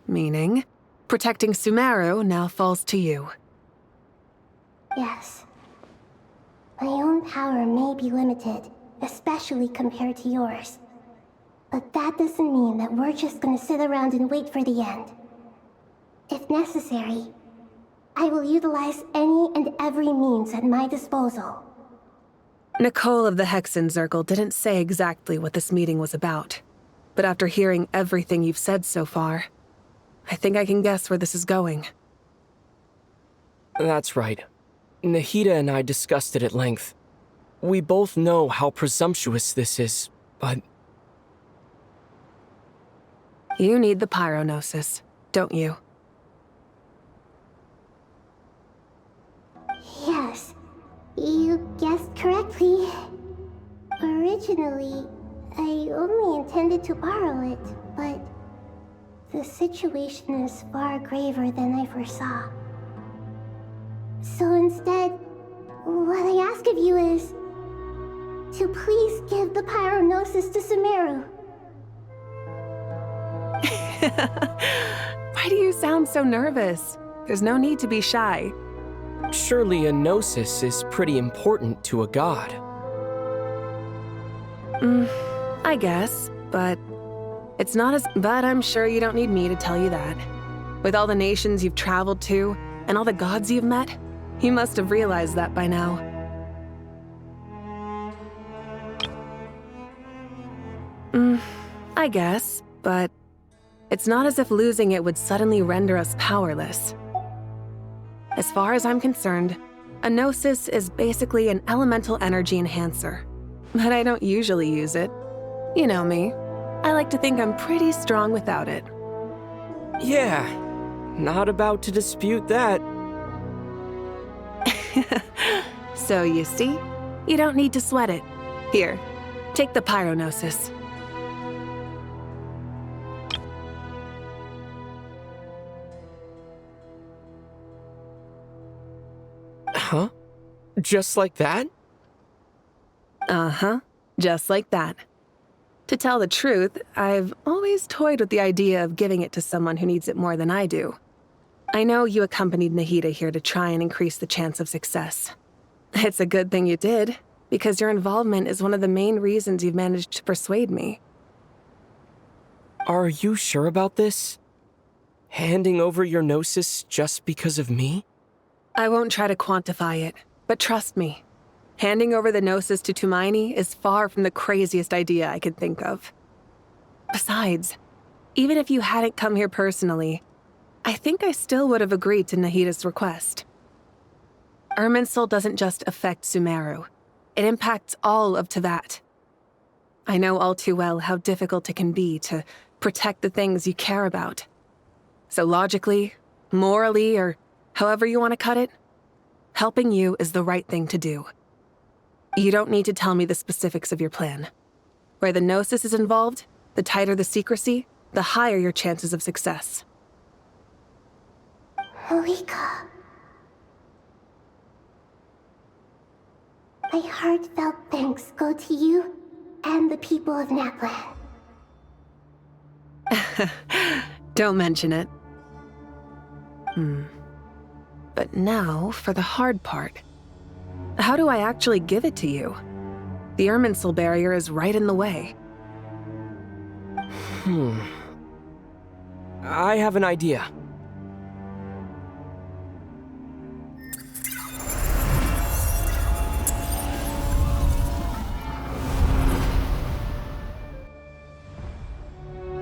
Meaning, protecting Sumeru now falls to you. Yes. My own power may be limited, especially compared to yours. But that doesn't mean that we're just gonna sit around and wait for the end. If necessary, I will utilize any and every means at my disposal. Nicole of the Hexen Circle didn't say exactly what this meeting was about. But after hearing everything you've said so far, I think I can guess where this is going. That's right. Nahida and I discussed it at length. We both know how presumptuous this is, but... You need the pyronosis, don't you? Yes, you guessed correctly. Originally, I only intended to borrow it, but the situation is far graver than I foresaw. So instead, what I ask of you is to please give the pyronosis to Sumeru. Why do you sound so nervous? There's no need to be shy. Surely a gnosis is pretty important to a god. I guess, but it's not as... But I'm sure you don't need me to tell you that. With all the nations you've traveled to, and all the gods you've met, you must have realized that by now. I guess, but it's not as if losing it would suddenly render us powerless. As far as I'm concerned, a gnosis is basically an elemental energy enhancer. But I don't usually use it. You know me. I like to think I'm pretty strong without it. Yeah, not about to dispute that. So you see, you don't need to sweat it. Here, take the pyronosis. Huh? Just like that? Uh-huh, just like that. To tell the truth, I've always toyed with the idea of giving it to someone who needs it more than I do. I know you accompanied Nahida here to try and increase the chance of success. It's a good thing you did, because your involvement is one of the main reasons you've managed to persuade me. Are you sure about this? Handing over your gnosis just because of me? I won't try to quantify it, but trust me. Handing over the gnosis to Tumaini is far from the craziest idea I could think of. Besides, even if you hadn't come here personally, I think I still would have agreed to Nahida's request. Irminsul doesn't just affect Sumeru. It impacts all of Teyvat. I know all too well how difficult it can be to protect the things you care about. So logically, morally, or however you want to cut it, helping you is the right thing to do. You don't need to tell me the specifics of your plan. Where the gnosis is involved, the tighter the secrecy, the higher your chances of success. Mavuika. My heartfelt thanks go to you and the people of Natland. Don't mention it. But now for the hard part. How do I actually give it to you? The Irminsul barrier is right in the way. I have an idea.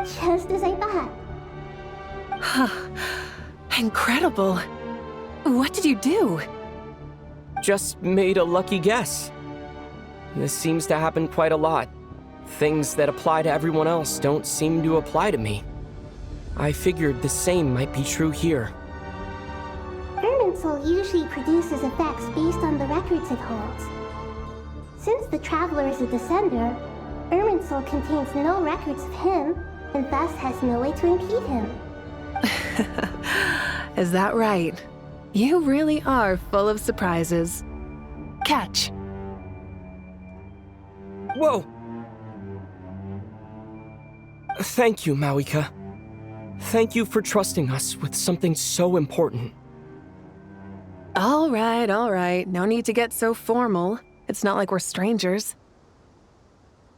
Just as I thought. Incredible. What did you do? Just made a lucky guess. This seems to happen quite a lot. Things that apply to everyone else don't seem to apply to me. I figured the same might be true here. Irminsul usually produces effects based on the records it holds. Since the Traveler is a descender, Irminsul contains no records of him, and thus has no way to impede him. Is that right? You really are full of surprises. Catch. Whoa! Thank you, Mavuika. Thank you for trusting us with something so important. All right. No need to get so formal. It's not like we're strangers.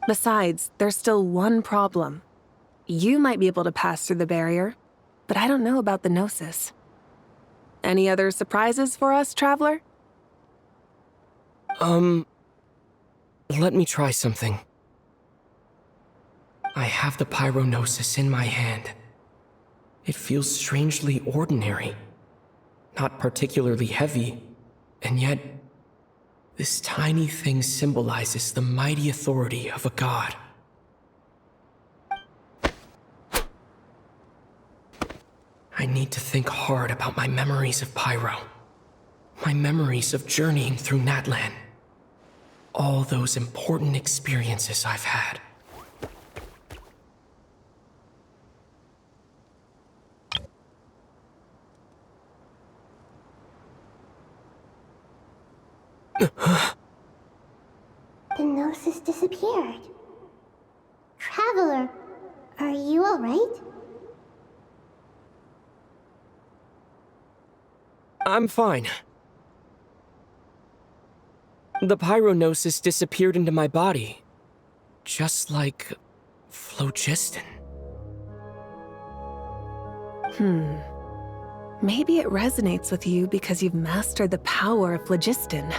Besides, there's still one problem. You might be able to pass through the barrier, but I don't know about the gnosis. Any other surprises for us, Traveler? Let me try something. I have the pyronosis in my hand. It feels strangely ordinary, not particularly heavy, and yet this tiny thing symbolizes the mighty authority of a god. I need to think hard about my memories of Pyro. My memories of journeying through Natlan. All those important experiences I've had. The gnosis disappeared. Traveler, are you alright? I'm fine. The pyronosis disappeared into my body, just like phlogiston. Maybe it resonates with you because you've mastered the power of phlogiston.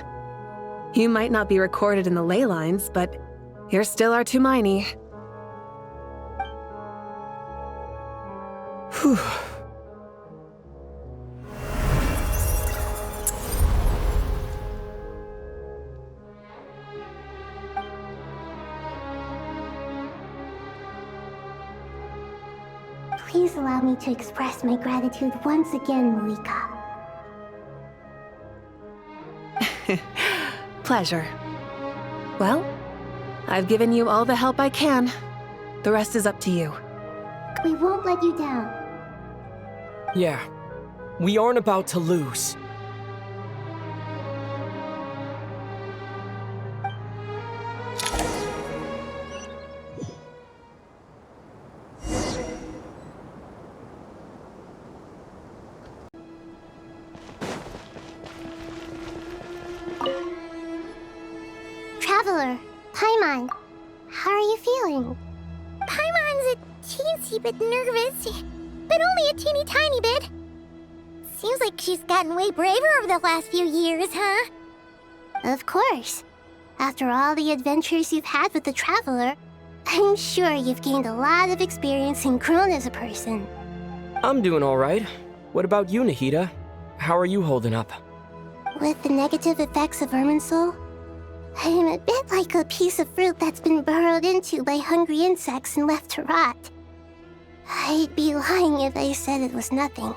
You might not be recorded in the ley lines, but you're still our Tumaini. Whew. Please allow me to express my gratitude once again, Mavuika. Pleasure. Well, I've given you all the help I can. The rest is up to you. We won't let you down. Yeah, we aren't about to lose. Traveler, Paimon, how are you feeling? Paimon's a teensy bit nervous, but only a teeny tiny bit. Seems like she's gotten way braver over the last few years, huh? Of course. After all the adventures you've had with the Traveler, I'm sure you've gained a lot of experience and grown as a person. I'm doing all right. What about you, Nahida? How are you holding up? With the negative effects of Irminsul, I'm a bit like a piece of fruit that's been burrowed into by hungry insects and left to rot. I'd be lying if I said it was nothing.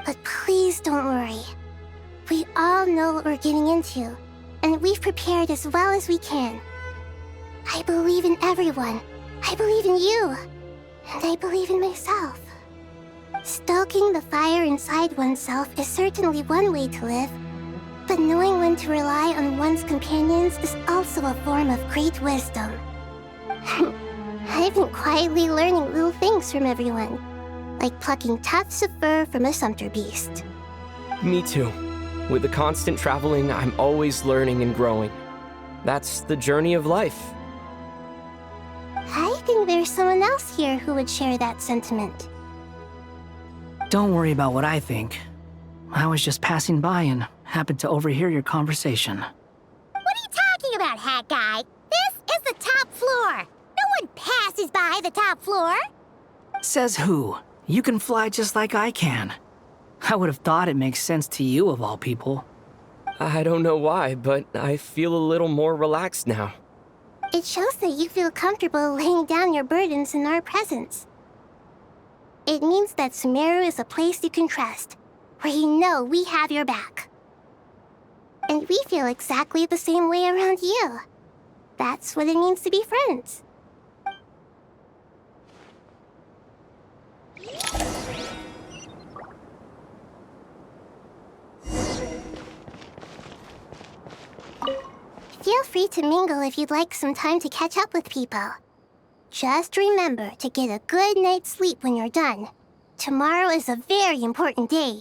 But please don't worry. We all know what we're getting into, and we've prepared as well as we can. I believe in everyone. I believe in you. And I believe in myself. Stoking the fire inside oneself is certainly one way to live. But knowing when to rely on one's companions is also a form of great wisdom. I've been quietly learning little things from everyone. Like plucking tufts of fur from a sumpter beast. Me too. With the constant traveling, I'm always learning and growing. That's the journey of life. I think there's someone else here who would share that sentiment. Don't worry about what I think. I was just passing by and happened to overhear your conversation. What are you talking about, hat guy? This is the top floor. No one passes by the top floor. Says who? You can fly just like I can. I would have thought it makes sense to you of all people. I don't know why, but I feel a little more relaxed now. It shows that you feel comfortable laying down your burdens in our presence. It means that Sumeru is a place you can trust, where you know we have your back. And we feel exactly the same way around you. That's what it means to be friends. Feel free to mingle if you'd like some time to catch up with people. Just remember to get a good night's sleep when you're done. Tomorrow is a very important day.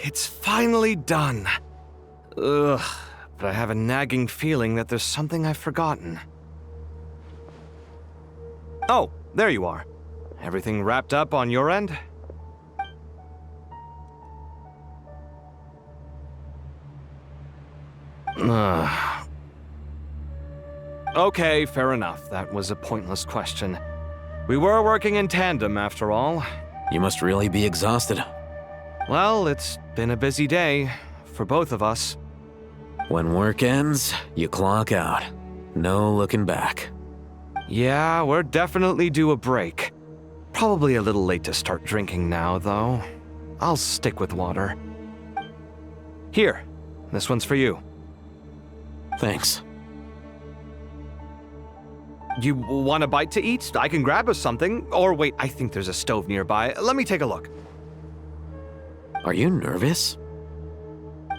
It's finally done. Ugh, but I have a nagging feeling that there's something I've forgotten. Oh, there you are. Everything wrapped up on your end? Okay, fair enough. That was a pointless question. We were working in tandem, after all. You must really be exhausted. Well, it's been a busy day for both of us. When work ends, you clock out. No looking back. Yeah, we're definitely due a break. Probably a little late to start drinking now, though. I'll stick with water. Here, this one's for you. Thanks. You want a bite to eat? I can grab us something. Or wait, I think there's a stove nearby. Let me take a look. Are you nervous?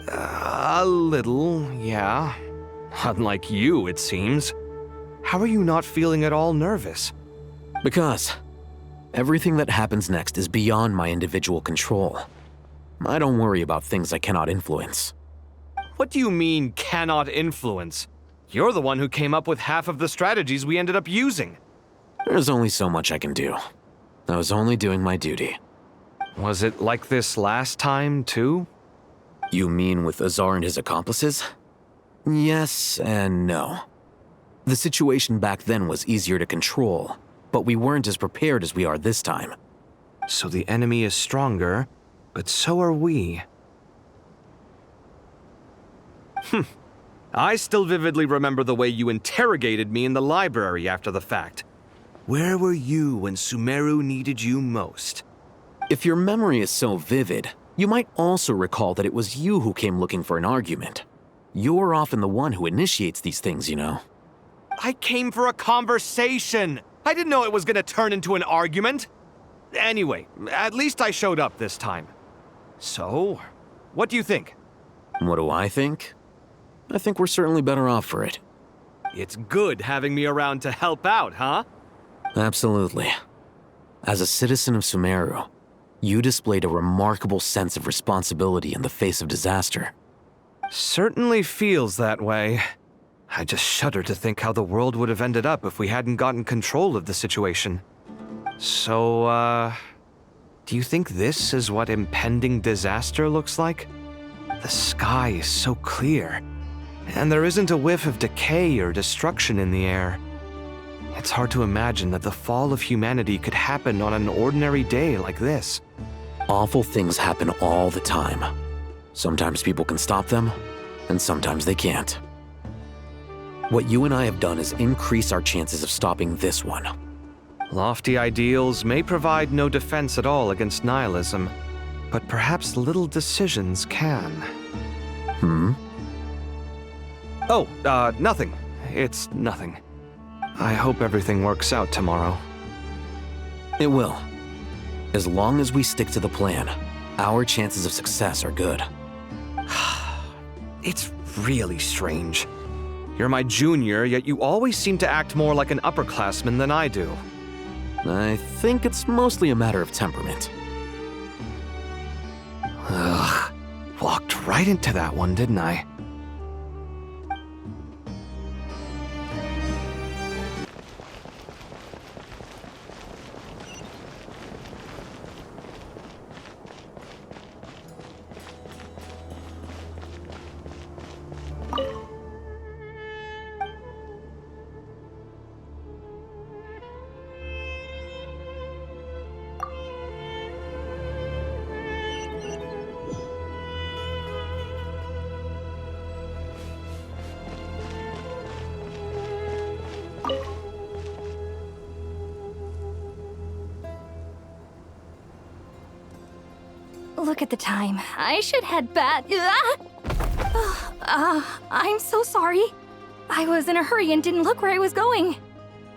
A little, yeah. Unlike you, it seems. How are you not feeling at all nervous? Because everything that happens next is beyond my individual control. I don't worry about things I cannot influence. What do you mean, cannot influence? You're the one who came up with half of the strategies we ended up using. There's only so much I can do. I was only doing my duty. Was it like this last time, too? You mean with Azar and his accomplices? Yes and no. The situation back then was easier to control, but we weren't as prepared as we are this time. So the enemy is stronger, but so are we. I still vividly remember the way you interrogated me in the library after the fact. Where were you when Sumeru needed you most? If your memory is so vivid, you might also recall that it was you who came looking for an argument. You're often the one who initiates these things, you know. I came for a conversation. I didn't know it was gonna turn into an argument. Anyway, at least I showed up this time. So, what do you think? What do I think? I think we're certainly better off for it. It's good having me around to help out, huh? Absolutely. As a citizen of Sumeru, you displayed a remarkable sense of responsibility in the face of disaster. Certainly feels that way. I just shudder to think how the world would have ended up if we hadn't gotten control of the situation. So, do you think this is what impending disaster looks like? The sky is so clear, and there isn't a whiff of decay or destruction in the air. It's hard to imagine that the fall of humanity could happen on an ordinary day like this. Awful things happen all the time. Sometimes people can stop them, and sometimes they can't. What you and I have done is increase our chances of stopping this one. Lofty ideals may provide no defense at all against nihilism, but perhaps little decisions can. Oh, nothing. It's nothing. I hope everything works out tomorrow. It will. As long as we stick to the plan, our chances of success are good. It's really strange. You're my junior, yet you always seem to act more like an upperclassman than I do. I think it's mostly a matter of temperament. Ugh. Walked right into that one, didn't I? Look at the time. I should head back. I'm so sorry. I was in a hurry and didn't look where I was going.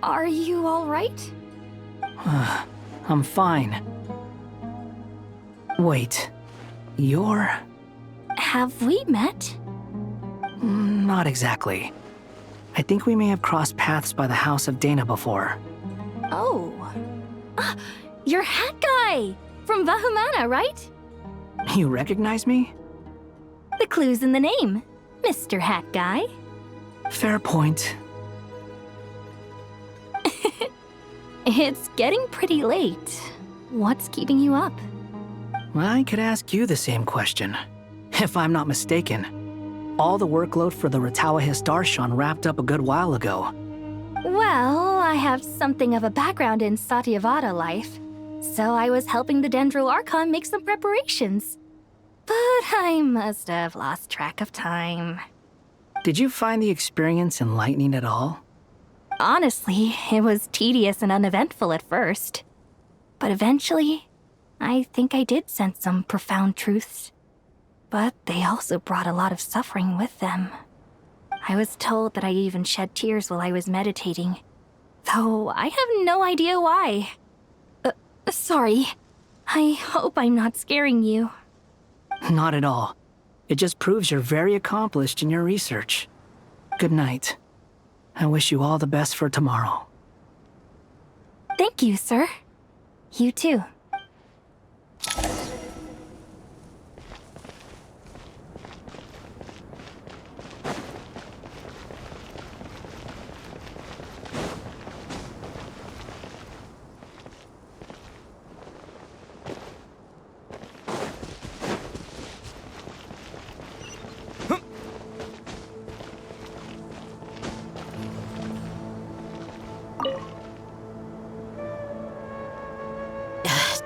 Are you all right? I'm fine. Wait, you're... Have we met? Not exactly. I think we may have crossed paths by the house of Dana before. Oh. You're Hat Guy! From Vahumana, right? You recognize me? The clue's in the name, Mr. Hat Guy. Fair point. It's getting pretty late. What's keeping you up? I could ask you the same question. If I'm not mistaken, all the workload for the Ratawa Archon wrapped up a good while ago. Well, I have something of a background in Satyavada life, so I was helping the Dendro Archon make some preparations. But I must have lost track of time. Did you find the experience enlightening at all? Honestly, it was tedious and uneventful at first. But eventually, I think I did sense some profound truths. But they also brought a lot of suffering with them. I was told that I even shed tears while I was meditating, though I have no idea why. Sorry. I hope I'm not scaring you. Not at all. It just proves you're very accomplished in your research. Good night. I wish you all the best for tomorrow. Thank you, sir. You too.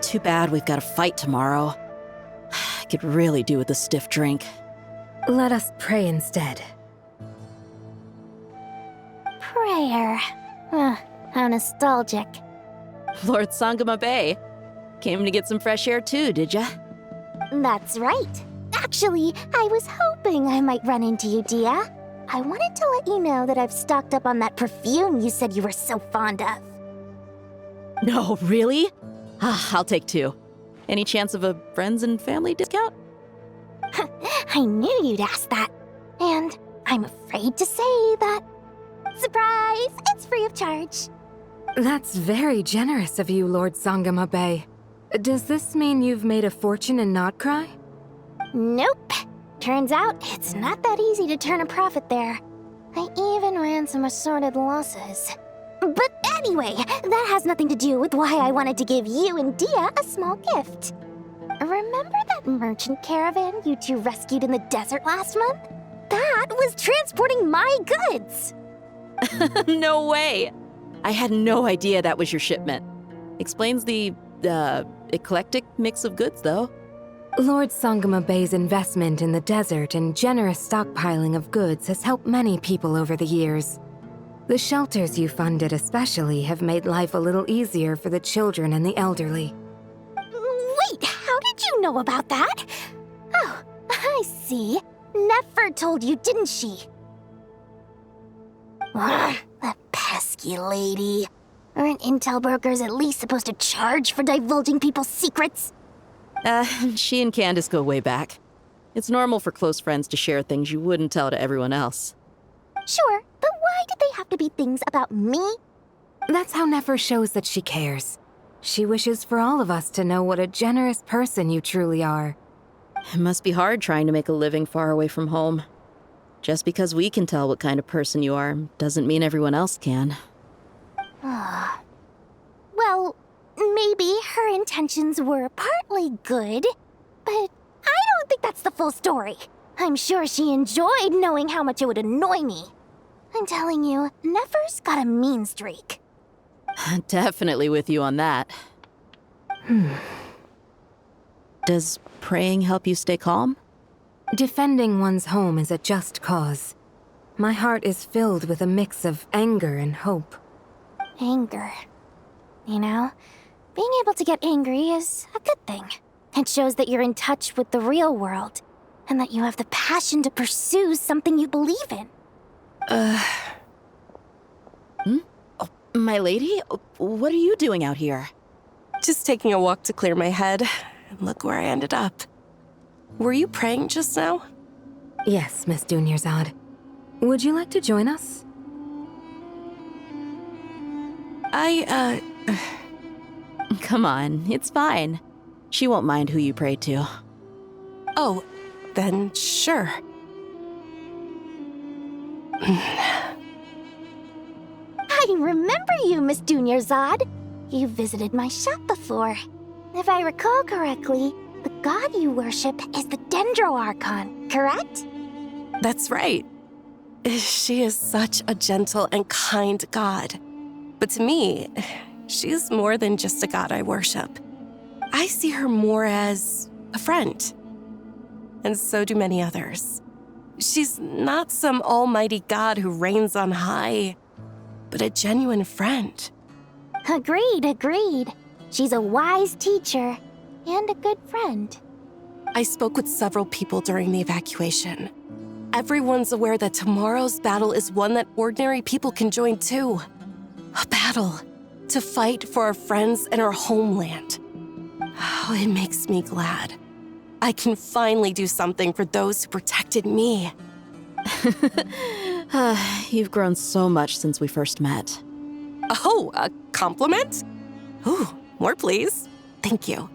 Too bad we've got a fight tomorrow. I could really do with a stiff drink. Let us pray instead. Prayer. How nostalgic. Lord Sangama Bay. Came to get some fresh air too, did ya? That's right. Actually, I was hoping I might run into you, Dia. I wanted to let you know that I've stocked up on that perfume you said you were so fond of. No, really? I'll take 2. Any chance of a friends and family discount? I knew you'd ask that. And I'm afraid to say that. Surprise! It's free of charge. That's very generous of you, Lord Sangama Bay. Does this mean you've made a fortune in Not Cry? Nope. Turns out it's not that easy to turn a profit there. I even ran some assorted losses. But anyway, that has nothing to do with why I wanted to give you and Dia a small gift. Remember that merchant caravan you two rescued in the desert last month? That was transporting my goods! No way! I had no idea that was your shipment. Explains the, eclectic mix of goods, though. Lord Sangama Bay's investment in the desert and generous stockpiling of goods has helped many people over the years. The shelters you funded especially have made life a little easier for the children and the elderly. Wait, how did you know about that? Oh, I see. Nefer told you, didn't she? That pesky lady. Aren't intel brokers at least supposed to charge for divulging people's secrets? She and Candace go way back. It's normal for close friends to share things you wouldn't tell to everyone else. Sure, but why did they have to be things about me? That's how Nefer shows that she cares. She wishes for all of us to know what a generous person you truly are. It must be hard trying to make a living far away from home. Just because we can tell what kind of person you are doesn't mean everyone else can. Well, maybe her intentions were partly good, but I don't think that's the full story. I'm sure she enjoyed knowing how much it would annoy me. I'm telling you, Nefer's got a mean streak. Definitely with you on that. Does praying help you stay calm? Defending one's home is a just cause. My heart is filled with a mix of anger and hope. Anger. You know, being able to get angry is a good thing. It shows that you're in touch with the real world, and that you have the passion to pursue something you believe in. Oh, my lady? What are you doing out here? Just taking a walk to clear my head. And look where I ended up. Were you praying just now? Yes, Miss Dunyarzad. Would you like to join us? Come on, it's fine. She won't mind who you pray to. Oh, then sure. I remember you, Miss Dunyarzad. You visited my shop before. If I recall correctly, the god you worship is the Archon, correct? That's right. She is such a gentle and kind god. But to me, she's more than just a god I worship. I see her more as a friend. And so do many others. She's not some almighty god who reigns on high, but a genuine friend. Agreed. She's a wise teacher and a good friend. I spoke with several people during the evacuation. Everyone's aware that tomorrow's battle is one that ordinary people can join too. A battle to fight for our friends and our homeland. Oh, it makes me glad. I can finally do something for those who protected me. You've grown so much since we first met. Oh, a compliment? Ooh, more please. Thank you.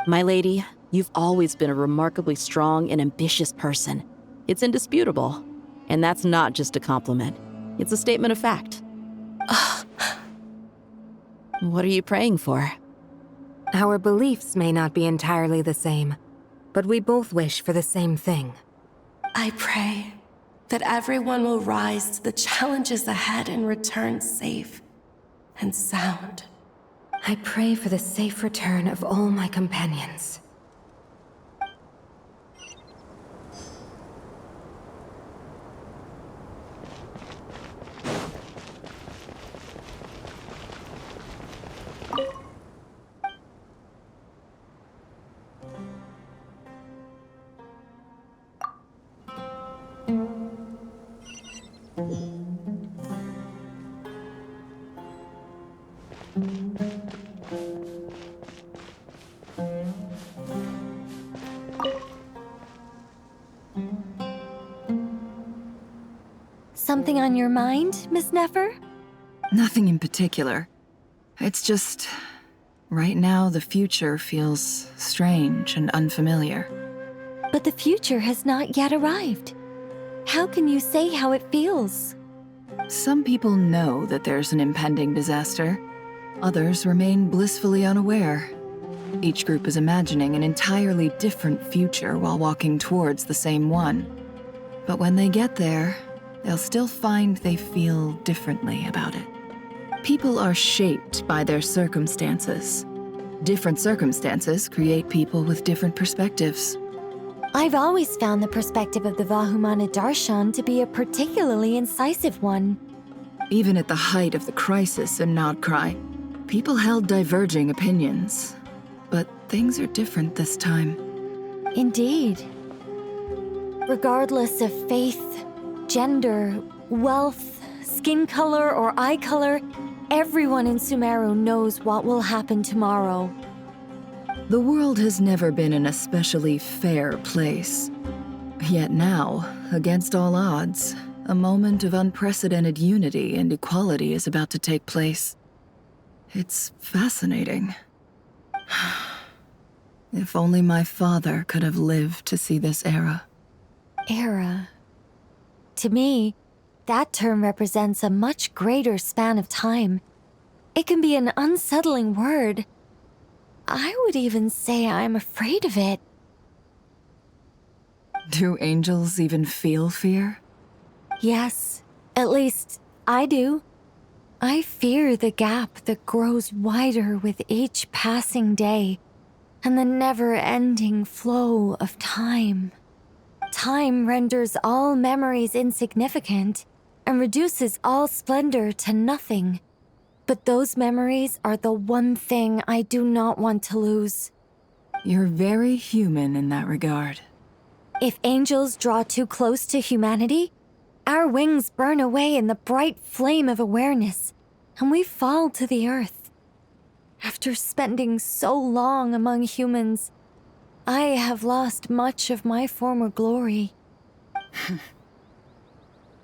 My lady, you've always been a remarkably strong and ambitious person. It's indisputable. And that's not just a compliment. It's a statement of fact. What are you praying for? Our beliefs may not be entirely the same, but we both wish for the same thing. I pray that everyone will rise to the challenges ahead and return safe and sound. I pray for the safe return of all my companions. Something on your mind, Miss Nefer? Nothing in particular. It's just... right now, the future feels strange and unfamiliar. But the future has not yet arrived. How can you say how it feels? Some people know that there's an impending disaster. Others remain blissfully unaware. Each group is imagining an entirely different future while walking towards the same one. But when they get there, they'll still find they feel differently about it. People are shaped by their circumstances. Different circumstances create people with different perspectives. I've always found the perspective of the Vahumana Darshan to be a particularly incisive one. Even at the height of the crisis in Nodcry, people held diverging opinions. But things are different this time. Indeed. Regardless of faith, gender, wealth, skin color or eye color, everyone in Sumeru knows what will happen tomorrow. The world has never been an especially fair place. Yet now, against all odds, a moment of unprecedented unity and equality is about to take place. It's fascinating. If only my father could have lived to see this era. Era. To me, that term represents a much greater span of time. It can be an unsettling word. I would even say I'm afraid of it. Do angels even feel fear? Yes, at least I do. I fear the gap that grows wider with each passing day and the never-ending flow of time. Time renders all memories insignificant and reduces all splendor to nothing. But those memories are the one thing I do not want to lose. You're very human in that regard. If angels draw too close to humanity, our wings burn away in the bright flame of awareness, and we fall to the earth. After spending so long among humans, I have lost much of my former glory.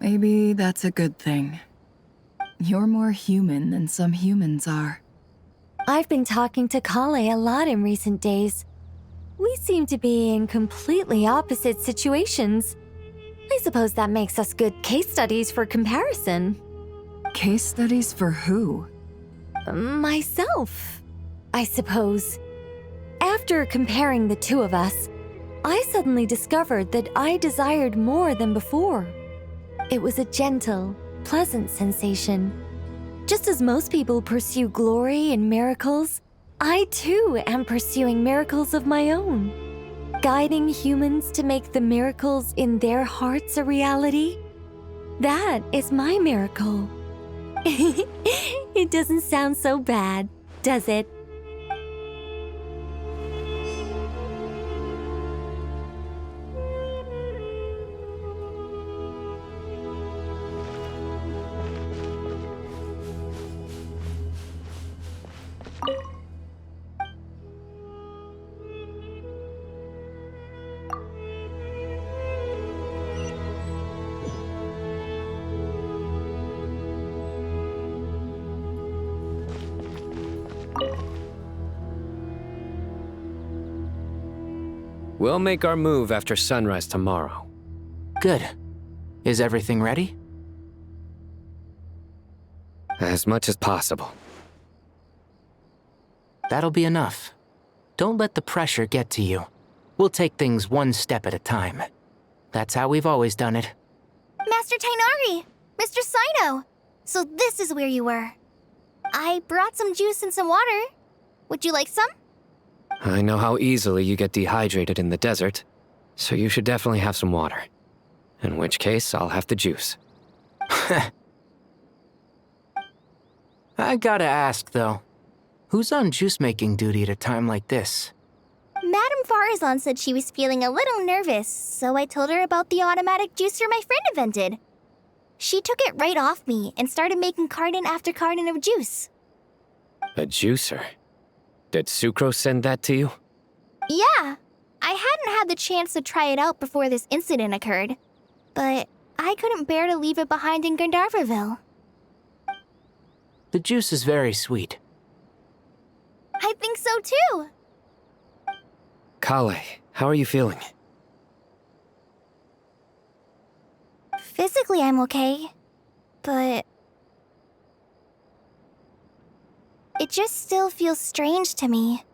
Maybe that's a good thing. You're more human than some humans are. I've been talking to Kale a lot in recent days. We seem to be in completely opposite situations. I suppose that makes us good case studies for comparison. Case studies for who? Myself, I suppose. After comparing the two of us, I suddenly discovered that I desired more than before. It was a gentle, pleasant sensation. Just as most people pursue glory and miracles, I too am pursuing miracles of my own. Guiding humans to make the miracles in their hearts a reality. That is my miracle. It doesn't sound so bad, does it? We'll make our move after sunrise tomorrow. Good. Is everything ready? As much as possible. That'll be enough. Don't let the pressure get to you. We'll take things one step at a time. That's how we've always done it. Master Tainari! Mr. Sino! So this is where you were. I brought some juice and some water. Would you like some? I know how easily you get dehydrated in the desert, so you should definitely have some water. In which case, I'll have the juice. I gotta ask, though. Who's on juice-making duty at a time like this? Madame Farazan said she was feeling a little nervous, so I told her about the automatic juicer my friend invented. She took it right off me and started making carton after carton of juice. A juicer? Did Sucrose send that to you? Yeah. I hadn't had the chance to try it out before this incident occurred, but I couldn't bear to leave it behind in Gandharvaville. The juice is very sweet. I think so too. Kale, how are you feeling? Physically, I'm okay, but it just still feels strange to me.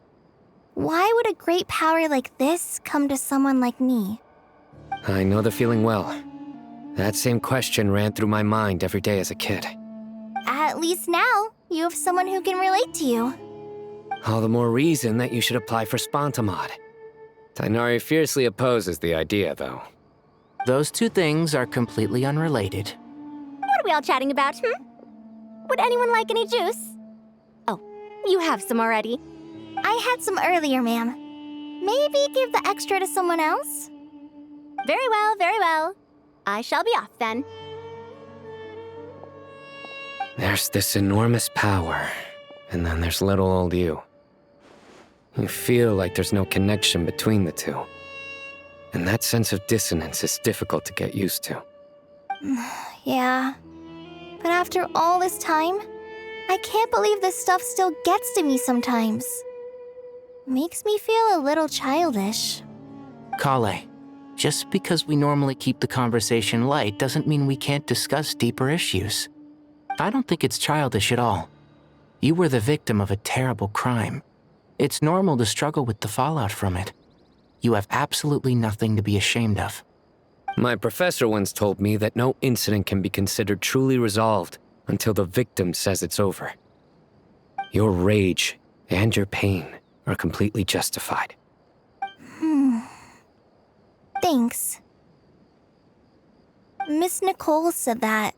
Why would a great power like this come to someone like me? I know the feeling well. That same question ran through my mind every day as a kid. At least now, you have someone who can relate to you. All the more reason that you should apply for Spontamod. Tainari fiercely opposes the idea, though. Those two things are completely unrelated. What are we all chatting about, Would anyone like any juice? Oh, you have some already. I had some earlier, ma'am. Maybe give the extra to someone else? Very well, very well. I shall be off then. There's this enormous power, and then there's little old you. You feel like there's no connection between the two. And that sense of dissonance is difficult to get used to. Yeah. But after all this time, I can't believe this stuff still gets to me sometimes. Makes me feel a little childish. Kale, just because we normally keep the conversation light doesn't mean we can't discuss deeper issues. I don't think it's childish at all. You were the victim of a terrible crime. It's normal to struggle with the fallout from it. You have absolutely nothing to be ashamed of. My professor once told me that no incident can be considered truly resolved until the victim says it's over. Your rage and your pain are completely justified. Thanks. Miss Nicole said that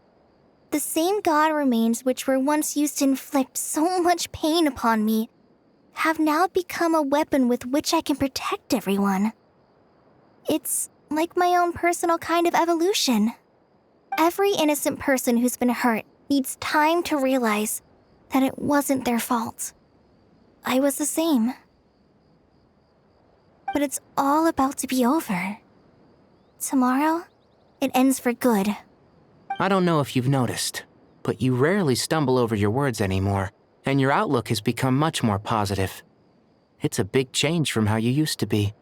the same god remains which were once used to inflict so much pain upon me have now become a weapon with which I can protect everyone. It's like my own personal kind of evolution. Every innocent person who's been hurt needs time to realize that it wasn't their fault. I was the same. But it's all about to be over. Tomorrow, it ends for good. I don't know if you've noticed, but you rarely stumble over your words anymore, and your outlook has become much more positive. It's a big change from how you used to be.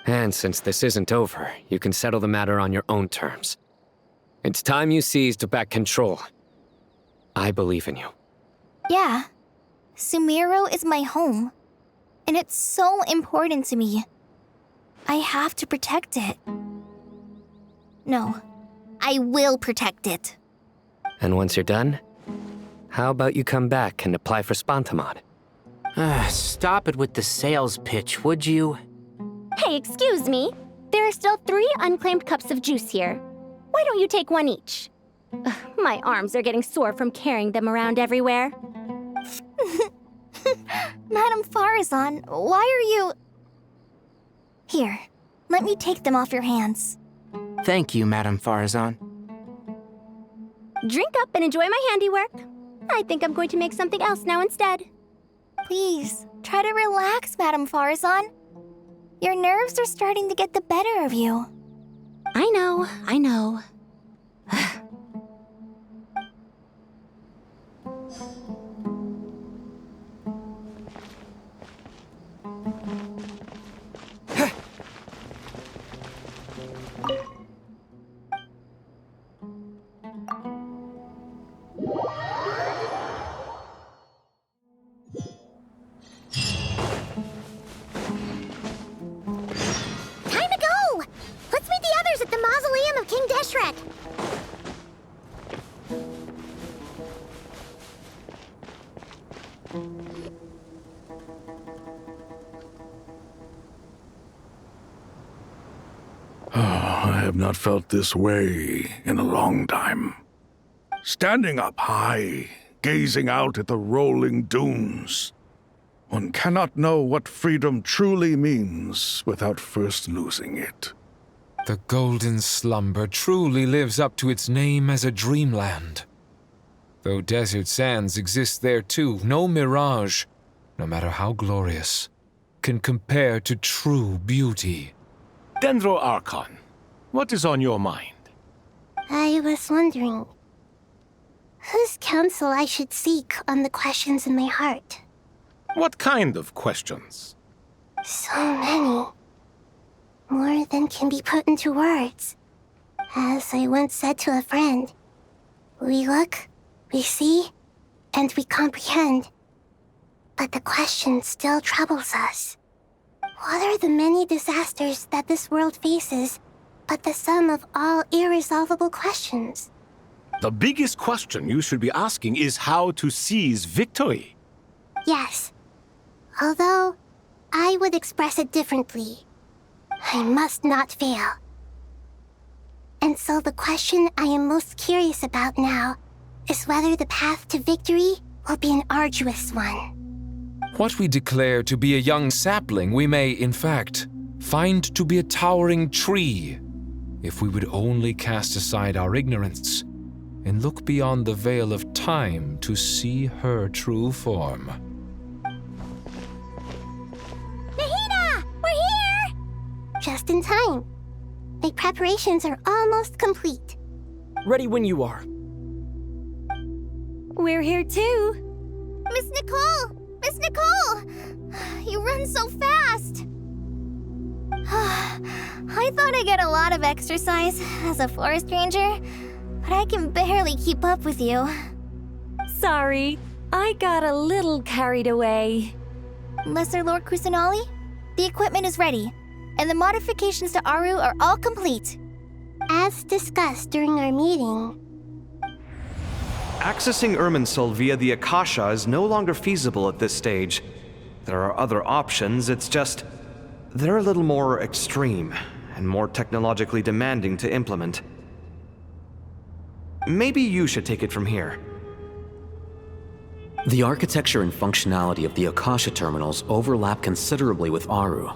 And since this isn't over, you can settle the matter on your own terms. It's time you seized back control. I believe in you. Yeah. Sumeru is my home. And it's so important to me. I have to protect it. No, I will protect it. And once you're done, how about you come back and apply for Spontamod? Stop it with the sales pitch, would you? Hey, excuse me. There are still 3 unclaimed cups of juice here. Why don't you take one each? Ugh, my arms are getting sore from carrying them around everywhere. Madame Farazan, why are you... Here, let me take them off your hands. Thank you, Madame Farazan. Drink up and enjoy my handiwork. I think I'm going to make something else now instead. Please, try to relax, Madame Farazan. Your nerves are starting to get the better of you. I know. I have not felt this way in a long time. Standing up high, gazing out at the rolling dunes. One cannot know what freedom truly means without first losing it. The golden slumber truly lives up to its name as a dreamland. Though desert sands exist there too, no mirage, no matter how glorious, can compare to true beauty. Dendro Archon, what is on your mind? I was wondering whose counsel I should seek on the questions in my heart. What kind of questions? So many. More than can be put into words. As I once said to a friend, we look, we see, and we comprehend. But the question still troubles us. What are the many disasters that this world faces but the sum of all irresolvable questions? The biggest question you should be asking is how to seize victory. Yes. Although, I would express it differently. I must not fail. And so the question I am most curious about now is whether the path to victory will be an arduous one. What we declare to be a young sapling, we may, in fact, find to be a towering tree, if we would only cast aside our ignorance and look beyond the veil of time to see her true form. Nahida! We're here! Just in time. My preparations are almost complete. Ready when you are. We're here too. Miss Nicole! Miss Nicole! You run so fast! I thought I'd get a lot of exercise as a forest ranger, but I can barely keep up with you. Sorry, I got a little carried away. Lesser Lord Kusanali, the equipment is ready, and the modifications to Aru are all complete. As discussed during our meeting, Accessing Irminsul via the Akasha is no longer feasible at this stage. There are other options, it's just... they're a little more extreme, and more technologically demanding to implement. Maybe you should take it from here. The architecture and functionality of the Akasha terminals overlap considerably with Aru.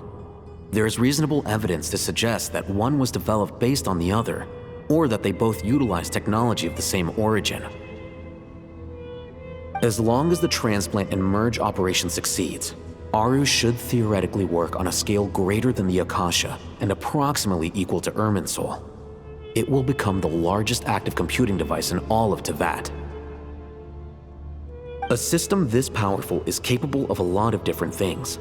There is reasonable evidence to suggest that one was developed based on the other, or that they both utilize technology of the same origin. As long as the transplant and merge operation succeeds, Aru should theoretically work on a scale greater than the Akasha and approximately equal to Irminsul. It will become the largest active computing device in all of Teyvat. A system this powerful is capable of a lot of different things.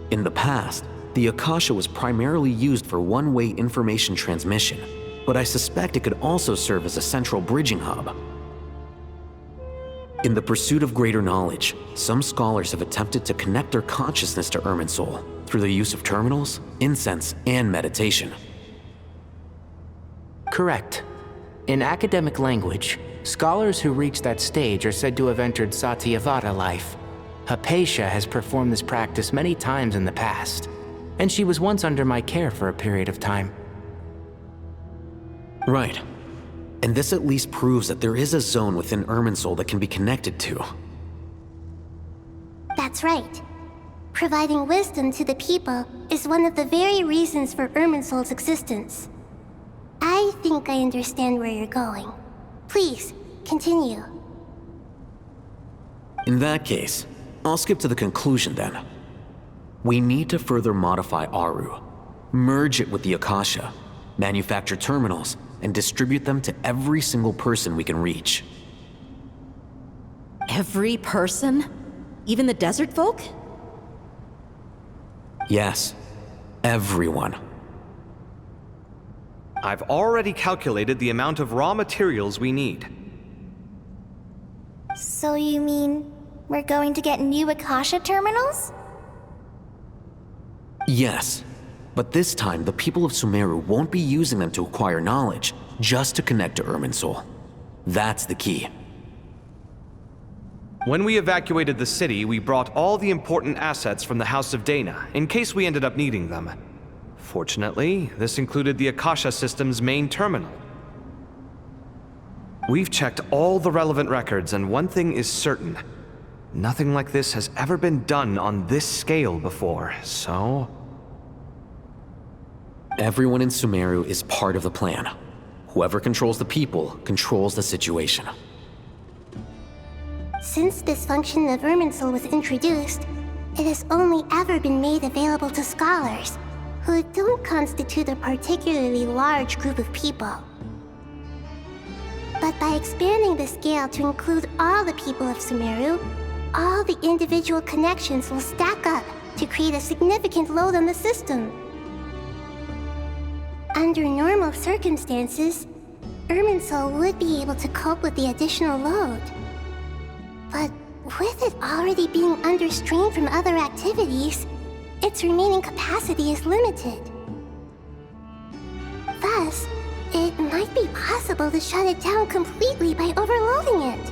In the past, the Akasha was primarily used for one-way information transmission, but I suspect it could also serve as a central bridging hub. In the pursuit of greater knowledge, some scholars have attempted to connect their consciousness to Irminsul through the use of terminals, incense, and meditation. Correct. In academic language, scholars who reach that stage are said to have entered Satyavada life. Hypatia has performed this practice many times in the past, and she was once under my care for a period of time. Right. And this at least proves that there is a zone within Irminsul that can be connected to. That's right. Providing wisdom to the people is one of the very reasons for Irminsul's existence. I think I understand where you're going. Please, continue. In that case, I'll skip to the conclusion then. We need to further modify Aru, merge it with the Akasha, manufacture terminals, and distribute them to every single person we can reach. Every person? Even the desert folk? Yes, everyone. I've already calculated the amount of raw materials we need. So you mean we're going to get new Akasha terminals? Yes, but this time the people of Sumeru won't be using them to acquire knowledge, just to connect to Irminsul. That's the key. When we evacuated the city, we brought all the important assets from the House of Dana, in case we ended up needing them. Fortunately, this included the Akasha system's main terminal. We've checked all the relevant records, and one thing is certain. Nothing like this has ever been done on this scale before, so... Everyone in Sumeru is part of the plan. Whoever controls the people controls the situation. Since this function of Irminsul was introduced, it has only ever been made available to scholars, who don't constitute a particularly large group of people. But by expanding the scale to include all the people of Sumeru, all the individual connections will stack up to create a significant load on the system. Under normal circumstances, Irminsul would be able to cope with the additional load. But with it already being under strain from other activities, its remaining capacity is limited. Thus, it might be possible to shut it down completely by overloading it.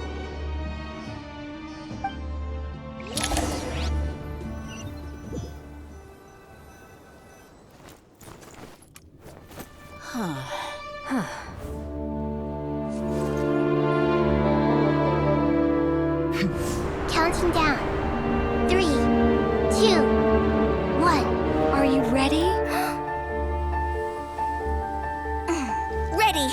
Counting down. 3, 2, 1. Are you ready? Ready.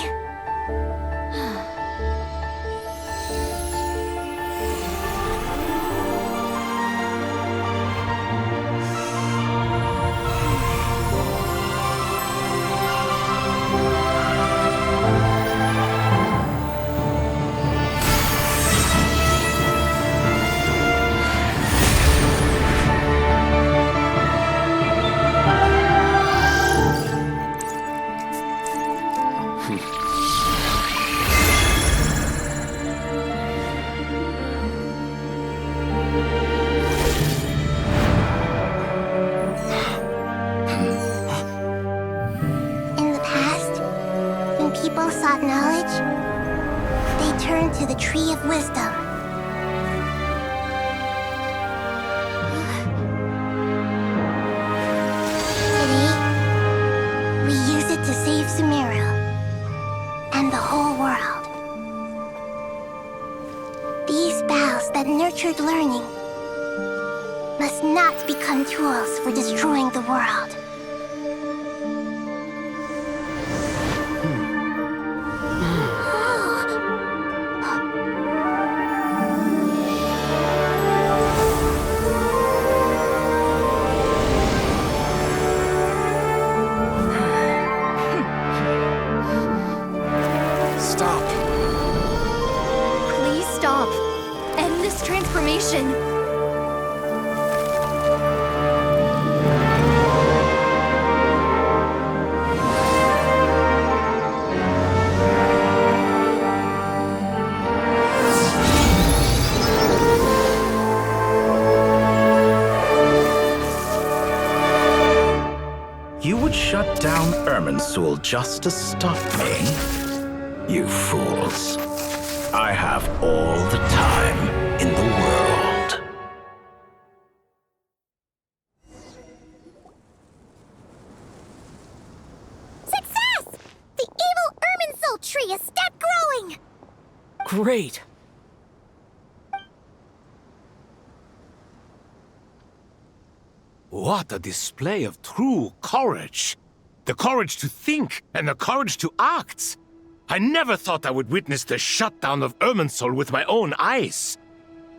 knowledge, they turn to the Tree of Wisdom. Today, we use it to save Sumeru and the whole world. These boughs that nurtured learning must not become tools for destroying the world. Shut down Irminsul just to stop me? You fools. I have all the time in the world. Success! The evil Irminsul tree has stopped growing! Great! What a display of true courage! The courage to think and the courage to act! I never thought I would witness the shutdown of Irminsul with my own eyes.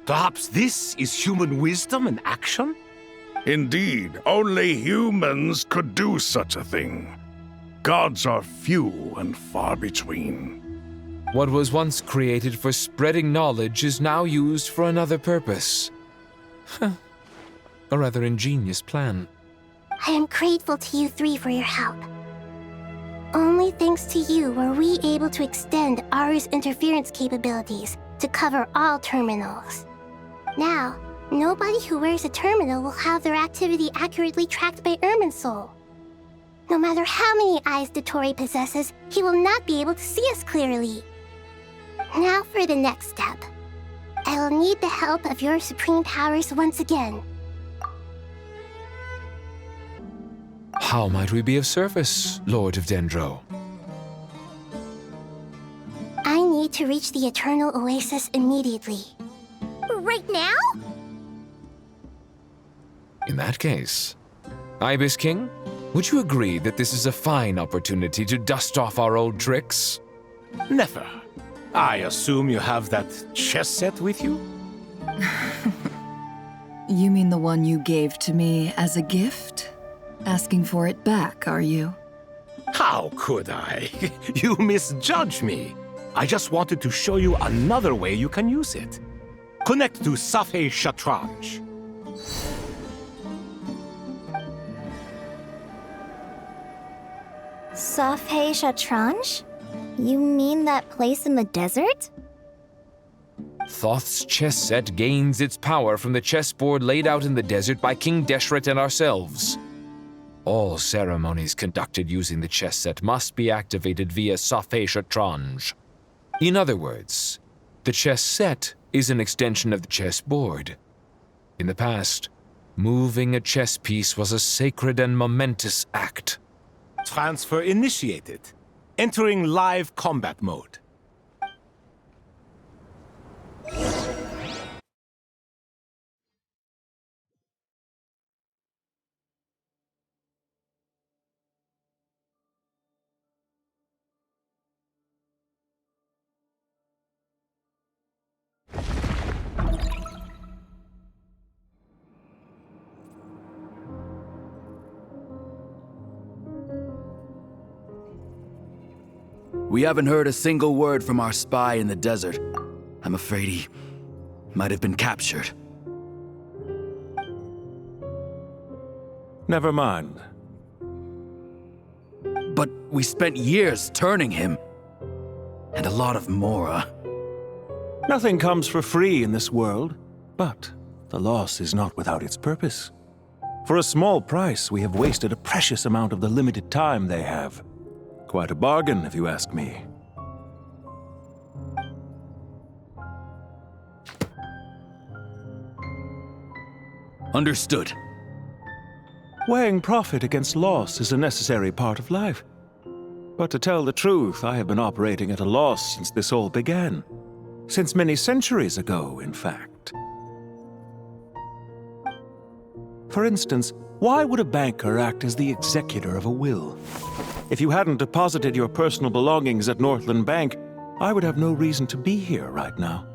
Perhaps this is human wisdom in action? Indeed, only humans could do such a thing. Gods are few and far between. What was once created for spreading knowledge is now used for another purpose. A rather ingenious plan. I am grateful to you three for your help. Only thanks to you were we able to extend Aru's interference capabilities to cover all terminals. Now, nobody who wears a terminal will have their activity accurately tracked by Irminsul. No matter how many eyes Dottore possesses, he will not be able to see us clearly. Now for the next step. I will need the help of your supreme powers once again. How might we be of service, Lord of Dendro? I need to reach the Eternal Oasis immediately. Right now? In that case, Ibis King, would you agree that this is a fine opportunity to dust off our old tricks? Never. I assume you have that chess set with you? You mean the one you gave to me as a gift? Asking for it back, are you? How could I? You misjudge me. I just wanted to show you another way you can use it. Connect to Safei Shatranj. Safei Shatranj? You mean that place in the desert? Thoth's chess set gains its power from the chessboard laid out in the desert by King Deshret and ourselves. All ceremonies conducted using the chess set must be activated via Safei Shatranj. In other words, the chess set is an extension of the chessboard. In the past, moving a chess piece was a sacred and momentous act. Transfer initiated. Entering live combat mode. We haven't heard a single word from our spy in the desert. I'm afraid he might have been captured. Never mind. But we spent years turning him. And a lot of Mora. Nothing comes for free in this world, but the loss is not without its purpose. For a small price, we have wasted a precious amount of the limited time they have. Quite a bargain, if you ask me. Understood. Weighing profit against loss is a necessary part of life. But to tell the truth, I have been operating at a loss since this all began. Since many centuries ago, in fact. For instance, why would a banker act as the executor of a will? If you hadn't deposited your personal belongings at Northland Bank, I would have no reason to be here right now.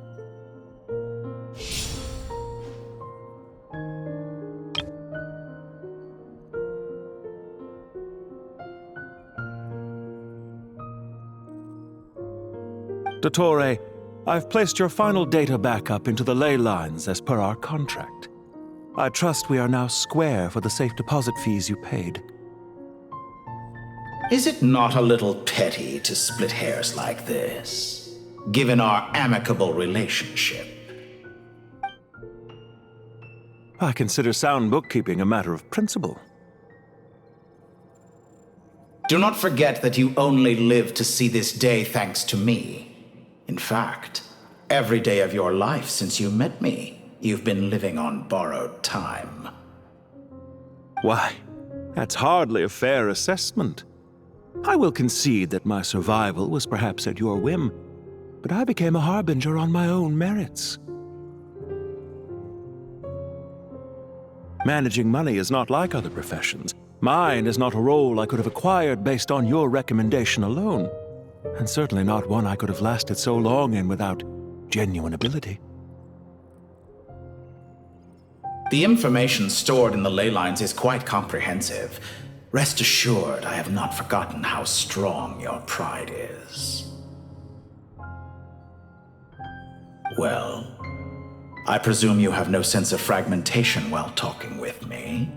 Dottore, I've placed your final data backup into the ley lines as per our contract. I trust we are now square for the safe deposit fees you paid. Is it not a little petty to split hairs like this, given our amicable relationship? I consider sound bookkeeping a matter of principle. Do not forget that you only live to see this day thanks to me. In fact, every day of your life since you met me, you've been living on borrowed time. Why, that's hardly a fair assessment. I will concede that my survival was perhaps at your whim, but I became a harbinger on my own merits. Managing money is not like other professions. Mine is not a role I could have acquired based on your recommendation alone, and certainly not one I could have lasted so long in without genuine ability. The information stored in the ley lines is quite comprehensive. Rest assured, I have not forgotten how strong your pride is. Well, I presume you have no sense of fragmentation while talking with me.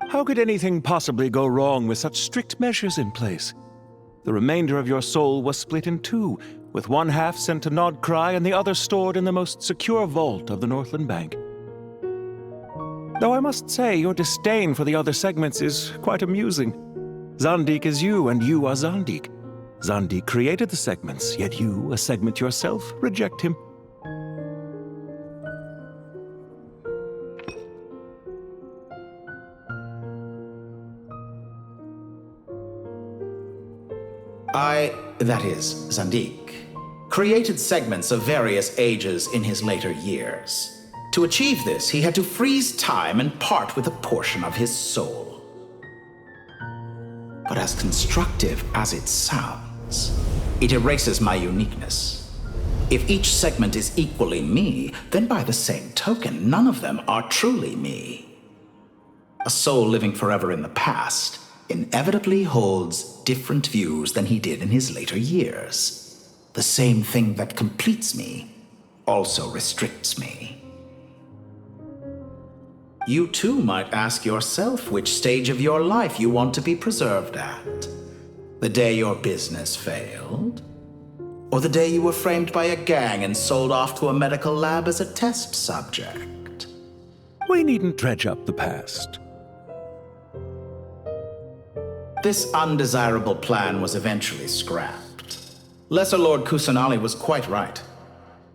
How could anything possibly go wrong with such strict measures in place? The remainder of your soul was split in two, with one half sent to Nodcry and the other stored in the most secure vault of the Northland Bank. Though I must say, your disdain for the other segments is quite amusing. Zandik is you, and you are Zandik. Zandik created the segments, yet you, a segment yourself, reject him. That is, Zandik, created segments of various ages in his later years. To achieve this, he had to freeze time and part with a portion of his soul. But as constructive as it sounds, it erases my uniqueness. If each segment is equally me, then by the same token, none of them are truly me. A soul living forever in the past inevitably holds different views than he did in his later years. The same thing that completes me also restricts me. You too might ask yourself which stage of your life you want to be preserved at. The day your business failed? Or the day you were framed by a gang and sold off to a medical lab as a test subject? We needn't dredge up the past. This undesirable plan was eventually scrapped. Lesser Lord Kusanali was quite right.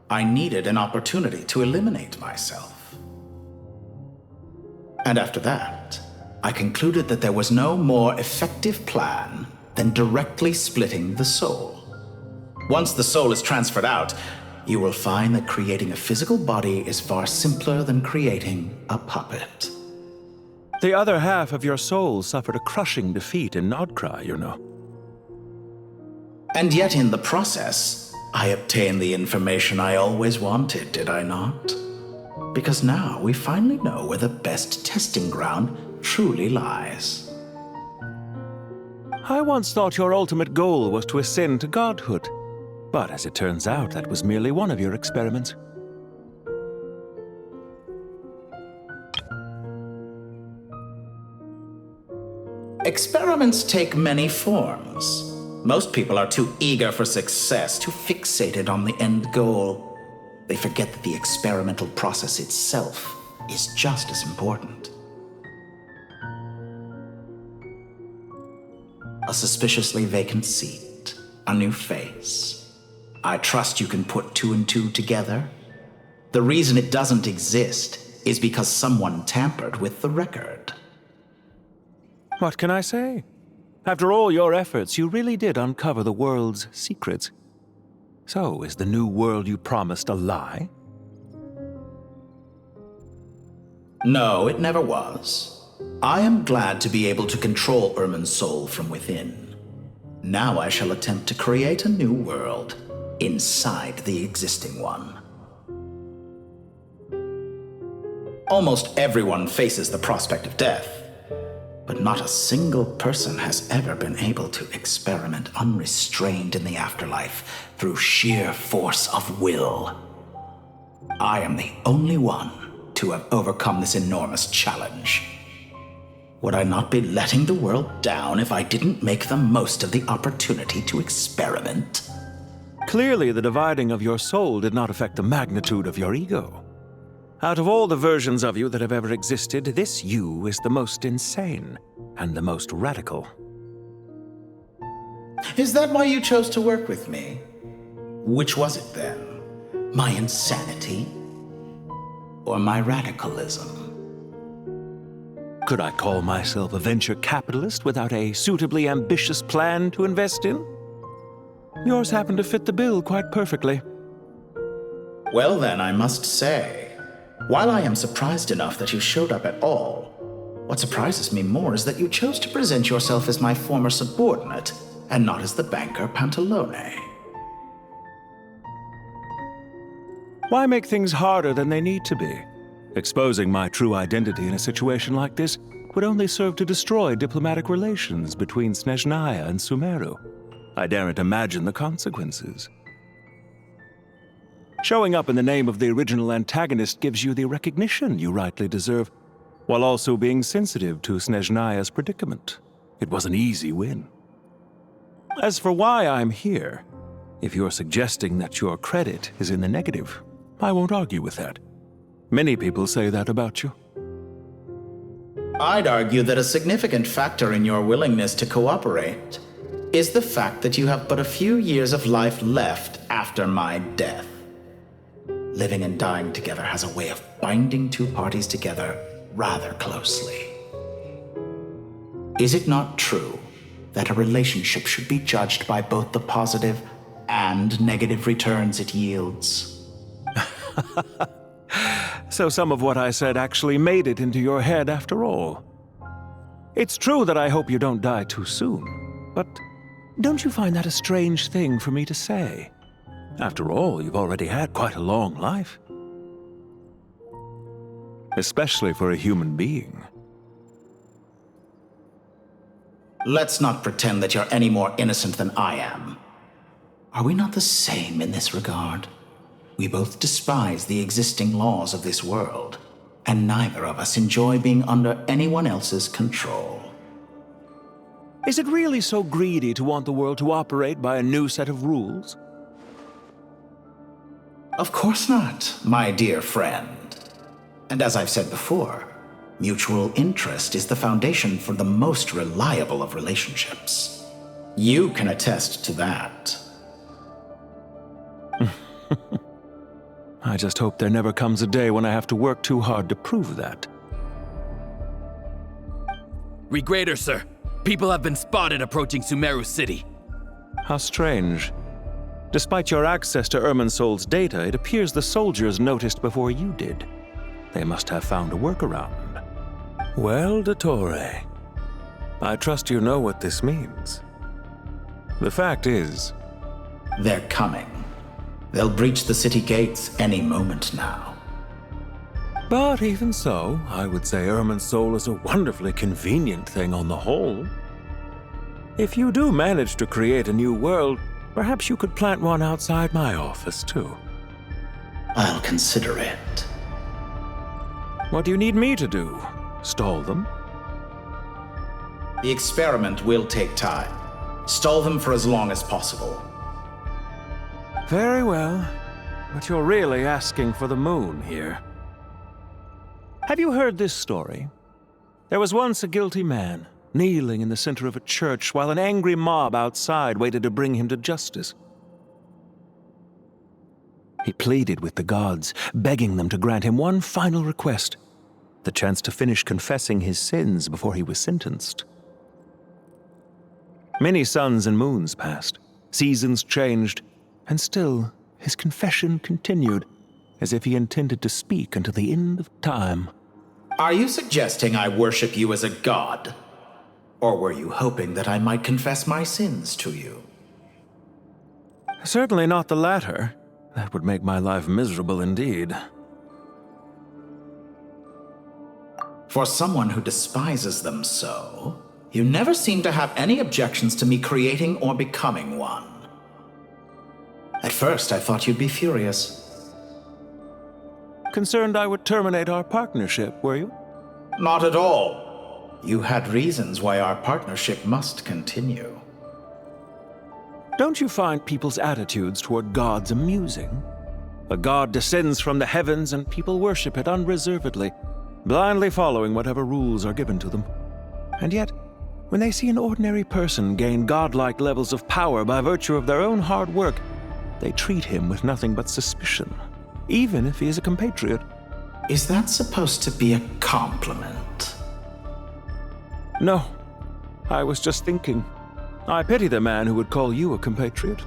I needed an opportunity to eliminate myself. And after that, I concluded that there was no more effective plan than directly splitting the soul. Once the soul is transferred out, you will find that creating a physical body is far simpler than creating a puppet. The other half of your soul suffered a crushing defeat in Nodcry, you know. And yet in the process, I obtained the information I always wanted, did I not? Because now we finally know where the best testing ground truly lies. I once thought your ultimate goal was to ascend to godhood, but as it turns out, that was merely one of your experiments. Experiments take many forms. Most people are too eager for success, too fixated on the end goal. They forget that the experimental process itself is just as important. A suspiciously vacant seat, a new face. I trust you can put two and two together. The reason it doesn't exist is because someone tampered with the record. What can I say? After all your efforts, you really did uncover the world's secrets. So, is the new world you promised a lie? No, it never was. I am glad to be able to control Irminsul from within. Now I shall attempt to create a new world inside the existing one. Almost everyone faces the prospect of death, but not a single person has ever been able to experiment unrestrained in the afterlife through sheer force of will. I am the only one to have overcome this enormous challenge. Would I not be letting the world down if I didn't make the most of the opportunity to experiment? Clearly, the dividing of your soul did not affect the magnitude of your ego. Out of all the versions of you that have ever existed, this you is the most insane and the most radical. Is that why you chose to work with me? Which was it then? My insanity? Or my radicalism? Could I call myself a venture capitalist without a suitably ambitious plan to invest in? Yours happened to fit the bill quite perfectly. Well then, I must say, while I am surprised enough that you showed up at all, what surprises me more is that you chose to present yourself as my former subordinate and not as the banker Pantalone. Why make things harder than they need to be? Exposing my true identity in a situation like this would only serve to destroy diplomatic relations between Snezhnaya and Sumeru. I daren't imagine the consequences. Showing up in the name of the original antagonist gives you the recognition you rightly deserve, while also being sensitive to Snezhnaya's predicament. It was an easy win. As for why I'm here, if you're suggesting that your credit is in the negative, I won't argue with that. Many people say that about you. I'd argue that a significant factor in your willingness to cooperate is the fact that you have but a few years of life left after my death. Living and dying together has a way of binding two parties together rather closely. Is it not true that a relationship should be judged by both the positive and negative returns it yields? So some of what I said actually made it into your head after all. It's true that I hope you don't die too soon, but don't you find that a strange thing for me to say? After all, you've already had quite a long life. Especially for a human being. Let's not pretend that you're any more innocent than I am. Are we not the same in this regard? We both despise the existing laws of this world, and neither of us enjoy being under anyone else's control. Is it really so greedy to want the world to operate by a new set of rules? Of course not, my dear friend. And as I've said before, mutual interest is the foundation for the most reliable of relationships. You can attest to that. I just hope there never comes a day when I have to work too hard to prove that. Regrader, sir. People have been spotted approaching Sumeru City. How strange. Despite your access to Irminsul's data, it appears the soldiers noticed before you did. They must have found a workaround. Well, Dottore, I trust you know what this means. The fact is... They're coming. They'll breach the city gates any moment now. But even so, I would say Irminsul is a wonderfully convenient thing on the whole. If you do manage to create a new world, perhaps you could plant one outside my office, too. I'll consider it. What do you need me to do? Stall them? The experiment will take time. Stall them for as long as possible. Very well, but you're really asking for the moon here. Have you heard this story? There was once a guilty man, kneeling in the center of a church while an angry mob outside waited to bring him to justice. He pleaded with the gods, begging them to grant him one final request, the chance to finish confessing his sins before he was sentenced. Many suns and moons passed, seasons changed, and still his confession continued, as if he intended to speak until the end of time. Are you suggesting I worship you as a god? Or were you hoping that I might confess my sins to you? Certainly not the latter. That would make my life miserable indeed. For someone who despises them so, you never seem to have any objections to me creating or becoming one. At first, I thought you'd be furious. Concerned I would terminate our partnership, were you? Not at all. You had reasons why our partnership must continue. Don't you find people's attitudes toward gods amusing? A god descends from the heavens and people worship it unreservedly, blindly following whatever rules are given to them. And yet, when they see an ordinary person gain godlike levels of power by virtue of their own hard work, they treat him with nothing but suspicion, even if he is a compatriot. Is that supposed to be a compliment? No. I was just thinking. I pity the man who would call you a compatriot.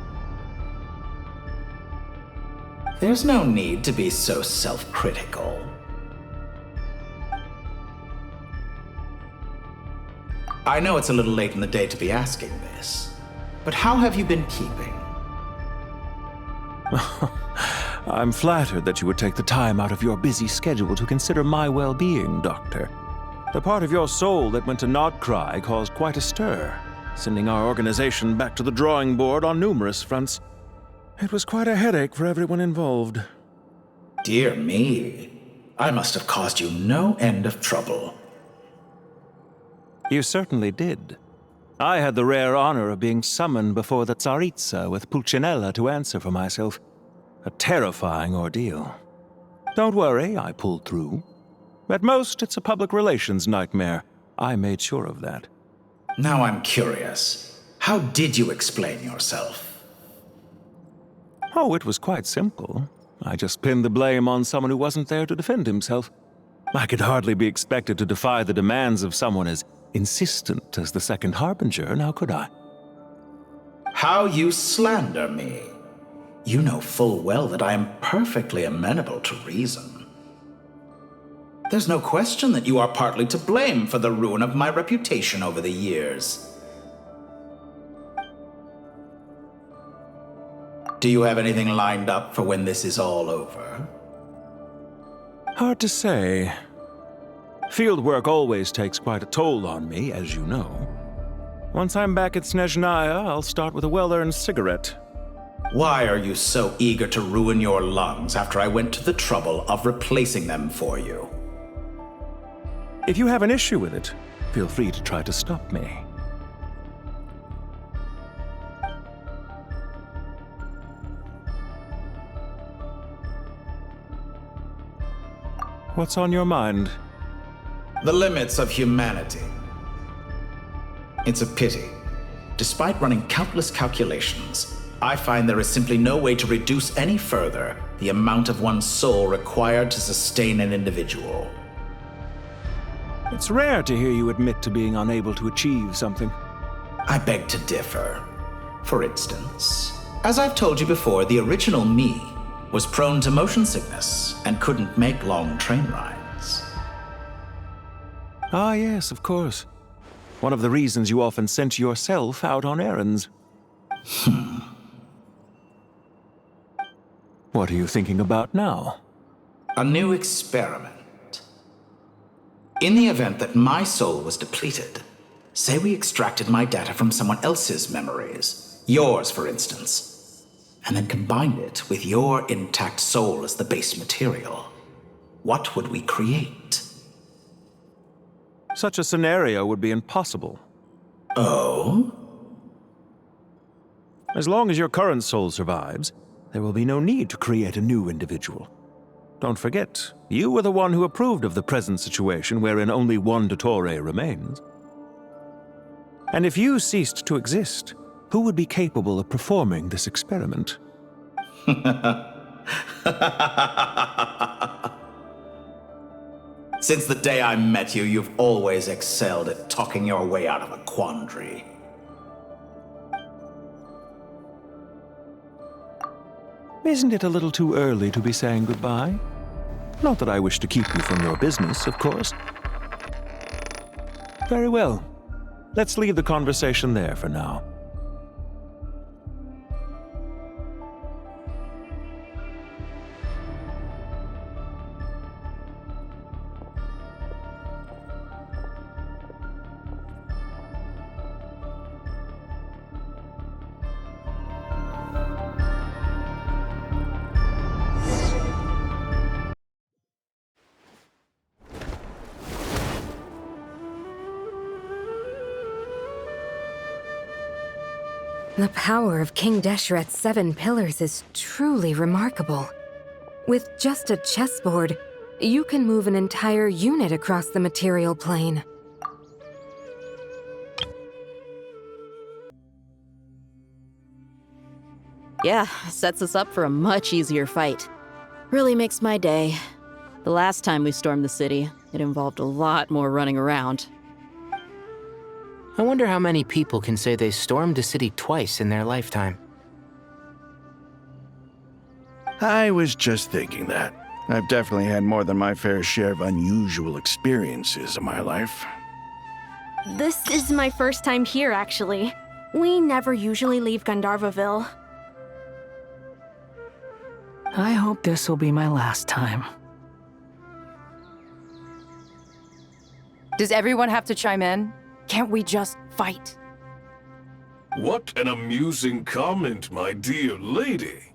There's no need to be so self-critical. I know it's a little late in the day to be asking this, but how have you been keeping? I'm flattered that you would take the time out of your busy schedule to consider my well-being, Doctor. The part of your soul that went to Nodcry caused quite a stir, sending our organization back to the drawing board on numerous fronts. It was quite a headache for everyone involved. Dear me, I must have caused you no end of trouble. You certainly did. I had the rare honor of being summoned before the Tsaritsa with Pulcinella to answer for myself. A terrifying ordeal. Don't worry, I pulled through. At most, it's a public relations nightmare. I made sure of that. Now I'm curious. How did you explain yourself? Oh, it was quite simple. I just pinned the blame on someone who wasn't there to defend himself. I could hardly be expected to defy the demands of someone as insistent as the Second Harbinger, now could I? How you slander me. You know full well that I am perfectly amenable to reason. There's no question that you are partly to blame for the ruin of my reputation over the years. Do you have anything lined up for when this is all over? Hard to say. Field work always takes quite a toll on me, as you know. Once I'm back at Snezhnaya, I'll start with a well-earned cigarette. Why are you so eager to ruin your lungs after I went to the trouble of replacing them for you? If you have an issue with it, feel free to try to stop me. What's on your mind? The limits of humanity. It's a pity. Despite running countless calculations, I find there is simply no way to reduce any further the amount of one's soul required to sustain an individual. It's rare to hear you admit to being unable to achieve something. I beg to differ. For instance, as I've told you before, the original me was prone to motion sickness and couldn't make long train rides. Ah, yes, of course. One of the reasons you often sent yourself out on errands. What are you thinking about now? A new experiment. In the event that my soul was depleted, say we extracted my data from someone else's memories, yours for instance, and then combined it with your intact soul as the base material, what would we create? Such a scenario would be impossible. Oh? As long as your current soul survives, there will be no need to create a new individual. Don't forget, you were the one who approved of the present situation wherein only one Dottore remains. And if you ceased to exist, who would be capable of performing this experiment? Since the day I met you, you've always excelled at talking your way out of a quandary. Isn't it a little too early to be saying goodbye? Not that I wish to keep you from your business, of course. Very well. Let's leave the conversation there for now. The power of King Deshret's 7 pillars is truly remarkable. With just a chessboard, you can move an entire unit across the material plane. Yeah, sets us up for a much easier fight. Really makes my day. The last time we stormed the city, it involved a lot more running around. I wonder how many people can say they stormed a city twice in their lifetime. I was just thinking that. I've definitely had more than my fair share of unusual experiences in my life. This is my first time here, actually. We never usually leave Gandharvaville. I hope this will be my last time. Does everyone have to chime in? Can't we just fight? What an amusing comment, my dear lady.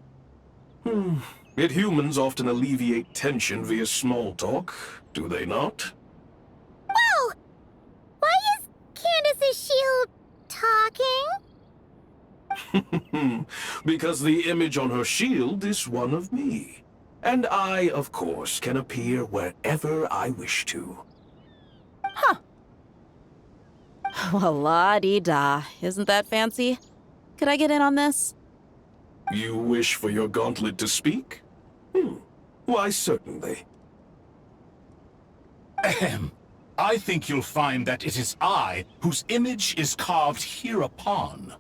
Yet humans often alleviate tension via small talk, do they not? Whoa! Why is Candace's shield talking? Because the image on her shield is one of me. And I, of course, can appear wherever I wish to. Huh. Well, la-dee-da. Isn't that fancy? Could I get in on this? You wish for your gauntlet to speak? Why, certainly. Ahem. I think you'll find that it is I whose image is carved hereupon.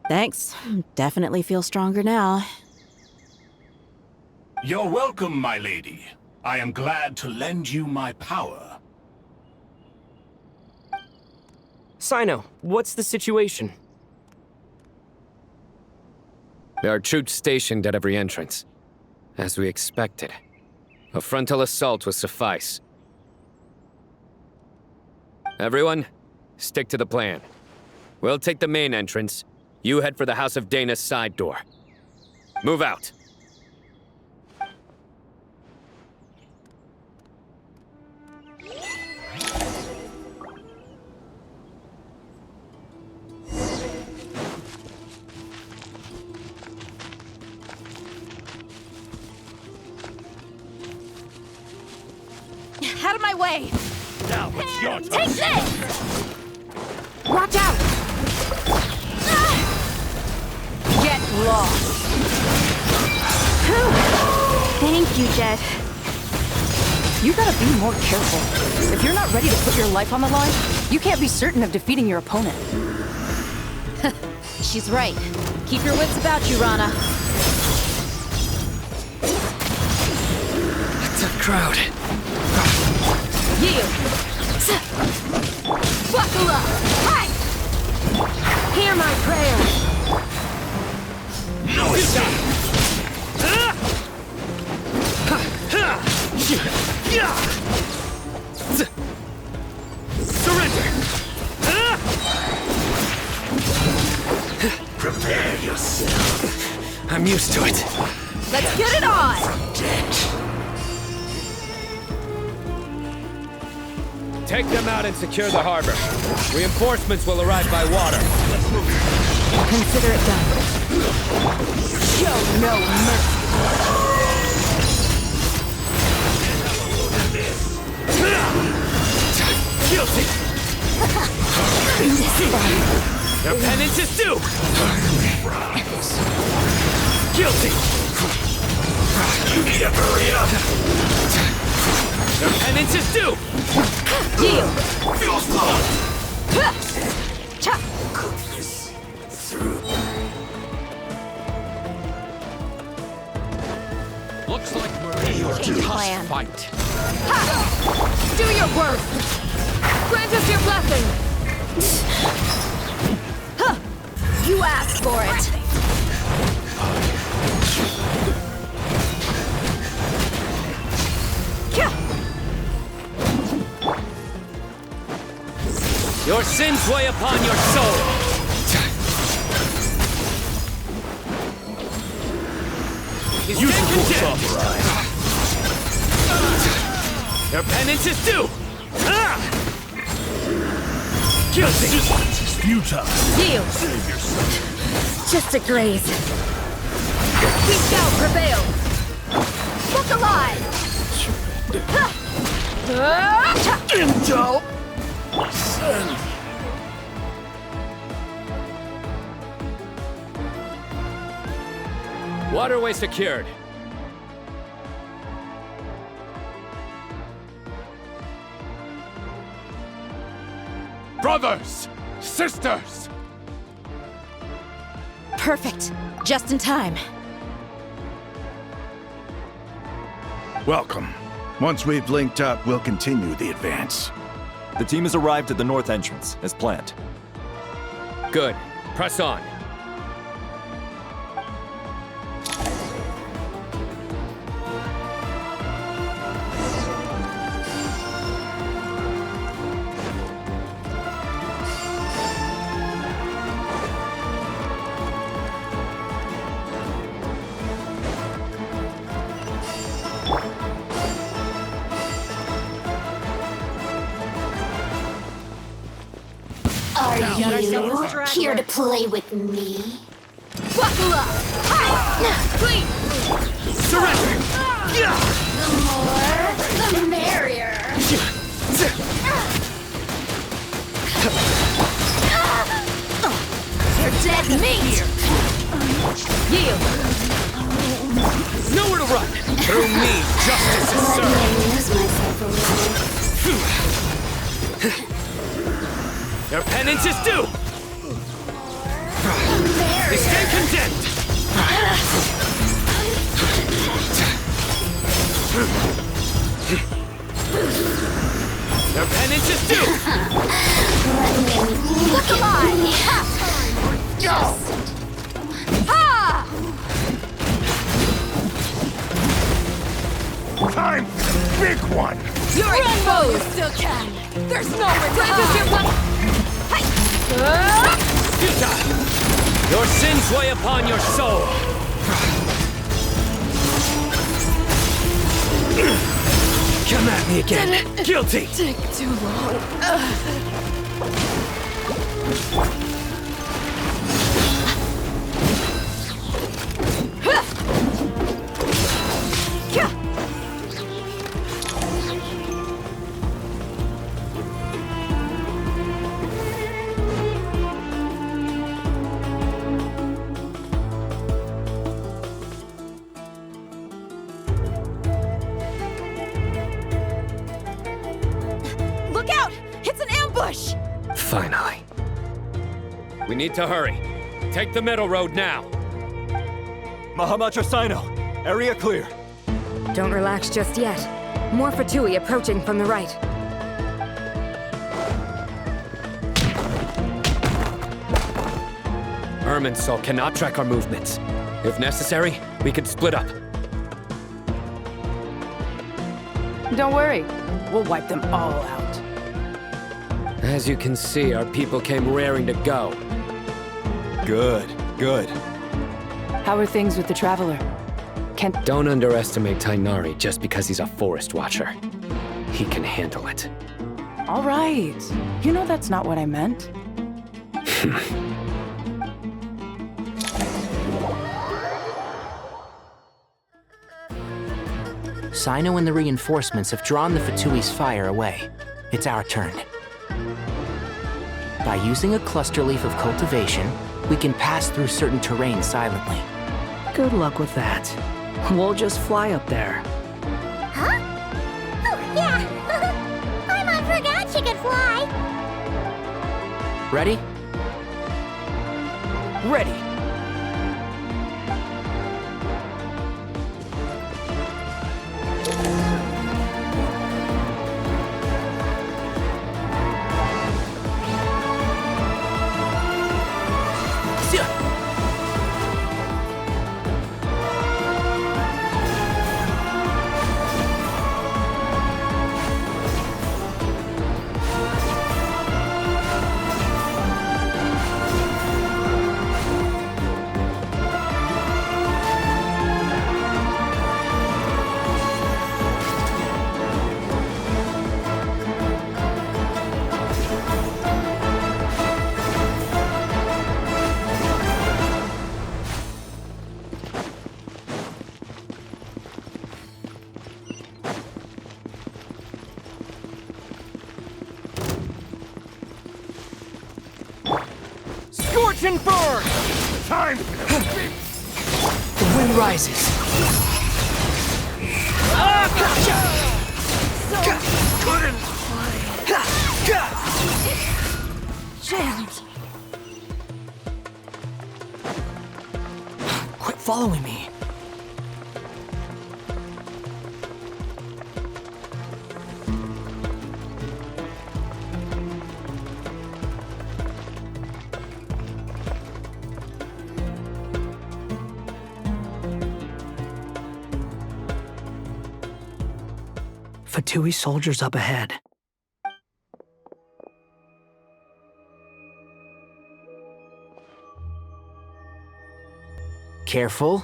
Thanks. Definitely feel stronger now. You're welcome, my lady. I am glad to lend you my power. Sino, what's the situation? There are troops stationed at every entrance. As we expected. A frontal assault will suffice. Everyone, stick to the plan. We'll take the main entrance. You head for the House of Dana's side door. Move out. Out of my way! Now it's your turn. Take this! Watch out! Get lost! Thank you, Jeth. You gotta be more careful. If you're not ready to put your life on the line, you can't be certain of defeating your opponent. She's right. Keep your wits about you, Rana. It's a crowd. Yield! Buckle up! Hi! Hear my prayer! Surrender! Prepare yourself. I'm used to it. Let's get it on! Take them out and secure the harbor. Reinforcements will arrive by water. Consider it done. Show no mercy! Guilty! Your penance is due! Guilty! Your penance is due! Yield! Feels love! Looks like we're in a tough fight. Do your worst! Grant us your blessing! You asked for it! Your sins weigh upon your soul! Use the force authorized. Your penance is due! Guilty! Resistance is futile. Yield! Save yourself. Just a graze. We shall prevail! Look alive! Intel! Send! Waterway secured. Brothers! Sisters! Perfect. Just in time. Welcome. Once we've linked up, we'll continue the advance. The team has arrived at the north entrance, as planned. Good. Press on. Are you here to play with me? Buckle up! Clean! Surrender! The more, the merrier. You're dead meat! Yield! Nowhere to run! Through me, justice is served! Lose myself a little. Your penance is due! You stand condemned! Your penance is due! Look alive! Just. Ha! Time for the big one! You're exposed! You still can! There's no return! Futile! Your sins weigh upon your soul! Come at me again! Guilty! Take too long. Look out! It's an ambush! Finally. We need to hurry. Take the middle road now. Mahamacha Sino, area clear. Don't relax just yet. More Fatui approaching from the right. Irminsul cannot track our movements. If necessary, we could split up. Don't worry. We'll wipe them all out. As you can see, our people came raring to go. Good, good. How are things with the Traveler? Don't underestimate Tainari just because he's a forest watcher. He can handle it. All right. You know that's not what I meant. Sino and the reinforcements have drawn the Fatui's fire away. It's our turn. By using a cluster leaf of cultivation, we can pass through certain terrain silently. Good luck with that. We'll just fly up there. Yeah, Paimon forgot she could fly. Ready? Ready. Scorch and burn! Time! The wind rises. Akasha! Couldn't Jammed. Quit following me. Fatui soldiers up ahead. Careful.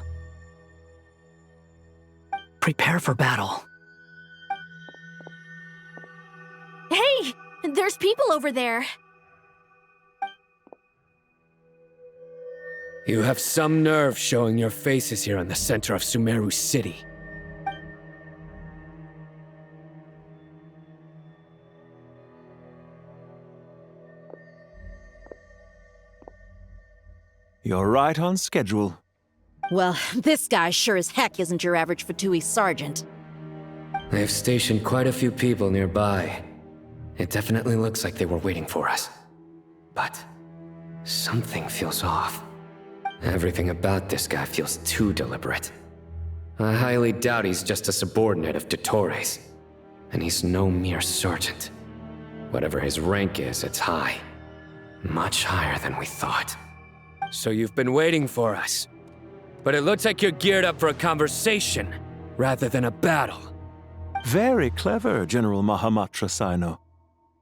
Prepare for battle. Hey! There's people over there. You have some nerve showing your faces here in the center of Sumeru City. You're right on schedule. Well, this guy sure as heck isn't your average Fatui sergeant. They've stationed quite a few people nearby. It definitely looks like they were waiting for us. But something feels off. Everything about this guy feels too deliberate. I highly doubt he's just a subordinate of Dottore's. And he's no mere sergeant. Whatever his rank is, it's high. Much higher than we thought. So you've been waiting for us. But it looks like you're geared up for a conversation, rather than a battle. Very clever, General Mahamatra Sino.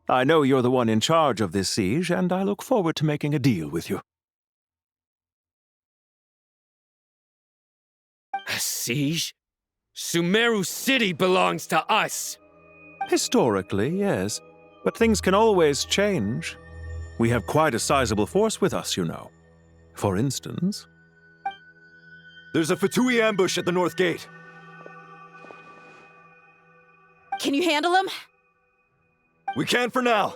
I know you're the one in charge of this siege, and I look forward to making a deal with you. A siege? Sumeru City belongs to us! Historically, yes. But things can always change. We have quite a sizable force with us, you know. For instance... There's a Fatui ambush at the north gate. Can you handle him? We can for now.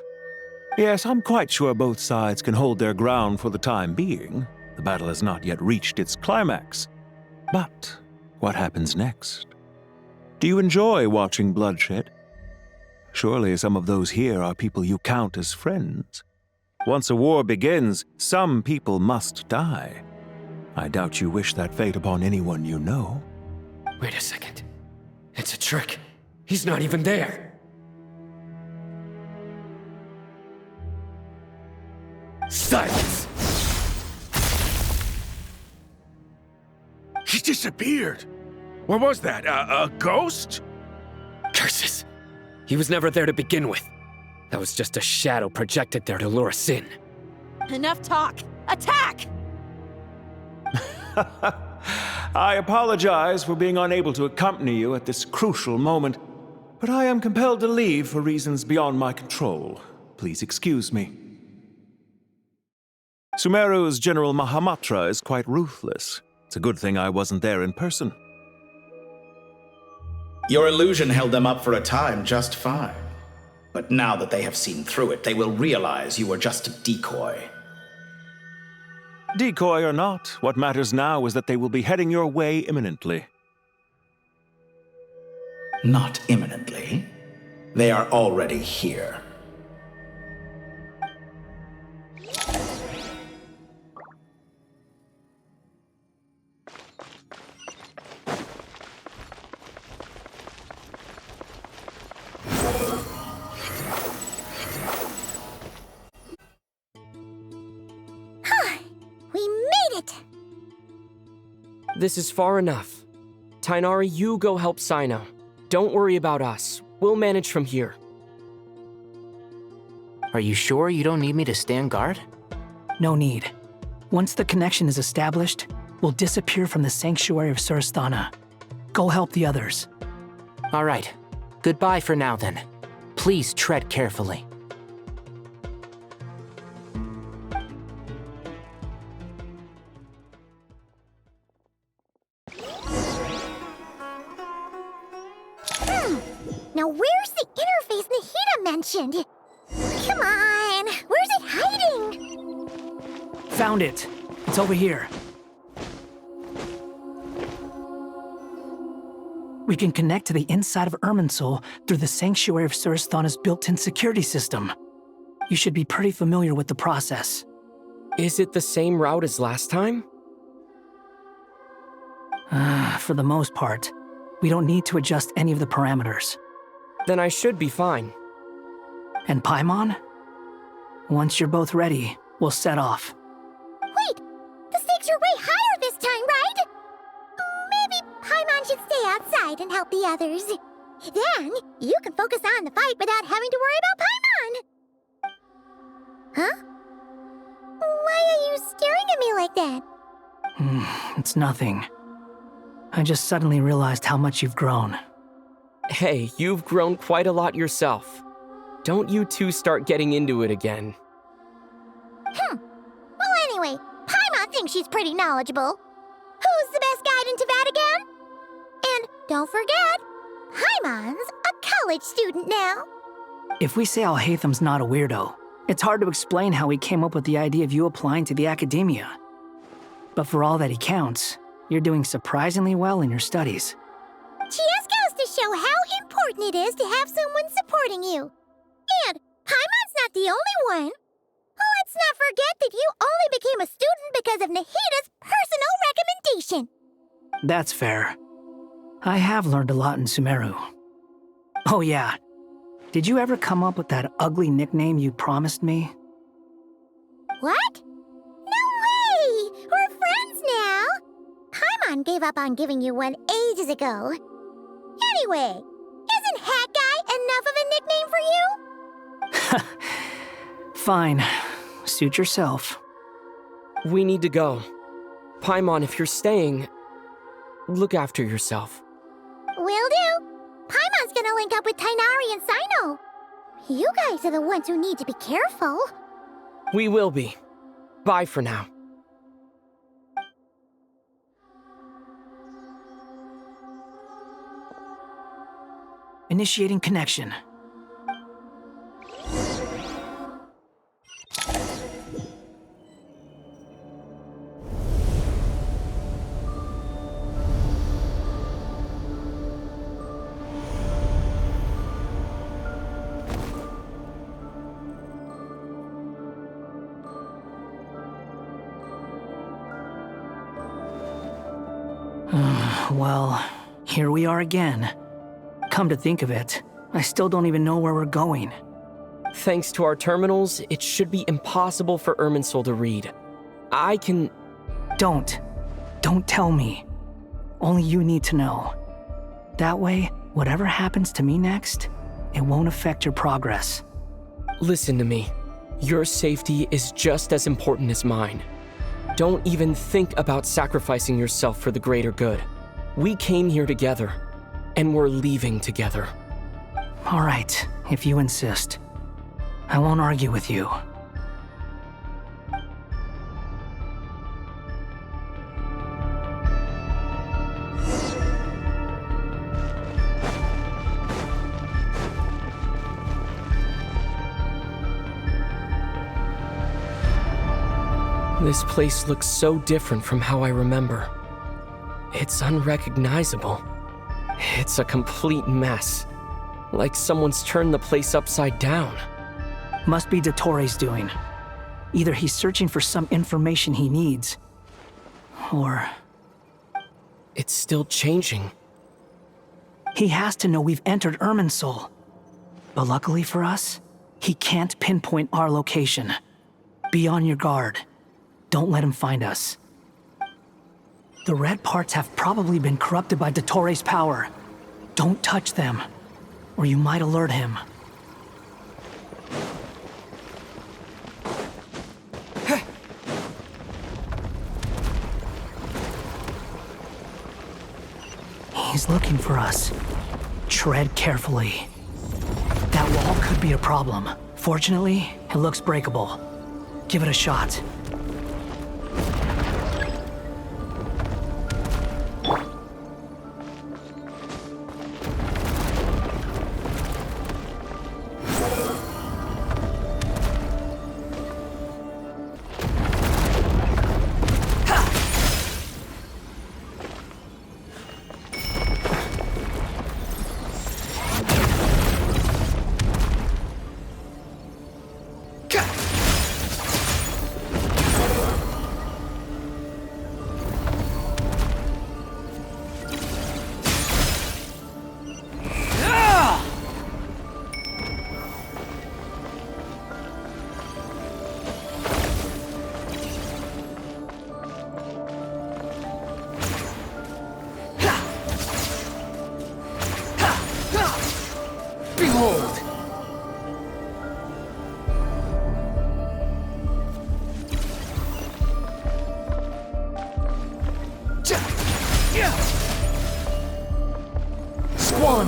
Yes, I'm quite sure both sides can hold their ground for the time being. The battle has not yet reached its climax. But what happens next? Do you enjoy watching bloodshed? Surely some of those here are people you count as friends. Once a war begins, some people must die. I doubt you wish that fate upon anyone you know. Wait a second. It's a trick. He's not even there. Silence! He disappeared. What was that? A ghost? Curses! He was never there to begin with. That was just a shadow projected there to lure us in. Enough talk! Attack! I apologize for being unable to accompany you at this crucial moment, but I am compelled to leave for reasons beyond my control. Please excuse me. Sumeru's General Mahamatra is quite ruthless. It's a good thing I wasn't there in person. Your illusion held them up for a time just fine. But now that they have seen through it, they will realize you were just a decoy. Decoy or not, what matters now is that they will be heading your way imminently. Not imminently. They are already here. We made it! This is far enough. Tighnari, you go help Cyno. Don't worry about us. We'll manage from here. Are you sure you don't need me to stand guard? No need. Once the connection is established, we'll disappear from the sanctuary of Surasthana. Go help the others. All right. Goodbye for now, then. Please tread carefully. Now where's the interface Nahida mentioned? Come on, where's it hiding? Found it. It's over here. We can connect to the inside of Irminsul through the sanctuary of Surasthana's built-in security system. You should be pretty familiar with the process. Is it the same route as last time? For the most part. We don't need to adjust any of the parameters. Then I should be fine. And Paimon? Once you're both ready, we'll set off. Wait! The stakes are way higher this time, right? Maybe Paimon should stay outside and help the others. Then, you can focus on the fight without having to worry about Paimon! Huh? Why are you staring at me like that? It's nothing. I just suddenly realized how much you've grown. Hey, you've grown quite a lot yourself. Don't you two start getting into it again. Well, anyway, Paimon thinks she's pretty knowledgeable. Who's the best guide in Teyvat again? And don't forget, Paimon's a college student now. If we say Alhatham's not a weirdo, it's hard to explain how he came up with the idea of you applying to the academia. But for all that he counts, you're doing surprisingly well in your studies. She just goes to show how important it is to have someone supporting you. And Paimon's not the only one. Let's not forget that you only became a student because of Nahida's personal recommendation. That's fair. I have learned a lot in Sumeru. Oh yeah. Did you ever come up with that ugly nickname you promised me? What? No way! We're friends now! Paimon gave up on giving you one ages ago. Anyway, isn't Hat Guy enough of a nickname for you? Fine. Suit yourself. We need to go. Paimon, if you're staying, look after yourself. Will do. Paimon's gonna link up with Tighnari and Cyno. You guys are the ones who need to be careful. We will be. Bye for now. Initiating connection. Well, here we are again. Come to think of it, I still don't even know where we're going. Thanks to our terminals, it should be impossible for Irminsul to read. I can... Don't tell me. Only you need to know. That way, whatever happens to me next, it won't affect your progress. Listen to me. Your safety is just as important as mine. Don't even think about sacrificing yourself for the greater good. We came here together, and we're leaving together. All right, if you insist. I won't argue with you. This place looks so different from how I remember. It's unrecognizable. It's a complete mess. Like someone's turned the place upside down. Must be Dottore's doing. Either he's searching for some information he needs, or... It's still changing. He has to know we've entered Irminsul. But luckily for us, he can't pinpoint our location. Be on your guard. Don't let him find us. The red parts have probably been corrupted by Dottore's power. Don't touch them, or you might alert him. He's looking for us. Tread carefully. That wall could be a problem. Fortunately, it looks breakable. Give it a shot.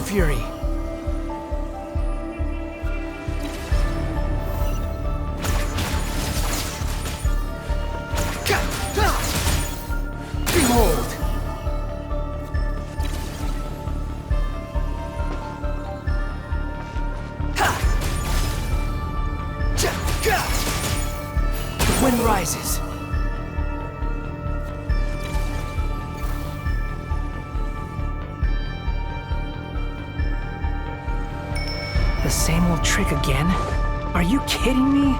Fury. Behold. The wind rises. The same old trick again? Are you kidding me?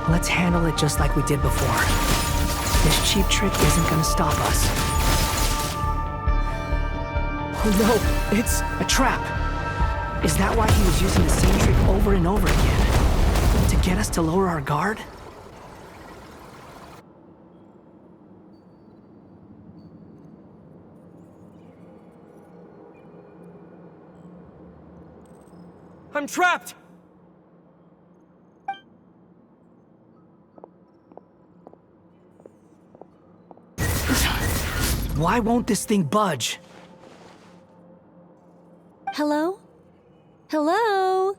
Let's handle it just like we did before. This cheap trick isn't gonna stop us. Oh no, it's a trap. Is that why he was using the same trick over and over again? To get us to lower our guard? I'm trapped! Why won't this thing budge? Hello? Hello?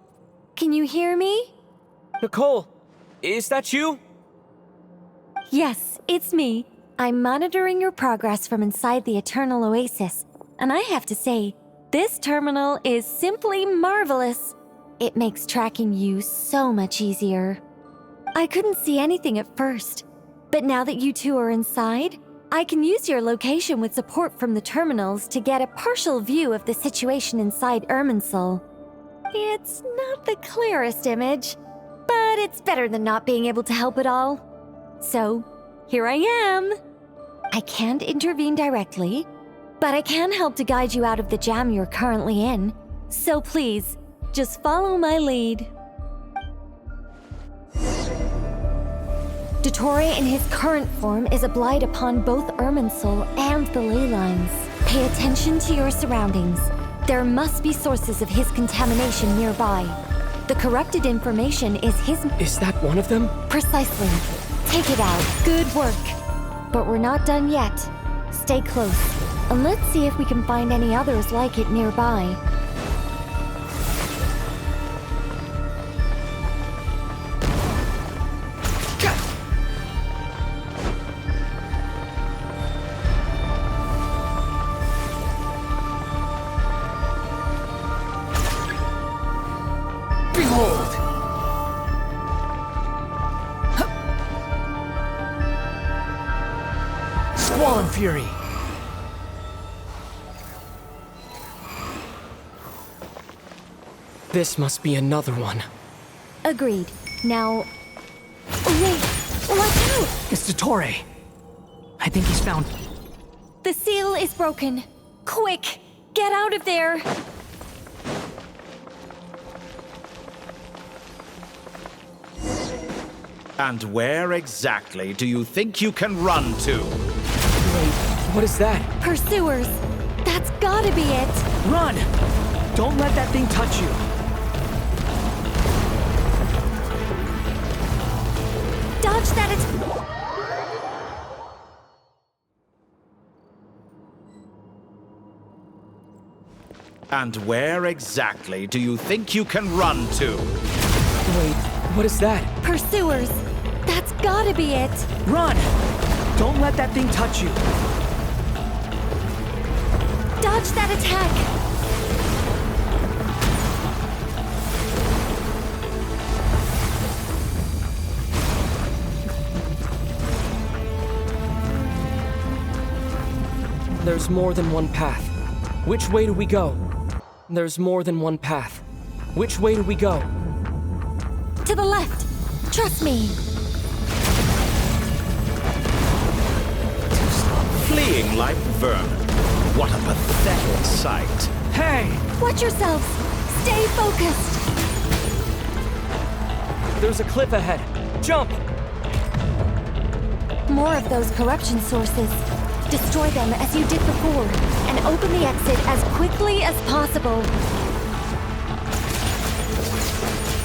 Can you hear me? Nicole, is that you? Yes, it's me. I'm monitoring your progress from inside the Eternal Oasis, and I have to say, this terminal is simply marvelous. It makes tracking you so much easier. I couldn't see anything at first, but now that you two are inside, I can use your location with support from the terminals to get a partial view of the situation inside Irminsul. It's not the clearest image, but it's better than not being able to help at all. So, here I am. I can't intervene directly, but I can help to guide you out of the jam you're currently in. So please, just follow my lead. Dottore in his current form is a blight upon both Irminsul and the ley lines. Pay attention to your surroundings. There must be sources of his contamination nearby. The corrupted information is his... Is that one of them? Precisely. Take it out. Good work. But we're not done yet. Stay close, and let's see if we can find any others like it nearby. Fury. This must be another one. Agreed. Now... Wait! Watch out! It's Dottore. I think he's found... The seal is broken. Quick! Get out of there! And where exactly do you think you can run to? Wait, what is that? Pursuers! That's gotta be it! Run! Don't let that thing touch you. Dodge that And where exactly do you think you can run to? Wait, what is that? Pursuers! That's gotta be it! Run! Don't let that thing touch you. Dodge that attack! There's more than one path. Which way do we go? There's more than one path. Which way do we go? To the left! Trust me! Fleeing like vermin. What a pathetic sight. Hey! Watch yourselves! Stay focused! There's a cliff ahead. Jump! More of those corruption sources. Destroy them as you did before, and open the exit as quickly as possible.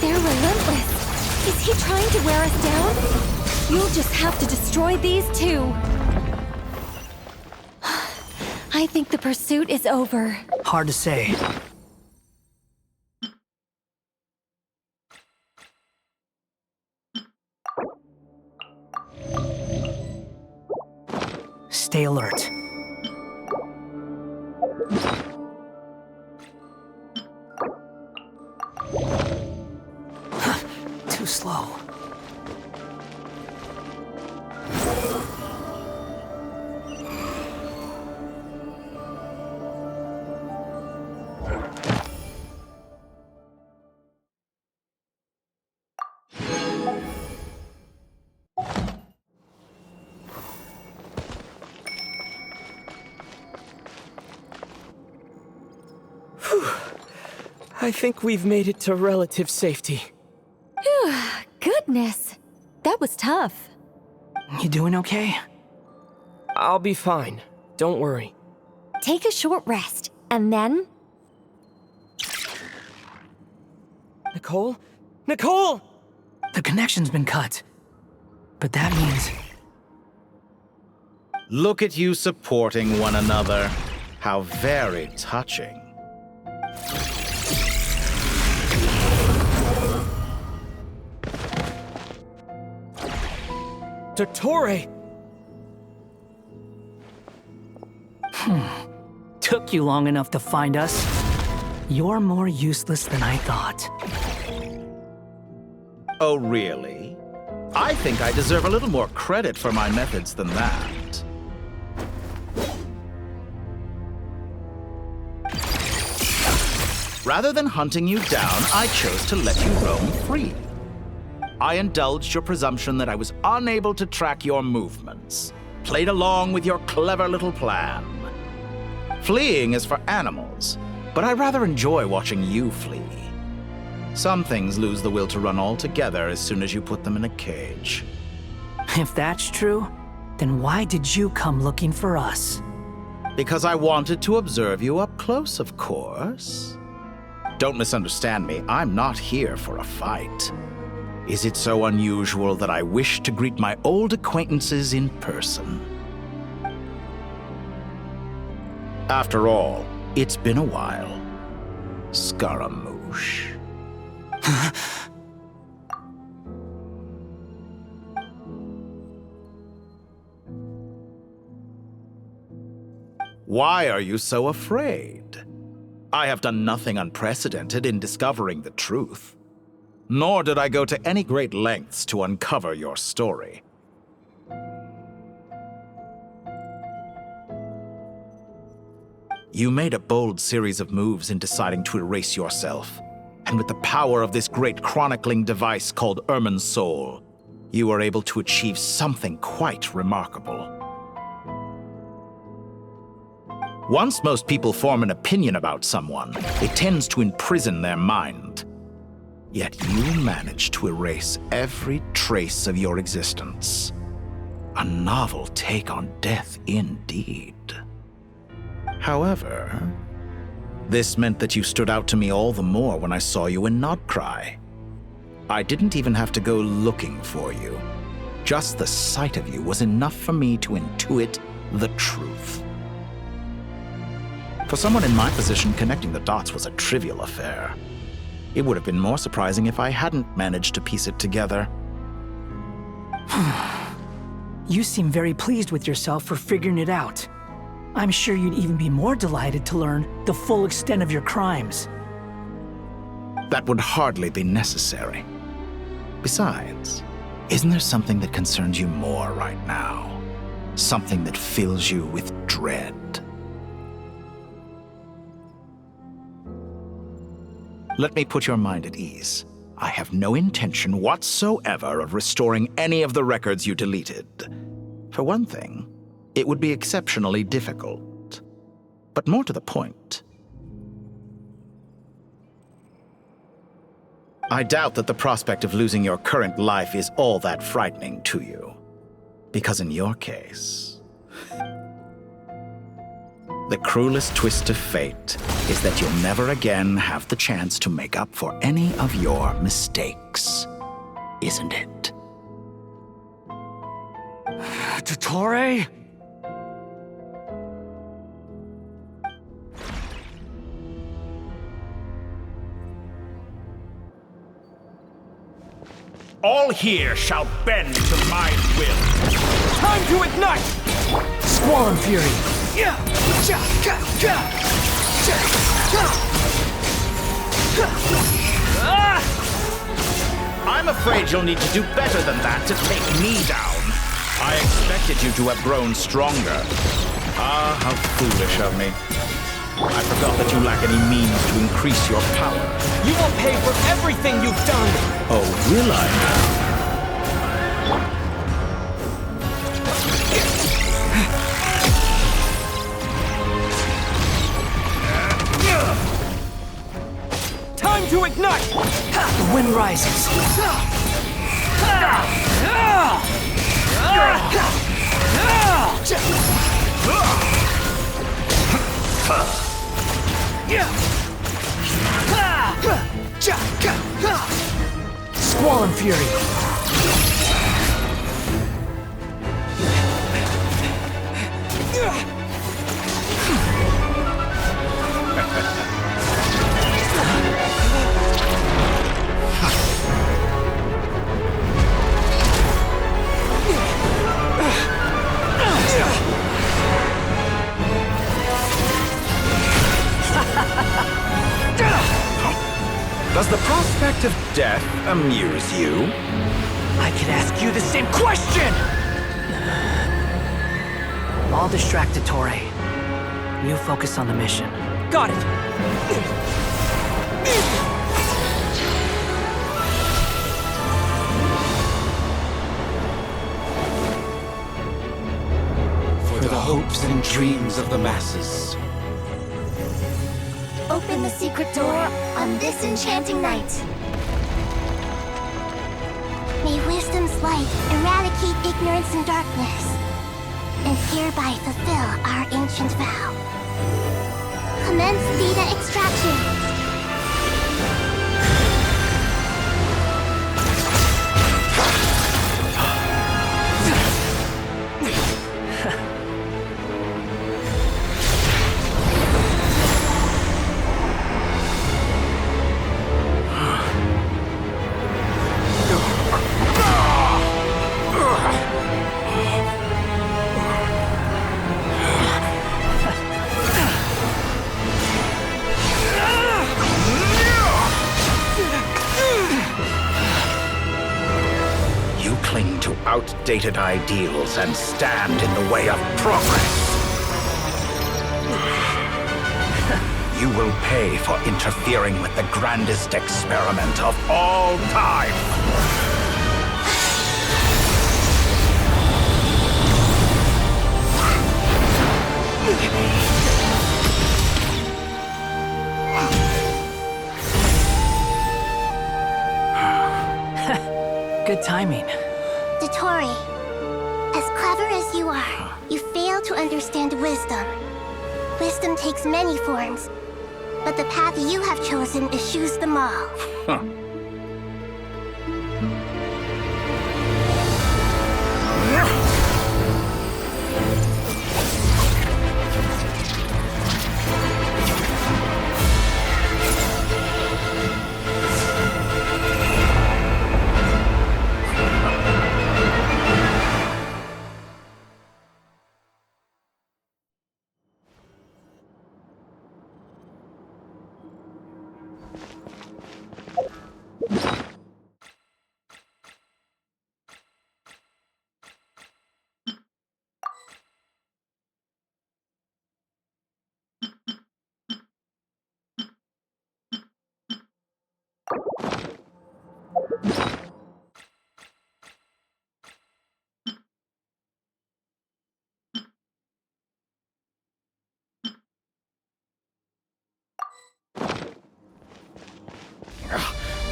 They're relentless. Is he trying to wear us down? You'll just have to destroy these too. I think the pursuit is over. Hard to say. Stay alert. Too slow. I think we've made it to relative safety. Phew, goodness. That was tough. You doing okay? I'll be fine. Don't worry. Take a short rest, and then... Nicole? Nicole! The connection's been cut. But that means... Look at you supporting one another. How very touching. Dottore! Took you long enough to find us. You're more useless than I thought. Oh, really? I think I deserve a little more credit for my methods than that. Rather than hunting you down, I chose to let you roam free. I indulged your presumption that I was unable to track your movements, played along with your clever little plan. Fleeing is for animals, but I rather enjoy watching you flee. Some things lose the will to run altogether as soon as you put them in a cage. If that's true, then why did you come looking for us? Because I wanted to observe you up close, of course. Don't misunderstand me, I'm not here for a fight. Is it so unusual that I wish to greet my old acquaintances in person? After all, it's been a while. Scaramouche. Why are you so afraid? I have done nothing unprecedented in discovering the truth. Nor did I go to any great lengths to uncover your story. You made a bold series of moves in deciding to erase yourself. And with the power of this great chronicling device called Irminsul, you are able to achieve something quite remarkable. Once most people form an opinion about someone, it tends to imprison their mind. Yet you manage to erase every trace of your existence. A novel take on death indeed. However, this meant that you stood out to me all the more when I saw you in Nodcry. I didn't even have to go looking for you. Just the sight of you was enough for me to intuit the truth. For someone in my position, connecting the dots was a trivial affair. It would have been more surprising if I hadn't managed to piece it together. You seem very pleased with yourself for figuring it out. I'm sure you'd even be more delighted to learn the full extent of your crimes. That would hardly be necessary. Besides, isn't there something that concerns you more right now? Something that fills you with dread? Let me put your mind at ease. I have no intention whatsoever of restoring any of the records you deleted. For one thing, it would be exceptionally difficult. But more to the point, I doubt that the prospect of losing your current life is all that frightening to you. Because in your case, the cruelest twist of fate is that you'll never again have the chance to make up for any of your mistakes, isn't it? Dottore? All here shall bend to my will. Time to ignite! Squall and Fury! I'm afraid you'll need to do better than that to take me down. I expected you to have grown stronger. Ah, how foolish of me. I forgot that you lack any means to increase your power. You will pay for everything you've done! Oh, will I now? Time to ignite! The wind rises. Squall and Fury. Does the prospect of death amuse you? I could ask you the same question! I'll distract Dottore. You focus on the mission. Got it! For the hopes and dreams of the masses. Open the secret door on this enchanting night. May wisdom's light eradicate ignorance and darkness, and hereby fulfill our ancient vow. Commence data extraction. Outdated ideals and stand in the way of progress. You will pay for interfering with the grandest experiment of all time. Good timing. Dottore, as clever as you are, you fail to understand wisdom. Wisdom takes many forms, but the path you have chosen eschews them all. Huh.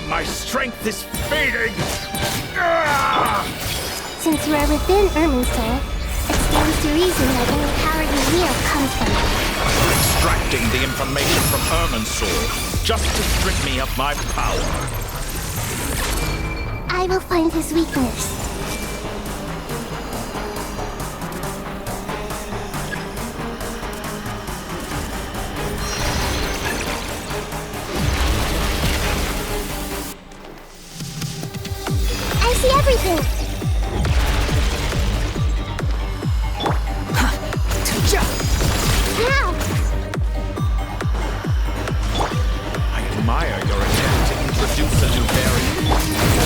My strength is fading! Since you are within Irminsul, it stands to reason that any power you wield comes from it. Extracting the information from Irminsul, just to strip me of my power. I will find his weakness. I see everything! How? I admire your attempt to introduce a new variant,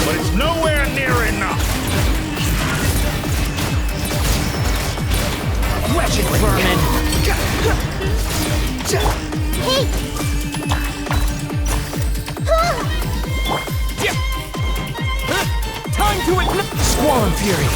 but it's nowhere near enough! Wretched vermin! Hey! Time to ignite! Squall Fury!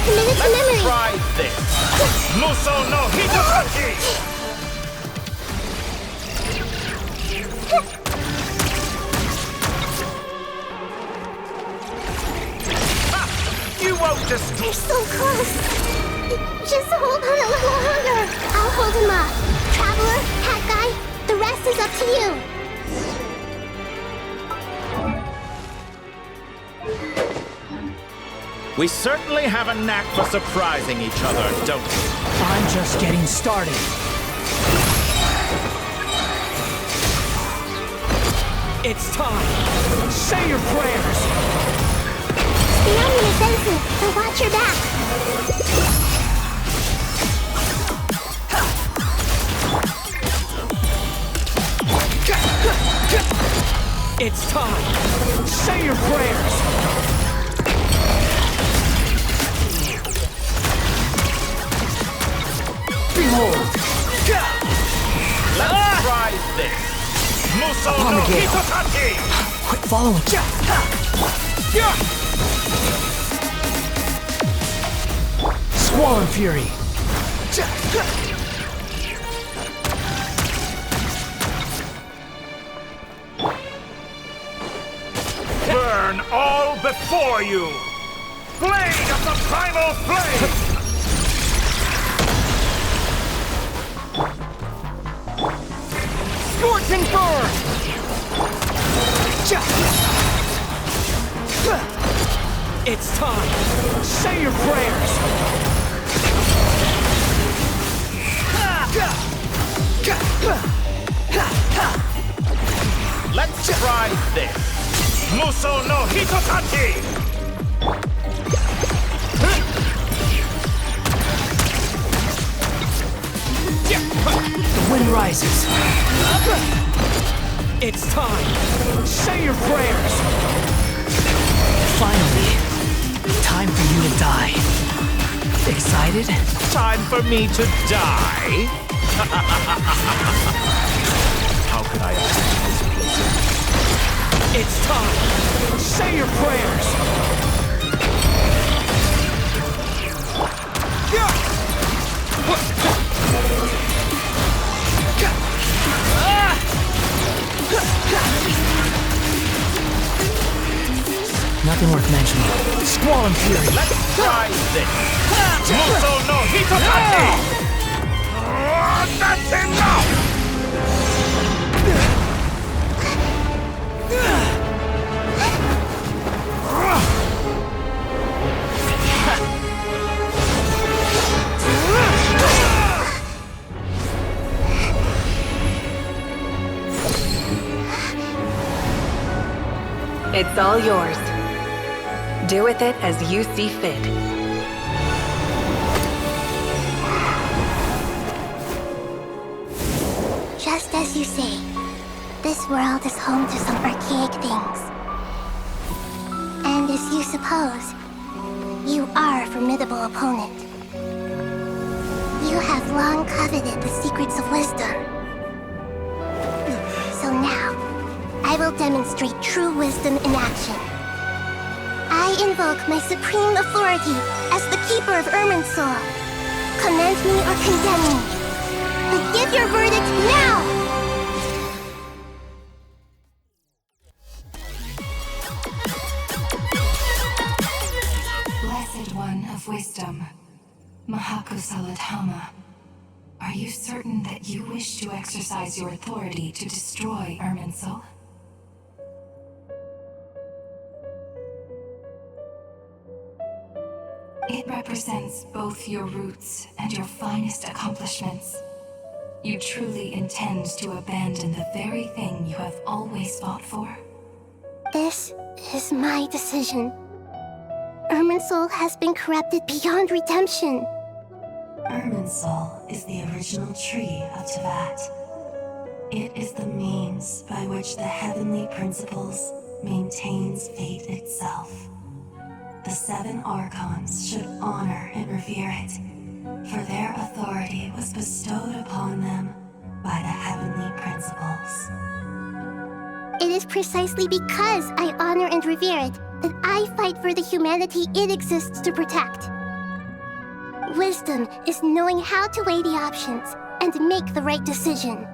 Committed to memory! Try this! Muso no Hitotaki! You won't just... You're so close! Just hold on a little longer! I'll hold him off. Traveler, Hat Guy, the rest is up to you! We certainly have a knack for surprising each other, don't we? I'm just getting started. It's time. Say your prayers. Stay on your defensive and watch your back. It's time. Say your prayers. Behold! Let's try this! Muso no Hitotaki! Quit following! Squall Fury! Burn all before you! Blade of the primal flame! Scorch and burn! It's time. Say your prayers. Muso no Hitotachi! The wind rises. It's time. Say your prayers. Finally, time for you to die. Excited? Time for me to die? How could I accept this pleasure? It's time. Say your prayers. Nothing worth mentioning. Squall and fury. Let's try this. Muso no Hitotachi! That's enough! It's all yours. Do with it as you see fit. Just as you say, this world is home to some archaic things. And as you suppose, you are a formidable opponent. You have long coveted the secrets of wisdom. So now, I will demonstrate true wisdom in action. I invoke my supreme authority as the keeper of Irminsul. Commend me or condemn me. But give your verdict now! Blessed One of Wisdom, Mahakusaladhama, are you certain that you wish to exercise your authority to destroy Irminsul? It represents both your roots and your finest accomplishments. You truly intend to abandon the very thing you have always fought for? This is my decision. Irminsul has been corrupted beyond redemption. Irminsul is the original tree of Tevat. It is the means by which the heavenly principles maintains fate itself. The 7 Archons should honor and revere it, for their authority was bestowed upon them by the heavenly principles. It is precisely because I honor and revere it that I fight for the humanity it exists to protect. Wisdom is knowing how to weigh the options and make the right decision.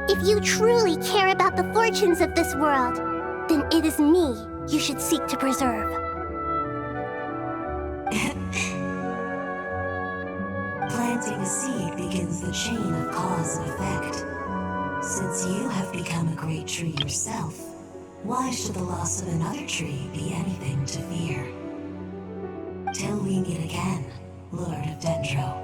If you truly care about the fortunes of this world, then it is me you should seek to preserve. Planting a seed begins the chain of cause and effect. Since you have become a great tree yourself, why should the loss of another tree be anything to fear? Till we meet again, Lord of Dendro.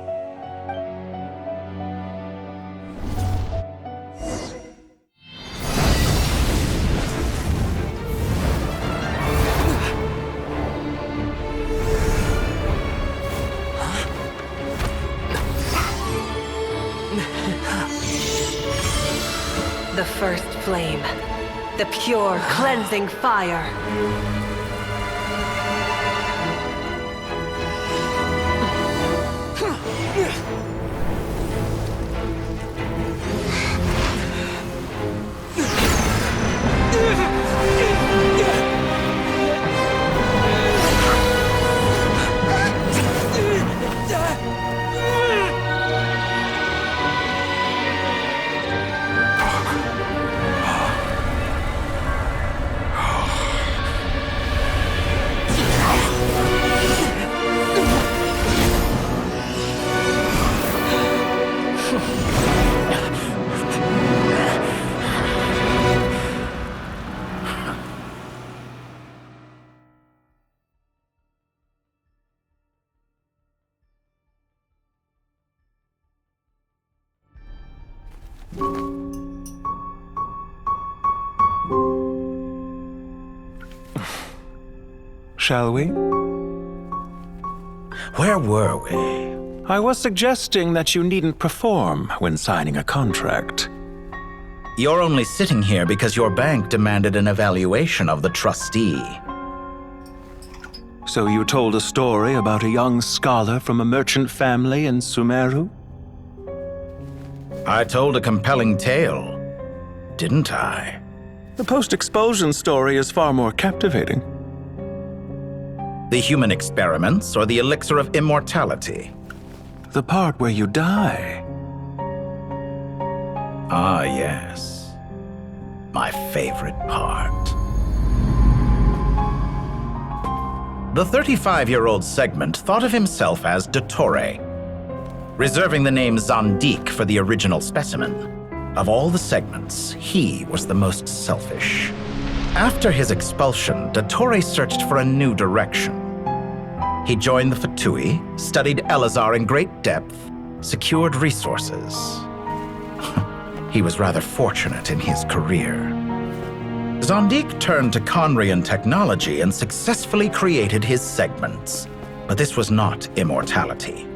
The first flame. The pure, cleansing fire. shall we? Where were we? I was suggesting that you needn't perform when signing a contract. You're only sitting here because your bank demanded an evaluation of the trustee. So you told a story about a young scholar from a merchant family in Sumeru? I told a compelling tale, didn't I? The post-expulsion story is far more captivating. The human experiments or the elixir of immortality? The part where you die. Ah, yes. My favorite part. The 35-year-old Segment thought of himself as Dottore, reserving the name Zandik for the original specimen. Of all the segments, he was the most selfish. After his expulsion, Dottore searched for a new direction. He joined the Fatui, studied Elazar in great depth, secured resources. He was rather fortunate in his career. Zandik turned to Conrian technology and successfully created his segments. But this was not immortality.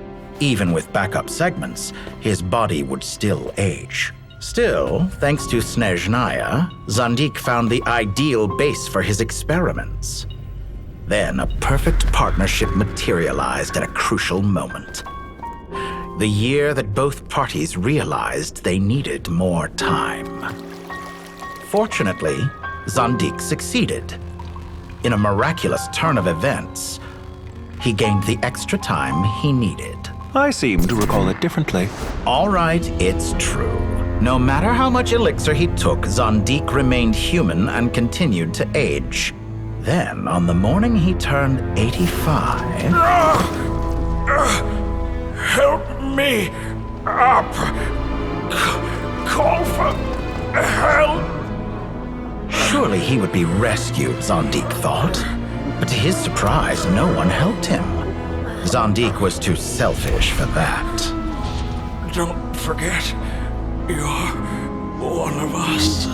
Even with backup segments, his body would still age. Still, thanks to Snezhnaya, Zandik found the ideal base for his experiments. Then a perfect partnership materialized at a crucial moment. The year that both parties realized they needed more time. Fortunately, Zandik succeeded. In a miraculous turn of events, he gained the extra time he needed. I seem to recall it differently. All right, it's true. No matter how much elixir he took, Zandik remained human and continued to age. Then, on the morning he turned 85... Help me up! Call for help! Surely he would be rescued, Zandik thought. But to his surprise, no one helped him. Zandik was too selfish for that. Don't forget, you're one of us.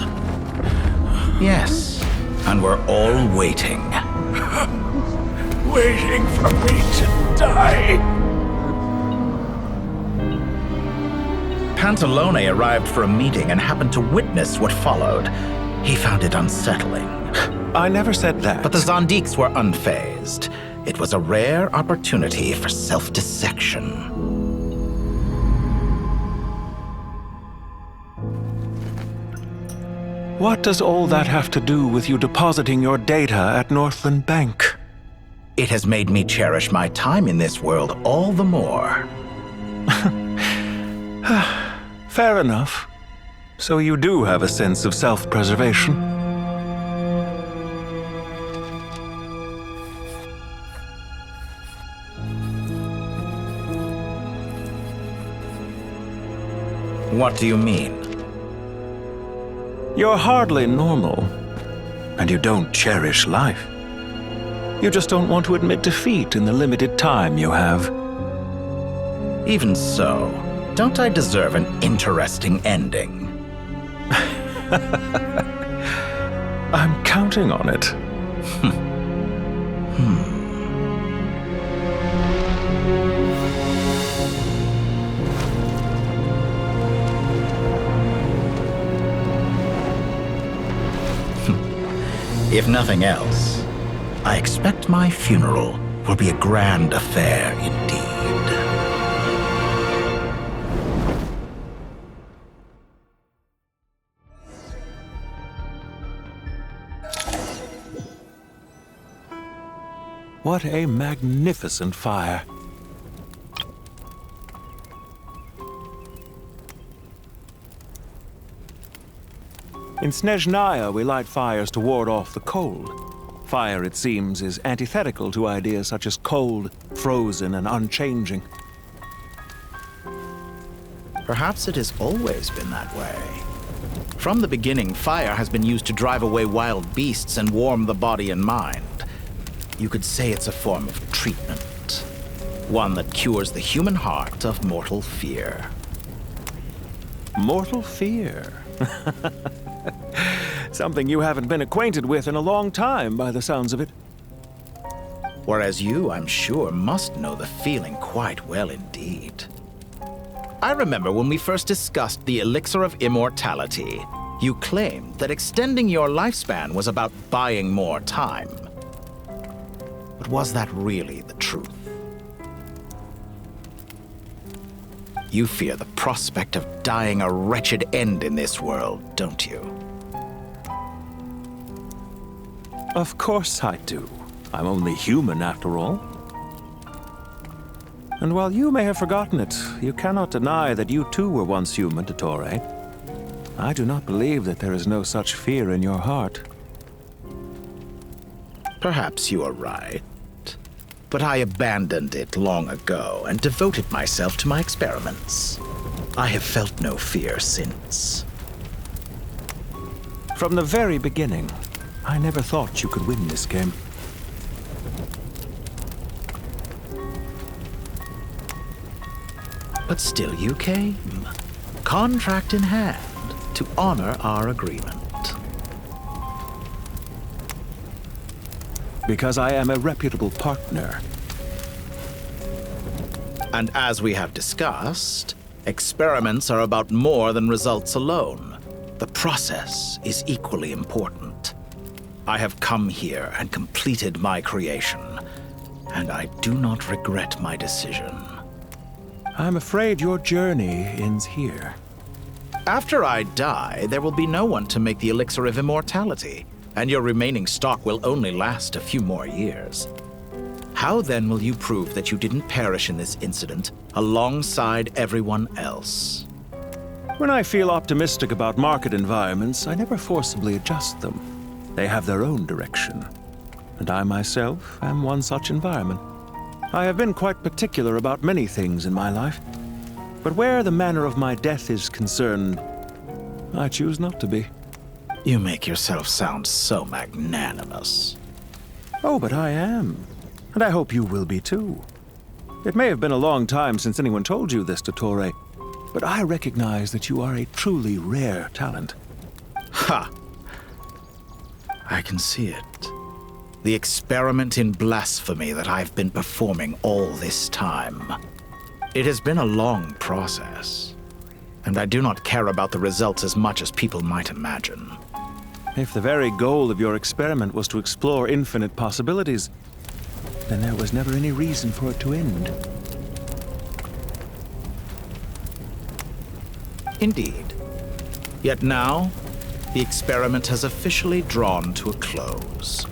Yes, and we're all waiting. Waiting for me to die. Pantalone arrived for a meeting and happened to witness what followed. He found it unsettling. I never said that. But the Zandiks were unfazed. It was a rare opportunity for self-dissection. What does all that have to do with you depositing your data at Northland Bank? It has made me cherish my time in this world all the more. Fair enough. So you do have a sense of self-preservation. What do you mean? You're hardly normal, and you don't cherish life. You just don't want to admit defeat in the limited time you have. Even so, don't I deserve an interesting ending? I'm counting on it. If nothing else, I expect my funeral will be a grand affair indeed. What a magnificent fire. In Snezhnaya, we light fires to ward off the cold. Fire, it seems, is antithetical to ideas such as cold, frozen, and unchanging. Perhaps it has always been that way. From the beginning, fire has been used to drive away wild beasts and warm the body and mind. You could say it's a form of treatment. One that cures the human heart of mortal fear. Mortal fear? Something you haven't been acquainted with in a long time, by the sounds of it. Whereas you, I'm sure, must know the feeling quite well indeed. I remember when we first discussed the elixir of immortality, you claimed that extending your lifespan was about buying more time. But was that really the truth? You fear the prospect of dying a wretched end in this world, don't you? Of course I do. I'm only human after all. And while you may have forgotten it, you cannot deny that you too were once human, Dottore. I do not believe that there is no such fear in your heart. Perhaps you are right. But I abandoned it long ago and devoted myself to my experiments. I have felt no fear since. From the very beginning, I never thought you could win this game. But still you came, contract in hand, to honor our agreement. Because I am a reputable partner. And as we have discussed, experiments are about more than results alone. The process is equally important. I have come here and completed my creation, and I do not regret my decision. I'm afraid your journey ends here. After I die, there will be no one to make the elixir of immortality, and your remaining stock will only last a few more years. How then will you prove that you didn't perish in this incident alongside everyone else? When I feel optimistic about market environments, I never forcibly adjust them. They have their own direction, and I myself am one such environment. I have been quite particular about many things in my life, but where the manner of my death is concerned, I choose not to be. You make yourself sound so magnanimous. Oh, but I am. And I hope you will be too. It may have been a long time since anyone told you this, Dottore, but I recognize that you are a truly rare talent. Ha! I can see it. The experiment in blasphemy that I've been performing all this time. It has been a long process, and I do not care about the results as much as people might imagine. If the very goal of your experiment was to explore infinite possibilities, then there was never any reason for it to end. Indeed. Yet now, the experiment has officially drawn to a close.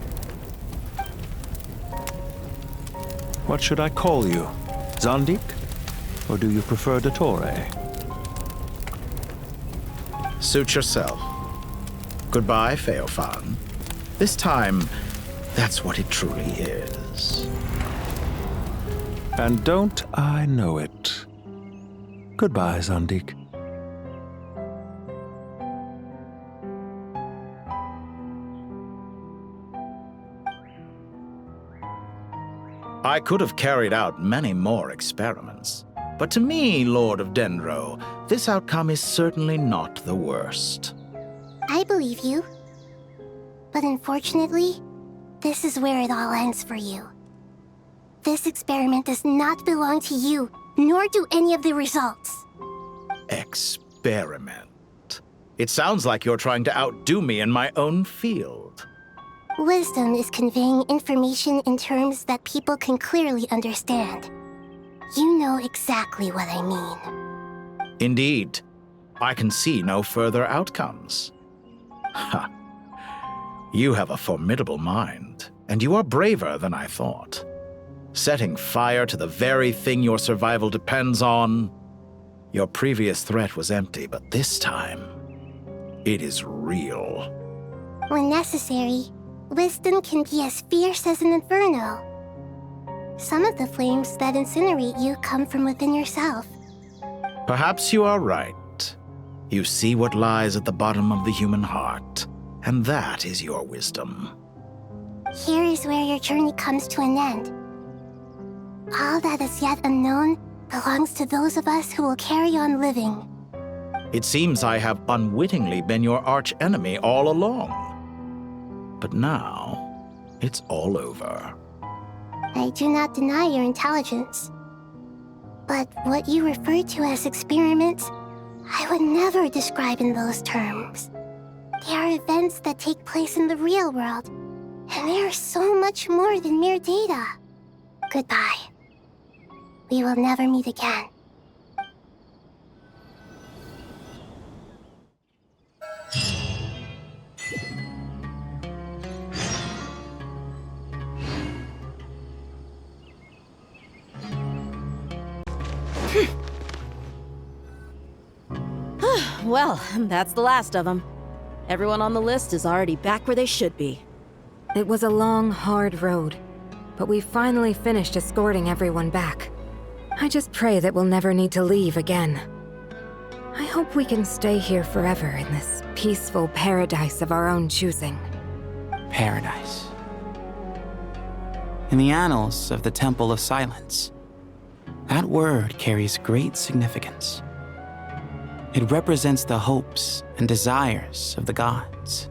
What should I call you? Zandik? Or do you prefer Dottore? Suit yourself. Goodbye, Feofan. This time, that's what it truly is. And don't I know it? Goodbye, Zandik. I could have carried out many more experiments, but to me, Lord of Dendro, this outcome is certainly not the worst. I believe you. But unfortunately, this is where it all ends for you. This experiment does not belong to you, nor do any of the results. Experiment? It sounds like you're trying to outdo me in my own field. Wisdom is conveying information in terms that people can clearly understand. You know exactly what I mean. Indeed. I can see no further outcomes. Ha. You have a formidable mind, and you are braver than I thought. Setting fire to the very thing your survival depends on. Your previous threat was empty, but this time, it is real. When necessary, wisdom can be as fierce as an inferno. Some of the flames that incinerate you come from within yourself. Perhaps you are right. You see what lies at the bottom of the human heart, and that is your wisdom. Here is where your journey comes to an end. All that is yet unknown belongs to those of us who will carry on living. It seems I have unwittingly been your arch-enemy all along. But now, it's all over. I do not deny your intelligence. But what you refer to as experiments, I would never describe in those terms. They are events that take place in the real world, and they are so much more than mere data. Goodbye. We will never meet again. Well, that's the last of them. Everyone on the list is already back where they should be. It was a long, hard road, but we finally finished escorting everyone back. I just pray that we'll never need to leave again. I hope we can stay here forever in this peaceful paradise of our own choosing. Paradise. In the annals of the Temple of Silence, that word carries great significance. It represents the hopes and desires of the gods.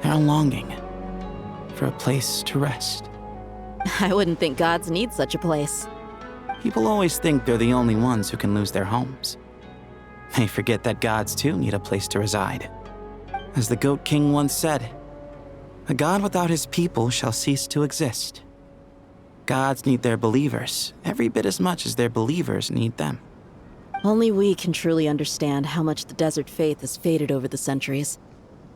Their longing for a place to rest. I wouldn't think gods need such a place. People always think they're the only ones who can lose their homes. They forget that gods too need a place to reside. As the Goat King once said, "A god without his people shall cease to exist." Gods need their believers every bit as much as their believers need them. Only we can truly understand how much the desert faith has faded over the centuries.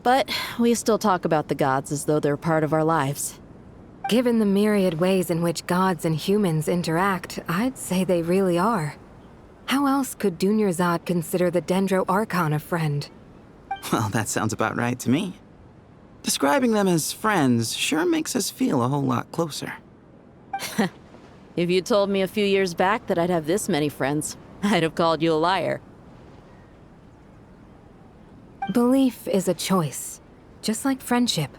But we still talk about the gods as though they're part of our lives. Given the myriad ways in which gods and humans interact, I'd say they really are. How else could Dunyarzad consider the Dendro Archon a friend? Well, that sounds about right to me. Describing them as friends sure makes us feel a whole lot closer. If you told me a few years back that I'd have this many friends, I'd have called you a liar. Belief is a choice, just like friendship.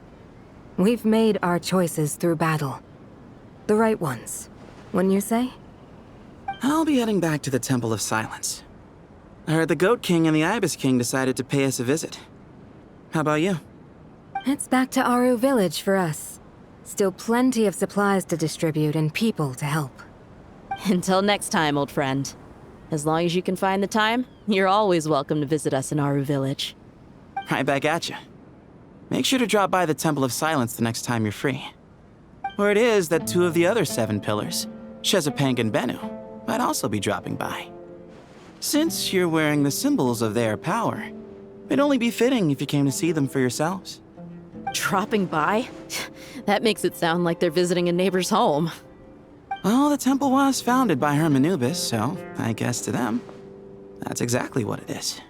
We've made our choices through battle. The right ones, wouldn't you say? I'll be heading back to the Temple of Silence. I heard the Goat King and the Ibis King decided to pay us a visit. How about you? It's back to Aru Village for us. Still plenty of supplies to distribute and people to help. Until next time, old friend. As long as you can find the time, you're always welcome to visit us in Aru Village. Right back at you. Make sure to drop by the Temple of Silence the next time you're free. Word is that 2 of the other 7 pillars, Shezapang and Bennu, might also be dropping by. Since you're wearing the symbols of their power, it'd only be fitting if you came to see them for yourselves. Dropping by? That makes it sound like they're visiting a neighbor's home. Well, the temple was founded by Hermanubis, so I guess to them, that's exactly what it is.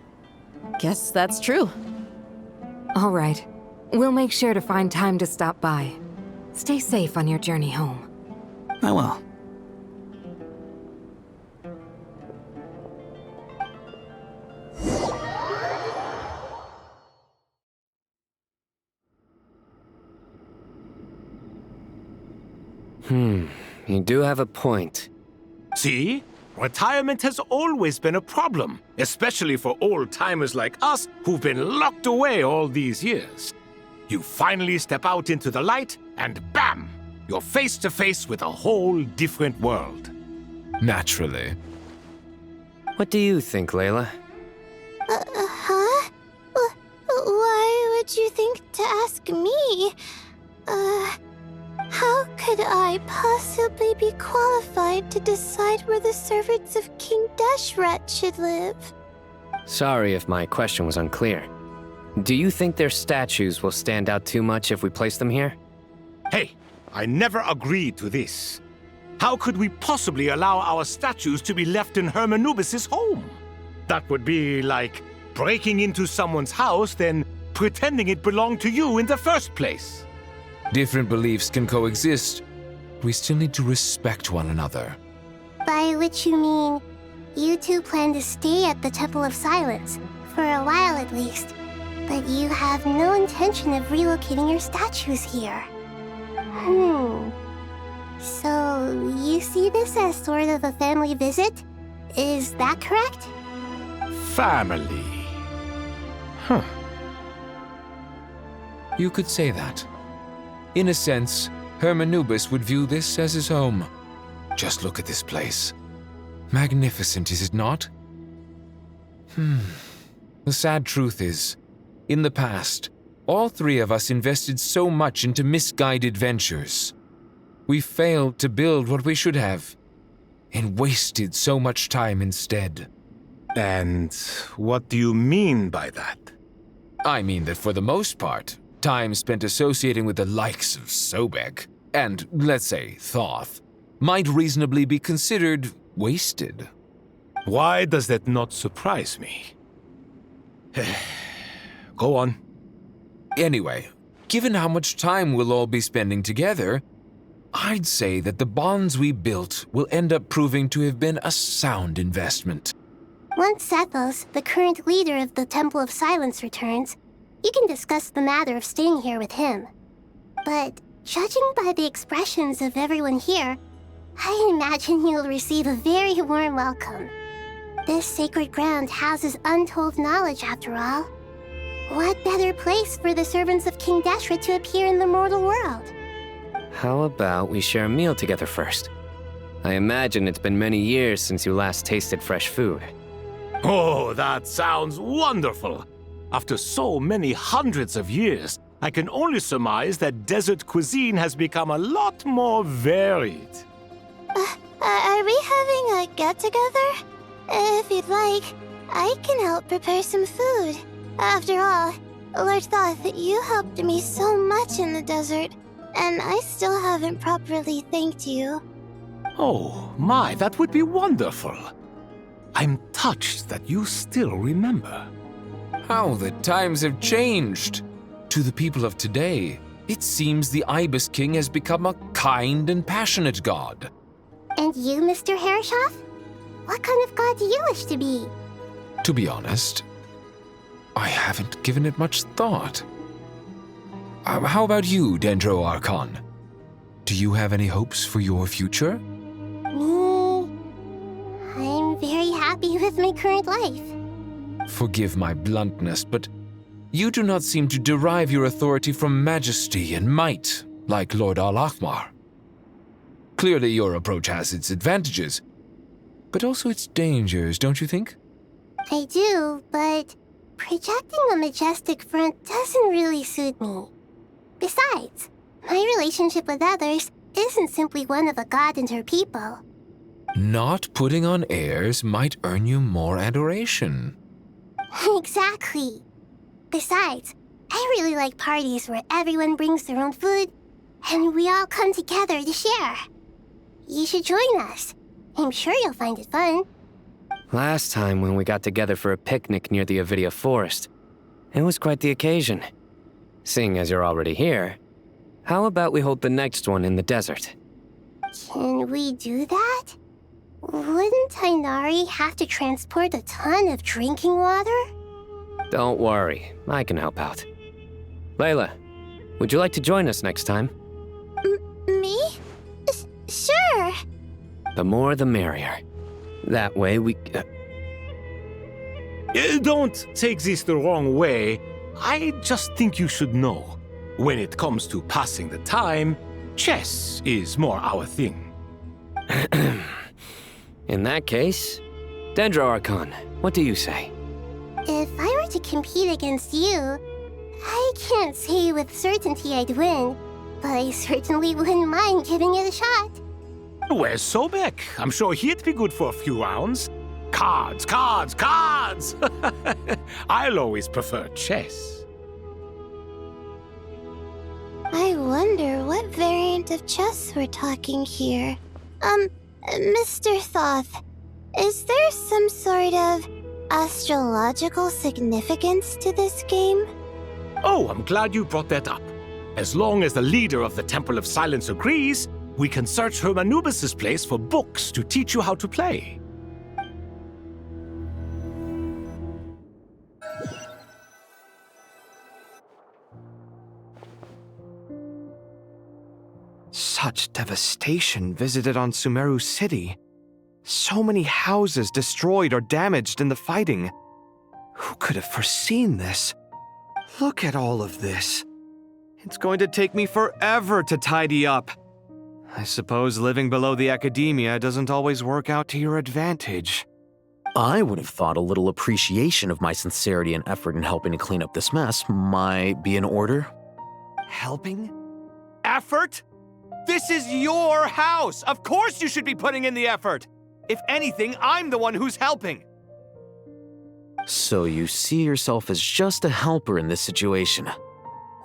Guess that's true. All right. We'll make sure to find time to stop by. Stay safe on your journey home. I will. You do have a point. See? Retirement has always been a problem, especially for old-timers like us who've been locked away all these years. You finally step out into the light, and bam! You're face to face with a whole different world. Naturally. What do you think, Layla? Huh? Why would you think to ask me? How could I possibly be qualified to decide where the servants of King Deshret should live? Sorry if my question was unclear. Do you think their statues will stand out too much if we place them here? Hey, I never agreed to this. How could we possibly allow our statues to be left in Hermanubis' home? That would be like breaking into someone's house, then pretending it belonged to you in the first place. Different beliefs can coexist. We still need to respect one another. By which you mean, you two plan to stay at the Temple of Silence, for a while at least, but you have no intention of relocating your statues here. So, you see this as sort of a family visit? Is that correct? Family. You could say that. In a sense, Hermanubis would view this as his home. Just look at this place. Magnificent, is it not? The sad truth is, in the past, all three of us invested so much into misguided ventures. We failed to build what we should have, and wasted so much time instead. And what do you mean by that? I mean that for the most part, time spent associating with the likes of Sobek, and, let's say, Thoth, might reasonably be considered wasted. Why does that not surprise me? Go on. Anyway, given how much time we'll all be spending together, I'd say that the bonds we built will end up proving to have been a sound investment. Once Sethos, the current leader of the Temple of Silence, returns, you can discuss the matter of staying here with him. But judging by the expressions of everyone here, I imagine you'll receive a very warm welcome. This sacred ground houses untold knowledge, after all. What better place for the servants of King Deshret to appear in the mortal world? How about we share a meal together first? I imagine it's been many years since you last tasted fresh food. Oh, that sounds wonderful! After so many hundreds of years, I can only surmise that desert cuisine has become a lot more varied. Are we having a get-together? If you'd like, I can help prepare some food. After all, Lord Thoth, you helped me so much in the desert, and I still haven't properly thanked you. Oh, my, that would be wonderful. I'm touched that you still remember. How the times have changed! To the people of today, it seems the Ibis King has become a kind and passionate god. And you, Mr. Herreshoff? What kind of god do you wish to be? To be honest, I haven't given it much thought. How about you, Dendro Archon? Do you have any hopes for your future? Me? I'm very happy with my current life. Forgive my bluntness, but you do not seem to derive your authority from majesty and might, like Lord Al-Akhmar. Clearly your approach has its advantages, but also its dangers, don't you think? I do, but projecting a majestic front doesn't really suit me. Besides, my relationship with others isn't simply one of a god and her people. Not putting on airs might earn you more adoration. Exactly. Besides, I really like parties where everyone brings their own food and we all come together to share. You should join us. I'm sure you'll find it fun. Last time when we got together for a picnic near the Avidia Forest, it was quite the occasion. Seeing as you're already here, how about we hold the next one in the desert? Can we do that? Wouldn't Tainari have to transport a ton of drinking water? Don't worry, I can help out. Layla, would you like to join us next time? Me? Sure. The more the merrier. That way we... Don't take this the wrong way. I just think you should know. When it comes to passing the time, chess is more our thing. In that case, Dendro Archon, what do you say? If I were to compete against you, I can't say with certainty I'd win, but I certainly wouldn't mind giving it a shot. Where's Sobek? I'm sure he'd be good for a few rounds. Cards, cards, cards! I'll always prefer chess. I wonder what variant of chess we're talking here. Mr. Thoth, is there some sort of astrological significance to this game? Oh, I'm glad you brought that up. As long as the leader of the Temple of Silence agrees, we can search Hermanubis' place for books to teach you how to play. Such devastation visited on Sumeru City. So many houses destroyed or damaged in the fighting. Who could have foreseen this? Look at all of this. It's going to take me forever to tidy up. I suppose living below the academia doesn't always work out to your advantage. I would have thought a little appreciation of my sincerity and effort in helping to clean up this mess might be in order. Helping? Effort? This is your house! Of course you should be putting in the effort! If anything, I'm the one who's helping. So you see yourself as just a helper in this situation.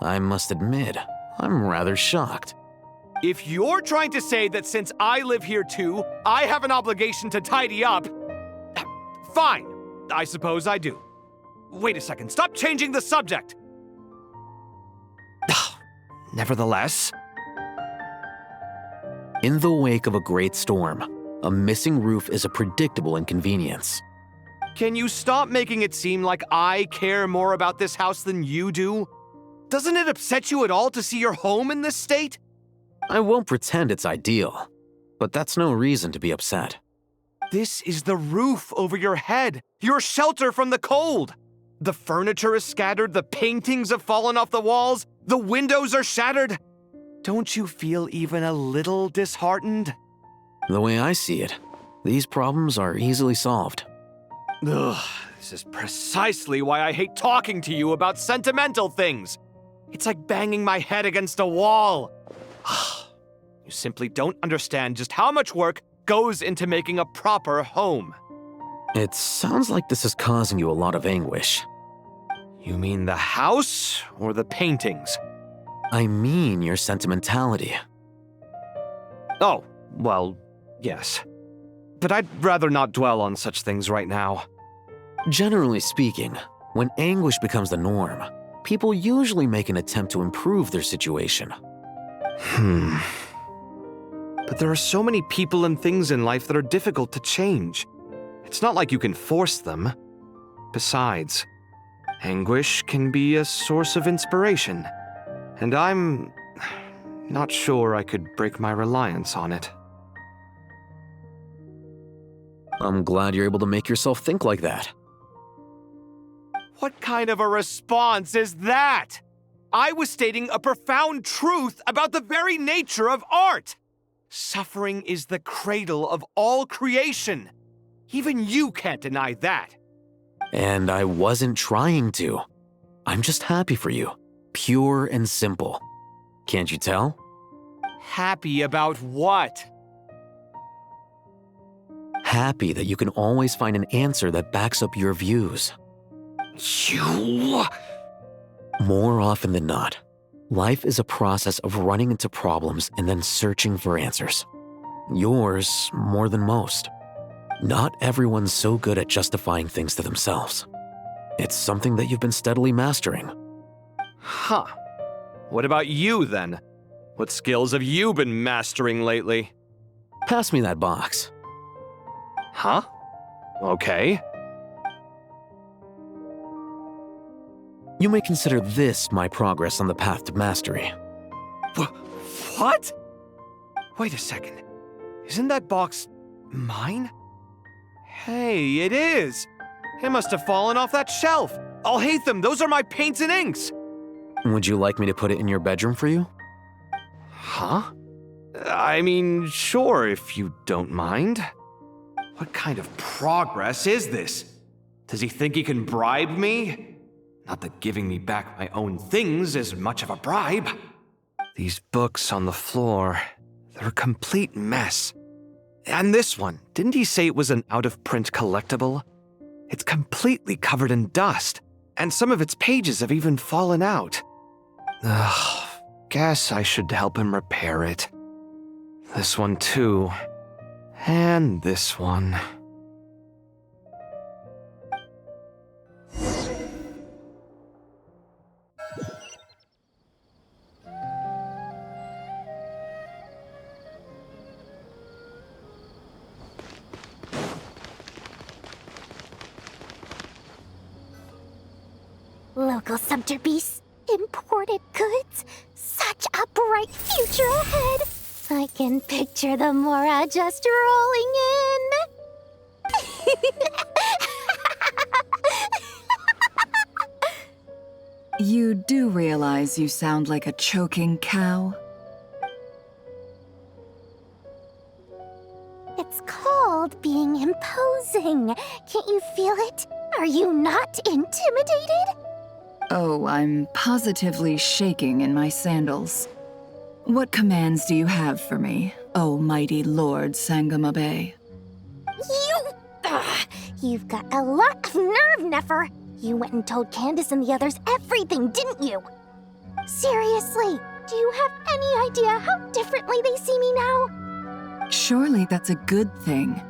I must admit, I'm rather shocked. If you're trying to say that since I live here too, I have an obligation to tidy up, fine, I suppose I do. Wait a second, stop changing the subject! Nevertheless... In the wake of a great storm, a missing roof is a predictable inconvenience. Can you stop making it seem like I care more about this house than you do? Doesn't it upset you at all to see your home in this state? I won't pretend it's ideal, but that's no reason to be upset. This is the roof over your head, your shelter from the cold. The furniture is scattered, the paintings have fallen off the walls, the windows are shattered. Don't you feel even a little disheartened? The way I see it, these problems are easily solved. Ugh, this is precisely why I hate talking to you about sentimental things. It's like banging my head against a wall. You simply don't understand just how much work goes into making a proper home. It sounds like this is causing you a lot of anguish. You mean the house or the paintings? I mean your sentimentality. Oh, well, yes. But I'd rather not dwell on such things right now. Generally speaking, when anguish becomes the norm, people usually make an attempt to improve their situation. But there are so many people and things in life that are difficult to change. It's not like you can force them. Besides, anguish can be a source of inspiration, and I'm not sure I could break my reliance on it. I'm glad you're able to make yourself think like that. What kind of a response is that? I was stating a profound truth about the very nature of art. Suffering is the cradle of all creation. Even you can't deny that. And I wasn't trying to. I'm just happy for you. Pure and simple. Can't you tell? Happy about what? Happy that you can always find an answer that backs up your views. You... More often than not, life is a process of running into problems and then searching for answers. Yours more than most. Not everyone's so good at justifying things to themselves. It's something that you've been steadily mastering. Huh. What about you, then? What skills have you been mastering lately? Pass me that box. Huh? Okay. You may consider this my progress on the path to mastery. What? Wait a second. Isn't that box mine? Hey, it is! It must have fallen off that shelf. I'll hate them. Those are my paints and inks. Would you like me to put it in your bedroom for you? Huh? I mean, sure, if you don't mind. What kind of progress is this? Does he think he can bribe me? Not that giving me back my own things is much of a bribe. These books on the floor, they're a complete mess. And this one, didn't he say it was an out-of-print collectible? It's completely covered in dust, and some of its pages have even fallen out. Ugh, guess I should help him repair it. This one too. And this one. Local subter beasts, imported goods, such a bright future ahead. I can picture the Mora just rolling in. You'd do realize you sound like a choking cow. It's called being imposing. Can't you feel it? Are you not intimidated? Oh, I'm positively shaking in my sandals. What commands do you have for me, oh mighty Lord Sangamabe? You've got a lot of nerve, Nefer. You went and told Candace and the others everything, didn't you? Seriously, do you have any idea how differently they see me now? Surely that's a good thing.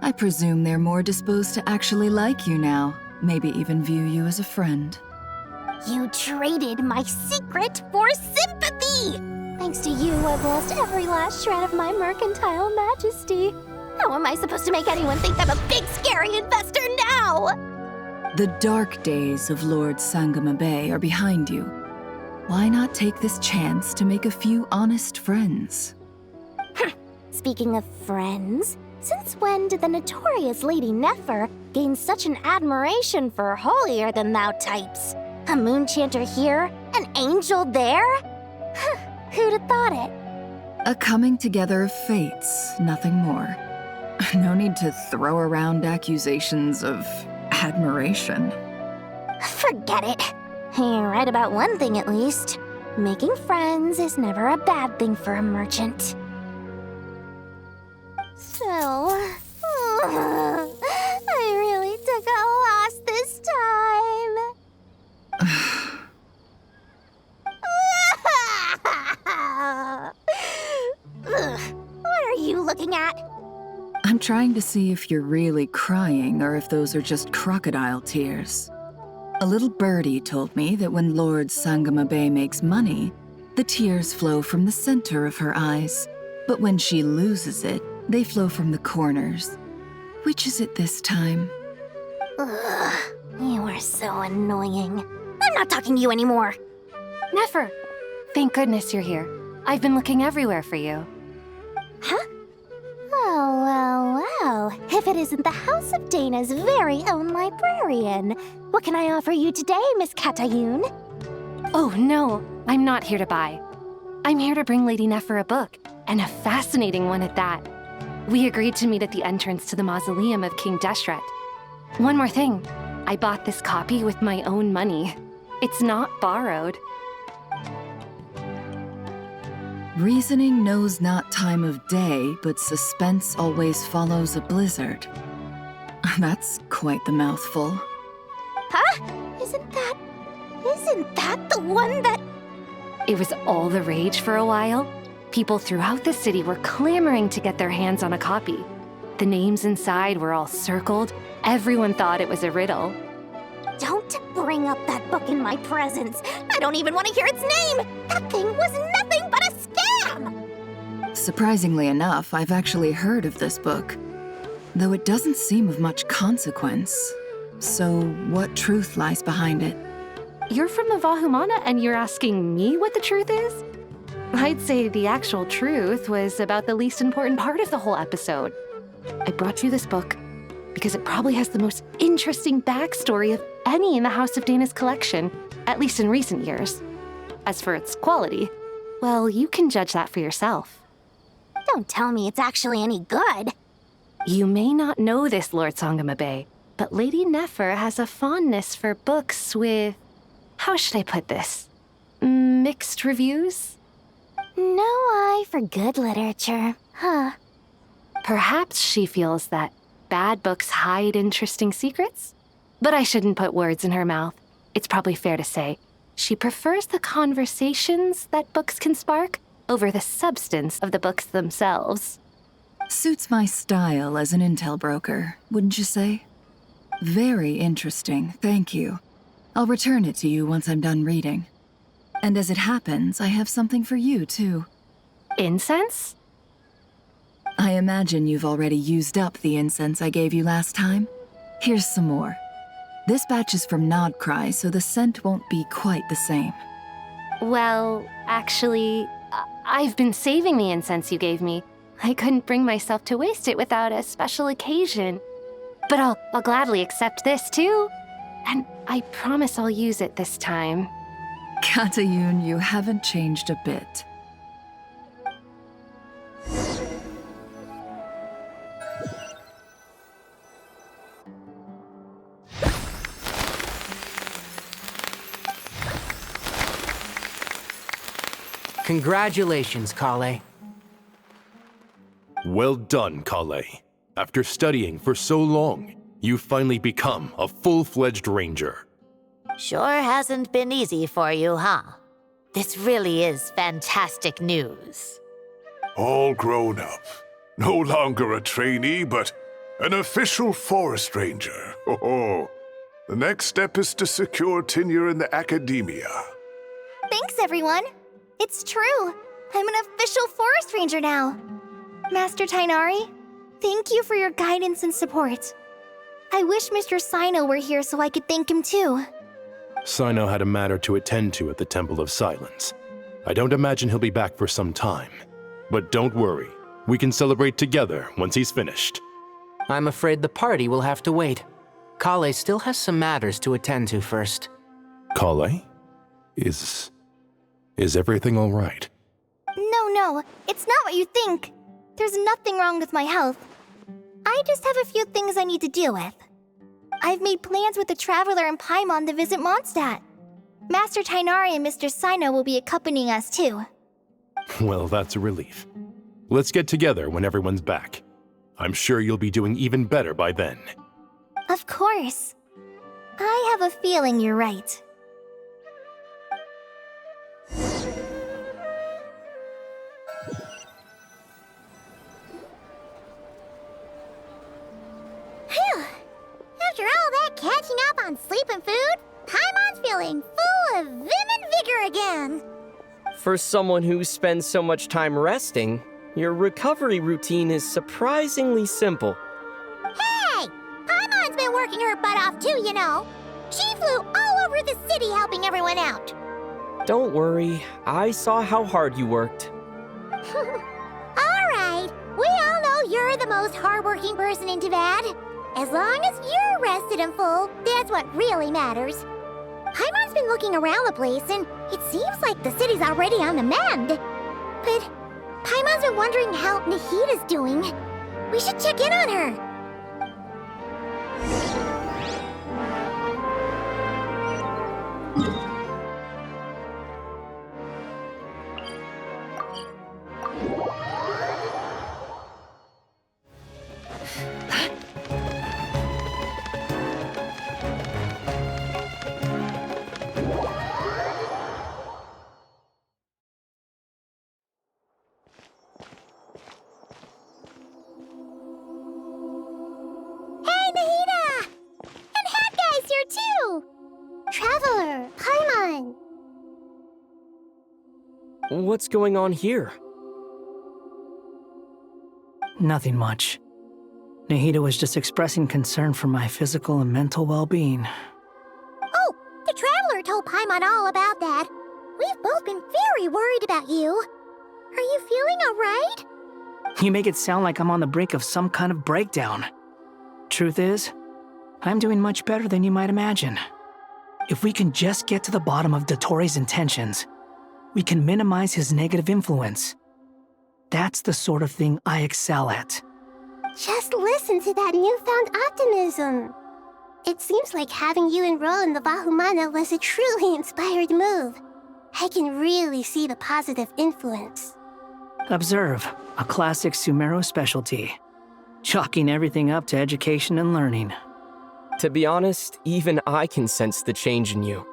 I presume they're more disposed to actually like you now, maybe even view you as a friend. You traded my secret for sympathy! Thanks to you, I've lost every last shred of my mercantile majesty. How am I supposed to make anyone think I'm a big, scary investor now? The dark days of Lord Sangamabe are behind you. Why not take this chance to make a few honest friends? Speaking of friends, since when did the notorious Lady Nefer gain such an admiration for holier-than-thou types? A moon chanter here, an angel there? Who'd have thought it? A coming together of fates, nothing more. No need to throw around accusations of admiration. Forget it. You're right about one thing at least. Making friends is never a bad thing for a merchant. So, I really took a loss this time. What are you looking at? I'm trying to see if you're really crying or if those are just crocodile tears. A little birdie told me that when Lord Sangamabe makes money, the tears flow from the center of her eyes, but when she loses it, they flow from the corners. Which is it this time? Ugh, you are so annoying. I'm not talking to you anymore. Nefer, thank goodness you're here. I've been looking everywhere for you. Huh? Well. If it isn't the House of Dana's very own librarian. What can I offer you today, Miss Katayun? Oh, no. I'm not here to buy. I'm here to bring Lady Nefer a book, and a fascinating one at that. We agreed to meet at the entrance to the mausoleum of King Deshret. One more thing. I bought this copy with my own money. It's not borrowed. Reasoning knows not time of day, but suspense always follows a blizzard. That's quite the mouthful. Huh? Isn't that the one that... It was all the rage for a while. People throughout the city were clamoring to get their hands on a copy. The names inside were all circled. Everyone thought it was a riddle. Don't bring up that book in my presence. I don't even want to hear its name. That thing was nothing but a scam. Surprisingly enough, I've actually heard of this book, though it doesn't seem of much consequence. So what truth lies behind it? You're from the Vahumana and you're asking me what the truth is? I'd say the actual truth was about the least important part of the whole episode. I brought you this book because it probably has the most interesting backstory of any in the House of Dana's collection, at least in recent years. As for its quality, well, you can judge that for yourself. Don't tell me it's actually any good. You may not know this, Lord Sangamabe, but Lady Nefer has a fondness for books with... how should I put this? Mixed reviews? No eye for good literature, huh? Perhaps she feels that bad books hide interesting secrets? But I shouldn't put words in her mouth. It's probably fair to say she prefers the conversations that books can spark over the substance of the books themselves. Suits my style as an intel broker, wouldn't you say? Very interesting, thank you. I'll return it to you once I'm done reading. And as it happens, I have something for you, too. Incense? I imagine you've already used up the incense I gave you last time. Here's some more. This batch is from Nodcry, so the scent won't be quite the same. Well, actually, I've been saving the incense you gave me. I couldn't bring myself to waste it without a special occasion. But I'll gladly accept this, too. And I promise I'll use it this time. Katayun, you haven't changed a bit. Congratulations, Kale. Well done, Kale. After studying for so long, you've finally become a full-fledged ranger. Sure hasn't been easy for you, huh? This really is fantastic news. All grown up. No longer a trainee, but an official forest ranger. Oh, the next step is to secure tenure in the academia. Thanks, everyone. It's true. I'm an official forest ranger now. Master Tainari, thank you for your guidance and support. I wish Mr. Sino were here so I could thank him too. Sino had a matter to attend to at the Temple of Silence. I don't imagine he'll be back for some time. But don't worry, we can celebrate together once he's finished. I'm afraid the party will have to wait. Kale still has some matters to attend to first. Kale? Is everything all right? No, it's not what you think. There's nothing wrong with my health. I just have a few things I need to deal with. I've made plans with the Traveler and Paimon to visit Mondstadt. Master Tainari and Mr. Sino will be accompanying us too. Well, that's a relief. Let's get together when everyone's back. I'm sure you'll be doing even better by then. Of course. I have a feeling you're right. Phew! After all that catching up on sleep and food, Paimon's feeling full of vim and vigor again. For someone who spends so much time resting, your recovery routine is surprisingly simple. Hey! Paimon's been working her butt off too, you know. She flew all over the city helping everyone out. Don't worry, I saw how hard you worked. Alright, we all know you're the most hardworking person in Tevad. As long as you're rested and full, that's what really matters. Paimon's been looking around the place, and it seems like the city's already on the mend. But Paimon's been wondering how Nahida's doing. We should check in on her. Traveler, Paimon! What's going on here? Nothing much. Nahida was just expressing concern for my physical and mental well-being. Oh, the Traveler told Paimon all about that. We've both been very worried about you. Are you feeling alright? You make it sound like I'm on the brink of some kind of breakdown. Truth is, I'm doing much better than you might imagine. If we can just get to the bottom of Dottore's intentions, we can minimize his negative influence. That's the sort of thing I excel at. Just listen to that newfound optimism. It seems like having you enroll in the Vahumana was a truly inspired move. I can really see the positive influence. Observe, a classic sumeru specialty. Chalking everything up to education and learning. To be honest, even I can sense the change in you.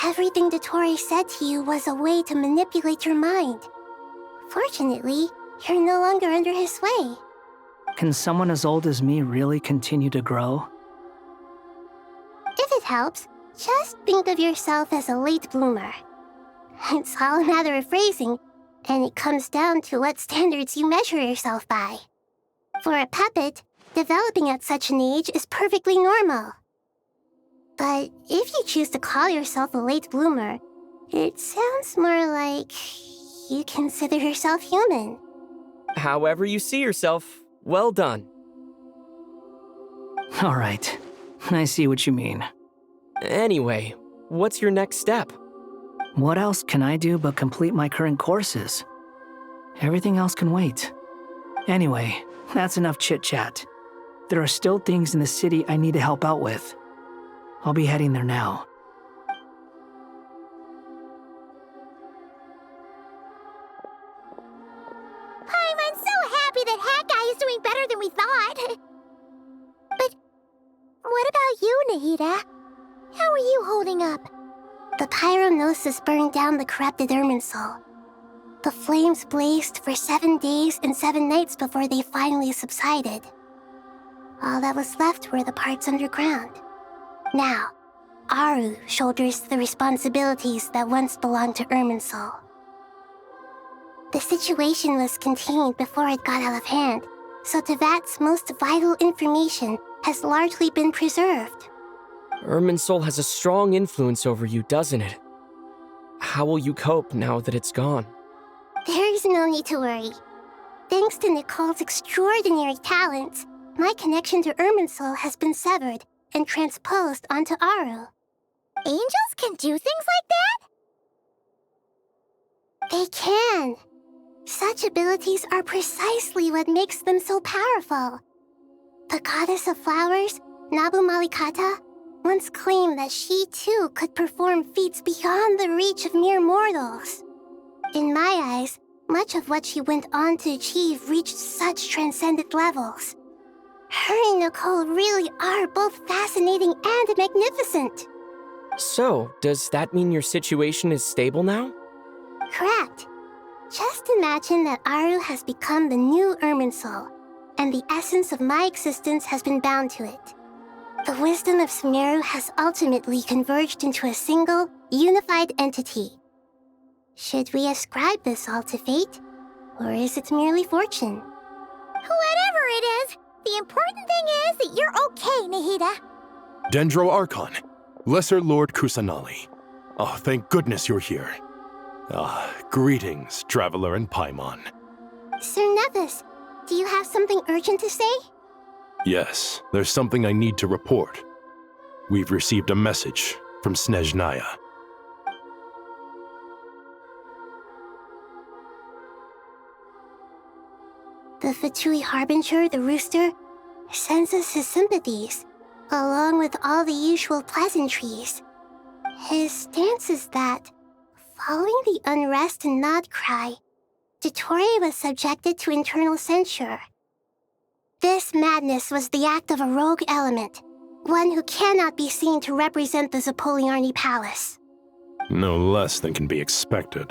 Everything Dottore said to you was a way to manipulate your mind. Fortunately, you're no longer under his sway. Can someone as old as me really continue to grow? If it helps, just think of yourself as a late bloomer. It's all a matter of phrasing, and it comes down to what standards you measure yourself by. For a puppet, developing at such an age is perfectly normal. But if you choose to call yourself a late bloomer, it sounds more like you consider yourself human. However you see yourself, well done. All right, I see what you mean. Anyway, what's your next step? What else can I do but complete my current courses? Everything else can wait. Anyway, that's enough chit-chat. There are still things in the city I need to help out with. I'll be heading there now. I'm so happy that Hat Guy is doing better than we thought. But what about you, Nahida? How are you holding up? The gnosis burned down the corrupted Irminsul. The flames blazed for 7 days and 7 nights before they finally subsided. All that was left were the parts underground. Now, Aru shoulders the responsibilities that once belonged to Irminsul. The situation was contained before it got out of hand, so Tevat's most vital information has largely been preserved. Irminsul has a strong influence over you, doesn't it? How will you cope now that it's gone? There is no need to worry. Thanks to Nicole's extraordinary talents, my connection to Irminsul has been severed and transposed onto Aru. Angels can do things like that? They can. Such abilities are precisely what makes them so powerful. The goddess of flowers, Nabu Malikata, once claimed that she too could perform feats beyond the reach of mere mortals. In my eyes, much of what she went on to achieve reached such transcendent levels. Her and Nicole really are both fascinating and magnificent. So, does that mean your situation is stable now? Correct. Just imagine that Aru has become the new Irminsul, and the essence of my existence has been bound to it. The wisdom of Sumeru has ultimately converged into a single, unified entity. Should we ascribe this all to fate, or is it merely fortune? Whatever it is, the important thing is that you're okay, Nahida. Dendro Archon, Lesser Lord Kusanali. Oh, thank goodness you're here. Greetings, Traveler and Paimon. Sir Nevis, do you have something urgent to say? Yes, there's something I need to report. We've received a message from Snezhnaya. The Fatui Harbinger, the Rooster, sends us his sympathies, along with all the usual pleasantries. His stance is that, following the unrest and Nod Cry, Dottore was subjected to internal censure. This madness was the act of a rogue element, one who cannot be seen to represent the Zapoliarni Palace. No less than can be expected.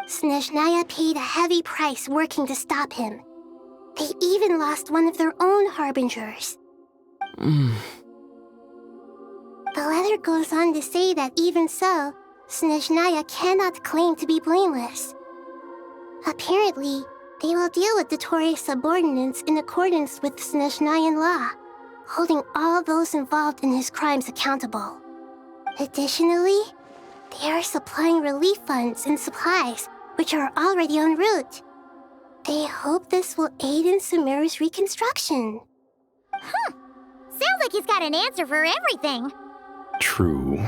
Snezhnaya paid a heavy price working to stop him. They even lost one of their own harbingers. The letter goes on to say that even so, Snezhnaya cannot claim to be blameless. Apparently, they will deal with Dottore's subordinates in accordance with Snezhnayan law, holding all those involved in his crimes accountable. Additionally, they are supplying relief funds and supplies, which are already en route. They hope this will aid in Sumeru's reconstruction. Sounds like he's got an answer for everything. True,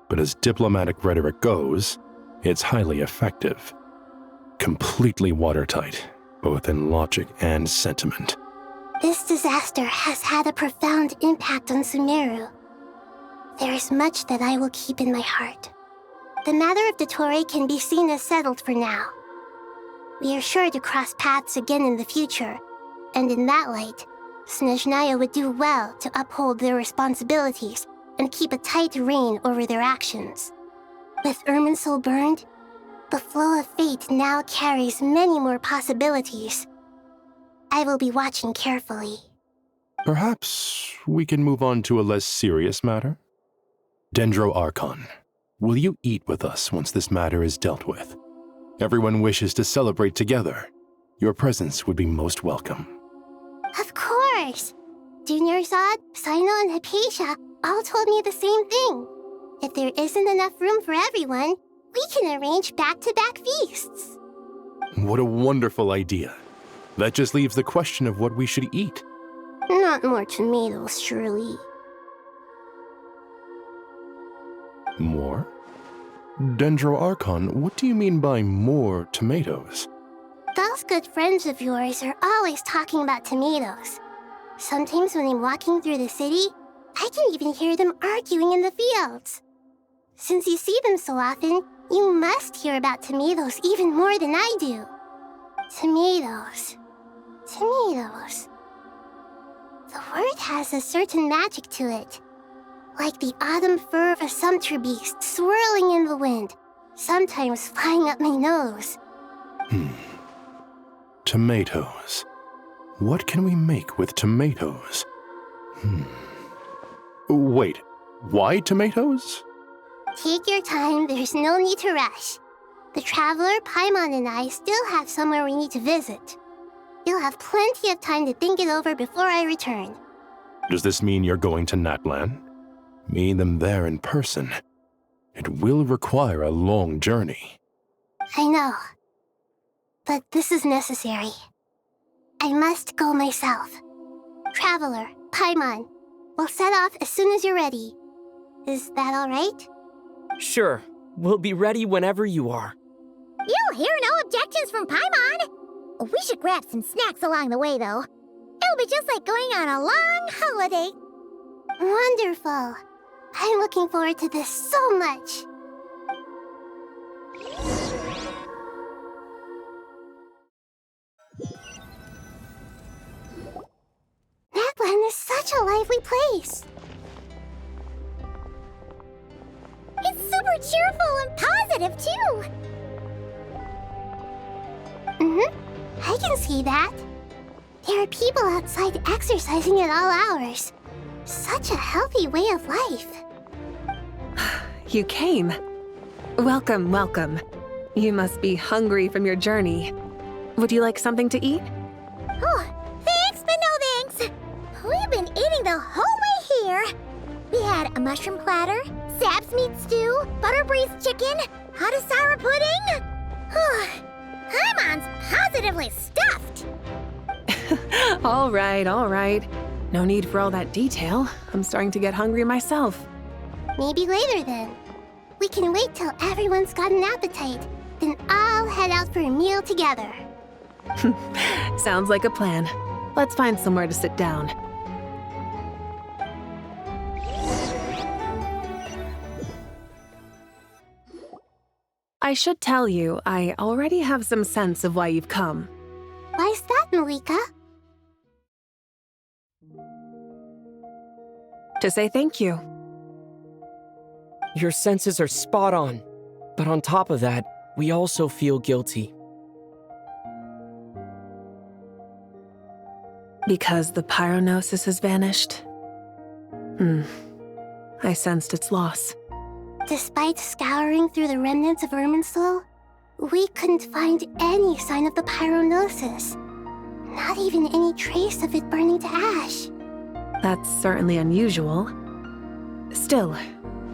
but as diplomatic rhetoric goes, it's highly effective. Completely watertight, both in logic and sentiment. This disaster has had a profound impact on Sumeru. There is much that I will keep in my heart. The matter of Dottore can be seen as settled for now. We are sure to cross paths again in the future, and in that light, Snezhnaya would do well to uphold their responsibilities and keep a tight rein over their actions. With Irminsul burned, the flow of fate now carries many more possibilities. I will be watching carefully. Perhaps we can move on to a less serious matter? Dendro Archon, will you eat with us once this matter is dealt with? Everyone wishes to celebrate together. Your presence would be most welcome. Of course! Junior Zod, Sino, and Hypatia all told me the same thing. If there isn't enough room for everyone, we can arrange back-to-back feasts. What a wonderful idea. That just leaves the question of what we should eat. Not more tomatoes, surely. More? Dendro Archon, what do you mean by more tomatoes? Those good friends of yours are always talking about tomatoes. Sometimes when I'm walking through the city, I can even hear them arguing in the fields. Since you see them so often, you must hear about tomatoes even more than I do. Tomatoes. Tomatoes. The word has a certain magic to it. Like the autumn fur of a sumpter beast swirling in the wind, sometimes flying up my nose. Tomatoes. What can we make with tomatoes? Wait, why tomatoes? Take your time, there's no need to rush. The traveler, Paimon, and I still have somewhere we need to visit. You'll have plenty of time to think it over before I return. Does this mean you're going to Natlan? Meet them there in person. It will require a long journey. I know. But this is necessary. I must go myself. Traveler, Paimon, we'll set off as soon as you're ready. Is that all right? Sure. We'll be ready whenever you are. You'll hear no objections from Paimon. We should grab some snacks along the way, though. It'll be just like going on a long holiday. Wonderful. I'm looking forward to this so much. Natlan is such a lively place. It's super cheerful and positive, too. I can see that. There are people outside exercising at all hours. Such a healthy way of life. You came. Welcome, welcome. You must be hungry from your journey. Would you like something to eat? Oh, thanks, but no thanks. We've been eating the whole way here. We had a mushroom platter, Sab's meat stew, butter braised chicken, hot sour pudding. Paimon's positively stuffed. All right. No need for all that detail. I'm starting to get hungry myself. Maybe later then. We can wait till everyone's got an appetite. Then I'll head out for a meal together. Sounds like a plan. Let's find somewhere to sit down. I should tell you, I already have some sense of why you've come. Why's that, Mavuika? To say thank you. Your senses are spot on. But on top of that, we also feel guilty. Because the pyronosis has vanished? I sensed its loss. Despite scouring through the remnants of Irminsul, we couldn't find any sign of the pyronosis. Not even any trace of it burning to ash. That's certainly unusual. Still,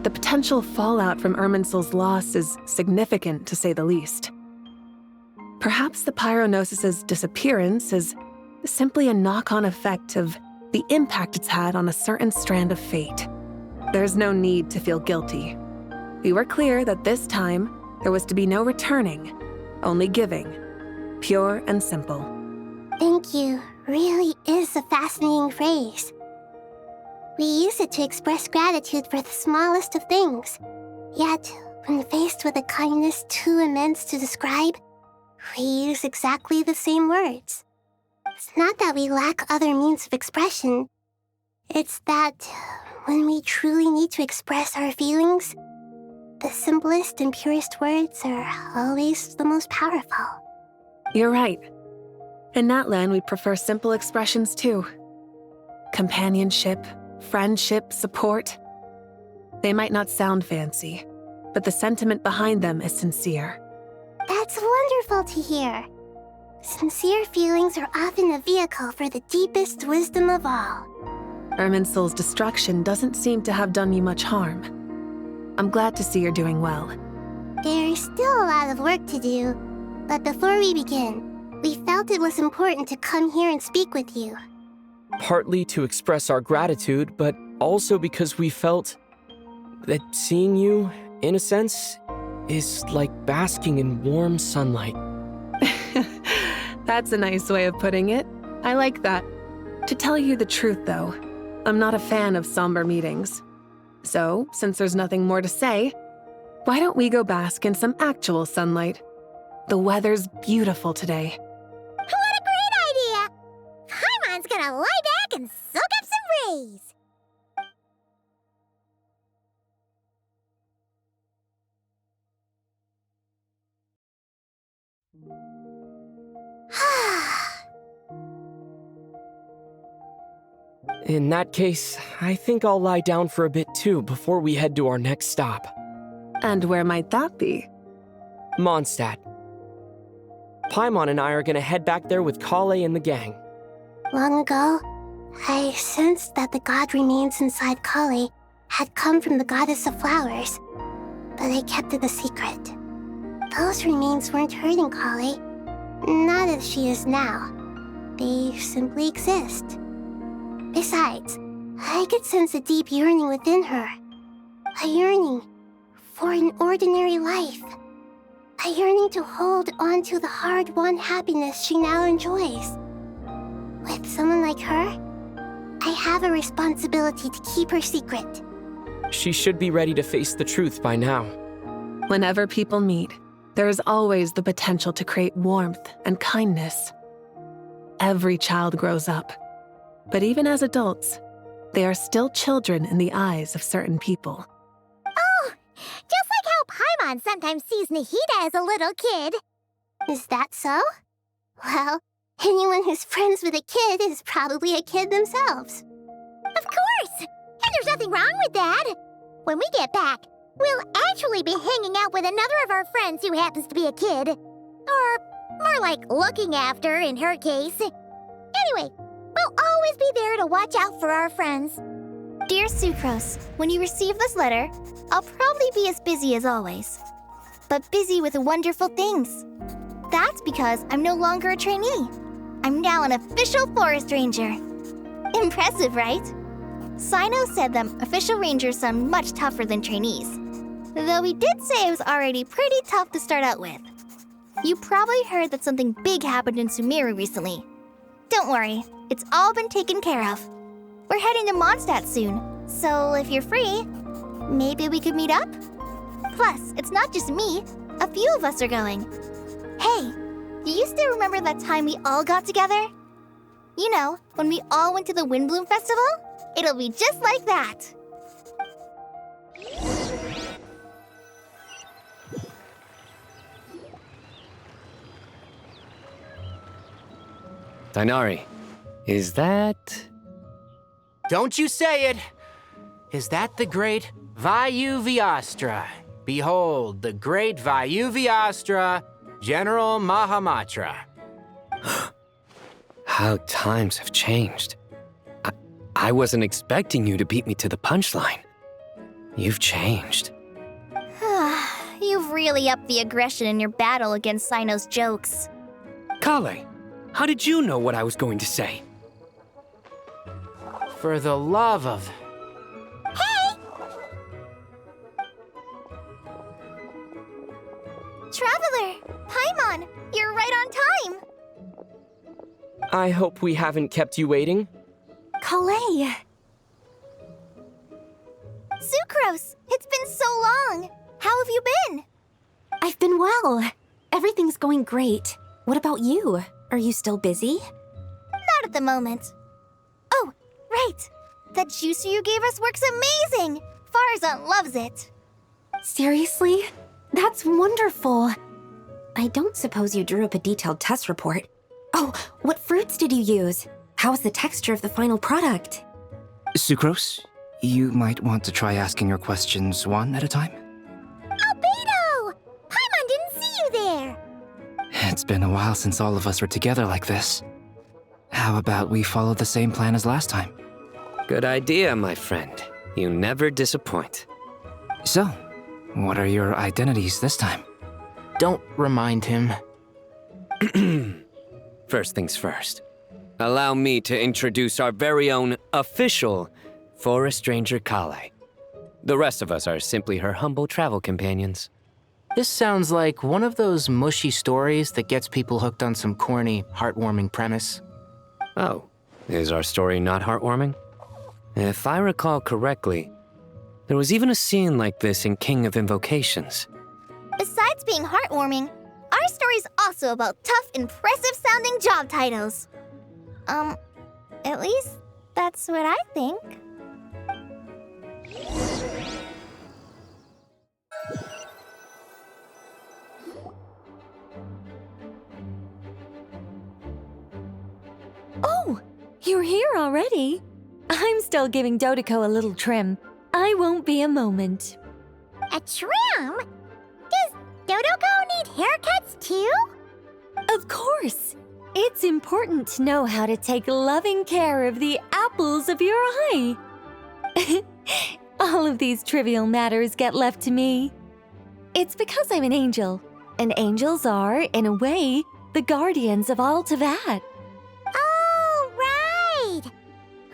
the potential fallout from Irminsul's loss is significant, to say the least. Perhaps the pyronosis's disappearance is simply a knock-on effect of the impact it's had on a certain strand of fate. There's no need to feel guilty. We were clear that this time, there was to be no returning, only giving. Pure and simple. Thank you really is a fascinating phrase. We use it to express gratitude for the smallest of things. Yet, when faced with a kindness too immense to describe, we use exactly the same words. It's not that we lack other means of expression. It's that when we truly need to express our feelings, the simplest and purest words are always the most powerful. You're right. In Natlan, we prefer simple expressions too. Companionship, friendship, support. They might not sound fancy, but the sentiment behind them is sincere. That's wonderful to hear. Sincere feelings are often a vehicle for the deepest wisdom of all. Irminsul's destruction doesn't seem to have done you much harm. I'm glad to see you're doing well. There's still a lot of work to do, but before we begin, we felt it was important to come here and speak with you. Partly to express our gratitude, but also because we felt that seeing you, in a sense, is like basking in warm sunlight. That's a nice way of putting it. I like that. To tell you the truth, though, I'm not a fan of somber meetings. So, since there's nothing more to say, why don't we go bask in some actual sunlight? The weather's beautiful today. What a great idea! Paimon's gonna lie back and soak up some rays. In that case, I think I'll lie down for a bit too before we head to our next stop. And where might that be? Mondstadt. Paimon and I are gonna head back there with Kale and the gang. Long ago, I sensed that the god remains inside Kale had come from the goddess of flowers, but I kept it a secret. Those remains weren't hurting Kale, not as she is now. They simply exist. Besides, I could sense a deep yearning within her. A yearning for an ordinary life. A yearning to hold on to the hard-won happiness she now enjoys. With someone like her, I have a responsibility to keep her secret. She should be ready to face the truth by now. Whenever people meet, there is always the potential to create warmth and kindness. Every child grows up. But even as adults, they are still children in the eyes of certain people. Oh, just like how Paimon sometimes sees Nahida as a little kid. Is that so? Well, anyone who's friends with a kid is probably a kid themselves. Of course! And there's nothing wrong with that. When we get back, we'll actually be hanging out with another of our friends who happens to be a kid. Or more like looking after, in her case. Anyway, we'll always be there to watch out for our friends. Dear Sucrose, when you receive this letter, I'll probably be as busy as always. But busy with wonderful things. That's because I'm no longer a trainee. I'm now an official forest ranger. Impressive, right? Sino said them official rangers sound much tougher than trainees. Though he did say it was already pretty tough to start out with. You probably heard that something big happened in Sumeru recently. Don't worry, it's all been taken care of. We're heading to Mondstadt soon, so if you're free, maybe we could meet up? Plus, it's not just me, a few of us are going. Hey, do you still remember that time we all got together? You know, when we all went to the Windbloom Festival? It'll be just like that. Dainari, is that... Don't you say it! Is that the great Vayu-Vyastra? Behold, the great Vayu-Vyastra, General Mahamatra. How times have changed. I wasn't expecting you to beat me to the punchline. You've changed. You've really upped the aggression in your battle against Sino's jokes. Kale, how did you know what I was going to say? For the love of... Hey! Traveler! Paimon, you're right on time! I hope we haven't kept you waiting. Kale! Sucrose, it's been so long! How have you been? I've been well. Everything's going great. What about you? Are you still busy? Not at the moment. Oh, right! That juicer you gave us works amazing! Farzan loves it. Seriously? That's wonderful. I don't suppose you drew up a detailed test report. Oh, what fruits did you use? How's the texture of the final product? Sucrose, you might want to try asking your questions one at a time. Albedo! Paimon didn't see you there! It's been a while since all of us were together like this. How about we follow the same plan as last time? Good idea, my friend. You never disappoint. So, what are your identities this time? Don't remind him. First things first. Allow me to introduce our very own official Forest Ranger Kale. The rest of us are simply her humble travel companions. This sounds like one of those mushy stories that gets people hooked on some corny, heartwarming premise. Oh, is our story not heartwarming? If I recall correctly, there was even a scene like this in King of Invocations. Besides being heartwarming, our story's also about tough, impressive-sounding job titles. At least that's what I think. Oh, you're here already? I'm still giving Dodeko a little trim. I won't be a moment. A trim? Does Dodeko need haircuts too? Of course. It's important to know how to take loving care of the apples of your eye. All of these trivial matters get left to me. It's because I'm an angel, and angels are, in a way, the guardians of all Teyvat. Oh, right!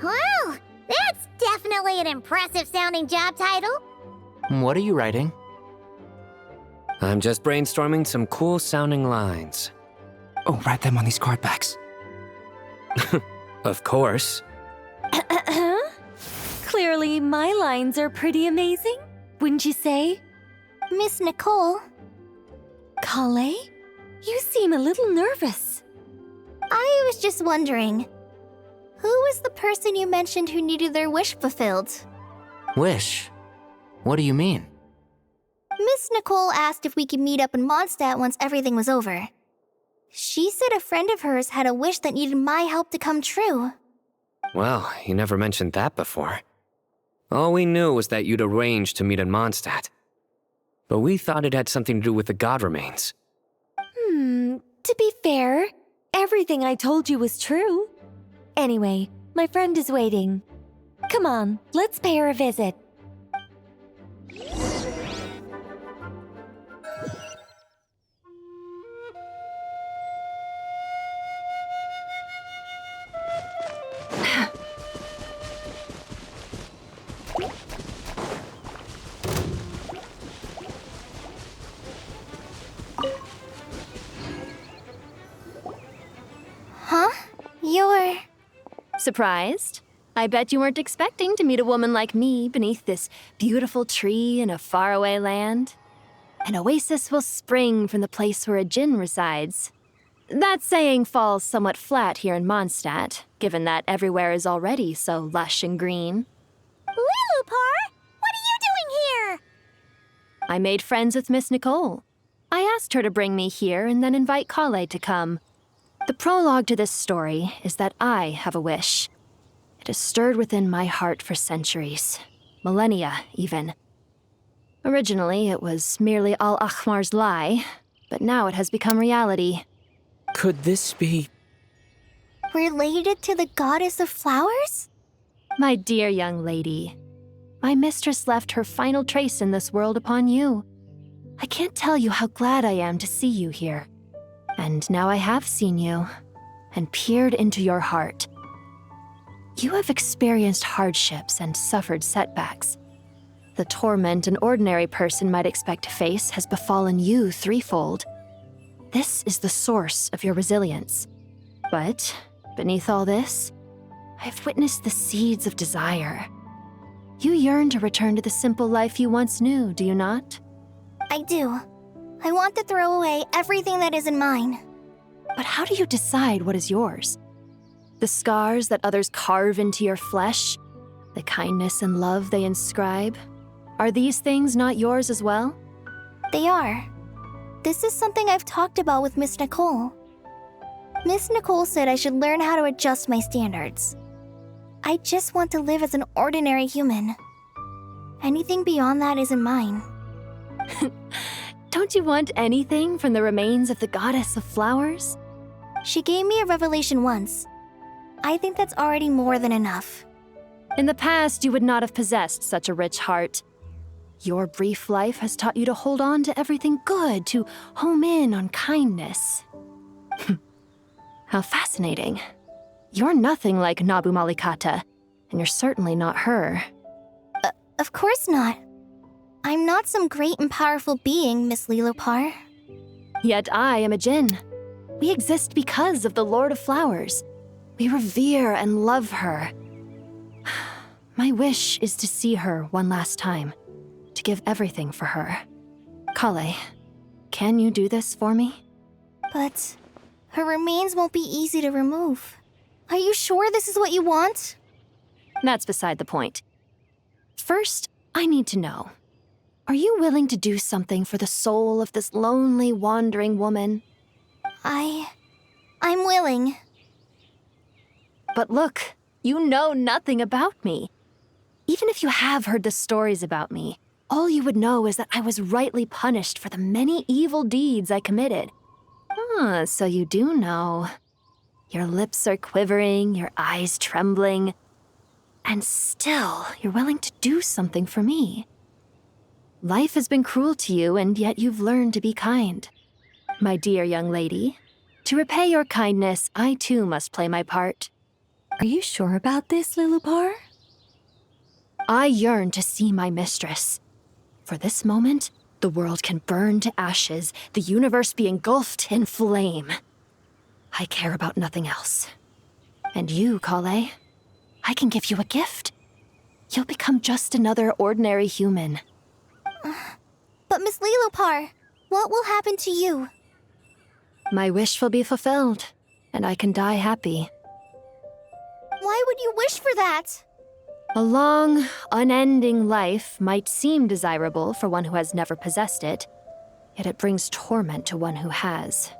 Well, that's definitely an impressive-sounding job title. What are you writing? I'm just brainstorming some cool-sounding lines. Oh, write them on these card backs. Of course. Clearly, my lines are pretty amazing, wouldn't you say? Miss Nicole. Kale? You seem a little nervous. I was just wondering, who was the person you mentioned who needed their wish fulfilled? Wish? What do you mean? Miss Nicole asked if we could meet up in Mondstadt once everything was over. She said a friend of hers had a wish that needed my help to come true. Well, you never mentioned that before. All we knew was that you'd arranged to meet in Mondstadt. But we thought it had something to do with the god remains. To be fair, everything I told you was true. Anyway, my friend is waiting. Come on, let's pay her a visit. Huh? You're... Surprised? I bet you weren't expecting to meet a woman like me beneath this beautiful tree in a faraway land. An oasis will spring from the place where a djinn resides. That saying falls somewhat flat here in Mondstadt, given that everywhere is already so lush and green. Lilupar? What are you doing here? I made friends with Miss Nicole. I asked her to bring me here and then invite Kale to come. The prologue to this story is that I have a wish. It has stirred within my heart for centuries, millennia even. Originally, it was merely Al-Ahmar's lie, but now it has become reality. Could this be... related to the goddess of flowers? My dear young lady, my mistress left her final trace in this world upon you. I can't tell you how glad I am to see you here. And now I have seen you, and peered into your heart. You have experienced hardships and suffered setbacks. The torment an ordinary person might expect to face has befallen you threefold. This is the source of your resilience. But, beneath all this, I have witnessed the seeds of desire. You yearn to return to the simple life you once knew, do you not? I do. I want to throw away everything that isn't mine. But how do you decide what is yours? The scars that others carve into your flesh? The kindness and love they inscribe? Are these things not yours as well? They are. This is something I've talked about with Miss Nicole. Miss Nicole said I should learn how to adjust my standards. I just want to live as an ordinary human. Anything beyond that isn't mine. Don't you want anything from the remains of the goddess of flowers? She gave me a revelation once. I think that's already more than enough. In the past, you would not have possessed such a rich heart. Your brief life has taught you to hold on to everything good, to home in on kindness. How fascinating. You're nothing like Nabu Malikata, and you're certainly not her. Of course not. I'm I'm not some great and powerful being, Miss Lilupar. Yet I am a djinn. We exist because of the Lord of Flowers. We revere and love her. My wish is to see her one last time, to give everything for her. Kale, can you do this for me? But her remains won't be easy to remove. Are you sure this is what you want? That's beside the point. First, I need to know. Are you willing to do something for the soul of this lonely, wandering woman? I'm willing. But look, you know nothing about me. Even if you have heard the stories about me, all you would know is that I was rightly punished for the many evil deeds I committed. Ah, so you do know. Your lips are quivering, your eyes trembling, and still you're willing to do something for me. Life has been cruel to you, and yet you've learned to be kind. My dear young lady, to repay your kindness, I too must play my part. Are you sure about this, Lilupar? I yearn to see my mistress. For this moment, the world can burn to ashes, the universe be engulfed in flame. I care about nothing else. And you, Kale, I can give you a gift. You'll become just another ordinary human. But Miss Lilupar, what will happen to you? My wish will be fulfilled, and I can die happy. Why would you wish for that? A long, unending life might seem desirable for one who has never possessed it, yet it brings torment to one who has.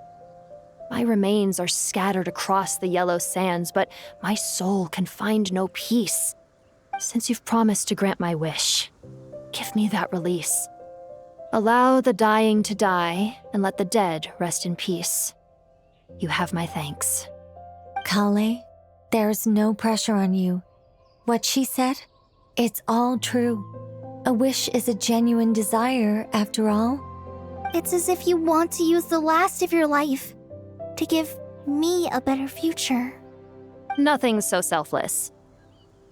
My remains are scattered across the yellow sands, but my soul can find no peace. Since you've promised to grant my wish, give me that release. Allow the dying to die, and let the dead rest in peace. You have my thanks. Kale, there's no pressure on you. What she said, it's all true. A wish is a genuine desire, after all. It's as if you want to use the last of your life to give me a better future. Nothing's so selfless.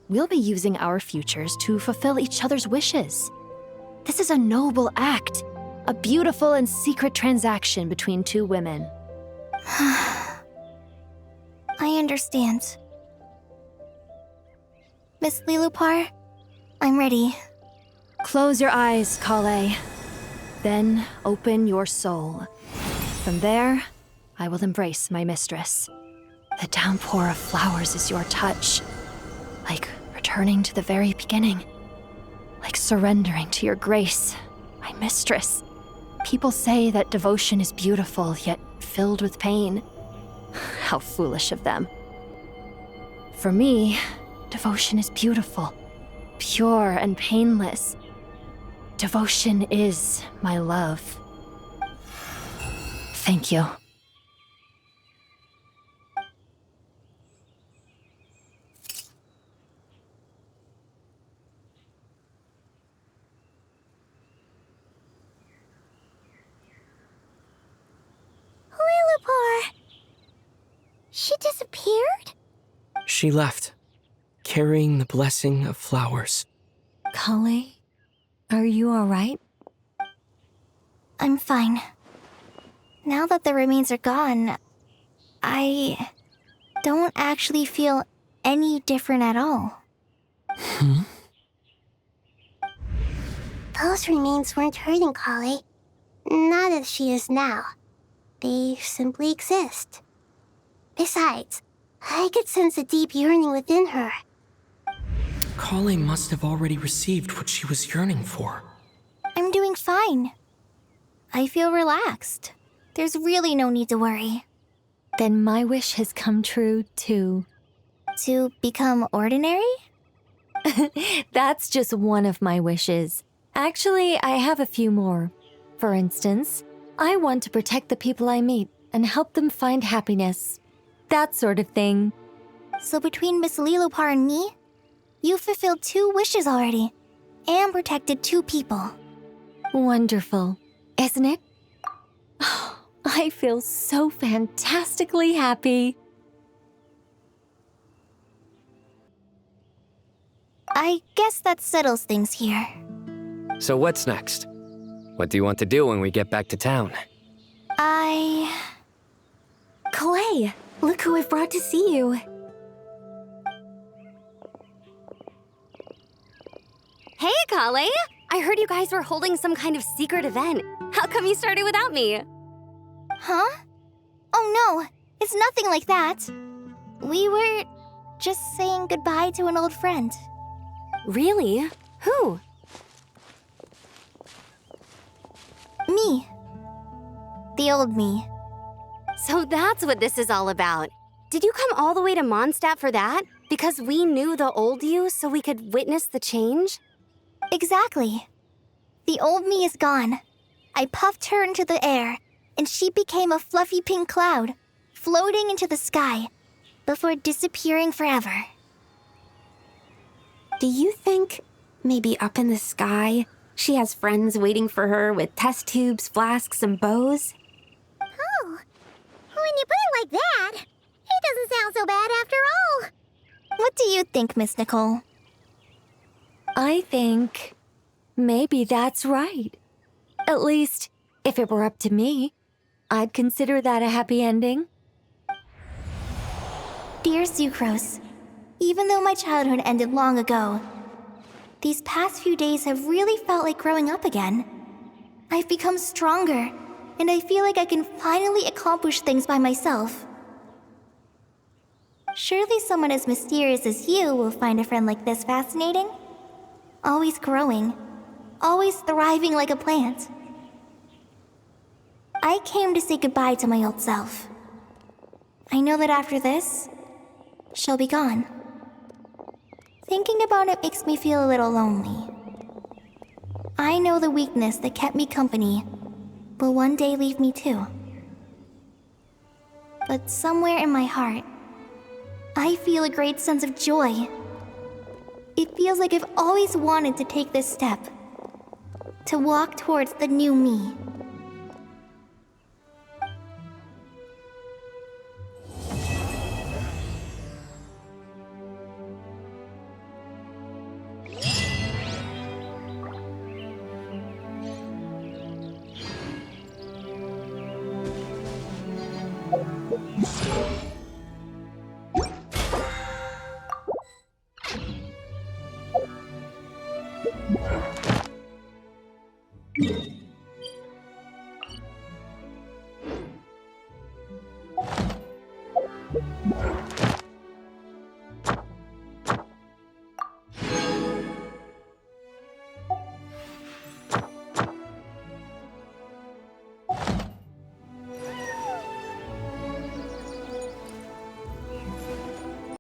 We'll be using our futures to fulfill each other's wishes. This is a noble act, a beautiful and secret transaction between two women. I understand. Miss Lilupar, I'm ready. Close your eyes, Kale. Then open your soul. From there, I will embrace my mistress. The downpour of flowers is your touch, like returning to the very beginning, like surrendering to your grace, my mistress. People say that devotion is beautiful, yet filled with pain. How foolish of them. For me, devotion is beautiful, pure and painless. Devotion is my love. Thank you. Lilupar! She disappeared? She left, carrying the blessing of flowers. Kale, are you alright? I'm fine. Now that the remains are gone, I don't actually feel any different at all. Those remains weren't hurting Kale. Not as she is now. They simply exist. Besides, I could sense a deep yearning within her. Kale must have already received what she was yearning for. I'm doing fine. I feel relaxed. There's really no need to worry. Then my wish has come true, too. To become ordinary? That's just one of my wishes. Actually, I have a few more. For instance, I want to protect the people I meet and help them find happiness. That sort of thing. So between Miss Lilupar and me, you fulfilled 2 wishes already, and protected 2 people. Wonderful, isn't it? Oh, I feel so fantastically happy. I guess that settles things here. So what's next? What do you want to do when we get back to town? Clay, look who I've brought to see you. Hey, Kale! I heard you guys were holding some kind of secret event. How come you started without me? Huh? Oh no, it's nothing like that. We were just saying goodbye to an old friend. Really? Who? Me. The old me. So that's what this is all about. Did you come all the way to Mondstadt for that? Because we knew the old you so we could witness the change? Exactly. The old me is gone. I puffed her into the air, and she became a fluffy pink cloud, floating into the sky, before disappearing forever. Do you think maybe up in the sky, she has friends waiting for her with test tubes, flasks, and bows? Oh, when you put it like that, it doesn't sound so bad after all. What do you think, Miss Nicole? I think maybe that's right. At least, if it were up to me, I'd consider that a happy ending. Dear Sucrose, even though my childhood ended long ago, these past few days have really felt like growing up again. I've become stronger, and I feel like I can finally accomplish things by myself. Surely someone as mysterious as you will find a friend like this fascinating. Always growing, always thriving like a plant. I came to say goodbye to my old self. I know that after this, she'll be gone. Thinking about it makes me feel a little lonely. I know the weakness that kept me company will one day leave me too. But somewhere in my heart, I feel a great sense of joy. It feels like I've always wanted to take this step, to walk towards the new me.